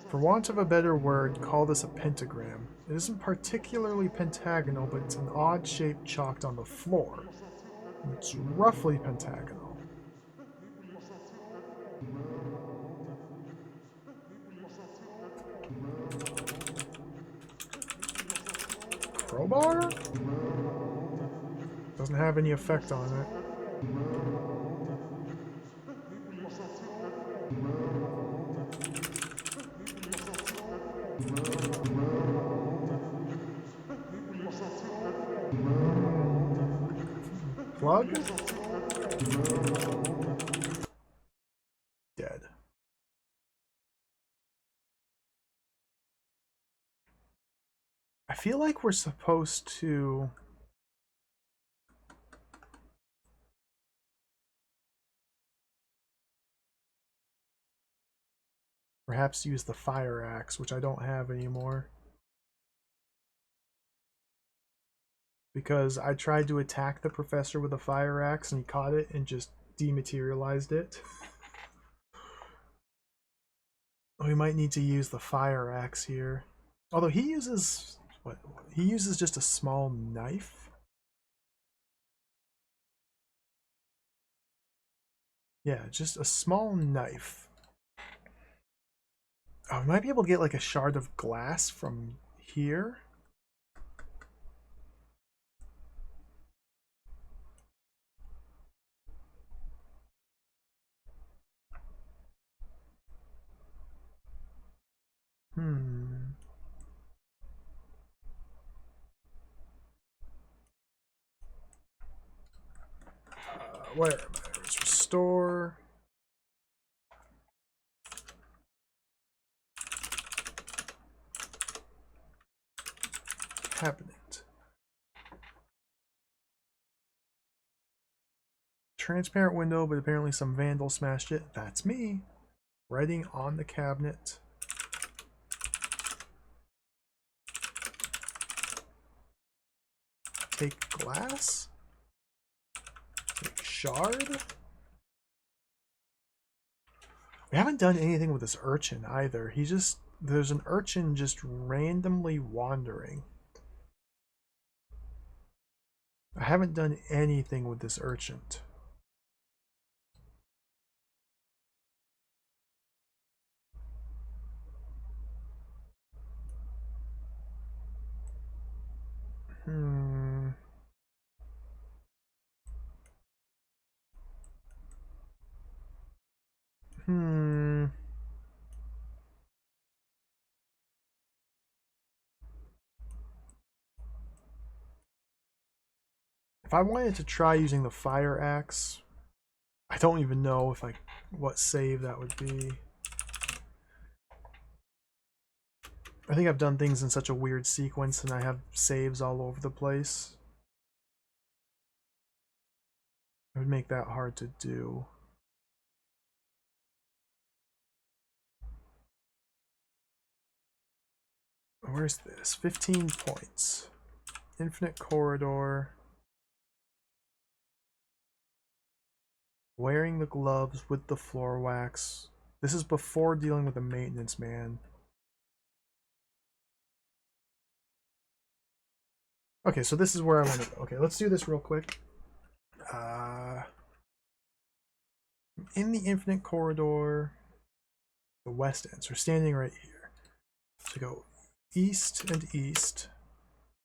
For want of a better word, call this a pentagram. It isn't particularly pentagonal, but it's an odd shape chalked on the floor. It's roughly pentagonal. Crowbar? Doesn't have any effect on it. Plug? Dead. I feel like we're supposed to... perhaps use the fire axe, which I don't have anymore. Because I tried to attack the professor with a fire axe and he caught it and just dematerialized it. We might need to use the fire axe here. Although he uses... what? He uses just a small knife? Yeah, just a small knife. Oh, we might be able to get like a shard of glass from here. Where am I? Let's restore. Cabinet. Transparent window, but apparently some vandal smashed it. That's me. Writing on the cabinet. Take glass. Take shard. We haven't done anything with this urchin either. There's an urchin just randomly wandering. I haven't done anything with this urchin. Hmm. If I wanted to try using the fire axe, I don't even know if what save that would be. I think I've done things in such a weird sequence and I have saves all over the place. It would make that hard to do. Where's this? 15 points. Infinite corridor. Wearing the gloves with the floor wax. This is before dealing with the maintenance man. Okay, so this is where I want to go. Okay, let's do this real quick. In the infinite corridor, the west end. So we're standing right here. So go east and east.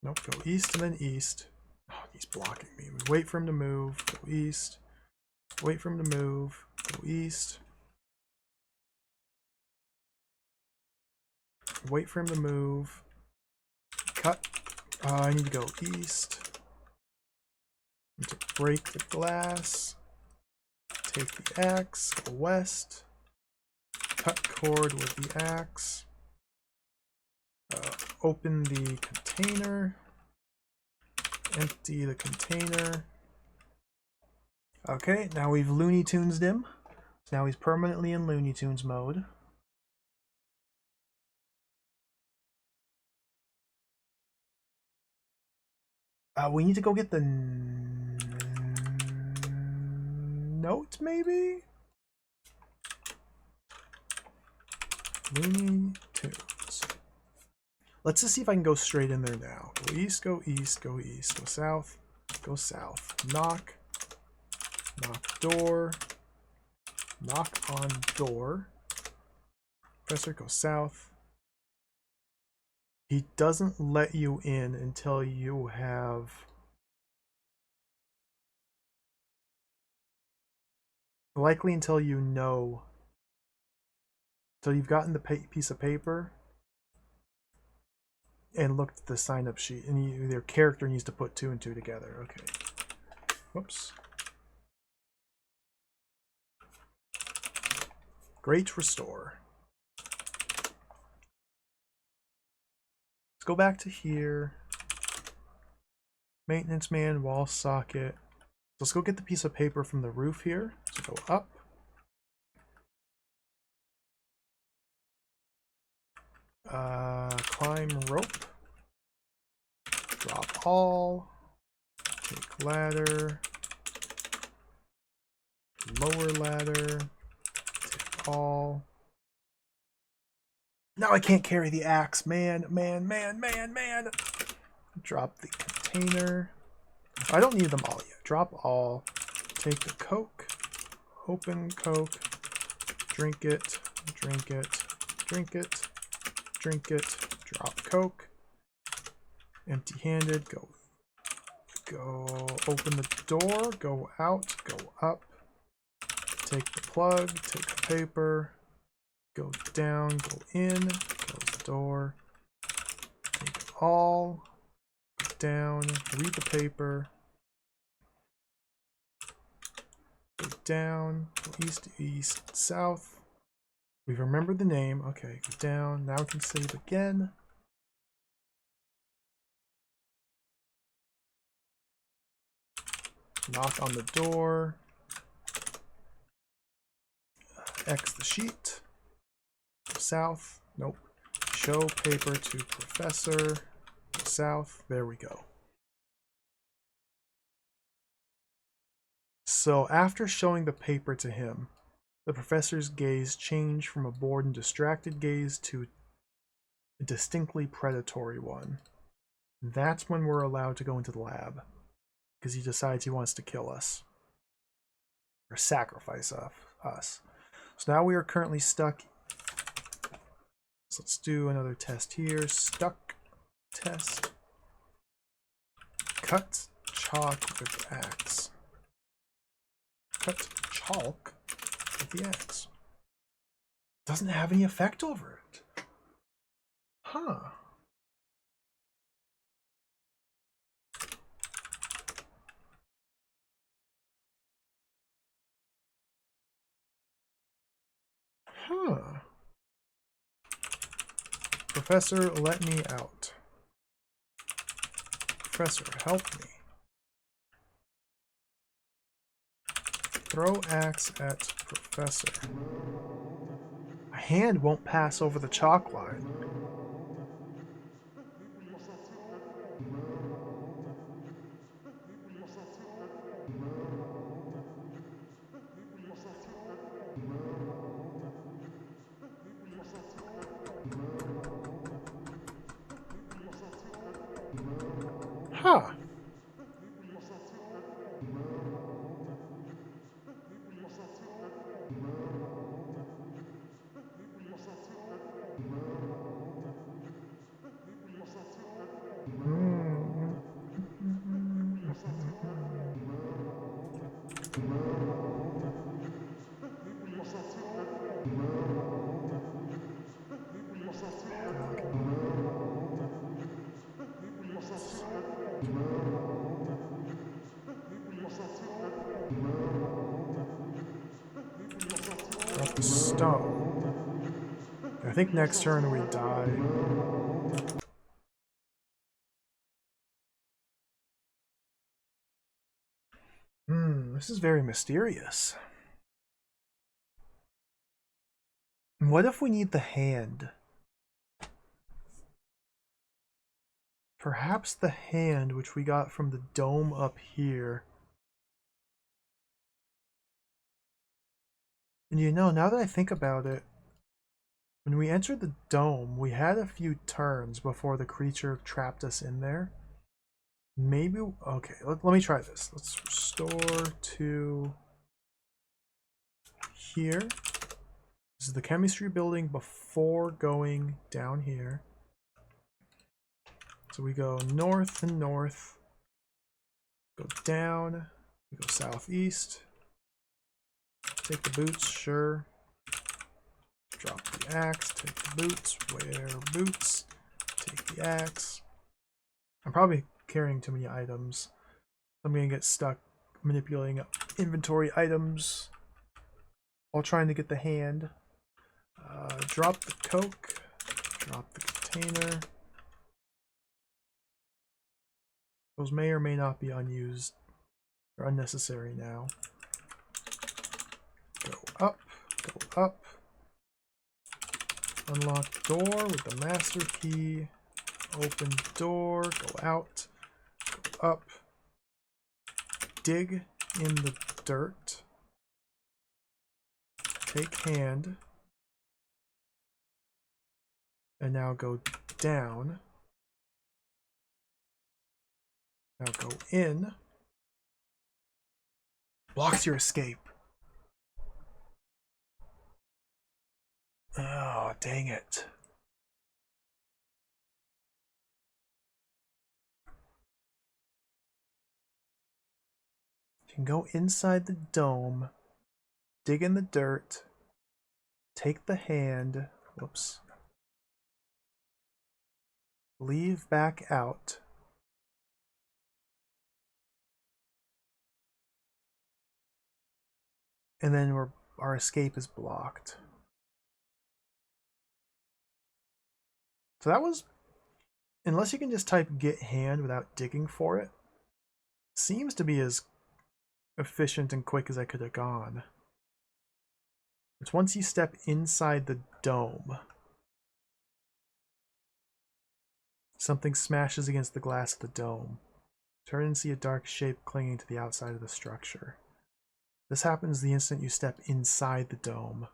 Nope, go east and then east. Oh, he's blocking me. We wait for him to move. Go east. Wait for him to move. Go east. Wait for him to move. Cut. I need to go east. Need to break the glass. Take the axe. Go west. Cut cord with the axe. Open the container. Empty the container. Okay, now we've Looney Tunesed him. So now he's permanently in Looney Tunes mode. We need to go get the note, maybe? Looney Tunes. Let's just see if I can go straight in there now. Go east, go east, go east. Go south, go south. Knock. Knock door. Knock on door. Professor, go south. He doesn't let you in until you have... Likely until you know... Until you've gotten the piece of paper and looked at the sign-up sheet, and their character needs to put 2 and 2 together. Okay. Whoops. Great restore. Let's go back to here. Maintenance man, wall socket. Let's go get the piece of paper from the roof here. So go up. Climb rope. Drop all. Take ladder. Lower ladder. Take all. Now I can't carry the axe. Man. Drop the container. I don't need them all yet. Drop all. Take the Coke. Open Coke. Drink it. Drink it. Drink it. Drink it. Drop Coke. Empty-handed. Go. Open the door. Go out. Go up. Take the plug. Take the paper. Go down. Go in. Close the door. Take all. Go down. Read the paper. Go down. Go east, east, south. We've remembered the name. Okay, go down. Now we can save again. Knock on the door. X the sheet. South. Nope. Show paper to professor. South. There we go. So after showing the paper to him, the professor's gaze changed from a bored and distracted gaze to a distinctly predatory one. That's when we're allowed to go into the lab, because he decides he wants to kill us. Or sacrifice us. So now we are currently stuck. So let's do another test here. Stuck test. Cut chalk with axe. Cut chalk with the axe. Doesn't have any effect over it. Huh. Huh. Professor, let me out. Professor, help me. Throw axe at professor. My hand won't pass over the chalk line. Huh. stone. I think next turn we die. This is very mysterious. What if we need the hand? Perhaps the hand, which we got from the dome up here. And you know, now that I think about it, when we entered the dome, we had a few turns before the creature trapped us in there. Maybe, okay, let me try this. Let's restore to here. This is the chemistry building before going down here. So we go north and north, go down, we go southeast, take the boots, sure. Drop the axe, take the boots, wear boots, take the axe. I'm probably carrying too many items. I'm gonna get stuck manipulating inventory items while trying to get the hand. Drop the coke, drop the container. Those may or may not be unused or unnecessary now. Go up, go up. Unlock the door with the master key. Open door, go out, go up. Dig in the dirt. Take hand. And now go down. Now go in. Blocks your escape. Oh, dang it. You can go inside the dome, dig in the dirt, take the hand, whoops, leave back out, and then our escape is blocked. So that was, unless you can just type get hand without digging for it, seems to be as efficient and quick as I could have gone. It's once you step inside the dome, something smashes against the glass of the dome. Turn and see a dark shape clinging to the outside of the structure. This happens the instant you step inside the dome.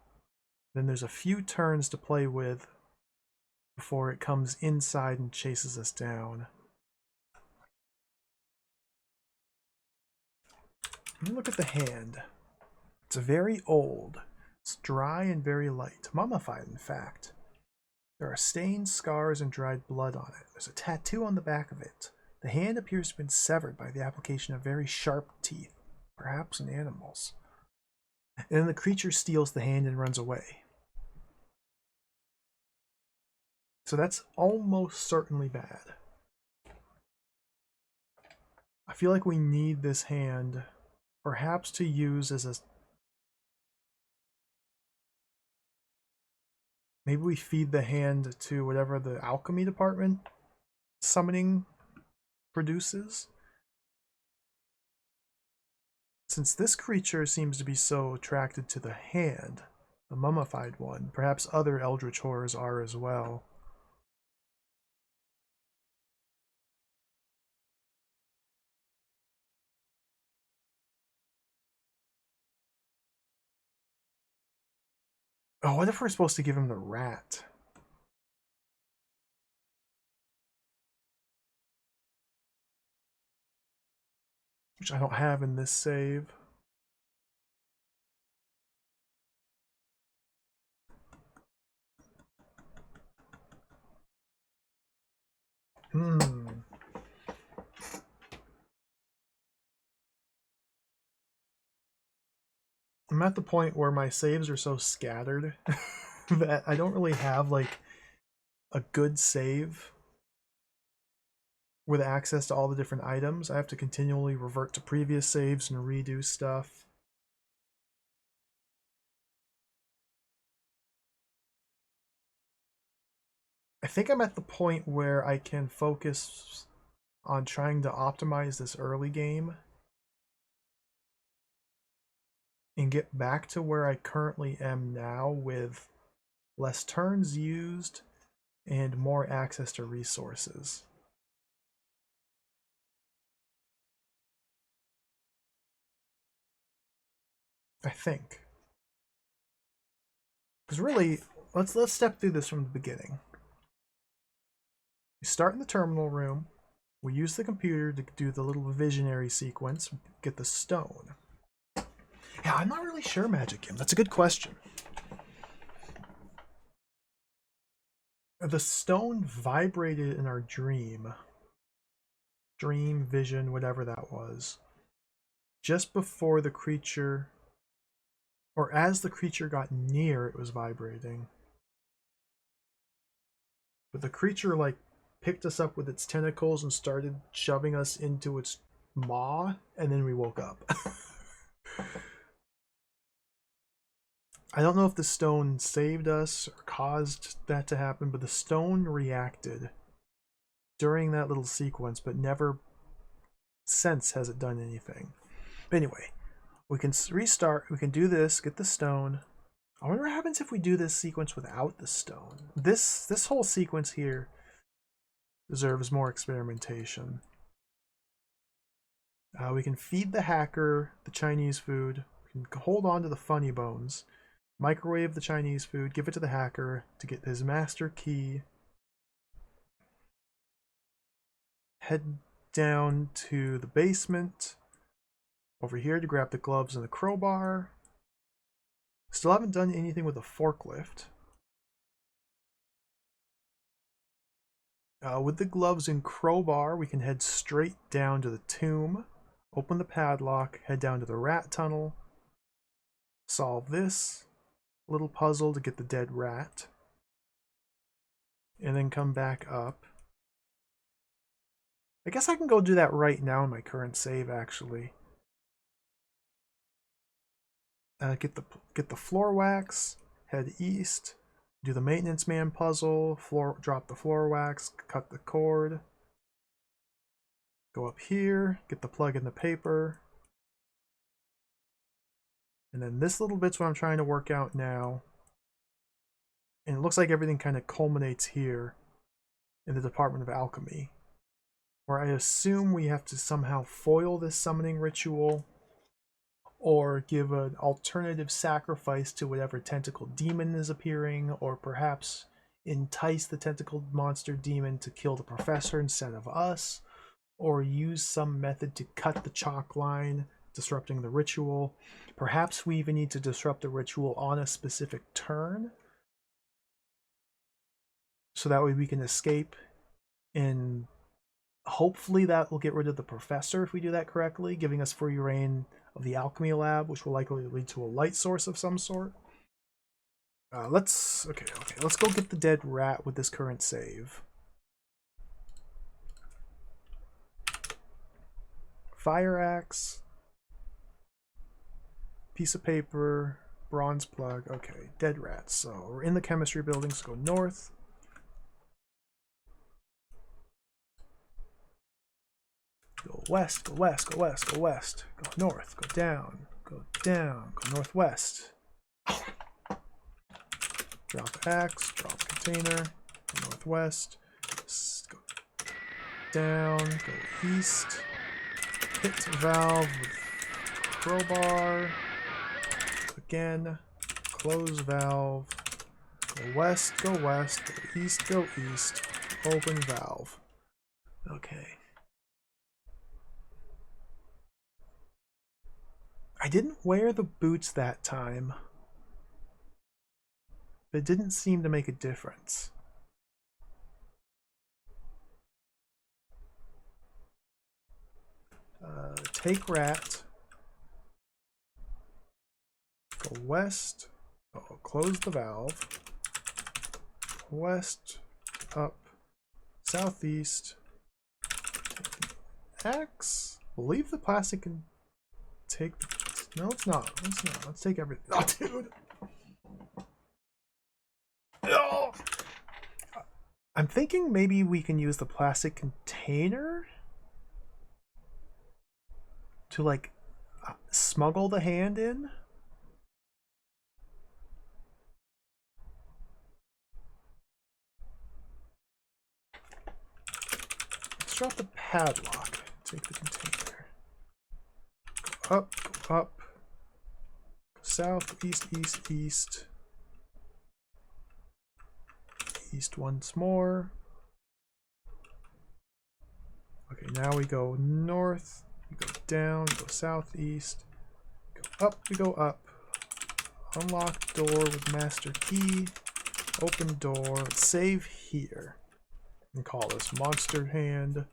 Then there's a few turns to play with before it comes inside and chases us down. Look at the hand. It's very old. It's dry and very light. Mummified, in fact. There are stains, scars, and dried blood on it. There's a tattoo on the back of it. The hand appears to have been severed by the application of very sharp teeth, perhaps an animal's. And then the creature steals the hand and runs away. So that's almost certainly bad. I feel like we need this hand perhaps to use as a... Maybe we feed the hand to whatever the alchemy department summoning produces. Since this creature seems to be so attracted to the hand, the mummified one, perhaps other eldritch horrors are as well. Oh, what if we're supposed to give him the rat? Which I don't have in this save. I'm at the point where my saves are so scattered that I don't really have like a good save with access to all the different items. I have to continually revert to previous saves and redo stuff. I think I'm at the point where I can focus on trying to optimize this early game and get back to where I currently am now with less turns used and more access to resources. I think. Because really, let's step through this from the beginning. We start in the terminal room. We use the computer to do the little visionary sequence, get the stone. Yeah, I'm not really sure, Magic Kim. That's a good question. The stone vibrated in our dream, vision, whatever that was, just before the creature, or as the creature got near, it was vibrating. But the creature, like, picked us up with its tentacles and started shoving us into its maw, and then we woke up. I don't know if the stone saved us or caused that to happen, but the stone reacted during that little sequence, but never since has it done anything. But anyway, we can restart, we can do this, get the stone. I wonder what happens if we do this sequence without the stone. This whole sequence here deserves more experimentation. We can feed the hacker the Chinese food. We can hold on to the funny bones. Microwave the Chinese food, give it to the hacker to get his master key. Head down to the basement. Over here to grab the gloves and the crowbar. Still haven't done anything with the forklift. With the gloves and crowbar, we can head straight down to the tomb. Open the padlock, head down to the rat tunnel. Solve this little puzzle to get the dead rat. And then come back up. I guess I can go do that right now in my current save, actually. Get the floor wax, head east, do the maintenance man puzzle, drop the floor wax, cut the cord. Go up here, get the plug in the paper. And then this little bit's what I'm trying to work out now. And it looks like everything kind of culminates here in the Department of Alchemy, where I assume we have to somehow foil this summoning ritual or give an alternative sacrifice to whatever tentacle demon is appearing, or perhaps entice the tentacled monster demon to kill the professor instead of us, or use some method to cut the chalk line, disrupting the ritual. Perhaps we even need to disrupt the ritual on a specific turn, so that way we can escape, and hopefully that will get rid of the professor if we do that correctly, giving us free reign of the alchemy lab, which will likely lead to a light source of some sort. Let's go get the dead rat with this current save. Fire axe, piece of paper, bronze plug. Okay, dead rats. So we're in the chemistry building, so go north. Go west, go west, go west, go west. Go north, go down, go northwest. Drop axe, drop container, go northwest. Go down, go east. Hit valve with crowbar. Again, close valve. Go west, go east, open valve. Okay. I didn't wear the boots that time, but it didn't seem to make a difference. Take rat. Go west. Oh, close the valve. West, up, southeast. Axe. Leave the plastic and take. No, it's not. It's not. Let's take everything. Oh, dude. Oh! I'm thinking maybe we can use the plastic container to like smuggle the hand in. Let's drop the padlock. Take the container. Go up, go up. Go south, east, east, east. East once more. Okay, now we go north. We go down, go southeast. Go up, we go up. Unlock door with master key. Open door. Let's save here. And call this monster hand.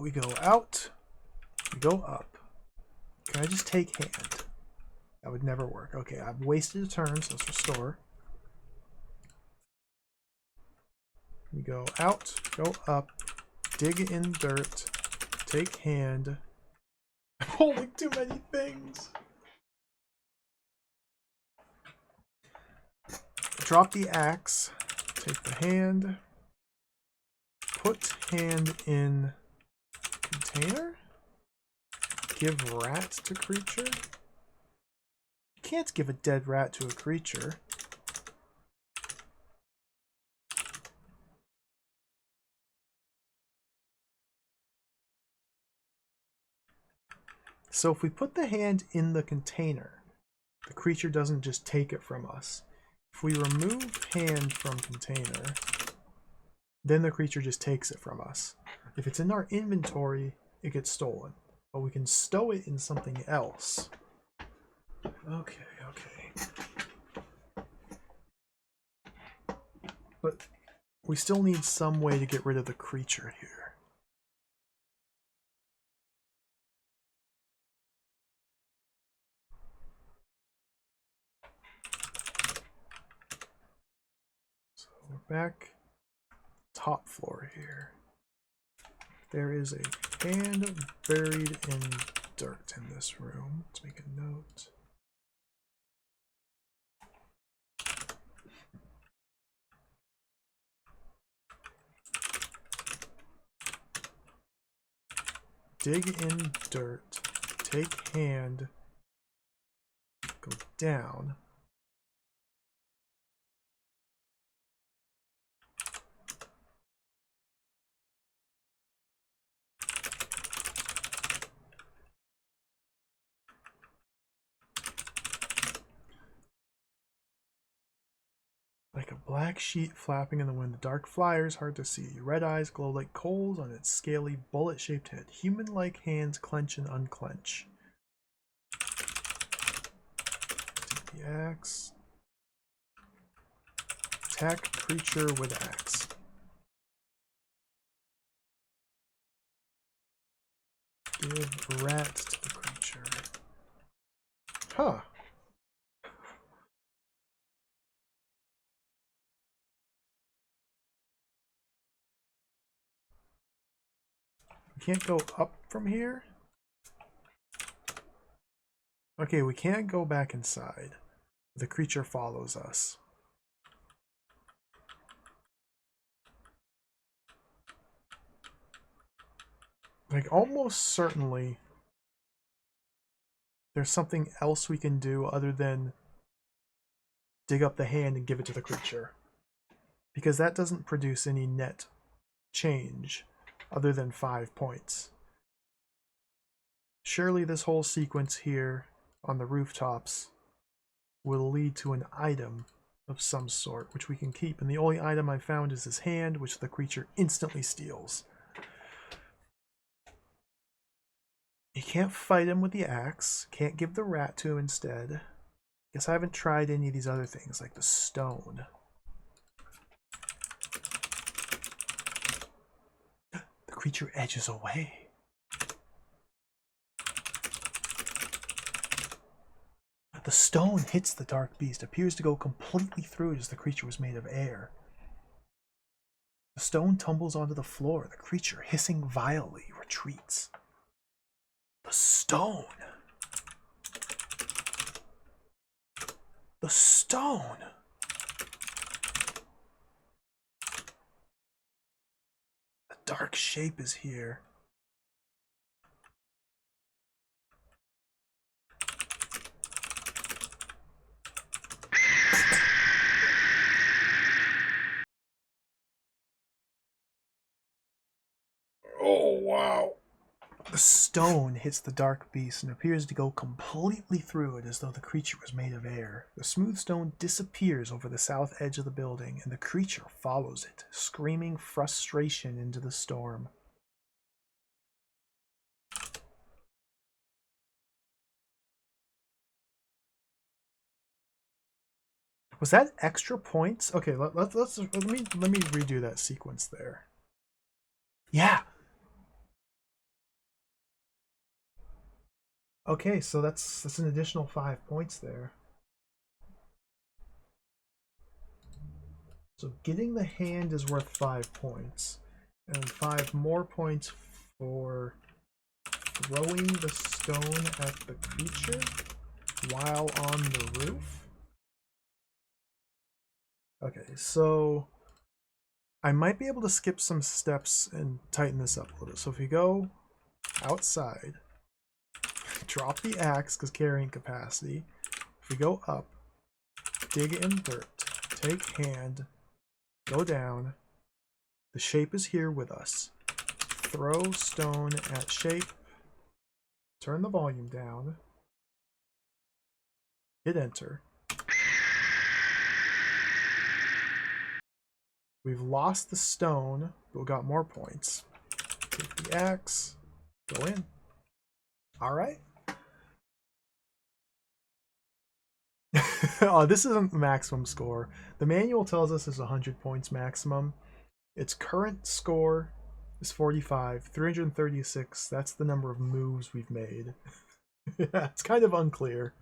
We go out. We go up. Can I just take hand? That would never work. Okay, I've wasted a turn, so let's restore. We go out, go up, dig in dirt, take hand. I'm holding too many things. Drop the axe, take the hand, put hand in container, give rat to creature. You can't give a dead rat to a creature. So if we put the hand in the container, the creature doesn't just take it from us. If we remove hand from container, then the creature just takes it from us. If it's in our inventory, it gets stolen. But we can stow it in something else. Okay, okay. But we still need some way to get rid of the creature here. So we're back top floor here. There is a hand buried in dirt in this room. Let's make a note. Dig in dirt, take hand, go down. Like a black sheet flapping in the wind, the dark flyers hard to see. Red eyes glow like coals on its scaly, bullet-shaped head. Human-like hands clench and unclench. Take the axe. Attack creature with axe. Give rat to the creature. Huh. We can't go up from here? Okay, we can't go back inside. The creature follows us. Like, almost certainly there's something else we can do other than dig up the hand and give it to the creature. Because that doesn't produce any net change other than 5 points. Surely this whole sequence here on the rooftops will lead to an item of some sort, which we can keep. And the only item I found is this hand, which the creature instantly steals. You can't fight him with the axe. Can't give the rat to him instead. Guess I haven't tried any of these other things, like the stone. The creature edges away. The stone hits the dark beast, appears to go completely through it as the creature was made of air. The stone tumbles onto the floor. The creature, hissing vilely, retreats. The stone! The stone! dark shape is here. Oh, wow. The stone hits the dark beast and appears to go completely through it as though the creature was made of air. The smooth stone disappears over the south edge of the building, and the creature follows it, screaming frustration into the storm. Was that extra points? Okay, let me redo that sequence there. Yeah. Okay, so that's an additional 5 points there. So getting the hand is worth 5 points, and 5 more points for throwing the stone at the creature while on the roof. Okay, so I might be able to skip some steps and tighten this up a little bit. So if you go outside, drop the axe because carrying capacity. If we go up, dig in dirt, take hand, go down. The shape is here with us. Throw stone at shape. Turn the volume down. Hit enter. We've lost the stone, but we got more points. Take the axe. Go in. Alright. Oh, this isn't the maximum score. The manual tells us it's 100 points maximum. Its current score is 45. 336, that's the number of moves we've made. Yeah, it's kind of unclear.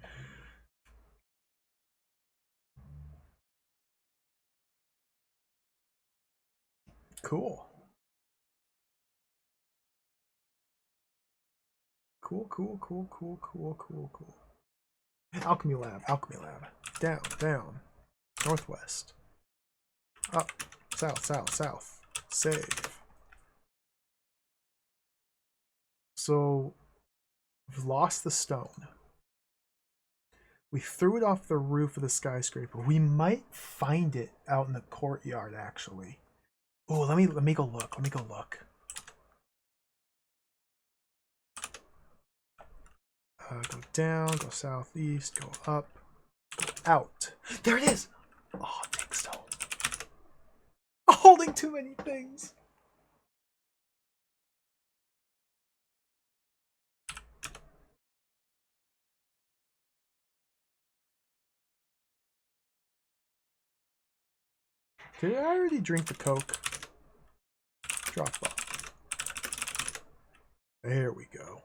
Cool. Cool. Alchemy lab. Down, down. Northwest. Up. South. Save. So, we've lost the stone. We threw it off the roof of the skyscraper. We might find it out in the courtyard, actually. Oh, let me go look. Go down, go southeast, go up, go out. There it is! Oh, big stone. Holding too many things. Did I already drink the Coke? Drop off. There we go.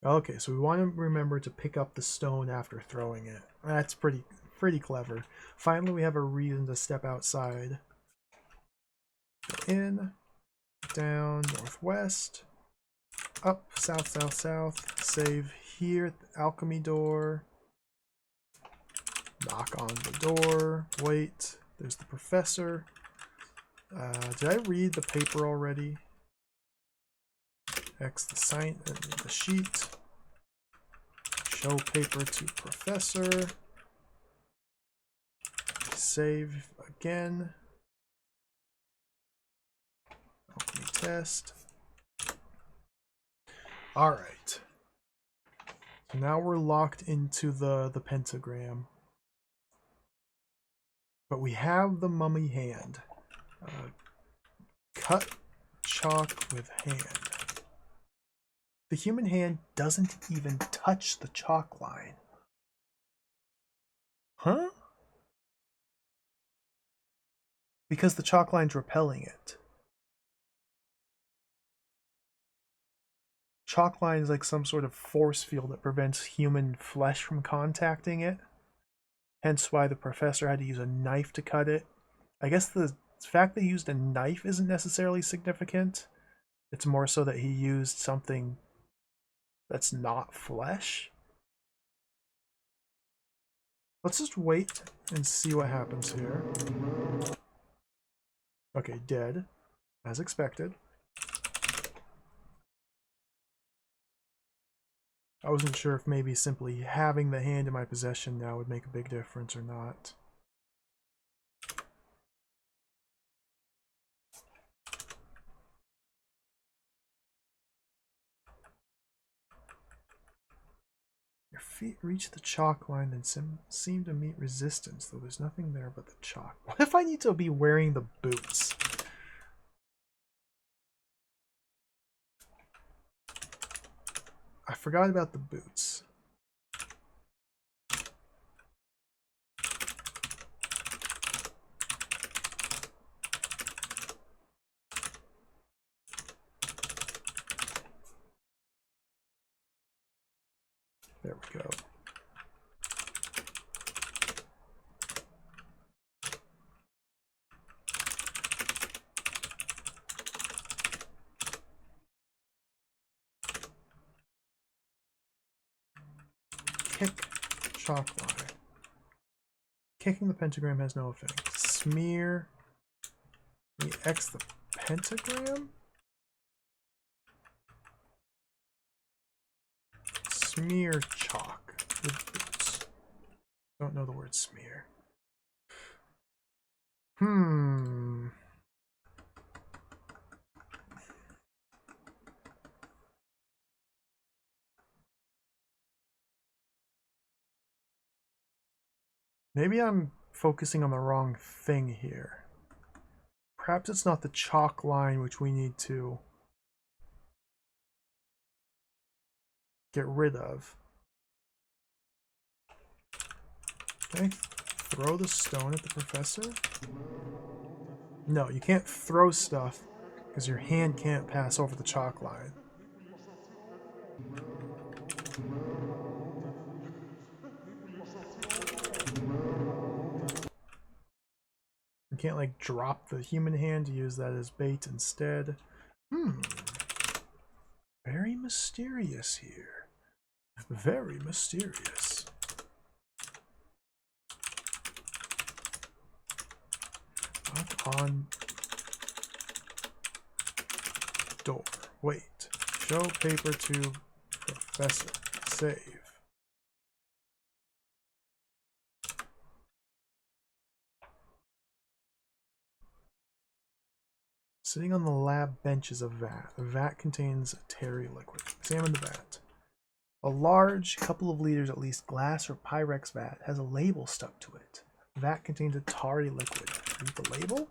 Okay, so we want to remember to pick up the stone after throwing it. That's pretty clever. Finally, we have a reason to step outside. Go in, down, northwest, up, south. Save here at the alchemy door. Knock on the door. Wait, there's the professor. Did I read the paper already? X the sheet. Show paper to professor. Save again. Alchemy test. Alright. So now we're locked into the pentagram. But we have the mummy hand. Cut chalk with hand. The human hand doesn't even touch the chalk line. Huh? Because the chalk line's repelling it. Chalk line is like some sort of force field that prevents human flesh from contacting it. Hence why the professor had to use a knife to cut it. I guess the fact that he used a knife isn't necessarily significant. It's more so that he used something that's not flesh. Let's just wait and see what happens here. Okay, dead, as expected. I wasn't sure if maybe simply having the hand in my possession now would make a big difference or not. Your feet reach the chalk line and seem to meet resistance, though there's nothing there but the chalk. What if I need to be wearing the boots? I forgot about the boots. There we go. Kick chalk line. Kicking the pentagram has no effect. Smear. We X the pentagram? Smear chalk with boots. Don't know the word smear. Maybe I'm focusing on the wrong thing here. Perhaps it's not the chalk line which we need to get rid of. Okay, throw the stone at the professor. No, you can't throw stuff because your hand can't pass over the chalk line. You can't like drop the human hand to use that as bait instead. Very mysterious here. Very mysterious. Knock on door. Wait. Show paper to professor. Save. Sitting on the lab bench is a vat. The vat contains a tarry liquid. Examine the vat. A large, couple of liters at least, glass or Pyrex vat has a label stuck to it. The vat contains a tarry liquid. Read the label.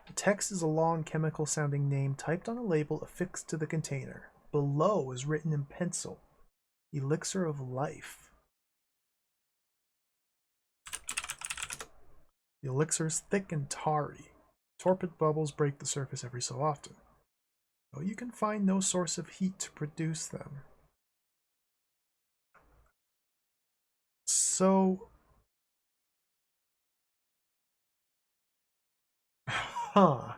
The text is a long chemical-sounding name typed on a label affixed to the container. Below is written in pencil, Elixir of Life. The elixir is thick and tarry. Torpid bubbles break the surface every so often, though you can find no source of heat to produce them. So... Huh.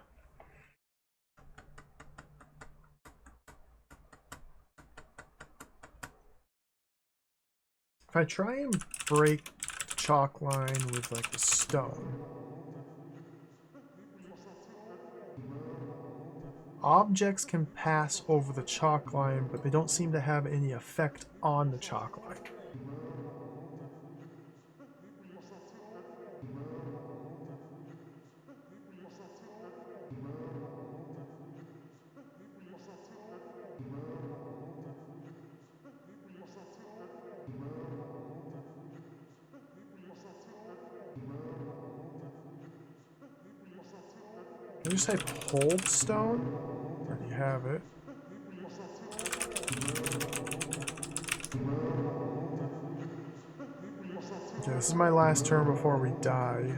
If I try and break the chalk line with like the stone, objects can pass over the chalk line, but they don't seem to have any effect on the chalk line. Can you just type hold stone? Or do you have it? Okay, this is my last turn before we die.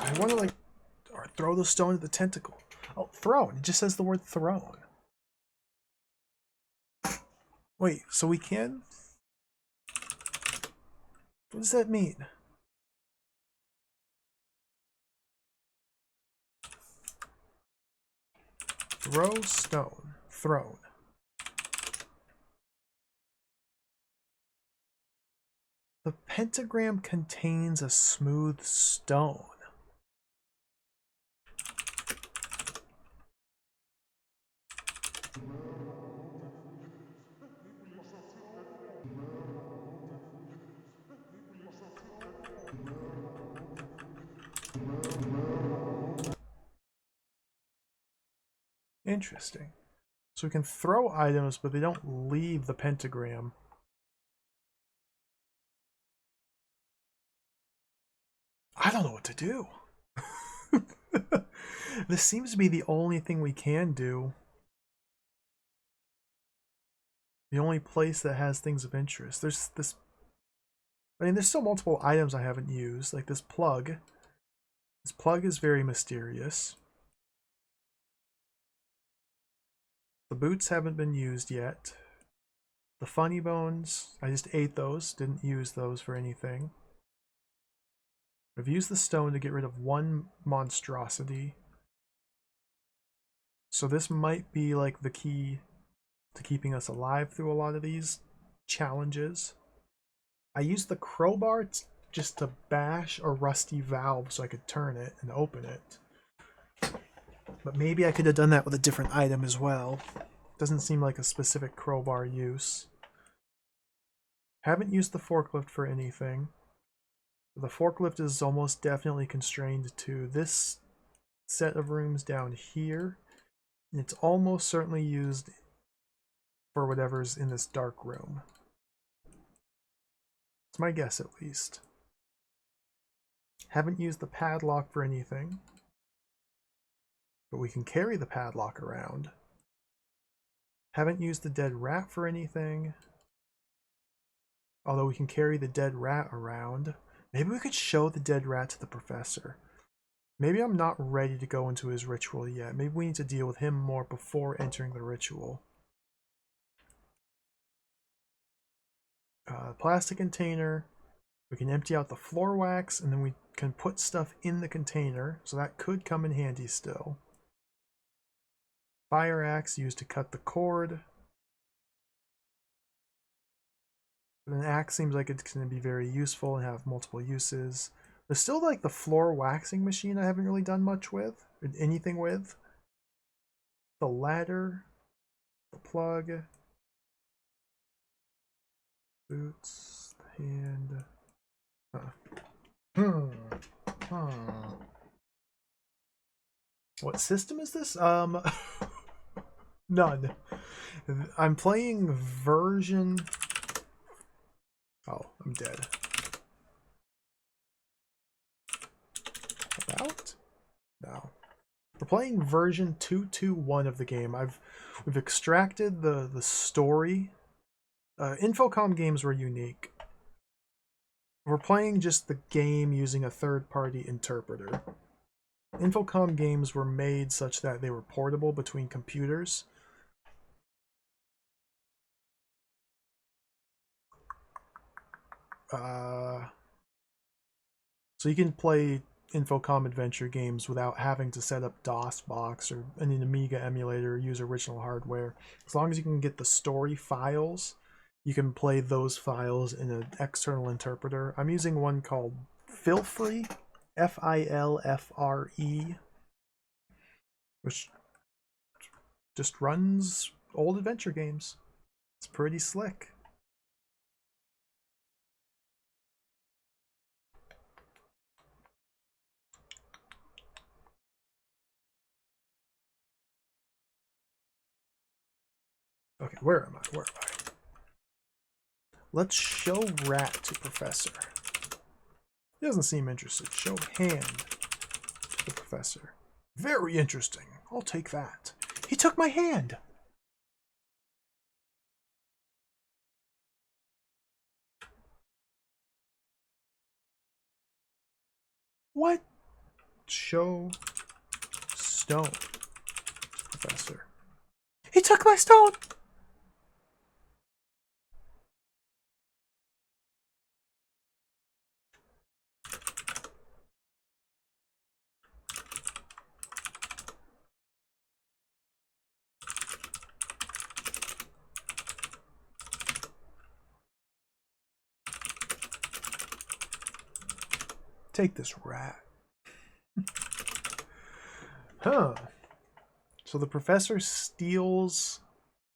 I want to like or throw the stone at the tentacle. Oh, throne. It just says the word throne. Wait, so we can? What does that mean? Throw stone. Thrown. The pentagram contains a smooth stone. Interesting. So we can throw items, but they don't leave the pentagram. I don't know what to do. This seems to be the only thing we can do. The only place that has things of interest. There's this... I mean, there's still multiple items I haven't used, like this plug. This plug is very mysterious. The boots haven't been used yet. The funny bones, I just ate those, didn't use those for anything. I've used the stone to get rid of one monstrosity. So this might be like the key to keeping us alive through a lot of these challenges. I used the crowbar just to bash a rusty valve so I could turn it and open it. But maybe I could have done that with a different item as well. Doesn't seem like a specific crowbar use. Haven't used the forklift for anything. The forklift is almost definitely constrained to this set of rooms down here. And it's almost certainly used for whatever's in this dark room. It's my guess, at least. Haven't used the padlock for anything. But we can carry the padlock around. Haven't used the dead rat for anything. Although we can carry the dead rat around. Maybe we could show the dead rat to the professor. Maybe I'm not ready to go into his ritual yet. Maybe we need to deal with him more before entering the ritual. Plastic container. We can empty out the floor wax, and then we can put stuff in the container. So that could come in handy still. Fire axe used to cut the cord. But an axe seems like it's going to be very useful and have multiple uses. There's still like the floor waxing machine I haven't really done much with, or anything with. The ladder, the plug, boots, the hand. What system is this? None. I'm playing version... Oh, I'm dead. About? No. We're playing version 2.2.1 of the game. We've extracted the story. Infocom games were unique. We're playing just the game using a third-party interpreter. Infocom games were made such that they were portable between computers. So you can play Infocom adventure games without having to set up DOSBox or an Amiga emulator or use original hardware. As long as you can get the story files, you can play those files in an external interpreter. I'm using one called Filfree, Filfre, which just runs old adventure games. It's pretty slick. Okay, where am I? Where am I? Let's show rat to professor. He doesn't seem interested. Show hand to the professor. Very interesting. I'll take that. He took my hand. What? Show stone, professor. He took my stone. Take this rat. Huh. So the professor steals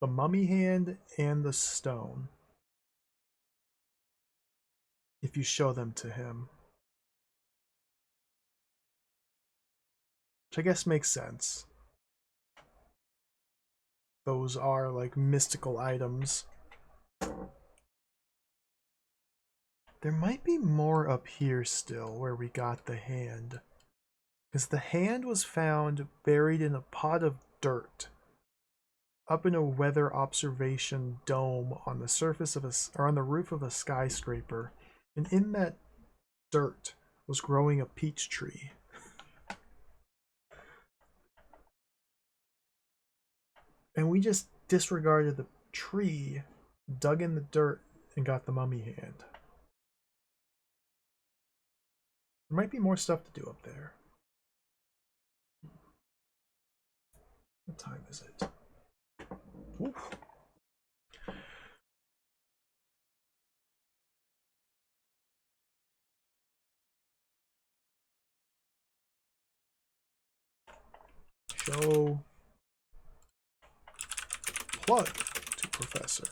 the mummy hand and the stone if you show them to him. Which I guess makes sense. Those are like mystical items. There might be more up here still where we got the hand. Because the hand was found buried in a pot of dirt up in a weather observation dome on the surface of or on the roof of a skyscraper. And in that dirt was growing a peach tree. And we just disregarded the tree, dug in the dirt, and got the mummy hand. There might be more stuff to do up there. What time is it? Oof. Show plug to professor.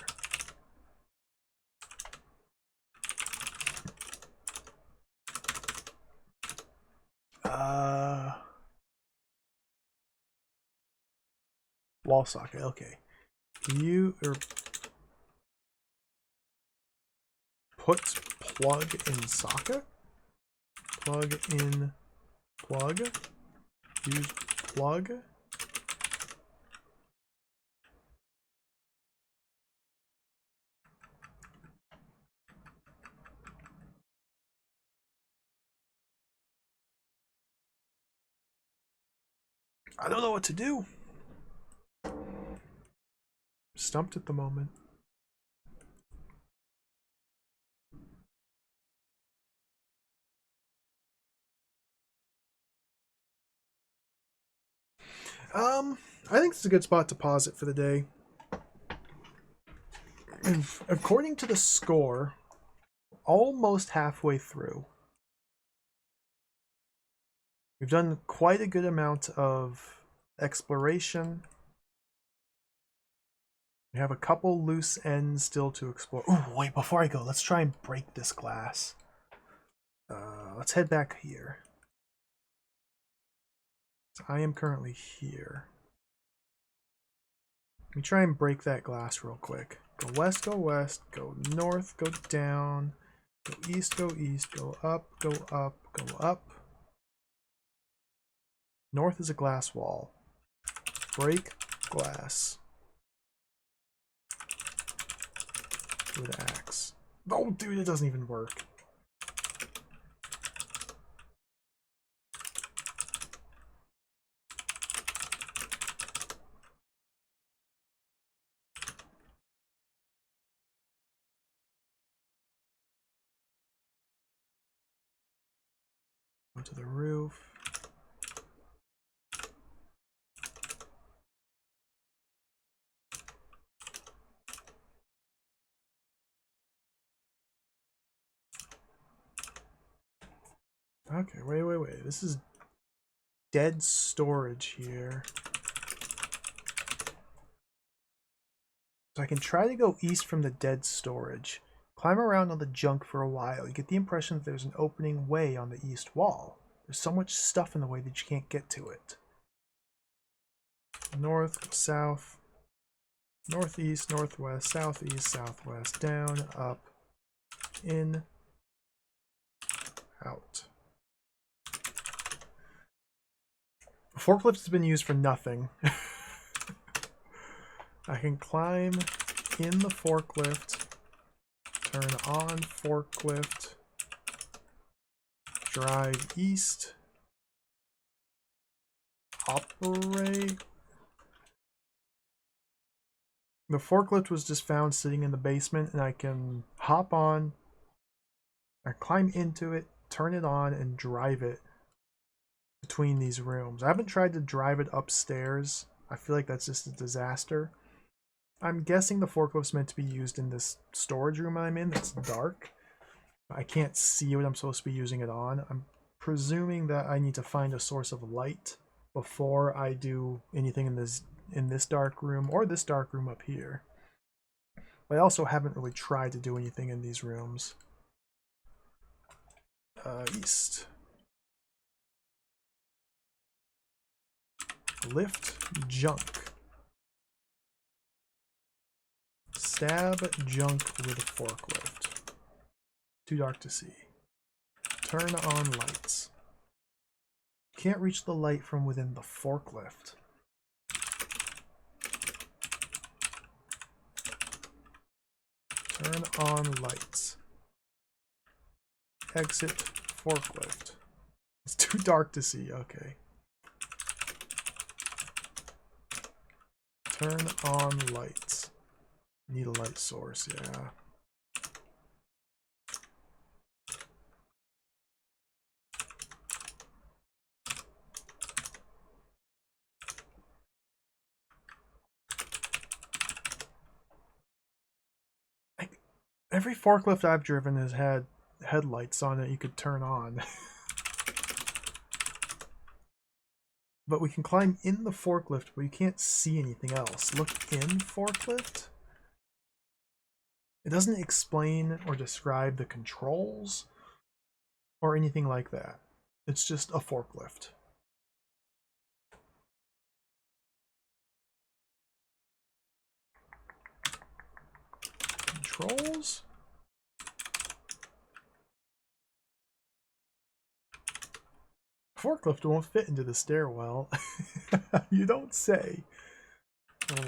Wall socket, okay. You put plug in socket? Plug in plug? Use plug? I don't know what to do. Stumped at the moment. I think it's a good spot to pause it for the day. And according to the score, almost halfway through. We've done quite a good amount of exploration. We have a couple loose ends still to explore. Oh, wait, before I go, let's try and break this glass. Let's head back here. So I am currently here. Let me try and break that glass real quick. Go west, go north, go down, go east, go up, go up, go up. North is a glass wall. Break glass. With an axe. Oh, dude, it doesn't even work. Go to the roof. Okay, wait. This is dead storage here. So I can try to go east from the dead storage. Climb around on the junk for a while. You get the impression that there's an opening way on the east wall. There's so much stuff in the way that you can't get to it. North, south, northeast, northwest, southeast, southwest, down, up, in, out. Forklift has been used for nothing. I can climb in the forklift, turn on forklift, drive east, operate. The forklift was just found sitting in the basement, and I can hop on, I climb into it, turn it on, and drive it between these rooms. I haven't tried to drive it upstairs. I feel like that's just a disaster. I'm guessing the forklift's meant to be used in this storage room I'm in that's dark. I can't see what I'm supposed to be using it on. I'm presuming that I need to find a source of light before I do anything in this dark room or this dark room up here. But I also haven't really tried to do anything in these rooms. East. Lift junk. Stab junk with a forklift. Too dark to see. Turn on lights. Can't reach the light from within the forklift. Turn on lights. Exit forklift. It's too dark to see. Okay. Turn on lights. Need a light source, yeah. Every forklift I've driven has had headlights on it you could turn on. But we can climb in the forklift, but you can't see anything else. Look in forklift. It doesn't explain or describe the controls or anything like that. It's just a forklift. Controls? Forklift won't fit into the stairwell. You don't say.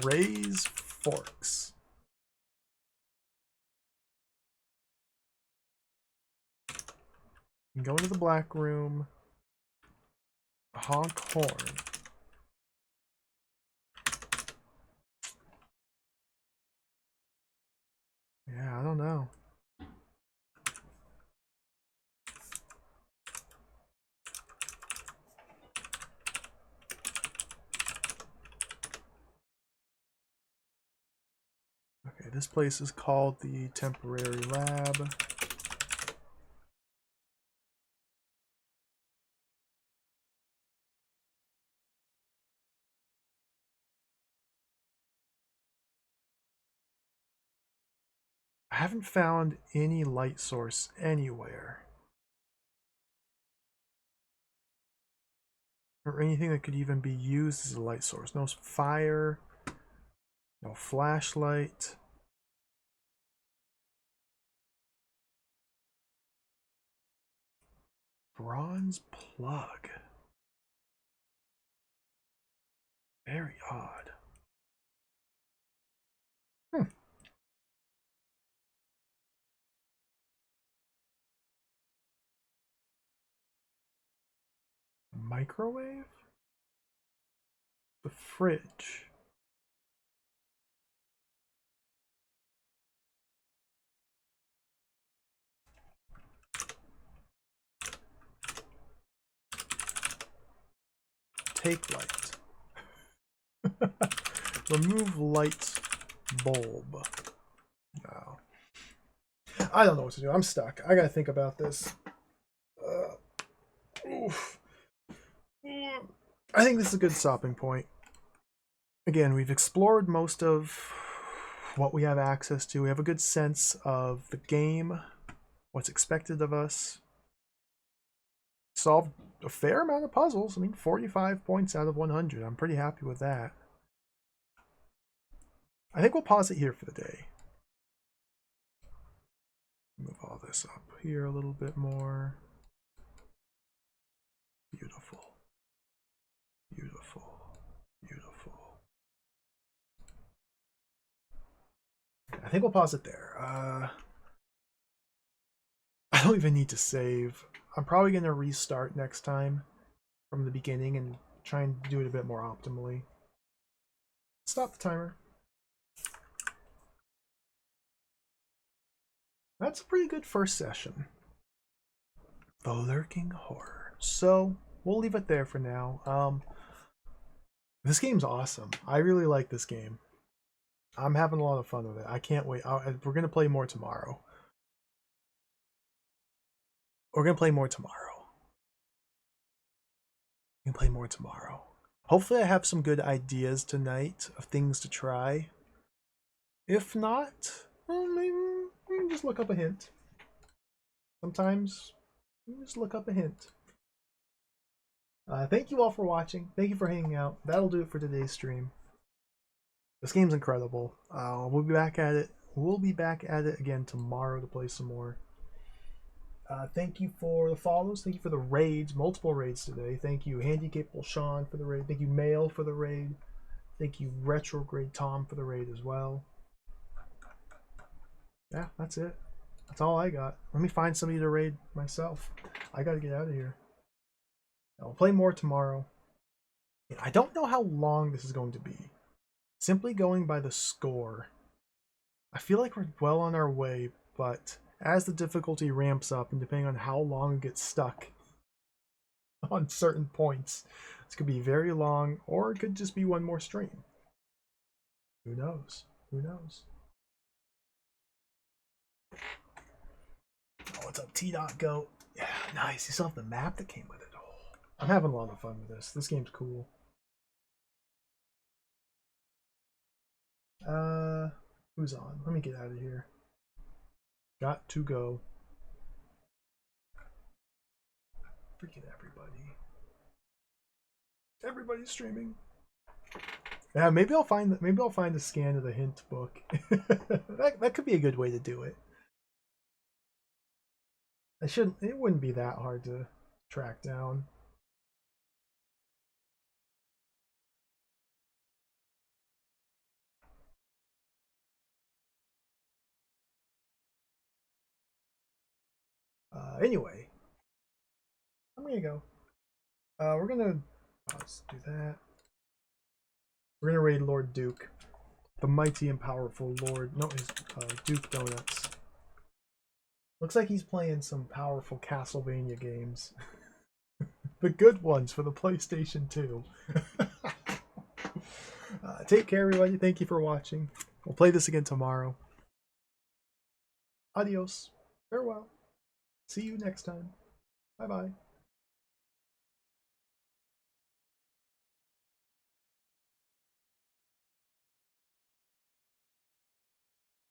Raise forks. Go into the black room. Honk horn. Yeah, I don't know. Okay, this place is called the temporary lab. I haven't found any light source anywhere. Or anything that could even be used as a light source. No fire, no flashlight. Bronze plug. Very odd. Microwave? The fridge. Take light. Remove light bulb. No. I don't know what to do. I'm stuck. I gotta think about this. Oof. I think this is a good stopping point. Again, we've explored most of what we have access to. We have a good sense of the game, what's expected of us. Solved a fair amount of puzzles. I mean, 45 points out of 100. I'm pretty happy with that. I think we'll pause it here for the day. Move all this up here a little bit more. Beautiful. Beautiful. Beautiful. I think we'll pause it there. I don't even need to save. I'm probably going to restart next time from the beginning and try and do it a bit more optimally. Stop the timer. That's a pretty good first session. The Lurking Horror. So, we'll leave it there for now. This game's awesome. I really like this game. I'm having a lot of fun with it. I can't wait. We're going to play more tomorrow. We can play more tomorrow. Hopefully I have some good ideas tonight of things to try. If not, well, maybe we can just look up a hint. Sometimes you just look up a hint. Thank you all for watching. Thank you for hanging out. That'll do it for today's stream. This game's incredible. We'll be back at it. We'll be back at it again tomorrow to play some more. Thank you for the follows. Thank you for the raids. Multiple raids today. Thank you, Handicapable Sean, for the raid. Thank you, Mail, for the raid. Thank you, Retrograde Tom, for the raid as well. Yeah, that's it. That's all I got. Let me find somebody to raid myself. I gotta get out of here. I'll play more tomorrow. I don't know how long this is going to be. Simply going by the score, I feel like we're well on our way, but as the difficulty ramps up and depending on how long it gets stuck on certain points, this could be very long or it could just be one more stream. Who knows? Who knows? Oh, what's up, T.Goat? Yeah, nice. You still have the map that came with it. Oh, I'm having a lot of fun with this. This game's cool. Who's on? Let me get out of here. Got to go. Freaking everybody. Everybody's streaming. Yeah, maybe I'll find a scan of the hint book. that could be a good way to do it. It wouldn't be that hard to track down. Anyway, I'm gonna go. We're gonna let's do that. We're gonna raid Lord Duke, the mighty and powerful Lord. No, his Duke Donuts. Looks like he's playing some powerful Castlevania games. The good ones for the PlayStation 2. Take care, everybody. Thank you for watching. We'll play this again tomorrow. Adios. Farewell. See you next time. Bye-bye.